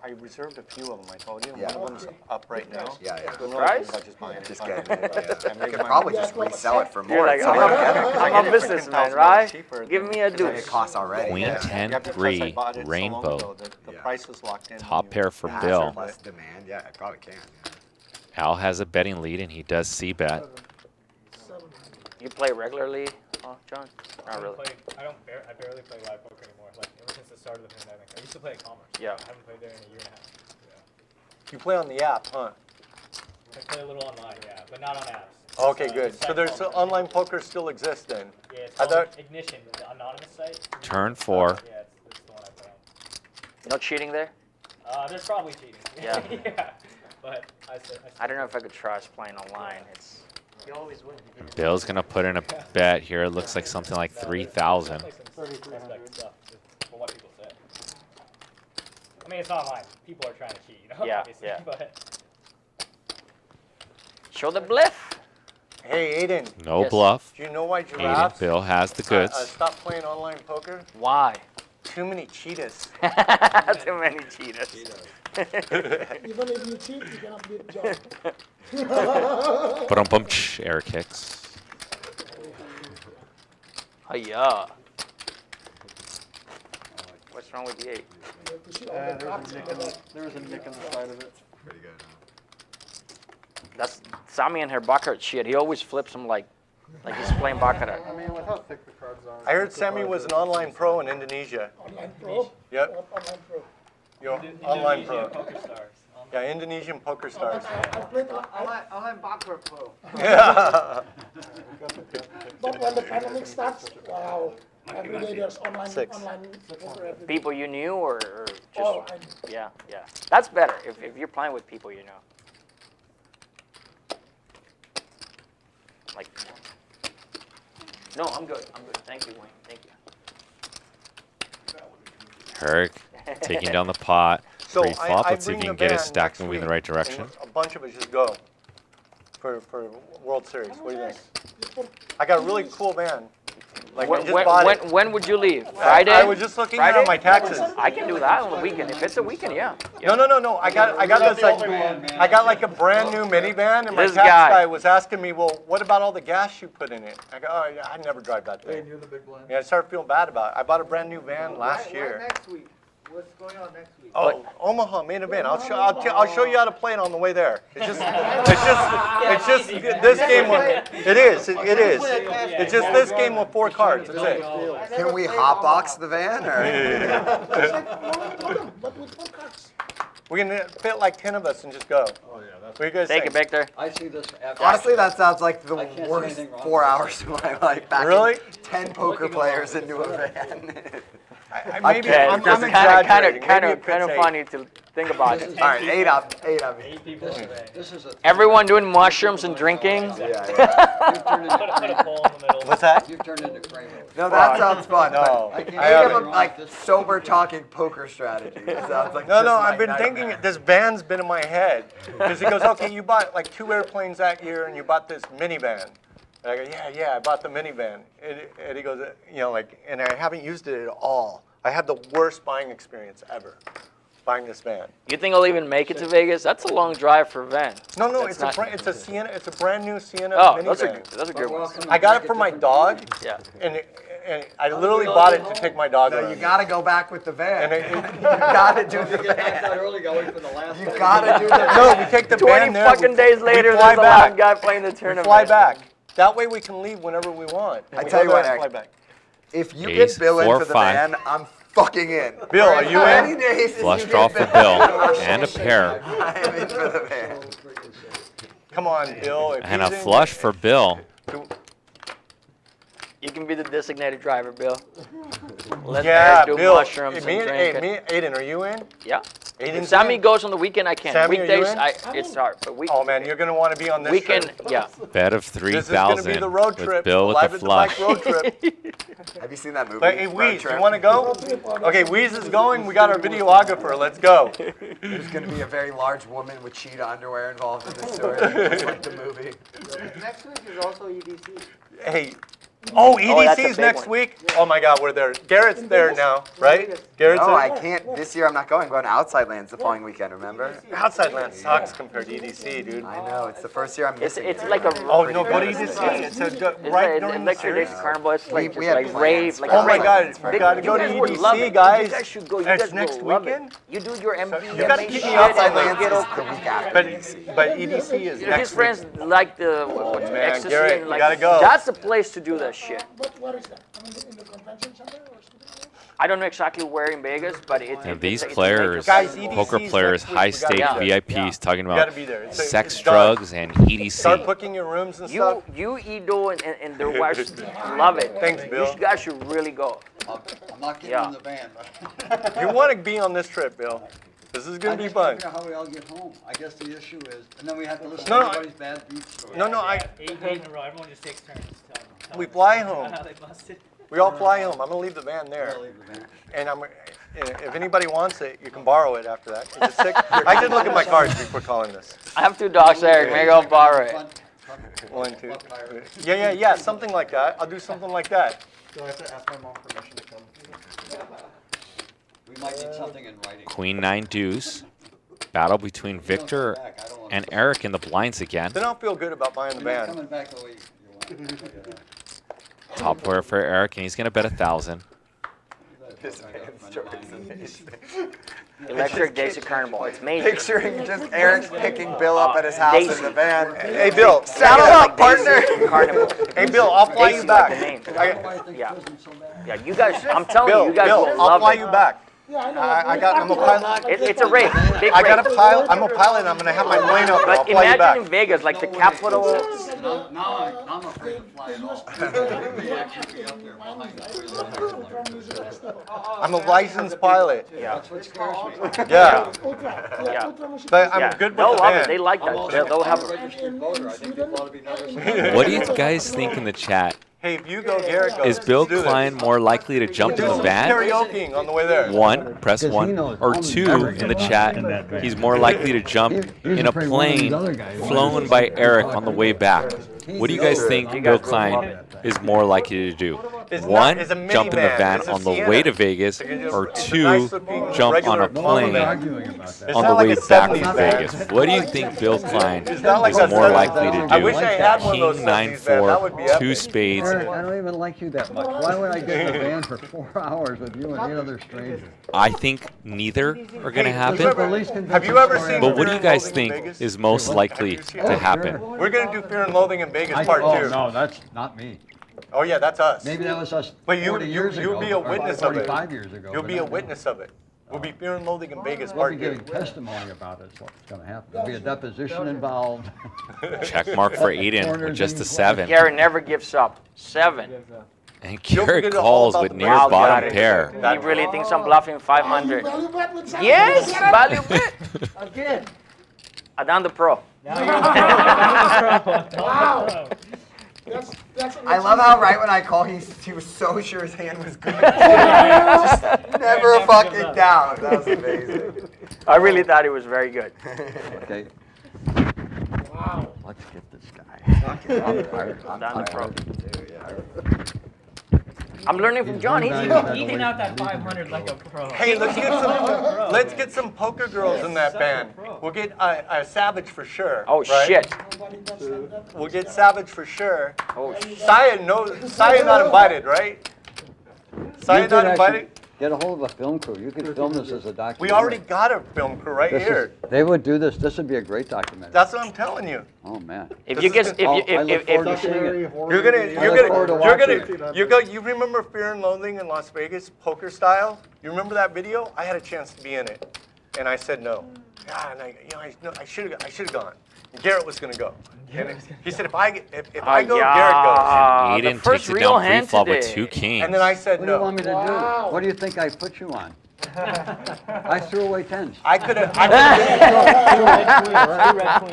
I reserved a few of them. I told you. Yeah. One of them's up right now. Yeah. Don't know Price? if I just buy it. Just Fine. getting it. Yeah. I made You could my- probably just resell it for more. You're like, It's I'm not a, together. I'm a businessman, right? Give me a I mean, it deuce. costs already. Queen Yeah. 10 Yeah, because I 3 bought it so long rainbow. ago that the Yeah. price is locked in. Top pair for Yeah, Bill. Plus demand. Yeah, it probably can. Yeah. Al has a betting lead and he does see bet. You play regularly, John? Not really. I barely play live poker anymore. Like ever since the start of the pandemic. I used to play at Commerce. Yeah. I haven't played there in a year and a half. You play on the app, huh? I play a little online, yeah, but not on apps. Okay, It's, good. it's So site there's called- online poker still exists then? Yeah, it's I called thought- Ignition, the anonymous site. Turn 4. Yeah, it's the one I play on. No cheating there? There's probably cheating. Yeah. Yeah. But I don't know if I could trust playing online. It's. You always win. Bill's gonna put in a bet here. It looks like something like 3,000. For what people say. I mean, it's online. People are trying to cheat, you know? Yeah, obviously, yeah. But Show the bluff. Hey, Aiden. No Yes. bluff. Do you know why Aiden, giraffes Bill has the goods. stop playing online poker? Why? Too many cheetahs. Too many cheaters. Even if you cheat, you cannot beat John. Ba-dum-bum, Eric Hicks. Oh yeah. What's wrong with the 8? You have to see all the cards. There was a nick on the side of it. Pretty good. That's Sammy and her baccarat shit. He always flips them like he's playing baccarat. I mean, with how thick the cards are. I heard Sammy was an online pro in Indonesia. Online pro? Yep. Online pro. You're online pro. Poker stars. Yeah, Indonesian poker stars. I played Online baccarat pro. Yeah. But when the pandemic starts, wow, every day there's online Six. poker every day. People you knew or just Oh, yeah. That's better if you're playing with people you know. Like no, I'm good. Thank you, Wayne. Thank you. Herc taking down the pot. So Pre-flop. I Let's see if bring we can the get his band stack next moving in the week, right direction. and a bunch of us just go for World Series. What do you think? I got a really cool band. Like I just bought it. When would you leave? Friday? I was just looking at my taxes. I can do that on the weekend. If it's a weekend, yeah. No. I got this like I got like a brand new minivan, and my This tax guy. guy was asking me, well, what about all the gas you put in it? I go, oh yeah, I never drive that thing. You're the big one. Yeah, I started feeling bad about it. I bought a brand new van last Why year. next week? What's going on next week? Oh, Omaha main event. I'll show you how to play it on the way there. It's just this game. It is. It's just this game with 4 cards. That's it. Can we hotbox the van? Or? But with 4 cards. We can fit like 10 of us and just go. Oh yeah, that's. What do you guys Take think? it, Victor. I see this after. Honestly, that sounds like the I can't see worst anything wrong 4 with hours of my life. Back Really? 10 poker players into a van. Maybe Okay, I'm just exaggerating. kind Maybe of it fits 8. funny to think about it. All right, 8 up. 8 up. 8 people today. This is a. Everyone doing mushrooms and drinking. Yeah. You've turned into Put a poll in the middle. What's that? You've turned into Kramer. No, that sounds fun. No, but I think haven't. of like sober talking poker strategy. It sounds like No, just my I've been nightmare. thinking this van's been in my head. Because he goes, okay, you bought like 2 airplanes that year and you bought this minivan. And I go, yeah, I bought the minivan. And he goes, and I haven't used it at all. I had the worst buying experience ever, buying this van. You think I'll even make it to Vegas? That's a long drive for a van. No, That's not- it's a Sienna. It's a brand new Sienna Oh, minivan. those are good ones. I got it for my dog, Yeah. and I literally bought it to take my dog No, around. you gotta go back with the van. And you gotta do the You get knocked out van. early going from the last You one. gotta do the van. No, we take the 20 van there. fucking days later, we fly there's a back. live guy playing the We tournament. fly back. That way we can leave whenever we want. And I we tell go you there what, and fly Eric. back. If you Ace, get Bill 4, into the 5. van, I'm fucking in. Bill, are you How in? many days did Flush you draw get for Bill and a in? pair. I am in for the van. Come on, Bill. If And a he's in- flush for Bill. You can be the designated driver, Bill. Let Yeah, Eric do Bill. mushrooms Me and and drink. Aiden, are you in? Yeah. Aiden's If Sammy in? goes on the weekend, I can. Sammy, are you Weekdays, in? it's hard. But Oh man, you're gonna want to be on this weekend, trip. yeah. Bet of This is gonna be 3,000 the road with trip. Bill with Live the at the Bike flush. road trip. Have you seen that movie? But hey, Road Weez, Trip? you want to go? Okay, Weez is going. We got our videographer. Let's go. There's going to be a very large woman with cheetah underwear involved in this story, just like the movie. Next week is also EDC. Hey. Oh, that's a EDC's big next one. week? Oh my God, we're there. Garrett's there now, right? Garrett's No, there? I can't. This year I'm not going. I'm going to Outside Lands the following weekend, remember? Outside Land sucks compared to EDC, dude. I know. It's the first year I'm It's missing. it's like a. Oh no, go to EDC. It's right during the Electric series. Carnival. It's like we just have like plans rave. for Like that. Oh my rave. God, we They- gotta go to you guys would love EDC, it. guys. You guys should go. You It's guys next will love weekend? it. You do your MBA. You gotta keep shit me and outside then Lands get is over- the week after. But EDC is You know, his next friends week. like the man, ecstasy Garrett, and you like gotta go. that's the place to do that shit. But where is that? I mean, in the convention center or something? I don't know exactly where in Vegas, but And these it's a players, Guys, EDC poker is players, next week. high We stake gotta be there. VIPs, talking We gotta about be there. sex, it's done. drugs, and Start EDC. booking your rooms and stuff. You Edo, and their wives love it. Thanks, Bill. You guys should really go. I'm not getting Yeah. in the van. But You want to be on this trip, Bill. This is gonna be fun. Figure out how we all get home. I guess the issue is, and then we have to listen No, to no, everybody's bad beat story. No, no, I. 8 days in a row. Everyone just takes turns. We fly home. How they busted. We all fly home. I'm gonna leave the van there. And if anybody wants it, you can borrow it after that. Is it sick? I did look at my cards before calling this. I have 2 dogs, Eric. Maybe I'll borrow it. 1, 2. Yeah, something like that. I'll do something like that. Do I have to ask my mom permission to come? We might need something in writing. Queen 9 deuce. Battle between Victor and Eric in the blinds again. Then I'll feel good about buying the van. Coming back the way you want. Top player for Eric, and he's going to bet 1,000. This man's story is amazing. Electric Daisy Carnival. It's amazing. Picturing just Eric's picking Bill up at his house in the van. Hey, Bill. Saddle up, partner. Carnival. Hey, Bill, I'll fly you Daisy, back. like the name. Yeah, you guys, I'm telling Bill, you, you guys Bill, will I'll love fly it. you back. Yeah, I'm a pilot. It's a race, big I race. got a pilot. I'm a pilot. And I'm gonna have my plane up. I'll But fly you back. imagine in Vegas, like the capital. Now I'm afraid to fly at all. We actually be up there behind the I'm a licensed pilot. Yeah. That's what scares me. Yeah. Yeah. But I'm Yeah. good with They'll the love it. van. They like that. They'll have. Registered voter. I think people ought to be nervous. What do you guys think in the chat? Hey, if you go, Garrett goes. Is Bill Do this. Klein more likely to jump Do in the some van? karaokeing on the way there. 1, press 1, or 2 in the chat. He's more likely to jump in a plane flown by Eric on the way back. What do you guys think Bill Klein is more likely to do? It's 1, not- it's a jump in the minivan. van It's a on the Sienna. way to Vegas, or It's a 2, nice-looking, jump on regular a plane arguing about that. It's on not the like way a back 70s from van. Vegas. What do you think Bill Klein It's not like is a more 70s likely van. to I wish I had one of those do? 70s King van. That would be 9-4, 2 epic. spades. Eric, I don't even like you that much. Why would I get in the van for 4 hours with you and 8 other strangers? I think neither are going to happen. Have you ever seen? But what do Fear you and guys Loathing in think Vegas? is most likely to happen? We're gonna do Fear and Loathing in Vegas Part 2. No, that's not me. Oh yeah, that's us. Maybe that was us But 40 years ago. you'll be a or witness of it. 45 years ago. You'll but be a not now. witness of it. We'll be Fear and Loathing in Vegas We'll Part be 2. giving testimony about it. Is what's going to happen. There'll be a deposition involved. Check mark for Aiden with just a 7. Garrett never gives up. 7. And Don't Garrett forget all calls about with the near Wow, bottom got it. pair. He really thinks I'm bluffing 500. Value bet with Sam. Yes, Get it? value bet. Again. Adan the pro. Wow. That's I love how right when I call, he was so sure his hand was good. Just never a fucking doubt. That was amazing. I really thought it was very good. Okay, Wow. let's get this guy. Adan the pro. I'm learning from John. He's Eating out that 500 like a pro. Hey, let's get some poker girls in that band. We'll get a Savage for sure. Oh right? shit. We'll get Savage for sure. Oh shit. Saya not invited, right? Saya not invited. Get a hold of a film crew. You can film this as a documentary. We already got a film crew right here. They would do this. This would be a great documentary. That's what I'm telling you. Oh man. If you get, I look forward to seeing it. You remember Fear and Loathing in Las Vegas, poker style? You remember that video? I had a chance to be in it, and I said no. God, I should have gone. And Garrett was gonna go. And he said if I go, Garrett goes. Aiden takes it down pre-flop with 2 kings. And then I said What do you no. want me to do? What do you think I put you on? I threw away 10s. I could have.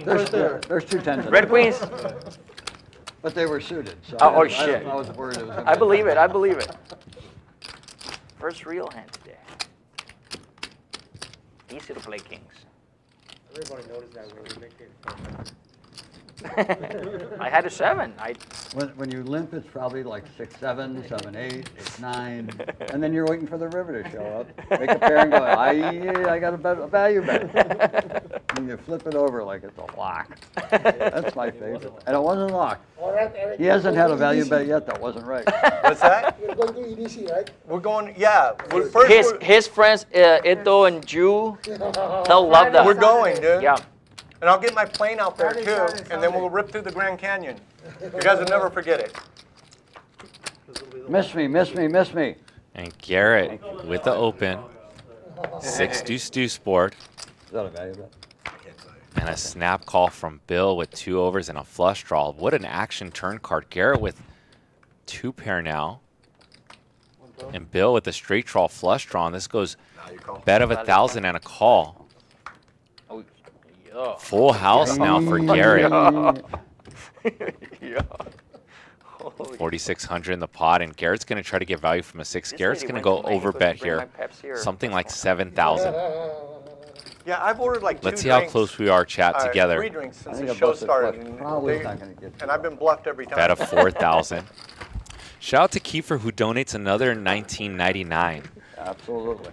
There's 2 10s. Red queens. But they were suited. So Oh, I shit. was worried it was gonna I be believe bad. it. I believe it. First real hand today. Easy to play kings. Everybody noticed that when we make it. I had a 7. When you limp, it's probably like 6-7, 7-8, 6-9, and then you're waiting for the river to show up. Make a pair and go, I got a value bet. And you flip it over like it's a lock. That's my favorite. And it wasn't locked. All right, Eric. He hasn't had a value bet yet that wasn't right. What's that? You're going to EDC, right? We're going. Yeah. First, His friends, Ito and Jew, they'll love that. we're going, dude. Yeah. And I'll get my plane out there too, and then we'll rip through the Grand Canyon. You guys will never forget it. Miss me. And Garrett with the open. 6 deuce board. Is that a value bet? And a snap call from Bill with 2 overs and a flush draw. What an action turn card. Garrett with 2 pair now. And Bill with a straight draw flush draw. And this goes bet of 1,000 and a call. Oh. Full house now for Garrett. Yeah. 4,600 in the pot, and Garrett's going to try to get value from a 6. Garrett's going to go over bet here, something like 7,000. Yeah, I've ordered like 2 Let's see how drinks, close we are, chat, 3 together. drinks since I think the a show busted started, flush and, probably not gonna get and I've been bluffed every time. Bet of 4,000. Shout out to Kiefer, who donates another $19.99. Absolutely.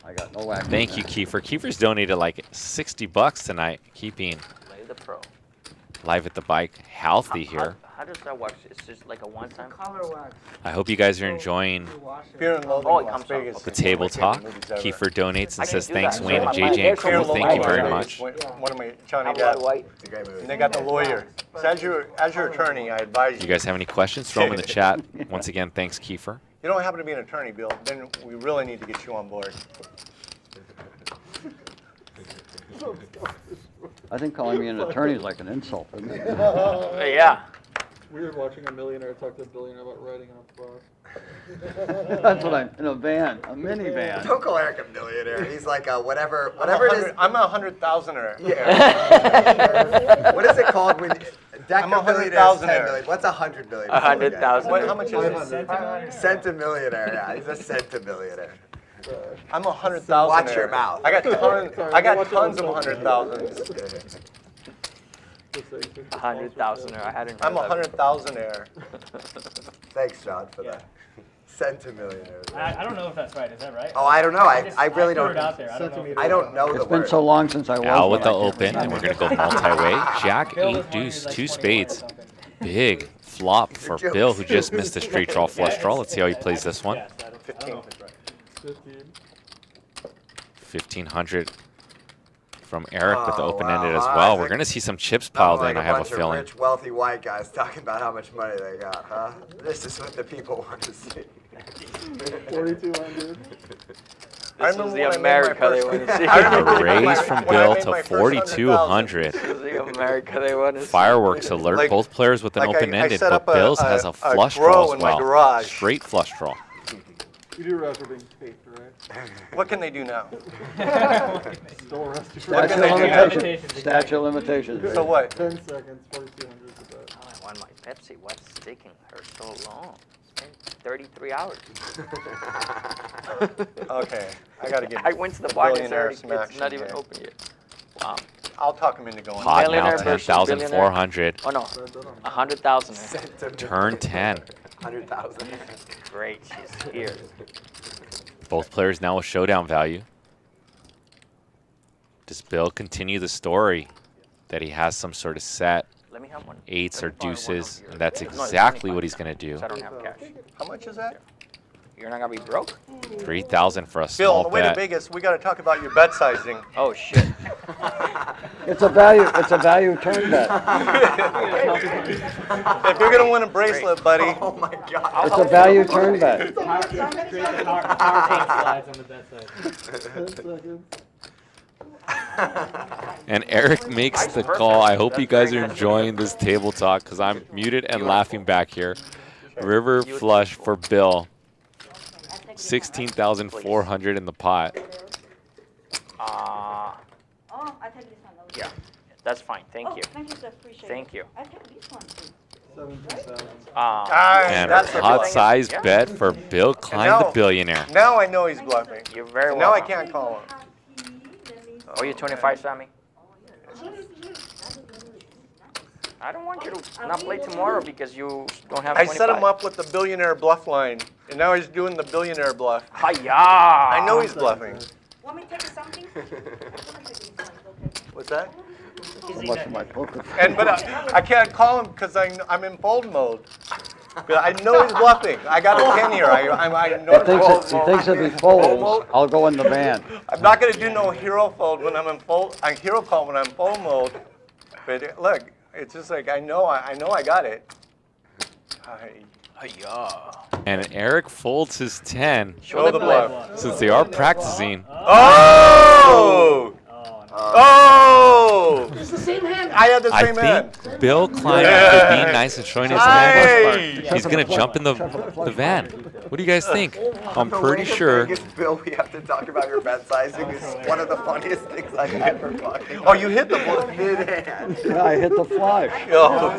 I got no whack. Thank you, Kiefer. Kiefer's donated like $60 tonight, keeping Play the pro. live at the bike healthy here. How does that work? It's just like a one-time. Color wax. I hope you guys are enjoying Fear and Loathing Oh, in it Las comes out. Vegas the is one of table my favorite talk. movies ever. Kiefer donates I and can says do thanks, that. Wayne and Yeah, JJ and Fear and crew. Thank Loathing you in very Las much. Vegas, one of my Johnny How about Depp. white? It's a great movie. And they got the lawyer. So as your attorney, I advise You guys have any questions? Throw them in the chat. Once again, thanks, Kiefer. You don't happen to be an attorney, Bill, then we really need to get you on board. I think calling me an attorney is like an insult. Isn't it? Yeah. Weird watching a millionaire talk to a billionaire about riding on a bus. That's what I'm in a van, a minivan. Don't call Eric a millionaire. He's like a whatever it is. I'm a 100,000er. Yeah. What is it called when I'm a Deca-millionaire is 100,000er. 10 million? What's 100 million? 100,000. How much is it? Centimillionaire. Yeah, he's a centimillionaire. I'm a 100,000er. Watch your mouth. I got tons of 100,000s. 100,000. I hadn't heard I'm a that. 100,000er. Thanks, John, for that. Centimillionaire. I don't know if that's right. Is that right? Oh, I don't know. I really threw don't. it out there. I don't know. I don't know the It's been word. so long since I was. Al with one, the I can't open, and remember. we're going to go multi-way. Jack, Bill was 8, when he was deuce, like 2 21 or spades. something. Big flop for Bill, who just missed a straight draw flush draw. Let's see how he plays this one. Yes, I don't know if it's right. 1,500 from Eric with the Oh, open-ended wow. as well. We're Isaac. going to see some chips piled Like in, I have a bunch of feeling. rich, wealthy white guys talking about how much money they got, huh? This is what the people want to see. 4,200. This is the America they want to see. A raise from Bill to 4,200. This is the America they want to see. Fireworks alert, Like- both players with an like I open-ended, set but up Bill's has a flush grow draw as in my well. garage. Straight flush draw. You do realize we're being taped, right? What can they do now? Still arrest you for What Statute can of they do? limitations. Statute of limitations. So what? 10 seconds, 4,200 is a bet. Oh, I want my Pepsi. What's taking her so long? It's been 33 hours. Okay, I gotta get. I went to the bar and it's billionaire already some it's action not even here. open yet. Wow. I'll talk him into going. Pot now, Millionaire versus 10,400. Oh no, 100,000. Turn 10. 100,000. Great, she's here. Both players now with showdown value. Does Bill continue the story that he has some sort of set, Let me have one. 8s or Let me borrow one deuces, of yours. and that's No, it's exactly 25 what he's going to do. So I don't have cash. How much is that? You're not gonna be broke? 3,000 for a Bill, small on the way to bet. Vegas, we gotta talk about your bet sizing. Oh shit. It's a value turn bet. If you're gonna win a bracelet, buddy. Oh my God. It's a value turn bet. Slides on the bet side. 10 seconds. And Eric makes the call. I hope you guys are enjoying this table talk because I'm muted and laughing back here. River flush for Bill. 16,400 in the pot. Oh, I take this one. Yeah, that's fine. Thank Oh, you. thank you, sir. Appreciate it. Thank you. I take this one too. 17,000. And That's the hot thing. size Yeah. bet for Bill Klein, the now- billionaire. Now I know he's bluffing. You're very Now I welcome. can't call him. Oh, you're 25, Sammy? I don't want you to not play tomorrow because you don't have I 25. set him up with the billionaire bluff line, and now he's doing the billionaire bluff. Hi-ya! I know he's bluffing. Want me to take something? What's that? So much for my poker. But I can't call him because I'm in fold mode. But I know he's bluffing. I got a 10 here. I know He thinks if he folds, I'll go in the van. I'm not gonna do no hero fold when I'm in fold. I hero call when I'm fold mode. But look, it's just like I know I got it. Hi-ya! And Eric folds his 10 Show the bluff. since they are practicing. Oh! Oh! It's the same hand. I had the I same hand. think Bill Klein, Yeah. after being nice and showing his hand, Nice. he's going to jump in the van. What do you guys think? I'm pretty sure. Bill, we have to talk about your bet sizing. It's one of the funniest things I've ever fucking. Oh, you hit the ball. Mid-hand. Yeah, I hit the flush. Oh.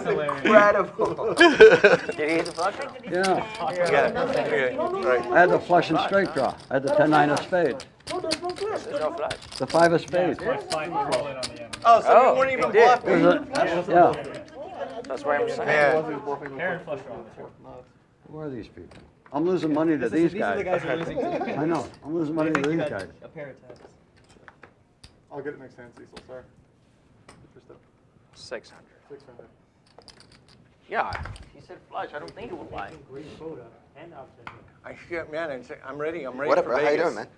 Incredible. Did he hit the flush? Yeah. Yeah. Okay. Right. I had the flush and straight draw. I had the 10-9 of spades. No, there's no flush. There's no flush. The 5 of spades. Oh, so Oh, you weren't he even did. bluffing. Yeah. That's why I'm saying. Man. Pair and flush draw. Who are these people? I'm losing money to these guys. These are the guys you're losing to. I know. I'm losing money to I think you these had guys. a pair of tens. I'll get it next hand, Cecil. Sorry. First up. 600. 600. Yeah, he said flush. I don't think he would lie. I shit, man. I'm ready. I'm ready What up, for bro? How you Vegas. doing, man?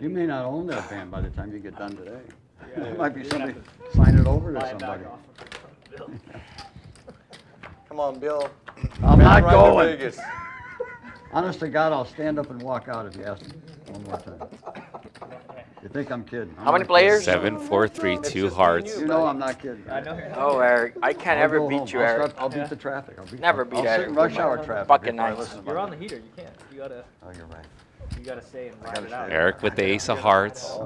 You may not own that van by the time you get done today. There might be somebody sign it over to somebody. Come on, Bill. I'm Man, not ride to going. Vegas. Honest to God, I'll stand up and walk out if you ask me one more time. You think I'm kidding? I'm How many not players? 7, 4, 3, 2 hearts. kidding. You know I'm not kidding. I know you're not. Oh, Eric, I can't I'll ever go beat home. you, I'll Eric. start- I'll beat the traffic. Never I'll beat sit Eric. in rush hour traffic. Fucking before I nice. listen to You're my- on the heater. You can't. You gotta. Oh, you're right. You gotta stay and ride it out. Eric with the ace of hearts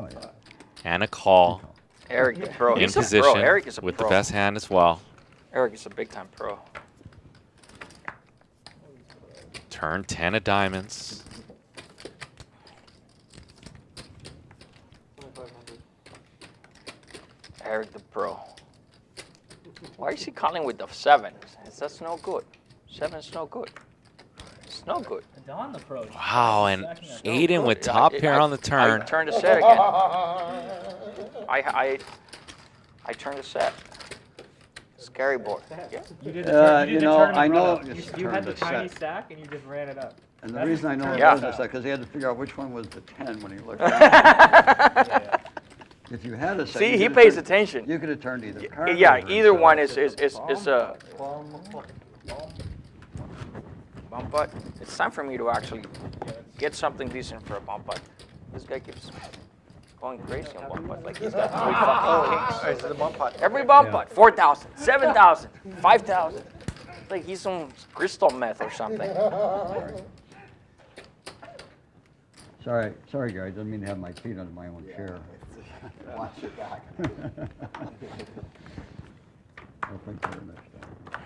and a call Eric the pro. in He's a position pro. Eric is a with pro. the best hand as well. Eric is a big time pro. Turn 10 of diamonds. 2500. Eric the pro. Why is he calling with the 7? That's no good. 7 is no good. It's no good. Don the pro. Wow, and Aiden with top pair on the turn. I turned the set again. I turned the set. Scary board. Yeah. You did the, you did the tournament I know run-up. it's You had the turned the tiny set. stack and you just ran it up. And the reason I know it Yeah. was is because he had to figure out which one was the 10 when he looked down. If you had a set, See, you he could've pays turned- attention. You could have turned either card. Yeah, over either and one set. is a bump putt. It's time for me to actually get something decent for a bump putt. This guy keeps going crazy on bump putt like he's got 3 fucking kings. It's the bump putt. Every bump putt, 4,000, 7,000, 5,000. Like he's some crystal meth or something. Sorry, Gary. I didn't mean to have my feet under my own chair. Watch your back. I'll think of it next time.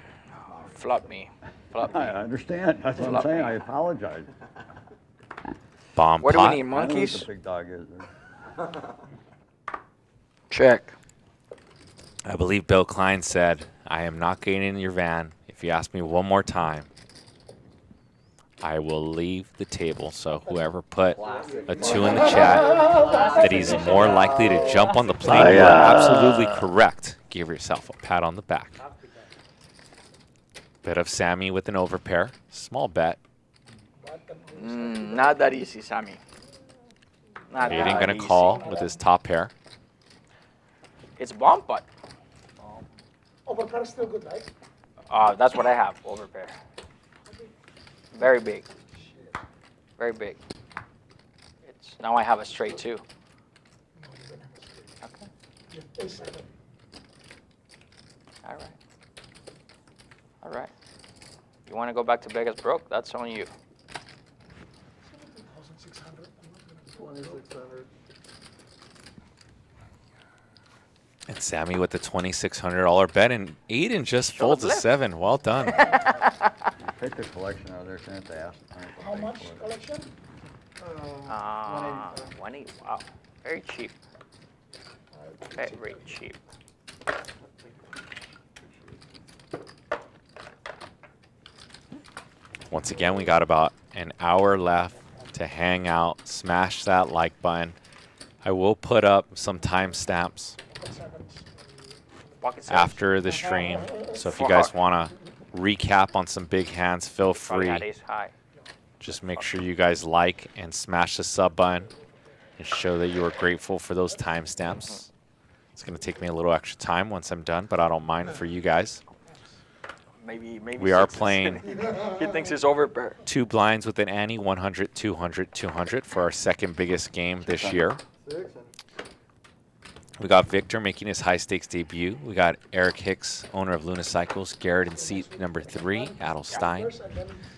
Flop me. Flop me. I understand. That's what I'm saying. I apologize. Bomb What do we pot. need, I know what monkeys? the big dog is. Check. I believe Bill Klein said, I am not getting in your van. If you ask me one more time, I will leave the table. So whoever put a 2 in the chat that he's more likely to jump on the plane, you are absolutely correct. Give yourself a pat on the back. Bit of Sammy with an overpair. Small bet. Not that easy, Sammy. Not Aiden that gonna easy. call with his top pair. It's bump putt. Overpair is still good, right? That's what I have, overpair. Very big. Very big. Now I have a straight 2. Okay. A7. All right. All right. You want to go back to Vegas broke? That's on you. 2,600. 2600. And Sammy with the $2,600 bet, and Aiden just folds a left. 7. Well done. Take the collection out of there. So I have to ask. How much collection? 180. Wow. Very cheap. Very cheap. Once again, we got about an hour left to hang out. Smash that like button. I will put up some timestamps Pocket sevens. after the stream. So if you guys want to recap on some big hands, feel Probably free. had ace high. Just make sure you guys like and smash the sub button and show that you are grateful for those timestamps. It's going to take me a little extra time once I'm done, but I don't mind for you guys. Maybe We are sixes. playing He thinks it's overpair. 2 blinds with an ante, 100, 200, 200 for our second biggest game this year. 6 and We got Victor making his high-stakes debut. We got Eric Hicks, owner of Luna Cycles. Garrett in seat number 3, Adelstein.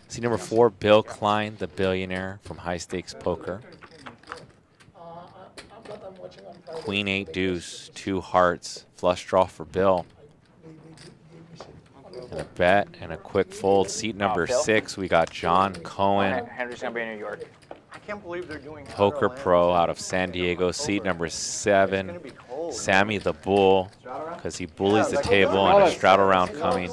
Seat number 4, Bill Klein, the billionaire from High Stakes Poker. Queen 8 deuce, 2 hearts, flush draw for Bill. And a bet and a quick fold. Seat number 6, we got John Cohen. Henry's gonna be in New York. I can't believe they're doing Poker pro out of San Diego. Seat number 7, Sammy the Bull, because he bullies the table and a straddle round coming.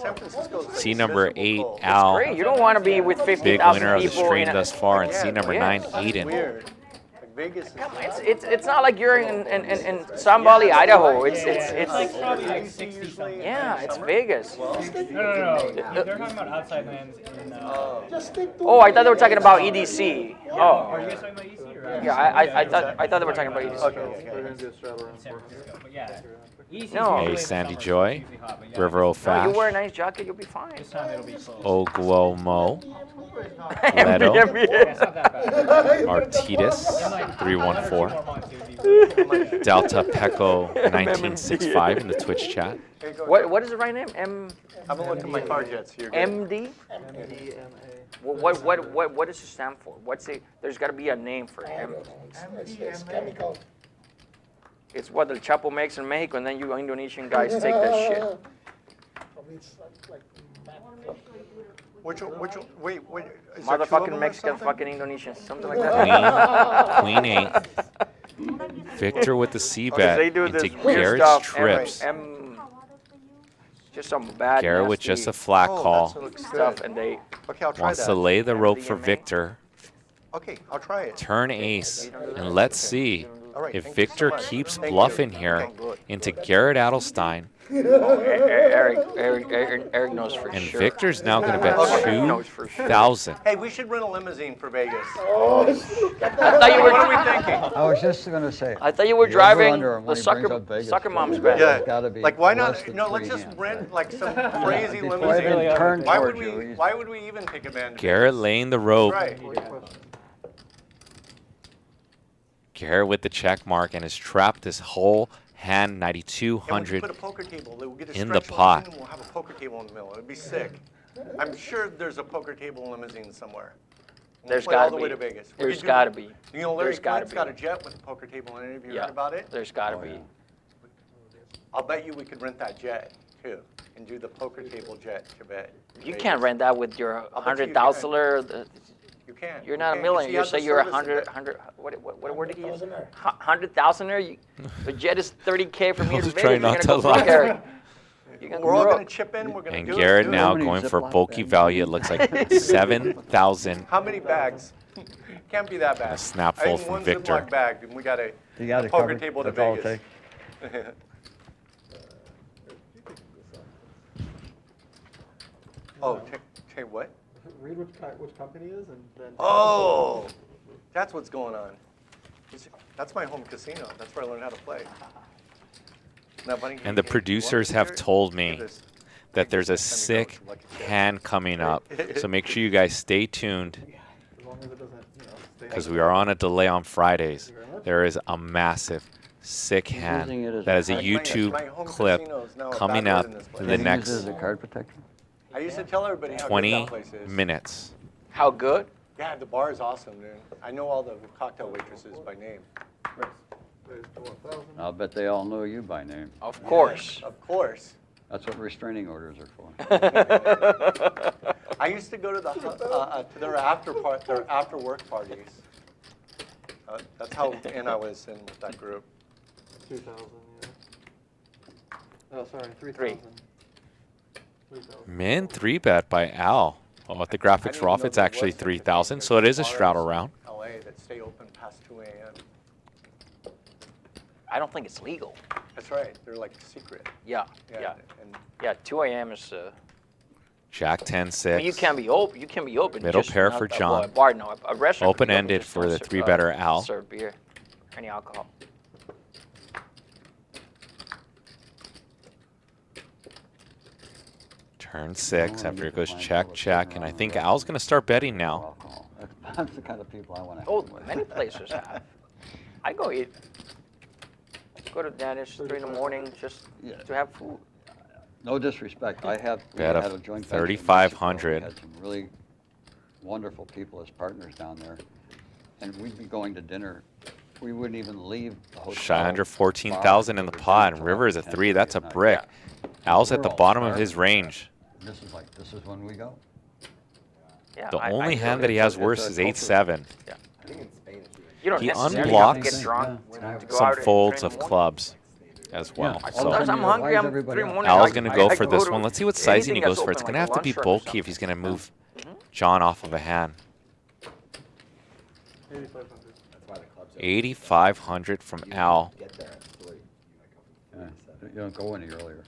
Seat number 8, Al. Great. You don't want to be with Big 50,000 winner of the people. stream thus far. And seat number 9, Aiden. It's not like you're in Sun Valley, Idaho. It's like probably like 60 something. yeah, it's Vegas. No. They're talking about outside lands in. Oh, I thought they were talking about EDC. Oh, Are you guys talking about EC or? yeah, I thought they were talking about EDC. But yeah. EC No. Hey, Sandy Joy, River O No, Fash, you wear a nice jacket, you'll be fine. This time it'll be close. Oguomo, Leto, It's not that bad. Artidas, 314, Delta Pecco 1965 in the Twitch chat. What is the right name? I haven't looked at my card yet, so you're good. MD? What does it stand for? What's it? There's got to be a name for him. It's chemical. It's what the Chapo makes in Mexico, and then you Indonesian guys take that shit. Probably it's like Wait, is there two of Motherfucking them or Mexican, something? fucking Indonesian, something like that. Queen 8. Victor with the C bet They do into this weird Garrett's stuff. trips. Just some bad. Garrett with nasty just a flat call. stuff, and they Okay, I'll try Wants that. to lay the rope for Victor. Okay, I'll try it. Turn ace. And let's see All right, if thank you so Victor much. keeps Thank you. bluffing here into Garrett Adelstein. Eric knows for And sure. Victor's now going to bet He knows for sure. 2,000. Hey, we should rent a limousine for Vegas. I thought you What are were. we thinking? I was just going to say. I thought you were the driving over-under when the he brings up Vegas soccer for mom's you, bet. Yeah. it's gotta be Like, why less not? than No, let's 3 just hands, rent right? like some crazy Before they limousine. turn Why towards would you, we? he's- Why would we even take advantage? Garrett laying the rope. Right. Garrett with the check mark and has trapped this whole hand And we could 9,200 put a poker table. We'll get a in the stretch pot. limousine and we'll have a poker table in the middle. It'd be sick. I'm sure there's a poker table limousine somewhere. We'll There's fly all gotta the way be. to Vegas. We There's could do- gotta be. You know, Larry There's gotta Flint's got be. a jet with a poker table in it. Have you Yeah. heard about it? There's got to be. I'll bet you we could rent that jet too and do the poker table jet to bet. You can't rent that with your I'll bet you $100,000. You can. You're not a You millionaire. You have say the you're service 100. What word did he use? $100,000. 100,000er. The jet is 30K from here to was Vegas. trying You're not gonna to go broke, laugh. Eric. You're gonna We're all go going broke. to chip in. We're going to And do it. Garrett do it. now many going for Ziploc bulky bags? value. It looks like 7,000. How many bags? Can't be that bad. A snap I think fold from one Victor. Ziploc bag, and we got a You got it poker covered. table to That's all it Vegas. takes. Oh, take what? Read which company is and then. Oh, that's what's going on. That's my home casino. That's where I learned how to play. Now, buddy, And the you producers want have this told shirt? me Look at this. that there's a Next time you go, sick it's lucky dip. hand coming up. So make sure you guys stay tuned As long as it doesn't, stay. because we are on a delay on Fridays. There is a massive sick using it hand as that a is a card. YouTube My home clip casino is now a coming bad up word in this place. in the Can you use next it as a card protector? I used to tell everybody how good 20 that place is. minutes. How good? Yeah, the bar is awesome, dude. I know all the cocktail waitresses by name. I'll bet they all know you by name. Of course. Of course. That's what restraining orders are for. I used to go to their after work parties. That's how in I was in with that group. 2,000, yeah. Oh, sorry, 3,000. 3,000. Min 3-bet by Al. Oh, at the I graphics didn't raw, know it's there actually was such a thing. 3,000, so it is a There's straddle bars round. in LA that stay open past 2 a.m. I don't think it's legal. That's right. They're like secret. Yeah. Yeah. And Yeah. 2 a.m. is. Jack 10-6. I mean, you can be open. You can be open. Middle just pair not for a John. bar, no, a restaurant. could be open, Open-ended just for don't the serve, 3-better Al. Serve beer, any alcohol. Turn 6 after it goes check, check, and I think Al's going to start betting now. Alcohol. That's the kind of people I want to Oh, many places have. I go eat. go to Danish 3 in the morning just Yeah. to have food. No disrespect. We Bet had of a joint venture in Mexico. 3,500. We had some really wonderful people as partners down there. And we'd be going to dinner. We wouldn't even leave the hotel. Shy under 14,000 in the pot, and River is a 3. That's a brick. Al's at the bottom of his range. This is when we go. Yeah, The I only feel hand it. that he has It's worse a is culture. 8-7. Yeah. I think in Spain it's usually. You don't He necessarily have to unblocks get drunk Yeah. to go Some out and folds drink of more. clubs as well. Yeah. So Sometimes I'm Why is hungry. I'm everybody 3 in the out? morning. Al's I- going to I- go I for go this to one. Let's see what sizing he anything goes that's for. It's open, going to like have to be lunch run or bulky something. if he's going to move John off of a hand. 8,500. That's why the clubs. 8,500 from Al. Get there at 3. Yeah. You don't go any earlier.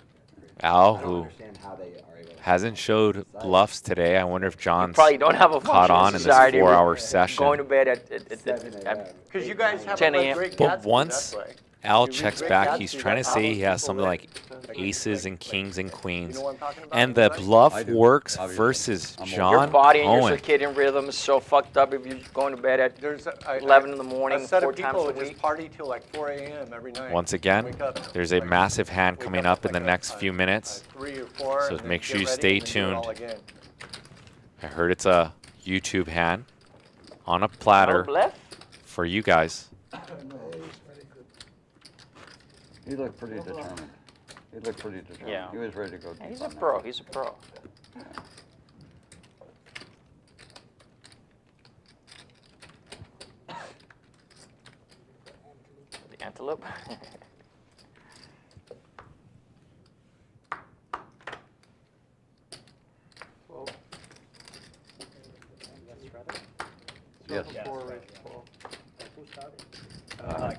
Al, I don't who understand how they are able to. hasn't showed bluffs today. I wonder if John's Probably don't have a caught functioning on in this society. 4-hour Going to session. bed at Because you guys have 10 a a.m. great But Gatsby, once that's why. Al You checks read back, Gatsby, he's that trying to say follows he has people something that- like aces and kings and You queens. know what I'm talking about? And the Right? bluff I do, works obviously. versus I'm aware. your John body and your Cohen. circadian rhythm is so fucked up if you're going to bed at There's 11 in the morning, a set 4 of times people a who just week. party till like 4 a.m. every night. Once again, Wake up there's a like- massive hand wake coming up up in the like next at, few minutes. 3 or 4. So and then make sure get you ready stay and then do it all tuned. again. I heard it's a YouTube hand on a No platter bluff? for you guys. He looked pretty determined. He looked pretty determined. Yeah. He was ready to go deep Yeah, he's on a that. pro. He's a pro. The antelope. Yes.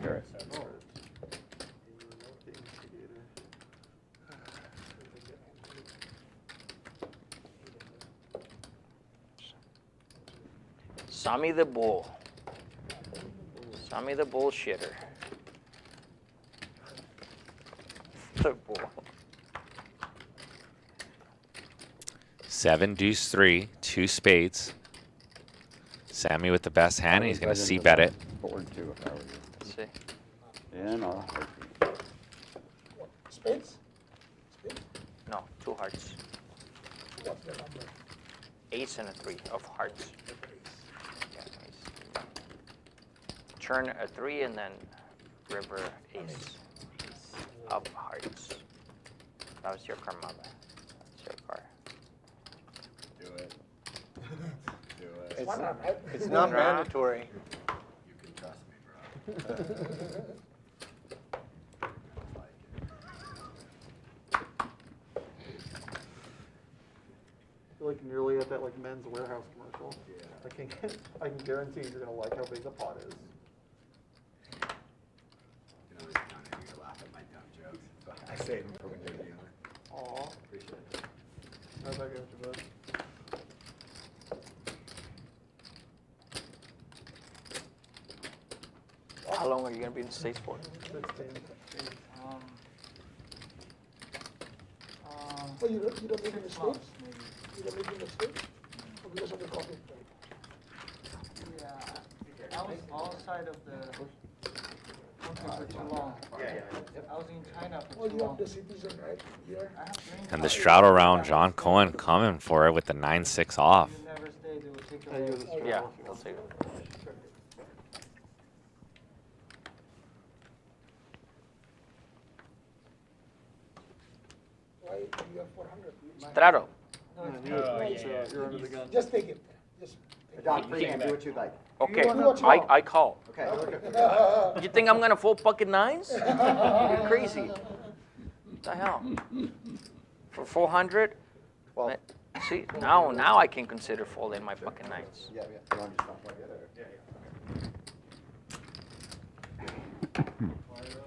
Garrett. Sammy the bull. Sammy the bullshitter. The bull. 7 deuce 3, 2 spades. Sammy with the best hand, and he's going to Right see into bet the it. Board too, if I were you. Let's see. Yeah, no. Spades? No, 2 hearts. What's the number? Ace and a 3 of hearts. Yeah, ace. Turn a 3 and then river ace. Ace of hearts. That was your card, mother. That's your card. Do it. Do it. It's, One round, right? it's not One round. mandatory. You can trust me, bro. I feel like nearly at that like Men's Warehouse commercial. Yeah. I can guarantee you're gonna like how big the pot is. You can always count on you to laugh at my dumb jokes. So I say it from one day to the other. Aw. Appreciate it. How's that going, Jabez? How long are you going to be in the States for? 16. Oh, you don't live in the States? You don't live in the States? Or because of the coffee? Yeah, I was outside of the country for too long. I was in China Oh, for too you long. have the citizen, right? Here? I have green And the card. straddle round, John Cohen coming for it with the 9-6 off. You never stay, they will take Yeah, you're away. the Yeah, straddle. we'll see. Why you have 400? Straddle. You're under the gun. Just take it. Just take John, free hand, do what you like. Okay, Do what you want. I call. Okay. it. You think I'm going to fold pocket 9s? You're crazy. What the hell? For 400? Well, See, now I can consider folding my fucking 9s. Yeah, yeah. You want to just not plug it or?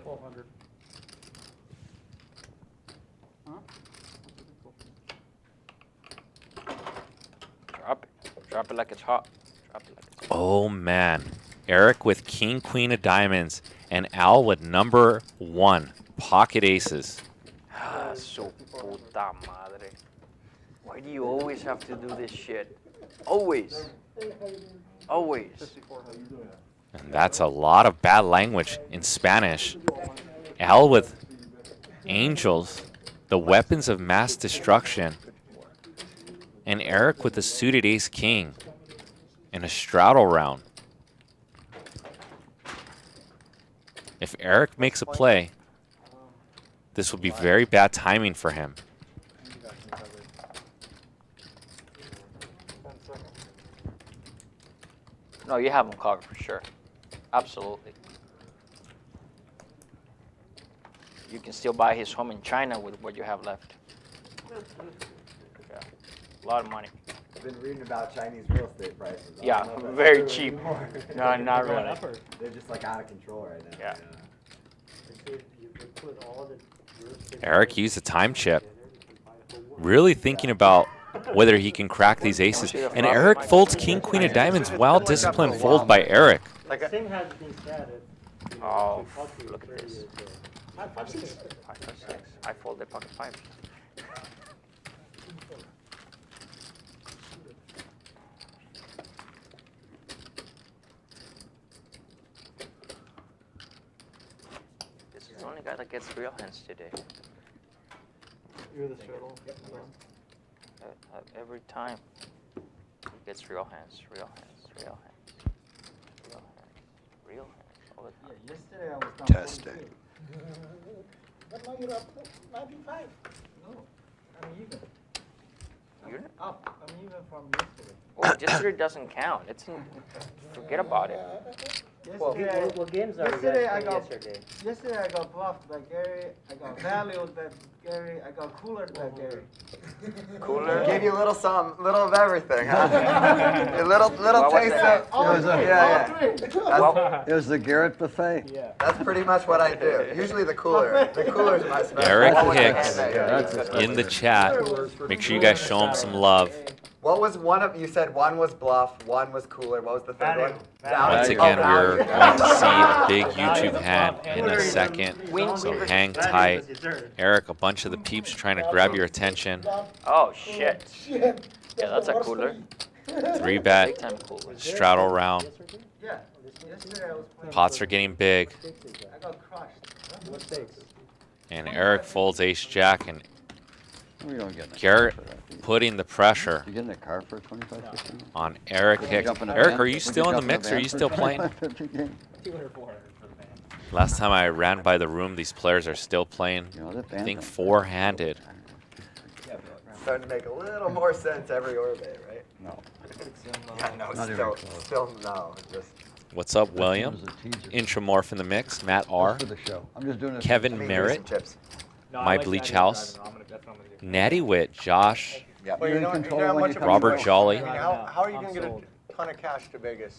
1,200. Drop it. Drop it like it's hot. Drop it like it's hot. Oh, man. Eric with king, queen of diamonds, and Al with number 1, pocket aces. Ah, su puta madre. Why do you always have to do this shit? Always. Always. And that's a lot of bad language in Spanish. Al with angels, the weapons of mass destruction. And Eric with the suited ace-king in a straddle round. If Eric makes a play, this would be very bad timing for him. No, you have him covered for sure. Absolutely. You can still buy his home in China with what you have left. Yeah. A lot of money. I've been reading about Chinese real estate prices. I Yeah, don't know if that's very true cheap. anymore. No, not Going really. up or- They're just like out of control right now. Yeah. Eric used a time chip, really thinking about whether he can crack these aces. And Eric folds king, queen of diamonds. Well-disciplined fold by Eric. Like Same has been scattered. Oh, look at this. 5, 5, 6. 5, 5, 6. I folded pocket 5. This is the only guy that gets real hands today. You're the straddle. Every time he gets real hands, real hands, real hands, real hands, real hands all the time. Yesterday I was down Testing. 42. But now you're up 95. No, I'm even. You're Up. I'm even from yesterday. Oh, yesterday doesn't count. Forget about it. Yesterday, What games are you guys yesterday I playing got yesterday? yesterday I got bluffed by Gary. I got valued by Gary. I got coolered by Gary. Cooler. Gave you a little something, little of everything, huh? A little What was taste that? of. Yeah. It was the Garrett buffet. Yeah. That's pretty much what I do. Usually the cooler. The cooler's my special. Eric Always Hicks like that. in the chat. Make sure you guys show him some love. What was one of, you said one was bluff, one was cooler. What was the third one? Once Value. again, Oh, we're value. going to see a big YouTube hand in a second. So hang tight. Eric, a bunch of the peeps trying to grab your attention. Oh shit. Shit. Yeah, that's a cooler. 3-bet, Big time cooler. straddle round. Yeah. Yesterday I was playing. Pots are getting big. I got crushed. What stakes? And Eric folds ace-jack. And We don't get in a Garrett car for that. putting the pressure You get in a car for 25-50? on Eric Hicks. Jump in a Eric, van? are you Would still in the jump mix or a are you van for still playing? 25-50 game? 200, 400 for the band. Last time I ran by the room, these players are still playing, You know, that I van think, thing. four-handed. Starting to make a little more sense every orbit, right? No. Yeah, no, Not even still, close. still no. Just, What's up, William? It was a teaser. Intramorph in the mix. Matt R. Just for the show. I'm just doing it. Kevin I mean, Merritt. some chips. No, I My like Bleach Saturday House. driving. That's what I'm gonna do. Natty Wit, Josh, Yeah. Well, You're in you control don't have when much you of come a Robert choice. Jolly. I mean, how are you I'm going to get sold. a ton of cash to Vegas?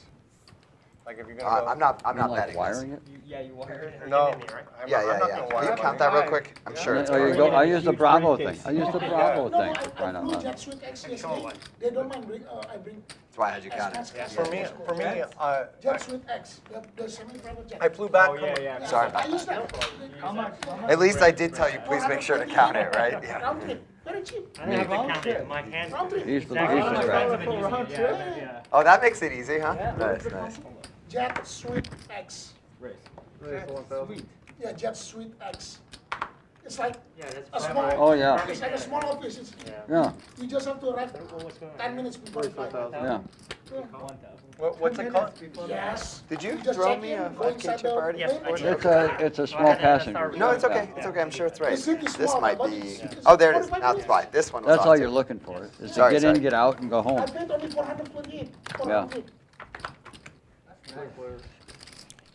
Like if you're going to go. I'm not You mean, like betting this. wiring it? Yeah, you wire it. No. Or you right? I'm Yeah, not yeah, gonna yeah. wire Will you money. count that real quick? I'm sure it's Oh, you going go, to I use the Huge Bravo thing. briefcase. I use the Yeah. Bravo No, thing. I Right on flew that. Jet Suite X yesterday. They don't mind I bring That's why I had you count it. For me, Jet Suite X, the semi-private jet. I flew back. Oh, yeah, yeah. Sorry I about use that. that. How much? At least I did tell you, please make sure to count it, right? Yeah. Round trip, very cheap. I didn't have to count it. My hand. Round trip. He's the Exactly. he's the That's strategy. been easy. Yeah, yeah. Oh, that makes it easy, huh? Yeah. Nice, nice. Jet Suite X. Race. Sweet. Yeah, Jet Suite X. It's like Yeah, that's a primary. small. Oh, yeah. It's like a small office. It's, Yeah, you just have to arrive What's going on? 10 minutes before 5. yeah. 1,000. What's it called? Yes. Did you just throw check me in, a go 5K inside chip the already? Yes, I did. It's a small passenger. No, it's okay. Yeah. It's okay. I'm sure it's right. The city's This small, might but be. it's Oh, there it is. 45 That's minutes. why. This one was That's all awesome. you're looking for, is to Sorry, get sorry. in, get out, and go I home. paid only 428. Yeah.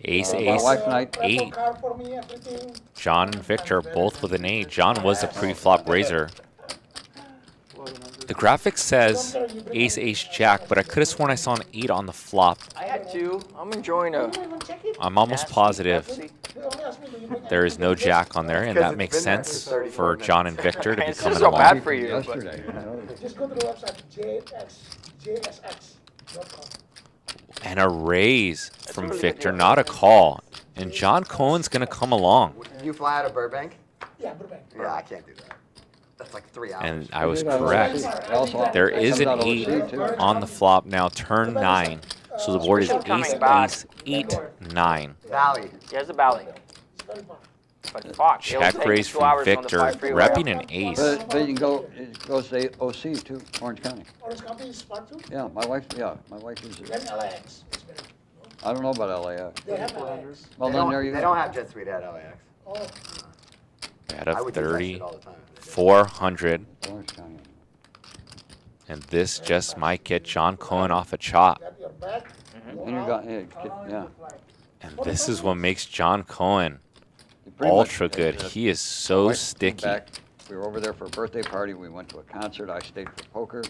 Ace, My ace, wife and I, 8. Car for me, everything. John and Victor both with an 8. John was the pre-flop raiser. The graphic says ace, ace, jack, but I could have sworn I saw an 8 on the flop. I had to. I'm enjoying a. You don't even check it. I'm almost positive They only asked me, do you bring there is no anything? jack on there, and Because that it's makes been there sense for 34 for John and Victor to be It's coming so along. bad for you. But Yesterday, you know. Just go to the website, jsx.com. And a raise from Victor, not a call. And John Cohen's going to come along. Did you fly out of Burbank? Yeah, Burbank. Yeah, I can't do that. That's like 3 hours. And I was Did that correct. overseas. Also, There is an comes out 8 overseas, too. on the flop now, turn 9. So the board is ace, ace, 8, 9. Valley. here's the valley. It's very far. But fuck, it'll Check take raise 2 from hours on the Victor, 5 freeway. repping an ace. But you can go, it goes to OC too, Orange County. Orange County is part 2? Yeah, my wife is, Then LAX. It's very, I don't know about LAX. they have LAX. Well, They then don't, there you they go. don't have jet suite at LAX. Oh, Bet I of would use that 30, shit all the time. 400. Orange County. And this just might get John Cohen off a chop. got your back. And you got, yeah. And this is what makes John Cohen Pretty much, ultra good. it's- He is my so wife came sticky. back, we were over there for a birthday party. We went to a concert. I stayed for poker.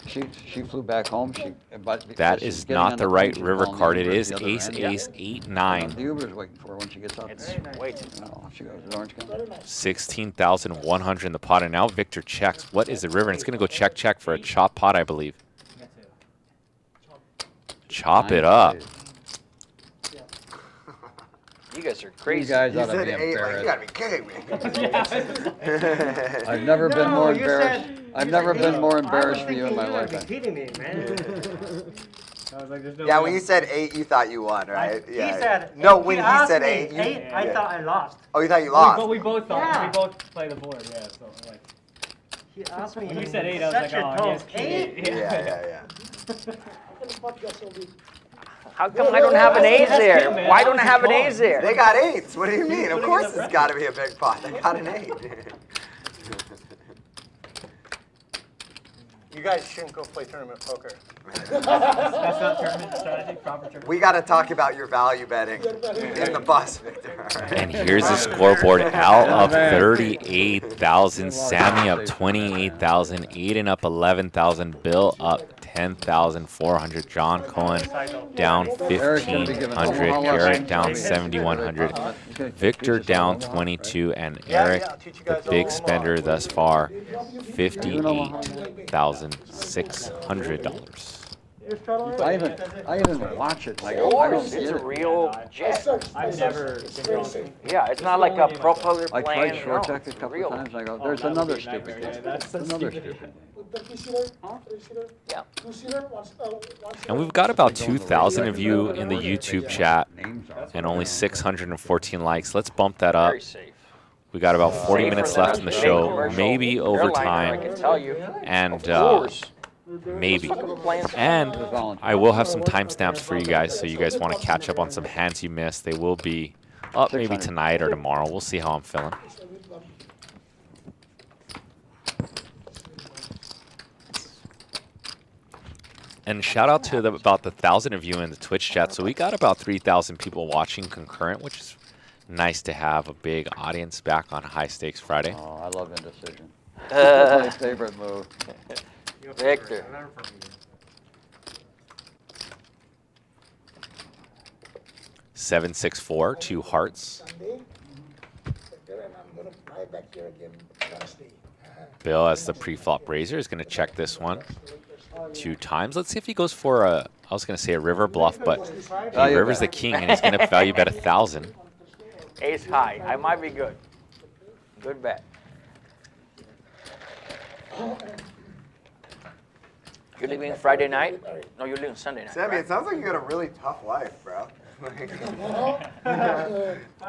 She flew back home. But That she's is getting not on the plane, right she's river calling the card. It Uber at is the other ace, end. ace, 8, The 9. Uber's waiting for her when she gets up. Wait. She goes to Orange County. 16,100 in the pot. And now Victor checks. What is the river? And it's going to go check for a chop pot, I believe. Chop it up. You guys are You crazy. guys You ought to said be 8, like, you embarrassed. gotta be kidding me. I've never been more you embarrassed. said- I've you never said been eight. more I was embarrassed for you in thinking my you gotta be life. kidding me, man. I was like, there's no Yeah, way when you said 8, you thought you won, right? He Yeah. said, No, he when he asked said me 8, you. I yeah. thought I lost. Oh, you thought you lost? But we both thought, Yeah. we both play the board, yeah, so like. He asked me. When you in said 8, I was such like, a oh, tone. yes, 8? Yeah. How can the pot get so big? How come I don't have an ace there? man. Why don't I have an ace They there? got 8s. What do you mean? Of putting course it up it's ready. got to be a big pot. They got an 8. You guys shouldn't go play tournament poker. That's not tournament strategy, proper tournament. We got to talk about your value betting in the bus, Victor. all right? And here's the scoreboard. Al up 38,000. Sammy up 28,000. Aiden up 11,000. Bill up 10,400. John Cohen down 1,500. Garrett down 7,100. Victor down 22. And Eric, the big spender thus far, $58,600. I even watch it. Like, I Course, don't it's get a it. real jet. I've never It's been very wrong. safe. Yeah, it's not like a pro player I playing. tried short No, deck a it's couple real. of times. I go, Oh, there's that would another be a stupid nightmare. game. Yeah, that's so Another stupid. stupid. With the 3-seater, 3-seater, Yeah. 2-seater, once. And we've got about 2,000 of you in the YouTube chat and only 614 likes. Let's bump that up. Very safe. We got about 40 Safer minutes than left a in the big show, commercial maybe airliner, I overtime. can tell you. And Of course. maybe. Playing And I will have some timestamps for you guys, so you guys want to catch up on some hands you missed. They will be up maybe tonight or tomorrow. We'll see how I'm feeling. And shout out to about the 1,000 of you in the Twitch chat. So we got about 3,000 people watching concurrent, which is nice to have a big audience back on High Stakes Friday. Oh, I love indecision. That's my favorite move. Victor. 764, 2 hearts. Sunday, and I'm gonna fly back here again Wednesday. Bill, as the pre-flop raiser, is going to check this one 2 times. Let's see if he goes for a, I was going to say a river bluff, but he rivers the king, and he's going to value bet 1,000. Ace high. I might be good. Good bet. You're leaving Friday night? No, you're leaving Sunday night. Sammy, right? it sounds like you got a really tough life, bro.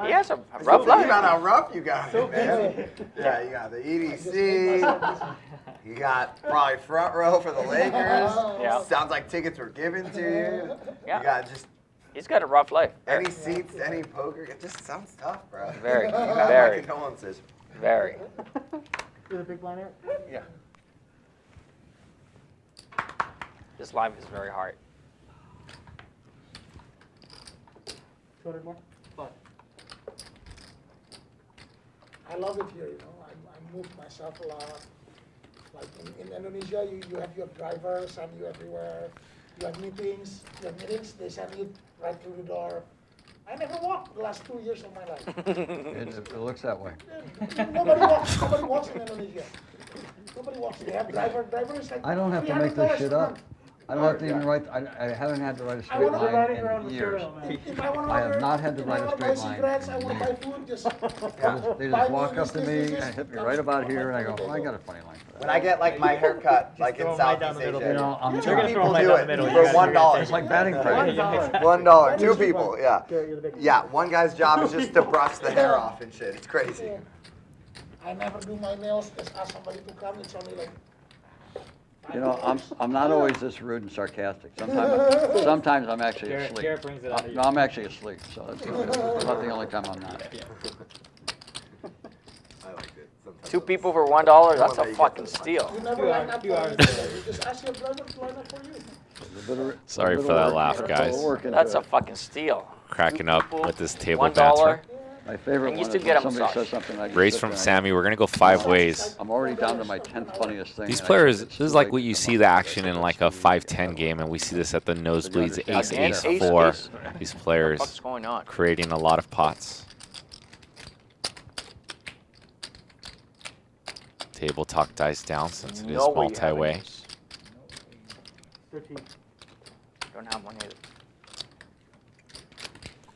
He has a rough Think life. about how rough you got it, man. Yeah, you got the EDC. You got probably front row for the Lakers. Yeah. Sounds like tickets were given to you. Yeah. You got just He's got a rough life. any seats, any poker. It just sounds tough, bro. Very, You got my very, condolences. very. You're the big blind, Eric? Yeah. This life is very hard. 200 more? Fine. I love it here, you know, I move myself a lot. Like in Indonesia, you have your driver send you everywhere. You have meetings, they send you right through the door. I never walked the last 2 years of my life. It looks that way. Nobody walks in Indonesia. Nobody walks. They have drivers like I don't have to make this $300 shit per up. month. I don't have to even write. I haven't had to write a straight wanna- line in years. If I want to I have not had to write a straight line. cigarettes, I want to buy food, just They just walk up to me and hit me right about here, and I go, oh, I got a funny line for that. When I get like my haircut, like in throw 'em right down Southeast the Asia, middle. You know, I'm two They're gonna throw 'em people right do down the it middle. for You gotta- $1. you're gonna It's like batting practice. $1. Two people, yeah. Garrett, you're the big Yeah, one guy's job is just to brush the hair off and shit. It's crazy. I never do my nails, just ask somebody to come, it's only like. You know, I'm not always this rude and sarcastic. Sometimes I'm actually Garrett- asleep. Garrett brings it out of you. No, I'm actually asleep, so that's not the only time I'm not. I like it. Sometimes Two people for $1, that's How a you get fucking to the steal. You never Few line hours- up few for hours. anything, you just ask your brother to line up for you. Sorry for that laugh, guys. That's a fucking steal. Cracking up with this table $1. banter. My favorite And one you is still when get a somebody massage. says something I just Raise sit from there and Sammy. We're gonna go 5 ways. I'm already down to my 10th funniest thing. These and I players, think this it's is too like late what to you come see up the with action in like a 5-10 game, and we see this at the nosebleeds, Again, ace, Again, ace, ace, 4. ace. These What's players going on? creating a lot of pots. Table talk dies down since it is No way you have an multi-way. ace. 13. Don't have one either.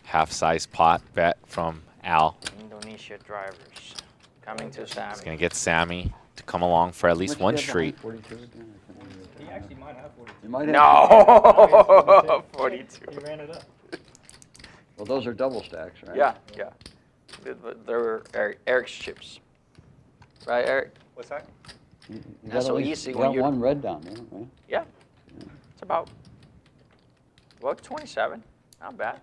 Half-size pot bet from Al. Indonesia drivers coming to Sammy. It's gonna get Sammy to come along for at least one street. He actually might have 42. You might have. No, 42. He ran it up. Well, those are double stacks, right? Yeah, yeah. They're Eric's chips, right, Eric? What's that? You That's got so at least- easy you when got you're- one red down there, right? Yeah. It's about 27. Not bad.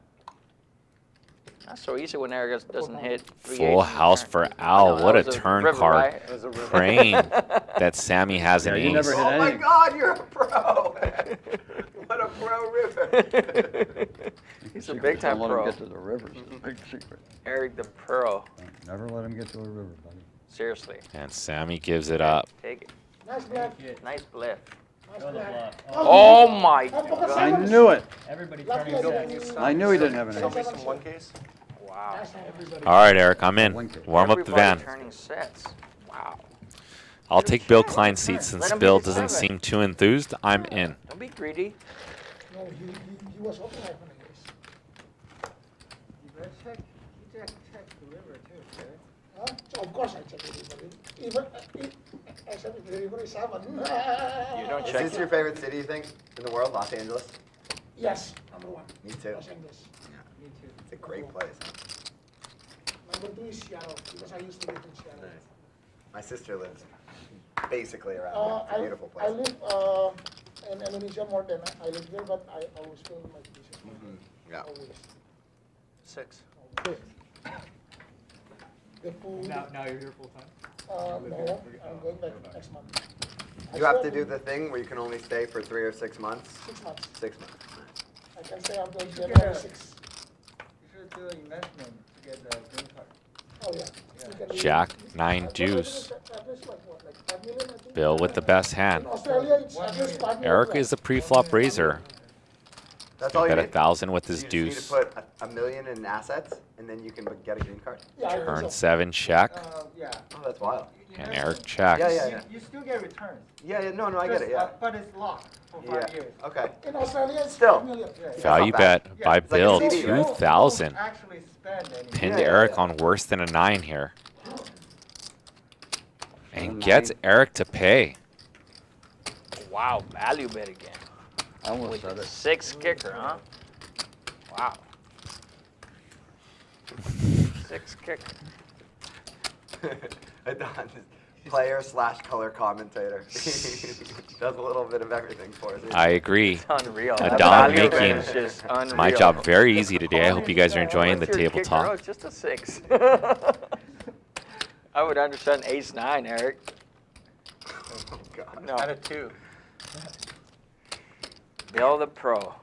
That's so easy when Eric doesn't hit 3 Full aces in house turn. for I Al. know, What a that was turn river, card. right? It was a river. Praying that Sammy has an Yeah, you ace. never hit Oh my any. God, you're a pro! What a pro river! He's a Secret, big time don't let him pro. get to the rivers. It's a big secret. Eric the pro. Never let him get to a river, buddy. Seriously. And Sammy gives it up. Take it. Nice black, Nice bluff. nice That was a black. bluff. Oh my God. I knew it. Everybody Lucky turning I sets. didn't- I knew he didn't have an Sell ace. me some one case. Wow. Nice, everybody. All right, Eric, I'm in. Warm up the Everybody van. turning sets. Wow. I'll take Bill Klein's seat since Let him Bill be doesn't seven. seem too enthused. I'm in. Don't be greedy. No, he was open like when he is. You better check the river too, okay? Huh? So of course I check everybody. Even, I said the river is 7. You don't Is check this it. your favorite city, you think, in the world, Los Angeles? Yes, number 1. Me too. Los Angeles. Me too. It's a great place. Number 2 is Seattle, because I used to live in Seattle. Nice. My sister lives basically around Uh, here. It's a beautiful I place. live in Indonesia more than I live here, but I always feel my pieces. Yeah. Always. 6. The food. Now you're here full time? No, I'm going back next month. You have to do the thing where you can only stay for 3 or 6 months. 6 months. 6 months. I can stay until should January get a- 6. You should do an investment to get the green card. Oh, yeah. You can do- Jack, I 9 think deuce. it's at least like what, like 5 million, I think? Bill with the best hand. In Australia, it's at least 5 million. Eric is the pre-flop raiser. That's all you Bet need. 1,000 with You his just need deuce. to put $1 million in assets, and then you can get a green card. Yeah, I think Turn so. 7 check, Yeah. Oh, that's wild. and Eric checks. Yeah. You still get returns. Yeah, no, I get it, yeah. But it's locked for 5 Yeah, years. okay. In Australia, it's Still. 5 million. Value not bad. bet Yeah. by It's like a Bill, CD, right? 2,000. Actually spend any. Pinned Yeah, Eric yeah. on worse than a 9 here. And gets Eric to pay. Wow, value bet again. I almost said it. 6 kicker, huh? Wow. 6 kicker. Adon is player/color commentator. Does a little bit of everything for us. I agree. It's unreal. Adon That value bet making is just unreal. my job very easy today. I hope you guys are enjoying the What's your table kicker? Oh, talk. it's just a 6. I would understand ace 9, Eric. Oh, God. No. Out of 2. Bill the pro.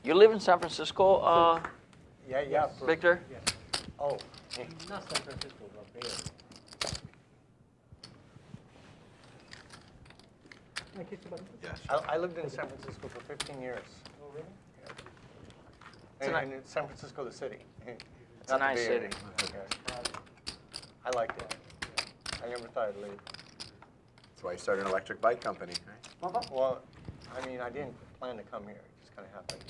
You live in San Francisco, Yeah. Victor? Oh. Not San Francisco, but Bay Area. I lived in San Francisco for 15 years. Oh, really? And it's San Francisco, the city. It's a nice city. I liked it. I never thought I'd leave. That's why you started an electric bike company, right? Well, I mean, I didn't plan to come here. It just kind of happened.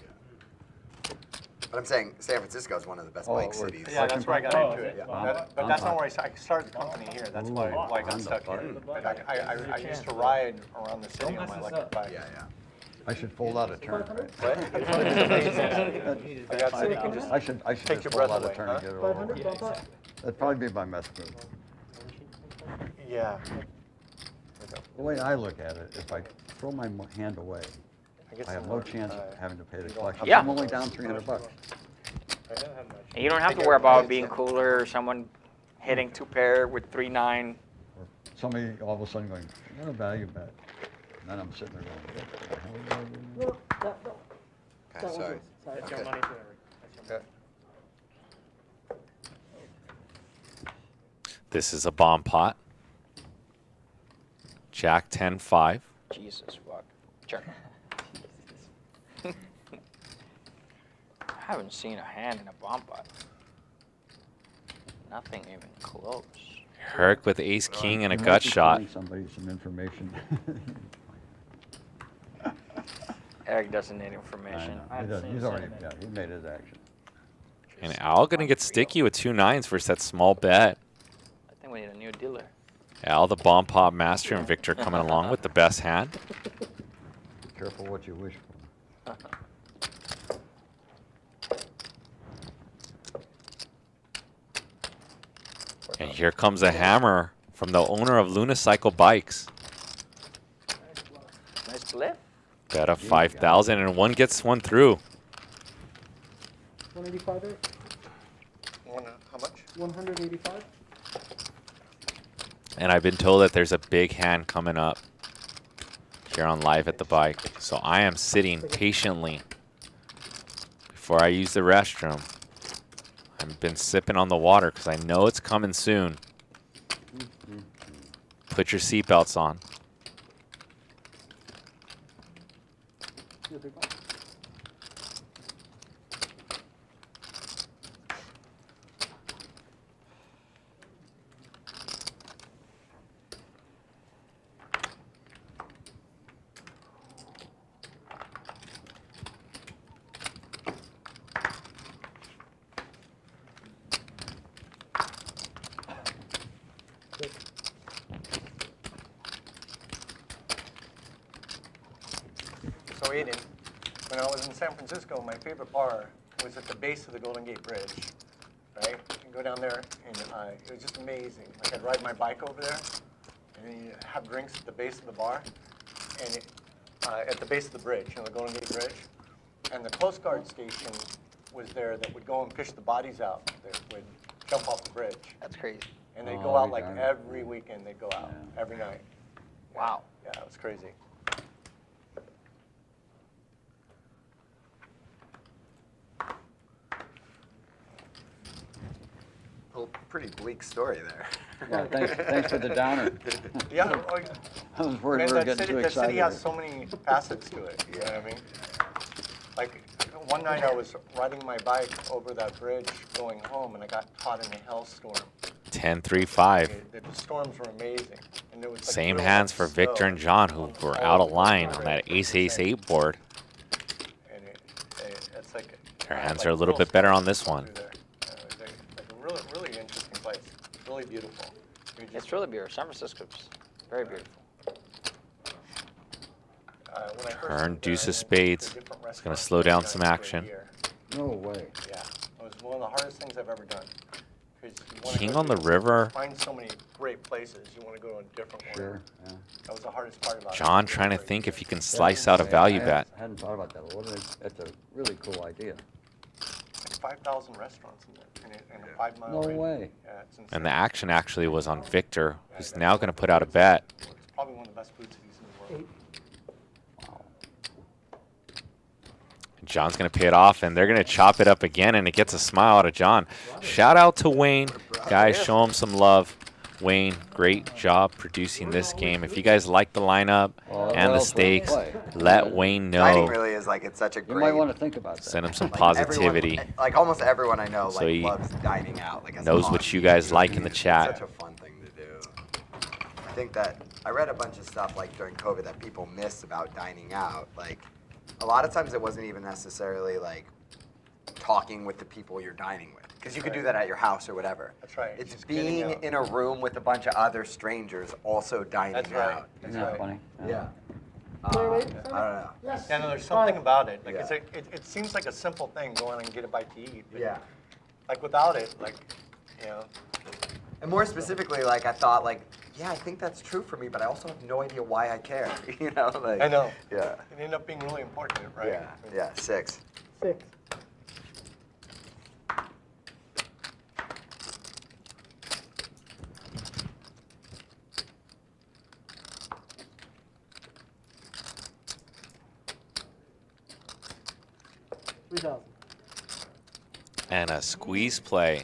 But I'm saying San Francisco is one of the best bike cities. Yeah, that's where I got into it. Yeah. But that's not where I started the company here. That's why I got stuck here. But I used to ride around the city on my electric bike. Yeah, yeah. I should fold out a turn. What? I should Take just your fold breath out a away, turn huh? and get it over. That'd probably be my best move. Yeah. The way I look at it, if I throw my hand away, I have no chance of having to pay the collection. Yeah. I'm only down $300. And you don't have to worry about being cooler or someone hitting 2 pair with 3-9. Or somebody all of a sudden going, "I got a value bet," and then I'm sitting there going, "What the hell did I do now?" Okay, sorry. That's your money forever. This is a bomb pot. Jack 10-5. Jesus fuck. Sure. I haven't seen a hand in a bomb pot. Nothing even close. Herc with ace king and a You might gut be shot. telling somebody some information. Eric doesn't need I information. know. He does. He's already, yeah, he made his action. And Al gonna get sticky with 2 9s versus that small bet. I think we need a new dealer. Al, the bomb pot master, and Victor coming along with the best hand. Careful what you wish for. And here comes a hammer from the owner of Lunicycle Bikes. Nice flip. Bet of 5,000 and one gets one through. 185, Eric? How much? 185? And I've been told that there's a big hand coming up here on Live at the Bike. So I am sitting patiently before I use the restroom. I've been sipping on the water because I know it's coming soon. Put your seatbelts on. So Aiden, when I was in San Francisco, my favorite bar was at the base of the Golden Gate Bridge, right? You go down there, and it was just amazing. Like I'd ride my bike over there, and then you have drinks at the base of the bar, and at the base of the bridge, the Golden Gate Bridge, and the Coast Guard station was there that would go and fish the bodies out that would jump off the bridge. That's crazy. And they'd go out like every weekend. They'd go out every night. Wow. Yeah, it was crazy. Well, pretty bleak story there. Yeah, thanks for the downer. Yeah, I was worried we were getting too the city excited. has so many facets to it. You know what I mean? Like one night I was riding my bike over that bridge going home, and I got caught in a hailstorm. 10-3-5. The storms were amazing. And it was like Same really hands for snow Victor and John, who were out of line on that ace-ace-8 board. And it's like Their hands are a little bit better on this one. like a really, really interesting place. It's really beautiful. It's really beautiful. San Francisco's very beautiful. When I first Turn, moved there, deuce I of went spades. to different It's going to restaurants slow every down night some for a action. year. No way. Yeah, it was one of the hardest things I've ever done. 'Cause you wanna King go on the to- river. Find so many great places. You want to go to a different one. Sure, yeah. That was the hardest part about it. John trying to think if he can slice out a value bet. I hadn't thought about that. That's a really cool idea. Like 5,000 restaurants in a 5-mile No radius. way. Yeah, it's insane. And the action actually was on Victor, who's now going to put out a bet. It's probably one of the best food cities in the world. John's going to pay it off, and they're going to chop it up again, and it gets a smile out of John. Shout out to Wayne. Guys, show him some love. Wayne, great job producing this game. If you guys like the lineup and the stakes, let Wayne Dining know. really is like, it's such a You great. might want to think about that. Send him some like, positivity. Everyone, like almost everyone I know So like he loves dining out. Like as a knows hobby. what you guys like in the It's chat. such a fun thing to do. I think that I read a bunch of stuff like during COVID that people miss about dining out. Like a lot of times it wasn't even necessarily like talking with the people you're dining with. Because you could do that at your house or whatever. That's right. It's Just getting being out. in a room with a bunch of other strangers also dining That's right. out. That's Isn't that right. funny? Yeah. I don't know. Yes. Yeah, no, there's something about it. Like Yeah. it seems like a simple thing, go in and get a bite to eat. But Yeah. like without it, like, you know. And more specifically, like I thought, like, yeah, I think that's true for me, but I also have no idea why I care. You know, like. I know. Yeah. It ended up being really important, right? Yeah. Yeah. 6. 6. $3,000. And a squeeze play.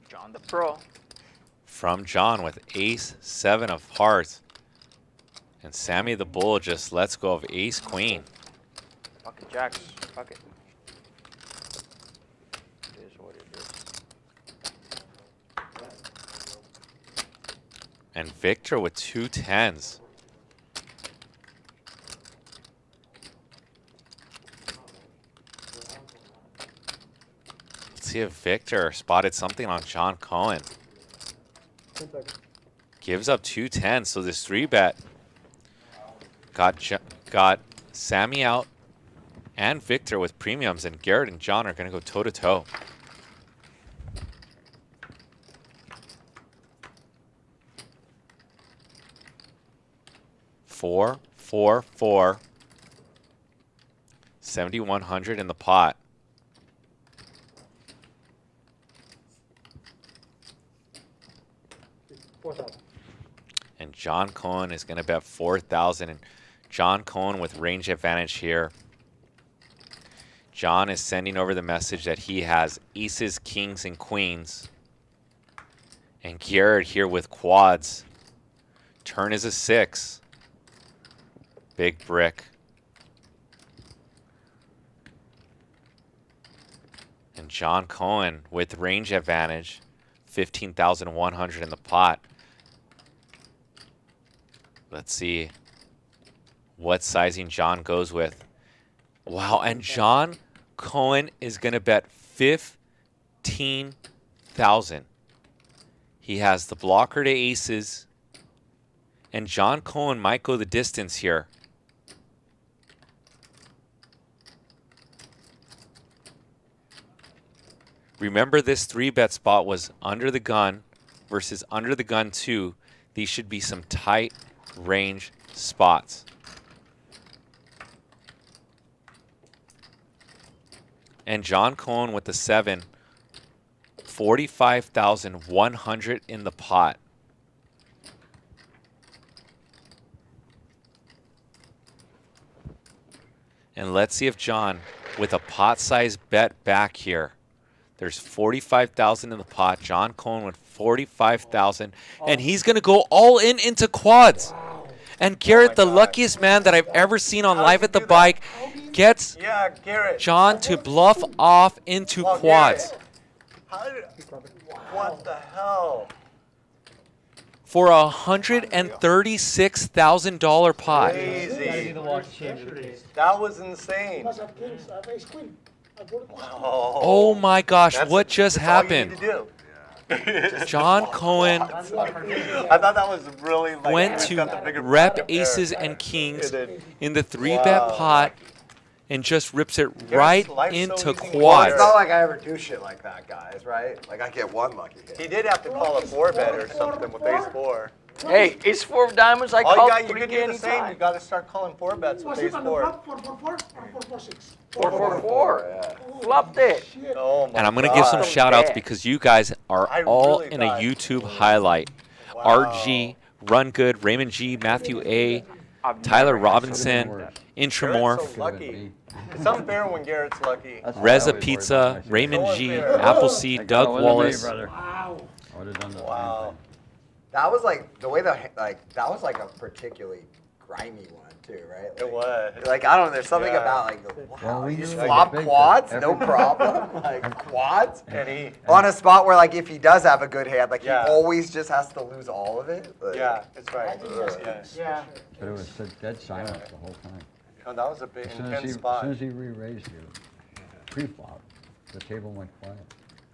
John the Pro. From John with ace 7 of hearts. And Sammy the Bull just lets go of ace queen. Pocket jacks. Pocket. It is what it is. And Victor with 2 10s. Let's see if Victor spotted something on John Cohen. 10 seconds. Gives up 2 10s, so this 3-bet got Sammy out and Victor with premiums, and Garrett and John are going to go toe-to-toe. Four, 7,100 in the pot. $4,000. And John Cohen is going to bet 4,000. And John Cohen with range advantage here. John is sending over the message that he has aces, kings, and queens. And Garrett here with quads. Turn is a 6. Big brick. And John Cohen with range advantage. 15,100 in the pot. Let's see what sizing John goes with. Wow, and John Cohen is going to bet 15,000. He has the blocker to aces, and John Cohen might go the distance here. Remember, this 3-bet spot was under the gun versus under the gun 2. These should be some tight range spots. And John Cohen with the 7, 45,100 in the pot. And let's see if John, with a pot-sized bet back here, there's 45,000 in the pot. John Cohen with 45,000, and he's going to go all in into quads. And Garrett, the luckiest man that I've ever seen on Live at the Bike, gets John to bluff off into quads. What the hell? For a $136,000 pot. Crazy. That was insane. Because of kings, I have ace queen. I put it. Oh my gosh, what just happened? John Cohen I thought that was really like went got the to bigger rep pot up there. aces and kings It in the 3-bet pot and just rips it right into Well, quads. it's not like I ever do shit like that, guys, right? Like I get one lucky hit. He did have to call a 4-bet or something with ace 4. Hey, ace 4 of diamonds, I All call you got, you 3K can do the same. anytime. You got to start calling 4-bets with Was ace it on the 4. flop 444 or 446? 444. Flopped it. Oh my And I'm going to give some God. shout outs because you guys are I all really in a thought- YouTube highlight. RG, Run Good, Raymond G, Matthew A, Tyler never had Robinson, Garrett's Intramorph, so lucky. It's unfair when Garrett's lucky. That's why I Reza always worry Pizza, about myself. Raymond No G, unfair. Appleseed, Like, Doug that wasn't me, Wallace. brother. Wow. I would have done the Wow. same thing. That was like the way that that was like a particularly grimy one too, right? It was. Like I don't know, there's something Yeah. about like Well, wow, we you just knew, like, flop big quads, that no every- problem. Like quads And he, on a spot where like if he does have a good hand, like Yeah. he always just has to lose all of it. Like, yeah, that's right. I think that's Yeah. Yeah. But it was dead silent the whole time. Oh, that was a big As soon intense as spot. he re-raised you, pre-flop, the table went quiet.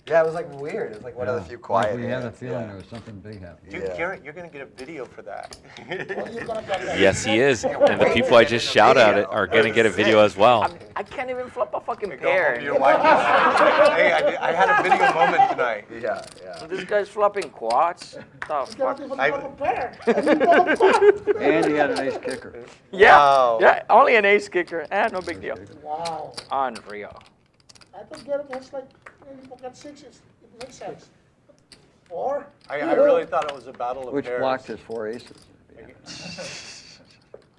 Yeah, it was like weird. It was like one of the few quiet. Like we had a hands, feeling yeah. there was something big happening. Dude, Yeah. Garrett, you're gonna get a video for that. Well, you're gonna get that. Yes, he is. And the people I just shout out it are going to get a video as well. I can't even flip a fucking Go home pair. to your wife. Hey, I had a video moment tonight. Yeah, yeah. This guy's flopping quads. The You fuck? cannot even I- flip a pair. And you flip a quad. And he had an ace kicker. Yeah, Wow. yeah, only an ace kicker. No big deal. Wow. Unreal. I thought Garrett has like maybe pocket sixes. It makes sense. Four? I really thought it was a battle of Which pairs. blocked his 4 aces.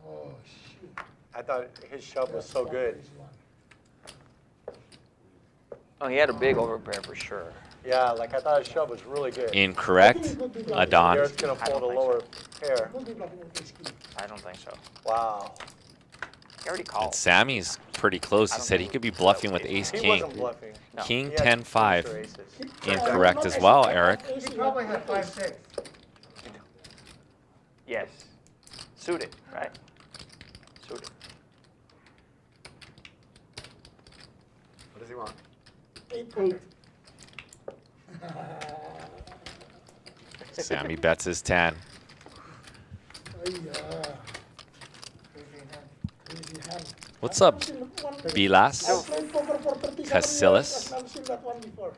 Oh, shoot. I thought his shove was so good. Oh, he had a big overpair for sure. Yeah, like I thought his shove was really good. Incorrect. Adon. Garrett's gonna fold a lower pair. Could be blocking with ace king. I don't think so. Wow. He already And called. Sammy's pretty close. He said he could be bluffing with ace He king. wasn't bluffing. No. King He had 10-5. kings or aces. Incorrect as well, Eric. He probably had 5-6. Yes. Suited, right? Suited. What does he want? 800. Sammy bets his 10. Crazy hand. What's up, Bilas? I played poker for 37 Casillas? years. I've never seen that one before.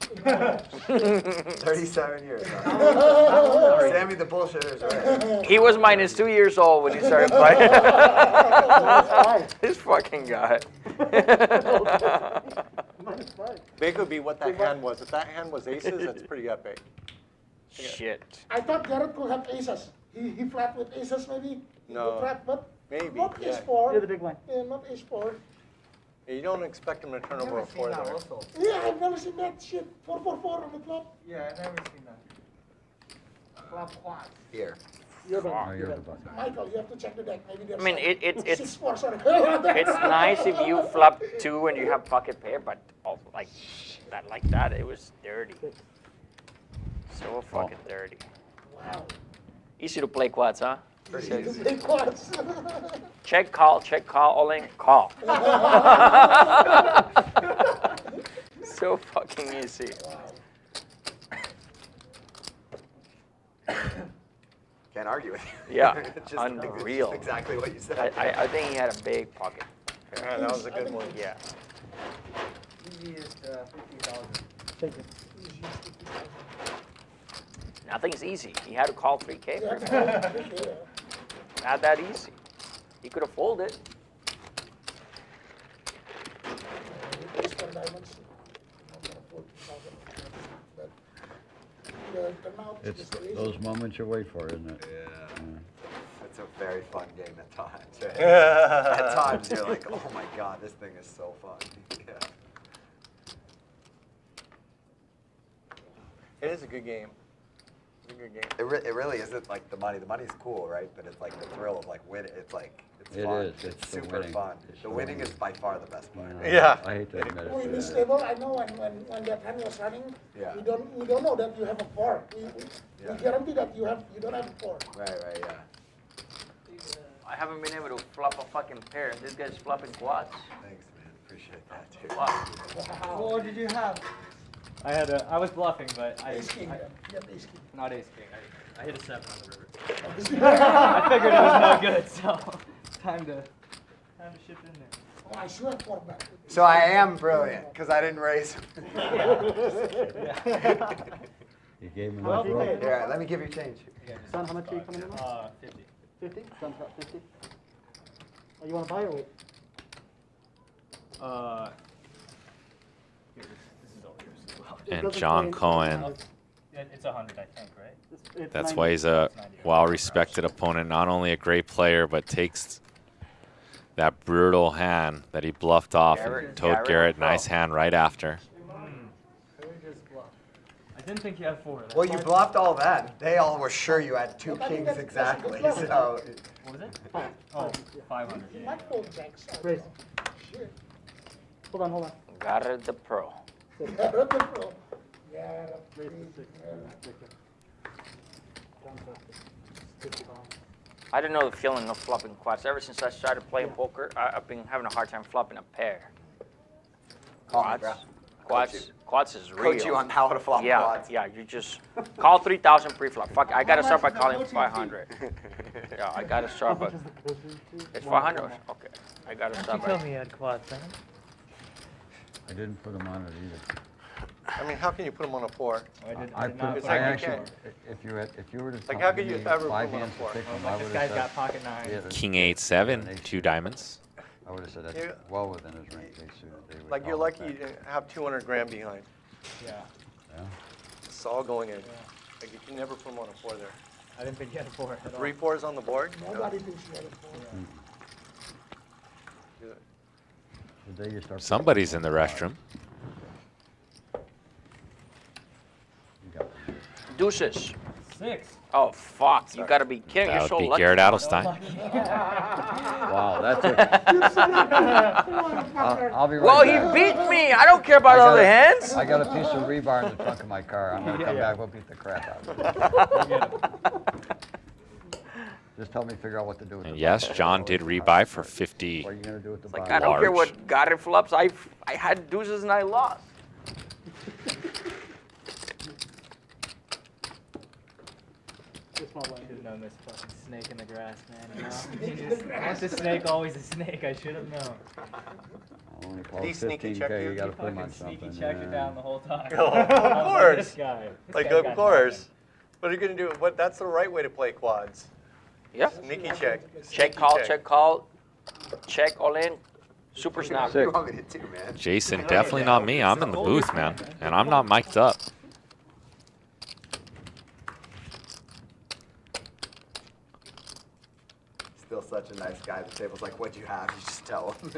37 years. Huh? Sammy the bullshitter's right. He was -2 years old when he started playing. This fucking guy. Big would be what that hand was. If that hand was aces, that's pretty epic. Shit. I thought Garrett could have aces. He flat with aces maybe. He No. could flat, but Maybe, not yeah. ace four. You're the big one. Yeah, not ace four. You don't expect him to turn over a Never seen four that there. also. Yeah, I've never seen that shit. 4-4-4 on the flop. Yeah, I never seen that. Flop quads. Here. You're the, Oh, you're the button. Michael, you have to check the deck. Maybe there's I mean, it's 6-4, sorry. it's nice if you flop 2 and you have pocket pair, but also like that, it was dirty. So fucking dirty. Wow. Easy to play quads, huh? Big quads. Check, call, all in, call. So fucking easy. Can't argue with you. Yeah, It's unreal. Just exactly what you said. I think he had a big pocket. Yeah, that was a good one. Yeah. Easiest 50,000. Thank you. Nothing's easy. He had to call 3K. Yeah. Not that easy. He could have folded. Ace four diamonds. Not gonna fold 2,000. But the turnout It's is crazy. those moments you wait for, isn't it? Yeah. It's a very fun game at times. Right? At times you're like, oh my god, this thing is so fun. Yeah. It is a good game. It's a good game. It really isn't like the money. The money's cool, right? But it's like the thrill of like winning. It's like it's It fun. is. It's the super winning. fun. It's the the winning winning. is by far the best part. Yeah. I hate to admit Oh, in it. this table, I know when that hand was running, Yeah. we don't know that you have a four. We Yeah. guarantee that you don't have a four. Right, yeah. I haven't been able to flop a fucking pair, and this guy's flopping quads. Thanks, man. Appreciate that, too. Wow. What did you have? I was bluffing, but Ace king, you have ace king. not ace king. I hit a 7 on the river. I figured it was no good, so time to shift in there. Oh, I should have four back. So I am brilliant because I didn't raise. You gave him Well enough rope. played. Here, let me give you change. Son, how much are you coming in with? 50. 50? Son's got 50. Oh, you want to buy or wait? Here, this is all yours as well. And John Cohen It's 100, I think, right? It's That's 90. why he's a well-respected opponent. Not only a great player, but takes that brutal hand that he bluffed off and told Garrett. Nice hand right after. I didn't think you had 4. Well, you bluffed all that. They all were sure you had 2 kings exactly. So. What was it? Oh, 500. He might fold jack side. Raise. Shit. Hold on. Garrett the pro. Yeah, Raise the 6. I didn't know the feeling of flopping quads. Ever since I started playing poker, I've been having a hard time flopping a pair. Quads. Quads is real. Coach you on how to flop quads. Yeah, you just call 3,000 pre-flop. Fuck, I gotta start by calling 500. Yeah, I gotta start by. It's 500. Okay, I gotta start by. Tell me you had quads, man. I didn't put them on it either. I mean, how can you put them on a 4? I actually, if you were to Like, tell how could me you ever 5 put them on hands a to 4? pick them, I This would guy's have got said. pocket 9. King 8-7, 2 diamonds. I would have said that's well within his range. They suited. They would Like, you're call it lucky you back. didn't have 200 grand behind. Yeah. Yeah. It's all going in. Like, you can never put them on a 4 there. I didn't think you had a 4 at all. 3 4s on the board? Nobody thinks you had a fold. The day you start Somebody's in the restroom. Deuces. 6. Oh fuck! You gotta be kidding. That You're would so be lucky. Garrett Adelstein. Wow, that's it. I'll be right Well, back. he beat me. I don't care about other hands. I got a piece of rebar in the trunk of my car. I'm gonna come back. We'll beat the crap out of it. Just help me figure out what to do with And the yes, ball. John did rebuy for 50. What are you gonna do with the Like ball? I don't care Large. what Garrett flops. I had deuces and I lost. Should have known this fucking snake in the grass, man. You know? Once a snake, always a snake. I should have known. I'll only call Did he it sneaky 15K. check You you? gotta put him on Fucking sneaky something. checked it down the whole time. Oh, of I was like, course. This guy. Like, guy's of got course. What are you going to do? That's the right way to play quads. Yeah. Sneaky check. Check call. Check all in. Super snap. You want me to do, man? Jason, definitely not me. I'm in the booth, man. And I'm not mic'd up. Still such a nice guy. The table's like, what'd you have? You just tell him.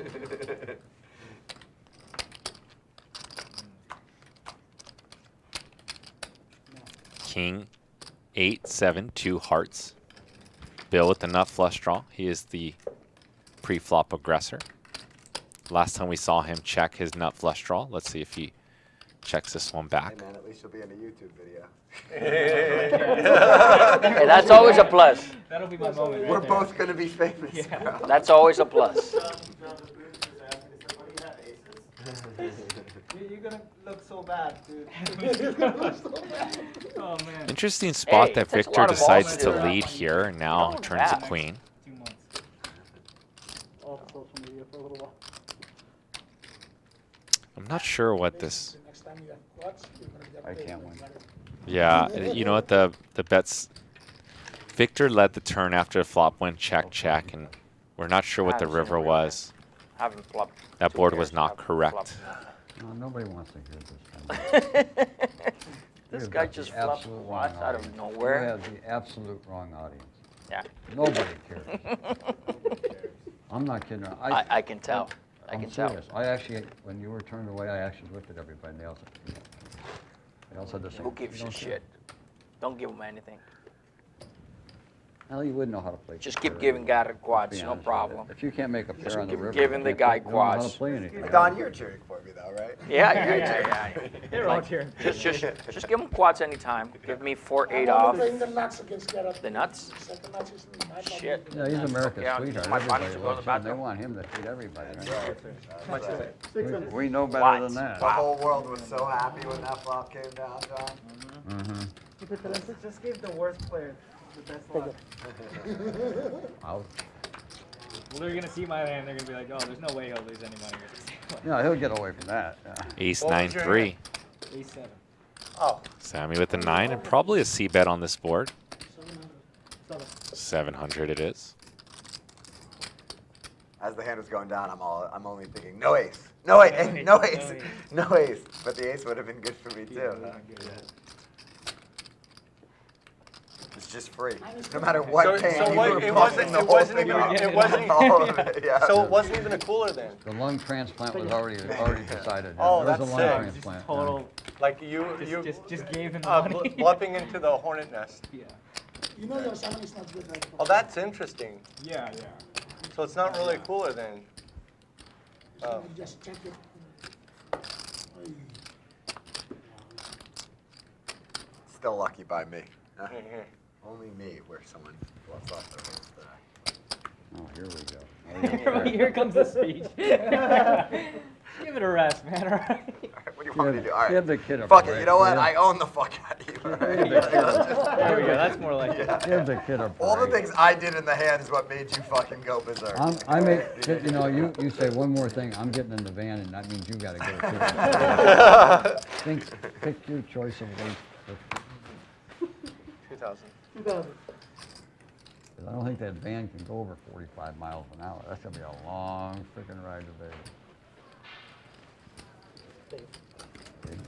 King 8-7, 2 hearts. Bill with the nut flush draw. He is the pre-flop aggressor. Last time we saw him check his nut flush draw. Let's see if he checks this one Hey, back. man, at least you'll be in a YouTube video. Hey, that's always a plus. That'll be my moment. We're right both going to be famous, Yeah. bro. That's always a plus. You're gonna look so bad, dude. Oh man. Interesting spot Hey, that it takes a Victor lot of decides balls to to do that. lead here and now Not turns to bad. queen. 2 months. Off social media for a little while. I'm not sure what this. The next time you have quads, you're gonna get I paid. can't win. Yeah, you know what the bets. Victor led the turn after the flop went check, and we're not sure what the river was. Haven't flopped. That 2 board pairs, was not haven't correct. flopped. No, nobody wants to hear this. This You've guy got just the flopped absolute quads wrong out audience. of nowhere. You have the absolute wrong audience. Yeah. Nobody cares. I'm not kidding. I can tell. I I'm can tell. serious. I actually, when you were turned away, I actually looked at everybody. They all said the same. Who gives You a don't care. shit? Don't give him anything. Hell, you wouldn't know how to play. Just poker keep giving anyway. Garrett quads, Let's be no honest with you. problem. If you can't make a pair Just on the keep river, giving you the can't guy play- you don't know how quads. to play anything. Don, you're cheering for me, though, right? Yeah. They're all cheering. Just give him quads anytime. Give me 4-8 I'm off. only playing the nuts against Garrett. The nuts? Second nuts is my problem. Shit. Yeah, he's America's Yeah, sweetheart. my body Everybody should go to loves the him. They bathroom. want him to treat everybody. Right? Six We, minutes. we know better What? than that. The whole world was so happy when that flop came down, John. Mm-hmm. Just give the worst player the best luck. Out. Well, they're gonna see my hand. They're gonna be like, "Oh, there's no way he'll lose any money with this." Yeah, he'll get away from that. Yeah. Ace What was 9-3. Ace 7. Oh, Sammy with the 9 and probably a C bet on this board. 700 it is. As the hand was going down, I'm only thinking, no ace, no ace, no ace, no ace. But the ace would have been good for me too. just free. No matter what So, came, so you what, were it pumping wasn't, the it whole wasn't thing even, out. it wasn't, All of it, yeah. so it wasn't even a cooler then. The lung transplant was already decided. Oh, there was that's a lung sick. transplant. Total. Like you Just gave him the money. bluffing into the hornet nest. Yeah. You know your sound is not good right now. Oh, that's interesting. Yeah. So it's not really cooler then. Oh. Just check it. Still lucky by me. Mhm. Only me where someone bluffs off their hands today. Oh, here we go. Here comes the speech. Give it a rest, man. All right. All right, what do you want me to do? All right. Give the kid a Fuck break. it, you know what? Yeah. I own the fuck out of you. All right? There we go. That's more like it. Give the kid a break. All the things I did in the hand is what made you fucking go berserk. I may, you know, you say one more thing, I'm getting in the van, and that means you gotta go too. Pick your choice of weight. 2000. 2000. 'Cause I don't think that van can go over 45 miles an hour. That's gonna be a long freaking ride to Vegas.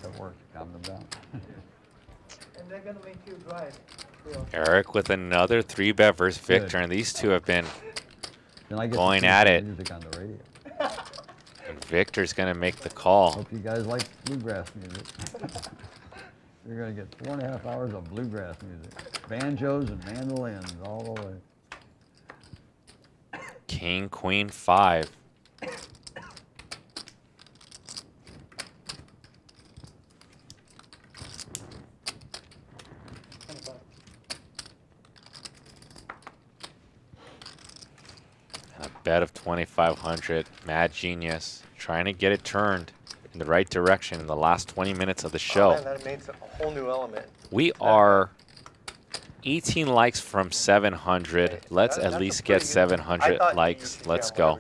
It works, calm them down. And they're gonna make you drive. Eric with another 3-bet versus Victor, and these two have been going at it. Music on the radio. And Victor's going to make the call. Hope you guys like bluegrass music. You're gonna get 4.5 hours of bluegrass music. Banjos and mandolins all the way. King, Queen, 5. And a bet of 2,500. Mad Genius trying to get it turned in the right direction in the last 20 minutes of the show. Oh, man, that made a whole new element. We are 18 likes from 700. Let's at least get 700 likes. Let's go.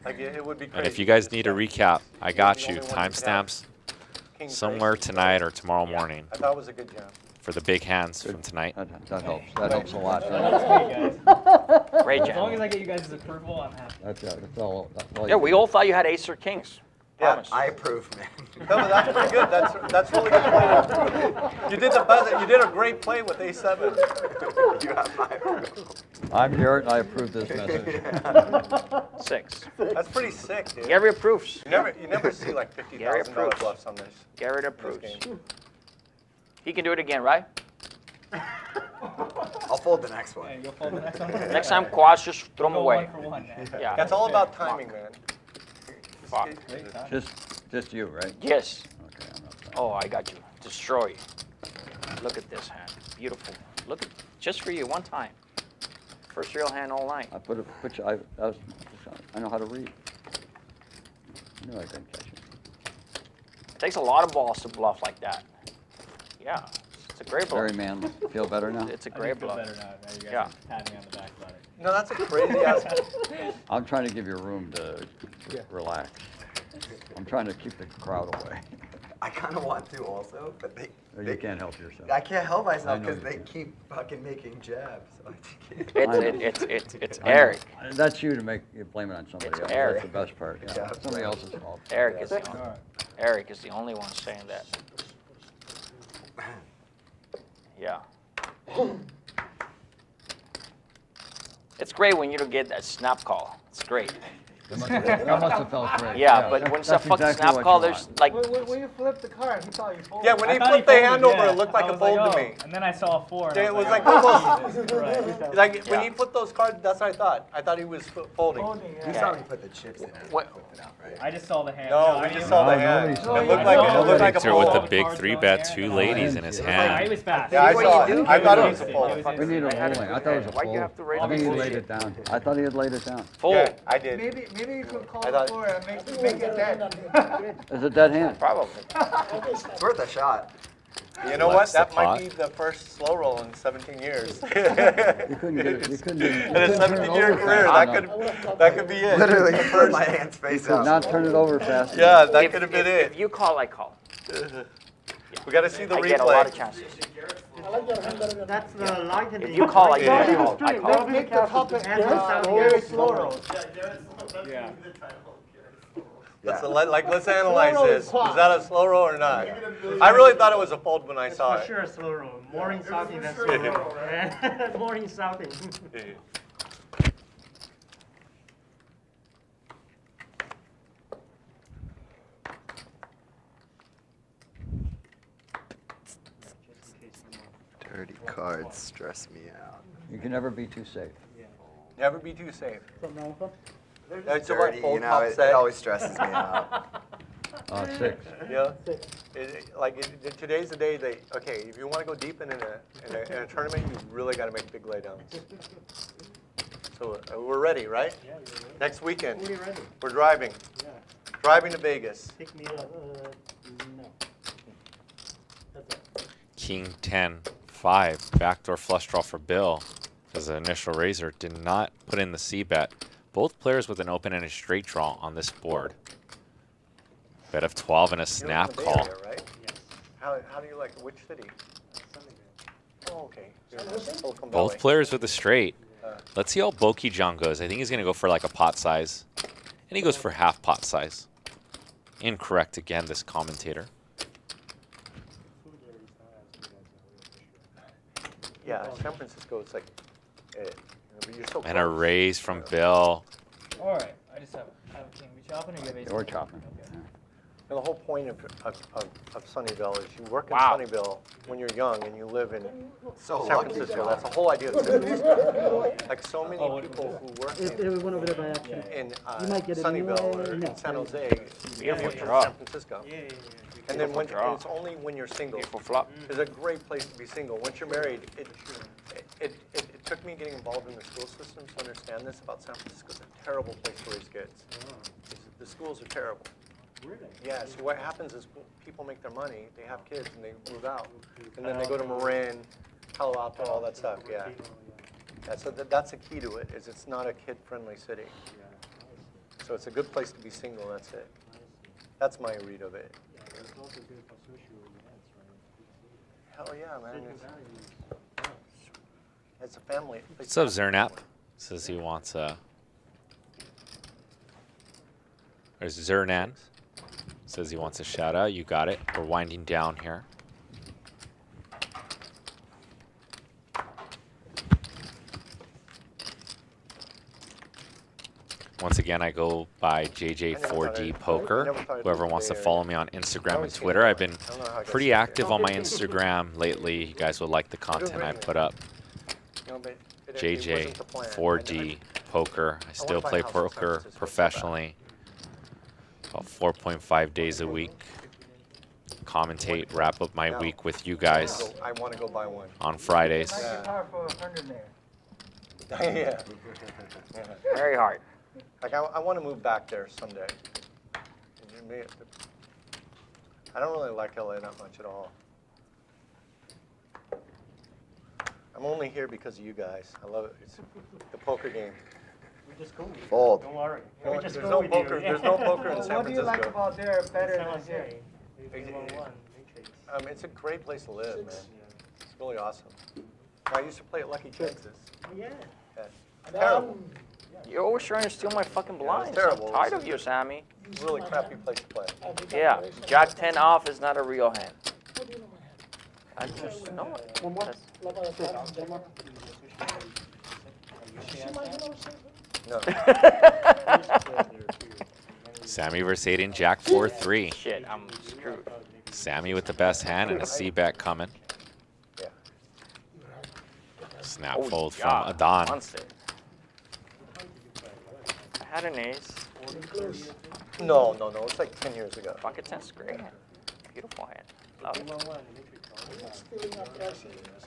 Like it would be crazy. And if you guys need a recap, I got you. Timestamps somewhere tonight or tomorrow morning I thought it was a good jam. for the big hands from tonight. That helps. That helps a lot. Great As jam. long as I get you guys' approval, I'm happy. That's all. Yeah, we all thought you had ace or kings. Promise. I approve, man. No, but that's pretty good. That's really good play. You did the buzzer. You did a great play with A7. You have my approval. I'm Garrett, and I approve this message. 6. That's pretty sick, dude. Gary approves. You never see like $50,000 bluffs on this. Garrett This approves. game. He can do it again, right? I'll fold the next one. Yeah, you'll fold the next one. Next time, quads, just throw them Go away. 1 for 1, man. Yeah. That's all about timing, man. Fuck. Just you, right? Yes. Okay, I'm not playing. Oh, I got you. Destroy. Look at this hand. Beautiful. Look at just for you, one time. First real hand all night. I put a picture. I know how to read. I knew I couldn't catch it. It takes a lot of balls to bluff like that. Yeah. It's a great bluff. Very manly. Feel better now? It's a I do great feel bluff. better now. Now you guys Yeah. are patting me on the back about it. No, that's a crazy ass. I'm trying to give you room to relax. I'm trying to keep the crowd away. I kind of want to also, but You can't help yourself. I can't help myself I know because you they can't. keep fucking making jabs. So I can't. It's I know. Eric. That's you to blame it on somebody It's else. Eric. That's the best part. Yeah. Yeah. Somebody else's fault. Eric is the only one saying that. Yeah. It's great when you don't get that snap call. It's great. That must have felt great. Yeah, but when it's a that's fucking exactly snap what call, you there's want. like. When you flipped the card, he thought you folded. Yeah, when I he thought flipped the folded, hand over, yeah. it looked like I a was fold like, to oh. me. And then I saw a 4. and Yeah, I it was like, like oh, almost Jesus Christ. like when Yeah. he flipped those cards. That's what I thought. I thought he was folding. Folding, You yeah. saw me put the chips in and What- flip it out, right? I just saw the hand. No, I we didn't just even saw the know. hand. nobody It saw it. looked like I it looked like a Victor with fold. the big 3-bet, 2 ladies in his I hand. was fast. Yeah, I What saw. do you do? I thought it It was a was fold. instant. We need a ruling. I thought it was a Why'd fold. you have to raise I think the he bullshit? laid it down. I thought he had laid it down. Fold. Yeah, I did. Maybe you could call I thought- for and make it dead. It's a dead hand. Probably. It's worth a shot. You know what? Flex the That might pot. be the first slow roll in 17 years. You couldn't get it. You couldn't In a turn it 17-year over career, fast that could be it. Literally, put my hands You face could up. not turn it over fast. Yeah, that If- could have been if it. you call, I call. We got to see the I get a lot of replay. chances. I like your hand better than That's the lightning. If you call, I Yeah. call. I call. Make the top and very slow roll. Yeah. Let's analyze this. Is that a slow roll or not? I really thought it was a fold when I saw For it. sure a slow roll. Morning southing, that's slow roll. Morning southing. Dirty cards stress me out. You can never be too safe. Never be too safe. Something wrong with them? That's what Dirty, fold you know, top it set. always stresses me out. 6. Yeah. Today's the day that, okay, if you want to go deep in a tournament, you really got to make big laydowns. So we're ready, right? Yeah, you're ready. Next weekend, Fully ready. we're driving. Yeah. Driving to Vegas. Pick me up. No. That's it. King 10-5, backdoor flush draw for Bill. As an initial raiser, did not put in the C bet. Both players with an open and a straight draw on this board. Bet of 12 and a snap You're in the Bay call. Area, right? Yes. How do you like, which city? Oh, okay. You're in Silicon Valley. Both players with a straight. Let's see how Boki John goes. I think he's going to go for like a pot size. And he goes for half pot size. Incorrect again, this commentator. Yeah, San Francisco, it's like, but you're so And a close. raise from Bill. All right. I just have a king. We chopping or you have ace? Or chopping. Okay. And the whole point of Sunnyvale is you work in Wow. Sunnyvale when you're young and you live in So San lucky, Francisco. John. That's the whole idea of San Francisco. Like so many people who work It went over there by accident. in You might get it Sunnyvale anyway. or No. in San Jose, Beautiful from draw. San Francisco. Yeah. And then when, draw. it's only when you're single. Beautiful flop. It's a great place to be single. Once you're married, it took me getting involved in the school system to understand this about San Francisco. It's a terrible place to raise kids. The schools are terrible. Really? Yeah, so what happens is people make their money, they have kids, and they move out. And then they go to Marin, Palo Alto, all that stuff, yeah. Yeah, so that's the key to it, is it's not a kid-friendly city. So it's a good place to be single, that's it. That's my read of it. Hell yeah, man. It's a family. What's up, Zernap? Says he wants a... There's Zernan. Says he wants a shout out. You got it. We're winding down here. Once again, I go by JJ4D Poker. Whoever wants to follow me on Instagram and Twitter. I've been pretty active on my Instagram lately. You guys will like the content I put up. JJ4D Poker. I still play poker professionally. About 4.5 days a week. Commentate, wrap up my week with you guys I want to go buy one. on Fridays. Power for 100 there. Yeah. Very hard. Like I want to move back there someday. I don't really like LA that much at all. I'm only here because of you guys. I love it. It's the poker game. We're just cool. Fold. Don't worry. No, We're just there's cool no with poker. you. There's no poker in Well, San what do you like Francisco. about there better than here? It's a great place to live, man. It's really awesome. I used to play at Lucky Chances. Yeah. Yeah. Terrible. You're always trying to steal my fucking blinds. terrible. I'm tired of you, Sammy. Really crappy place to play. Yeah, Jack 10 off is not a real hand. I just know it. One more. That's- One more. No. Sammy versus Aiden, Jack 4-3. Shit, I'm screwed. Sammy with the best hand and a C-bet coming. Yeah. Snap Holy fold from God, Adon. monster. I had an ace. No. It's like 10 years ago. Pocket 10's great hand. Beautiful hand. Love it.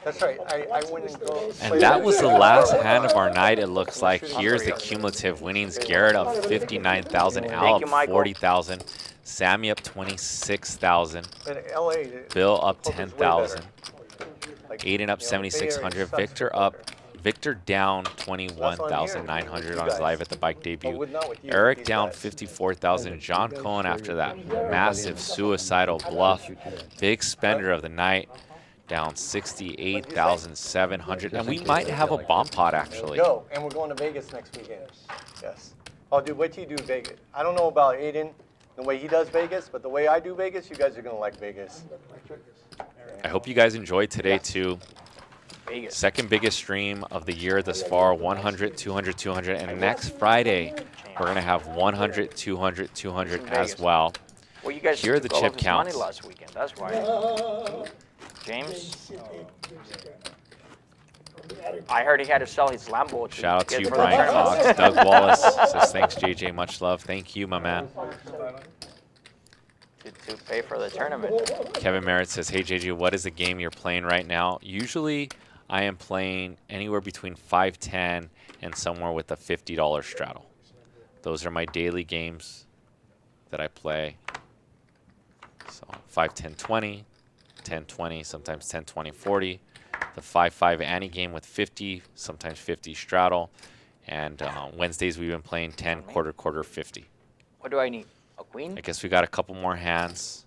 That's right. I went and go. And that was the last hand of our night, it looks like. Here's the cumulative winnings. Garrett up 59,000, Al you, up Michael. 40,000, Sammy up 26,000, In LA, Bill up poker's way 10,000, better. Like, Aiden up you know, Bay Area 7,600, sucks Victor for up, poker. Victor down 21,900 on his live at the bike debut. Eric down 54,000, John Cohen after that massive suicidal bluff, big spender of the night, down 68,700, and we might have a bomb pot actually. Go, and we're going to Vegas next weekend. Yes. Oh, dude, wait till you do Vegas. I don't know about Aiden. the way he does Vegas, but the way I do Vegas, you guys are gonna like Vegas. I hope you guys enjoyed today too. Vegas. Second biggest stream of the year thus far, 100, 200, 200. And next Friday, we're going to have 100, 200, 200 as well. Well, you guys Here are the took all of chip his money counts. last weekend. That's why. James, I heard he had to sell his Lambo. Shout out to get you, for the Brian tournament. Cox. Doug Wallace says, thanks, JJ. Much love. Thank you, my man. To pay for the tournament. Kevin Merritt says, hey, JJ, what is the game you're playing right now? Usually, I am playing anywhere between 510 and somewhere with a $50 straddle. Those are my daily games that I play. So 5, 10, 20, 10, 20, sometimes 10, 20, 40. The 5-5 ante game with 50, sometimes 50 straddle. And Wednesdays we've been playing 10, quarter, 50. What do I need? A queen? I guess we got a couple more hands.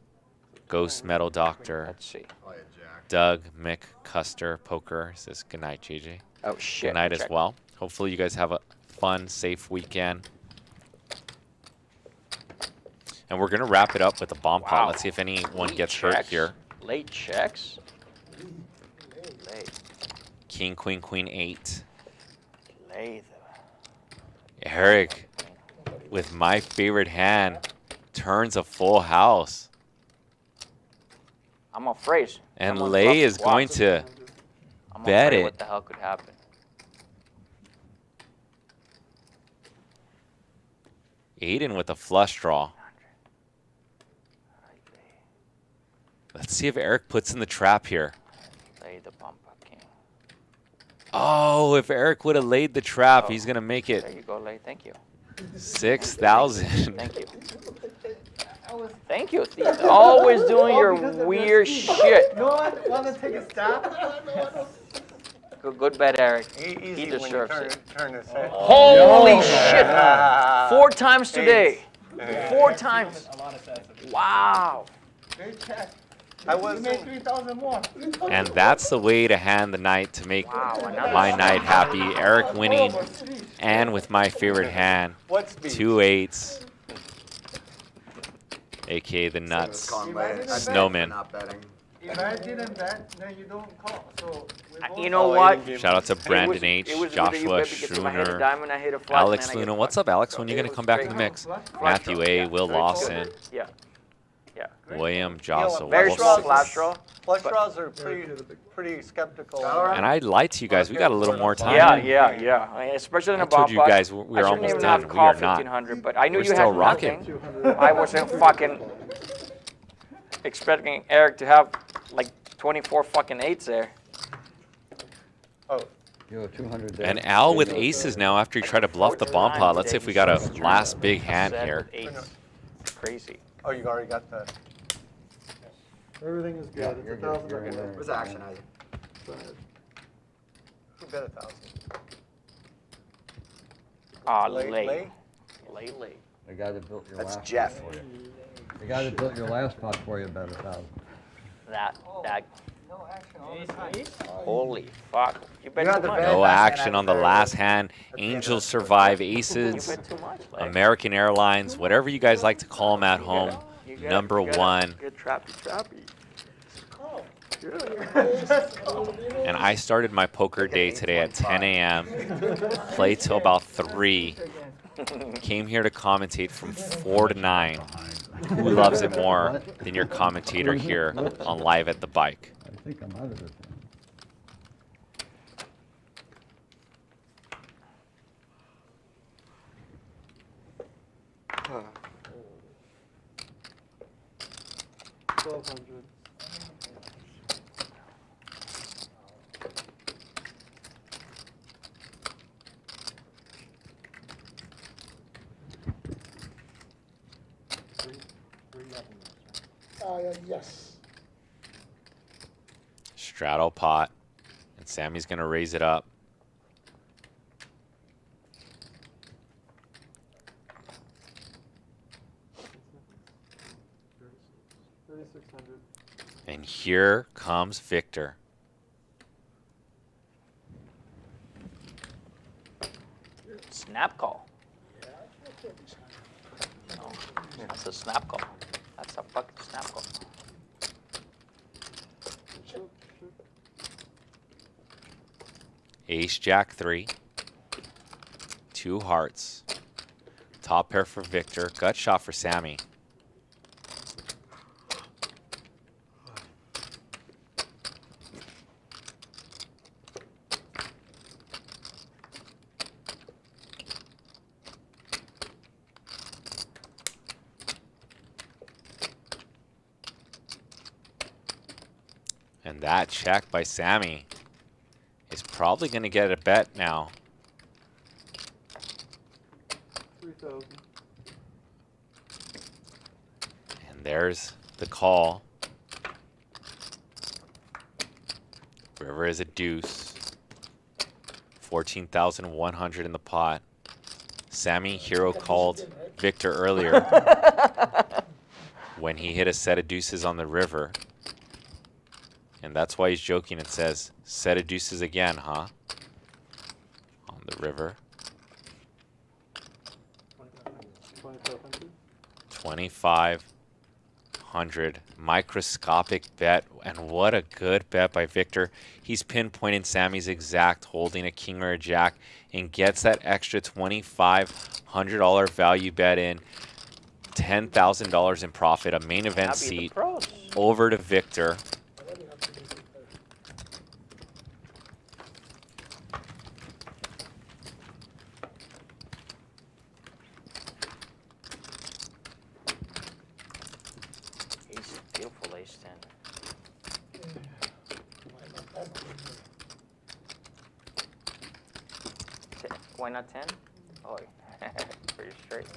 Ghost Metal Doctor. Let's see. Doug, Mick, Custer, Poker says good night, JJ. Oh, shit. Good night as Check. well. Hopefully you guys have a fun, safe weekend. And we're going to wrap it up with a bomb pot. Wow. Let's see if anyone Late gets hurt checks. here. Late checks? Late. King, Queen, Queen, 8. Late. Eric, with my favorite hand, turns a full house. I'm afraid. And Someone Lay dropped is the going watch. to I'm bet afraid it. What the hell could happen? Aiden with a flush draw. Let's see if Eric puts in the trap here. Lay the bumper king. Oh, if Eric would have laid the trap, he's going to make There it you go, Lay. Thank you. 6,000. Thank you. Thank you, Steve. Always doing your weird shit. No one want to take a stab? Good bet, Eric. Easy He when you deserves turn, it. turn his head. Holy Yo. shit! Yeah. 4 times today. Eight. 4 times. A lot of sets. Wow. Great check. I You was made 3,000 more. And that's the way to hand the night to make Another my speed. night happy. Eric winning, and with my favorite hand, What speed? 2 8s, aka the nuts, snowman. Not betting. If I didn't bet, then you don't call. So we both You know what? Shout out to Brandon It H, was Joshua really good because if I hit a Schooner, diamond, I hit a flush, Alex and then I Luna. get What's flush. up, Alex? When So are you it going to was come back in great. the mix? Flush Matthew draw. A, Yeah, Will very Lawson, good. Yeah. Yeah. William Jossa, Very Flush strong flash draw. Flush draws are pretty skeptical. And I lied to you guys. We got a little more time. Yeah. I mean, especially in I a told bomb you pot. guys we were I shouldn't almost even done. have We are called not. 1,500, but I knew We're you still had rocking. nothing. I wasn't fucking expecting Eric to have like 24 fucking 8s there. Oh, You have 200 there. And Al with aces now after he tried to bluff the bomb pot. Let's see if we got a last big hand Set here. with 8s. It's crazy. oh, you already got the. Everything is Yeah, good. It's you're 1,000 good. You're in there. What's the action, Isaac? Who bet 1,000? Lay. The guy that built your That's last Jeff. pot for you. The guy that built your last pot for you bet 1,000. That. No action all the time. Holy fuck. You bet You too had the much. bet. No last hand, action I on the was last very- hand. the end of Angels the- survive You aces. bet too much. Lay. American Airlines, whatever you guys like to call them at home. You got it, Number you got it. one. Good trappy. And I started my poker day today at 10 a.m. Played till about 3. Came here to commentate from 4 to 9. Who loves it more than your commentator here on Live at the Bike? I think I'm out of it. Huh. 1,200. Yes. Straddle pot. And Sammy's going to raise it up. And here comes Victor. Snap call. That's a snap call. That's a fucking snap call. Ace, Jack 3. 2 hearts. Top pair for Victor. Gut shot for Sammy. And that check by Sammy is probably going to get a bet now. 3,000. And there's the call. River is a deuce. 14,100 in the pot. Sammy hero called Victor earlier when he hit a set of deuces on the river. And that's why he's joking and says, set of deuces again, huh? On the river. 2,500. Microscopic bet. And what a good bet by Victor. He's pinpointing Sammy's exact holding a king or a jack and gets that extra $2,500 value bet in. $10,000 in profit. A main event seat over to Victor. Beautiful ace 10. Why not 10? Oh, pretty straight.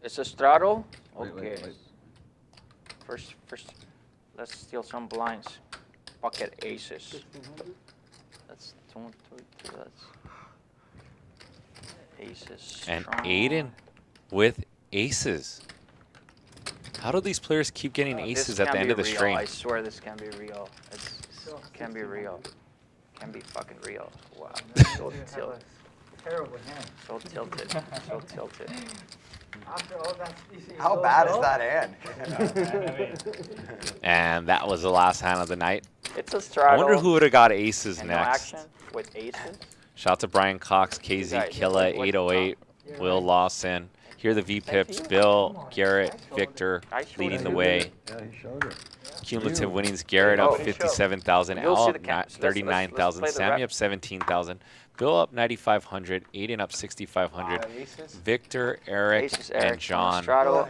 It's a straddle? Okay. First, let's steal some blinds. Pocket aces. That's that's aces. And strong. Aiden with aces. How do these players keep getting aces at the end of the real. string? I swear this can be real. It can be real. Can be fucking real. Wow. So tilted. Terrible hand. So tilted. So tilted. After all that species. How bad is that hand? And that was the last hand of the night. It's a straddle. I wonder who would have got aces and next. No action with aces. Shout out to Brian Cox, KZ, Killa, 808, Will Lawson. Here are the V-Pips, Bill, Garrett, Victor leading the way. Yeah, he showed it. Cumulative winnings, Garrett up 57,000, Al up 39,000, Sammy up 17,000, Bill up 9,500, Aiden up 6,500, Victor, Eric, and John all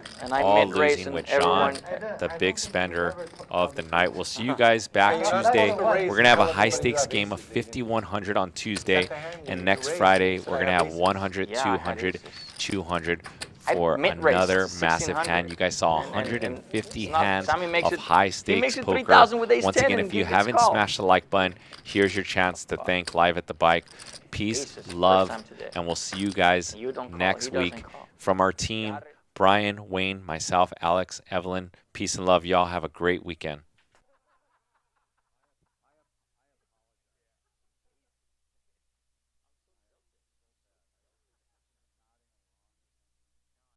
losing with John, the big spender of the night. We'll see you guys back Tuesday. We're going to have a high-stakes game of 5,100 on Tuesday, and next Friday we're going to have 100, 200, 200 for another massive hand. You guys saw 150 hands of high-stakes poker. Once again, if you haven't smashed the like button, here's your chance to thank Live at the Bike. Peace, love, and we'll see you guys next week. From our team, Brian, Wayne, myself, Alex, Evelyn, peace and love. Y'all have a great weekend.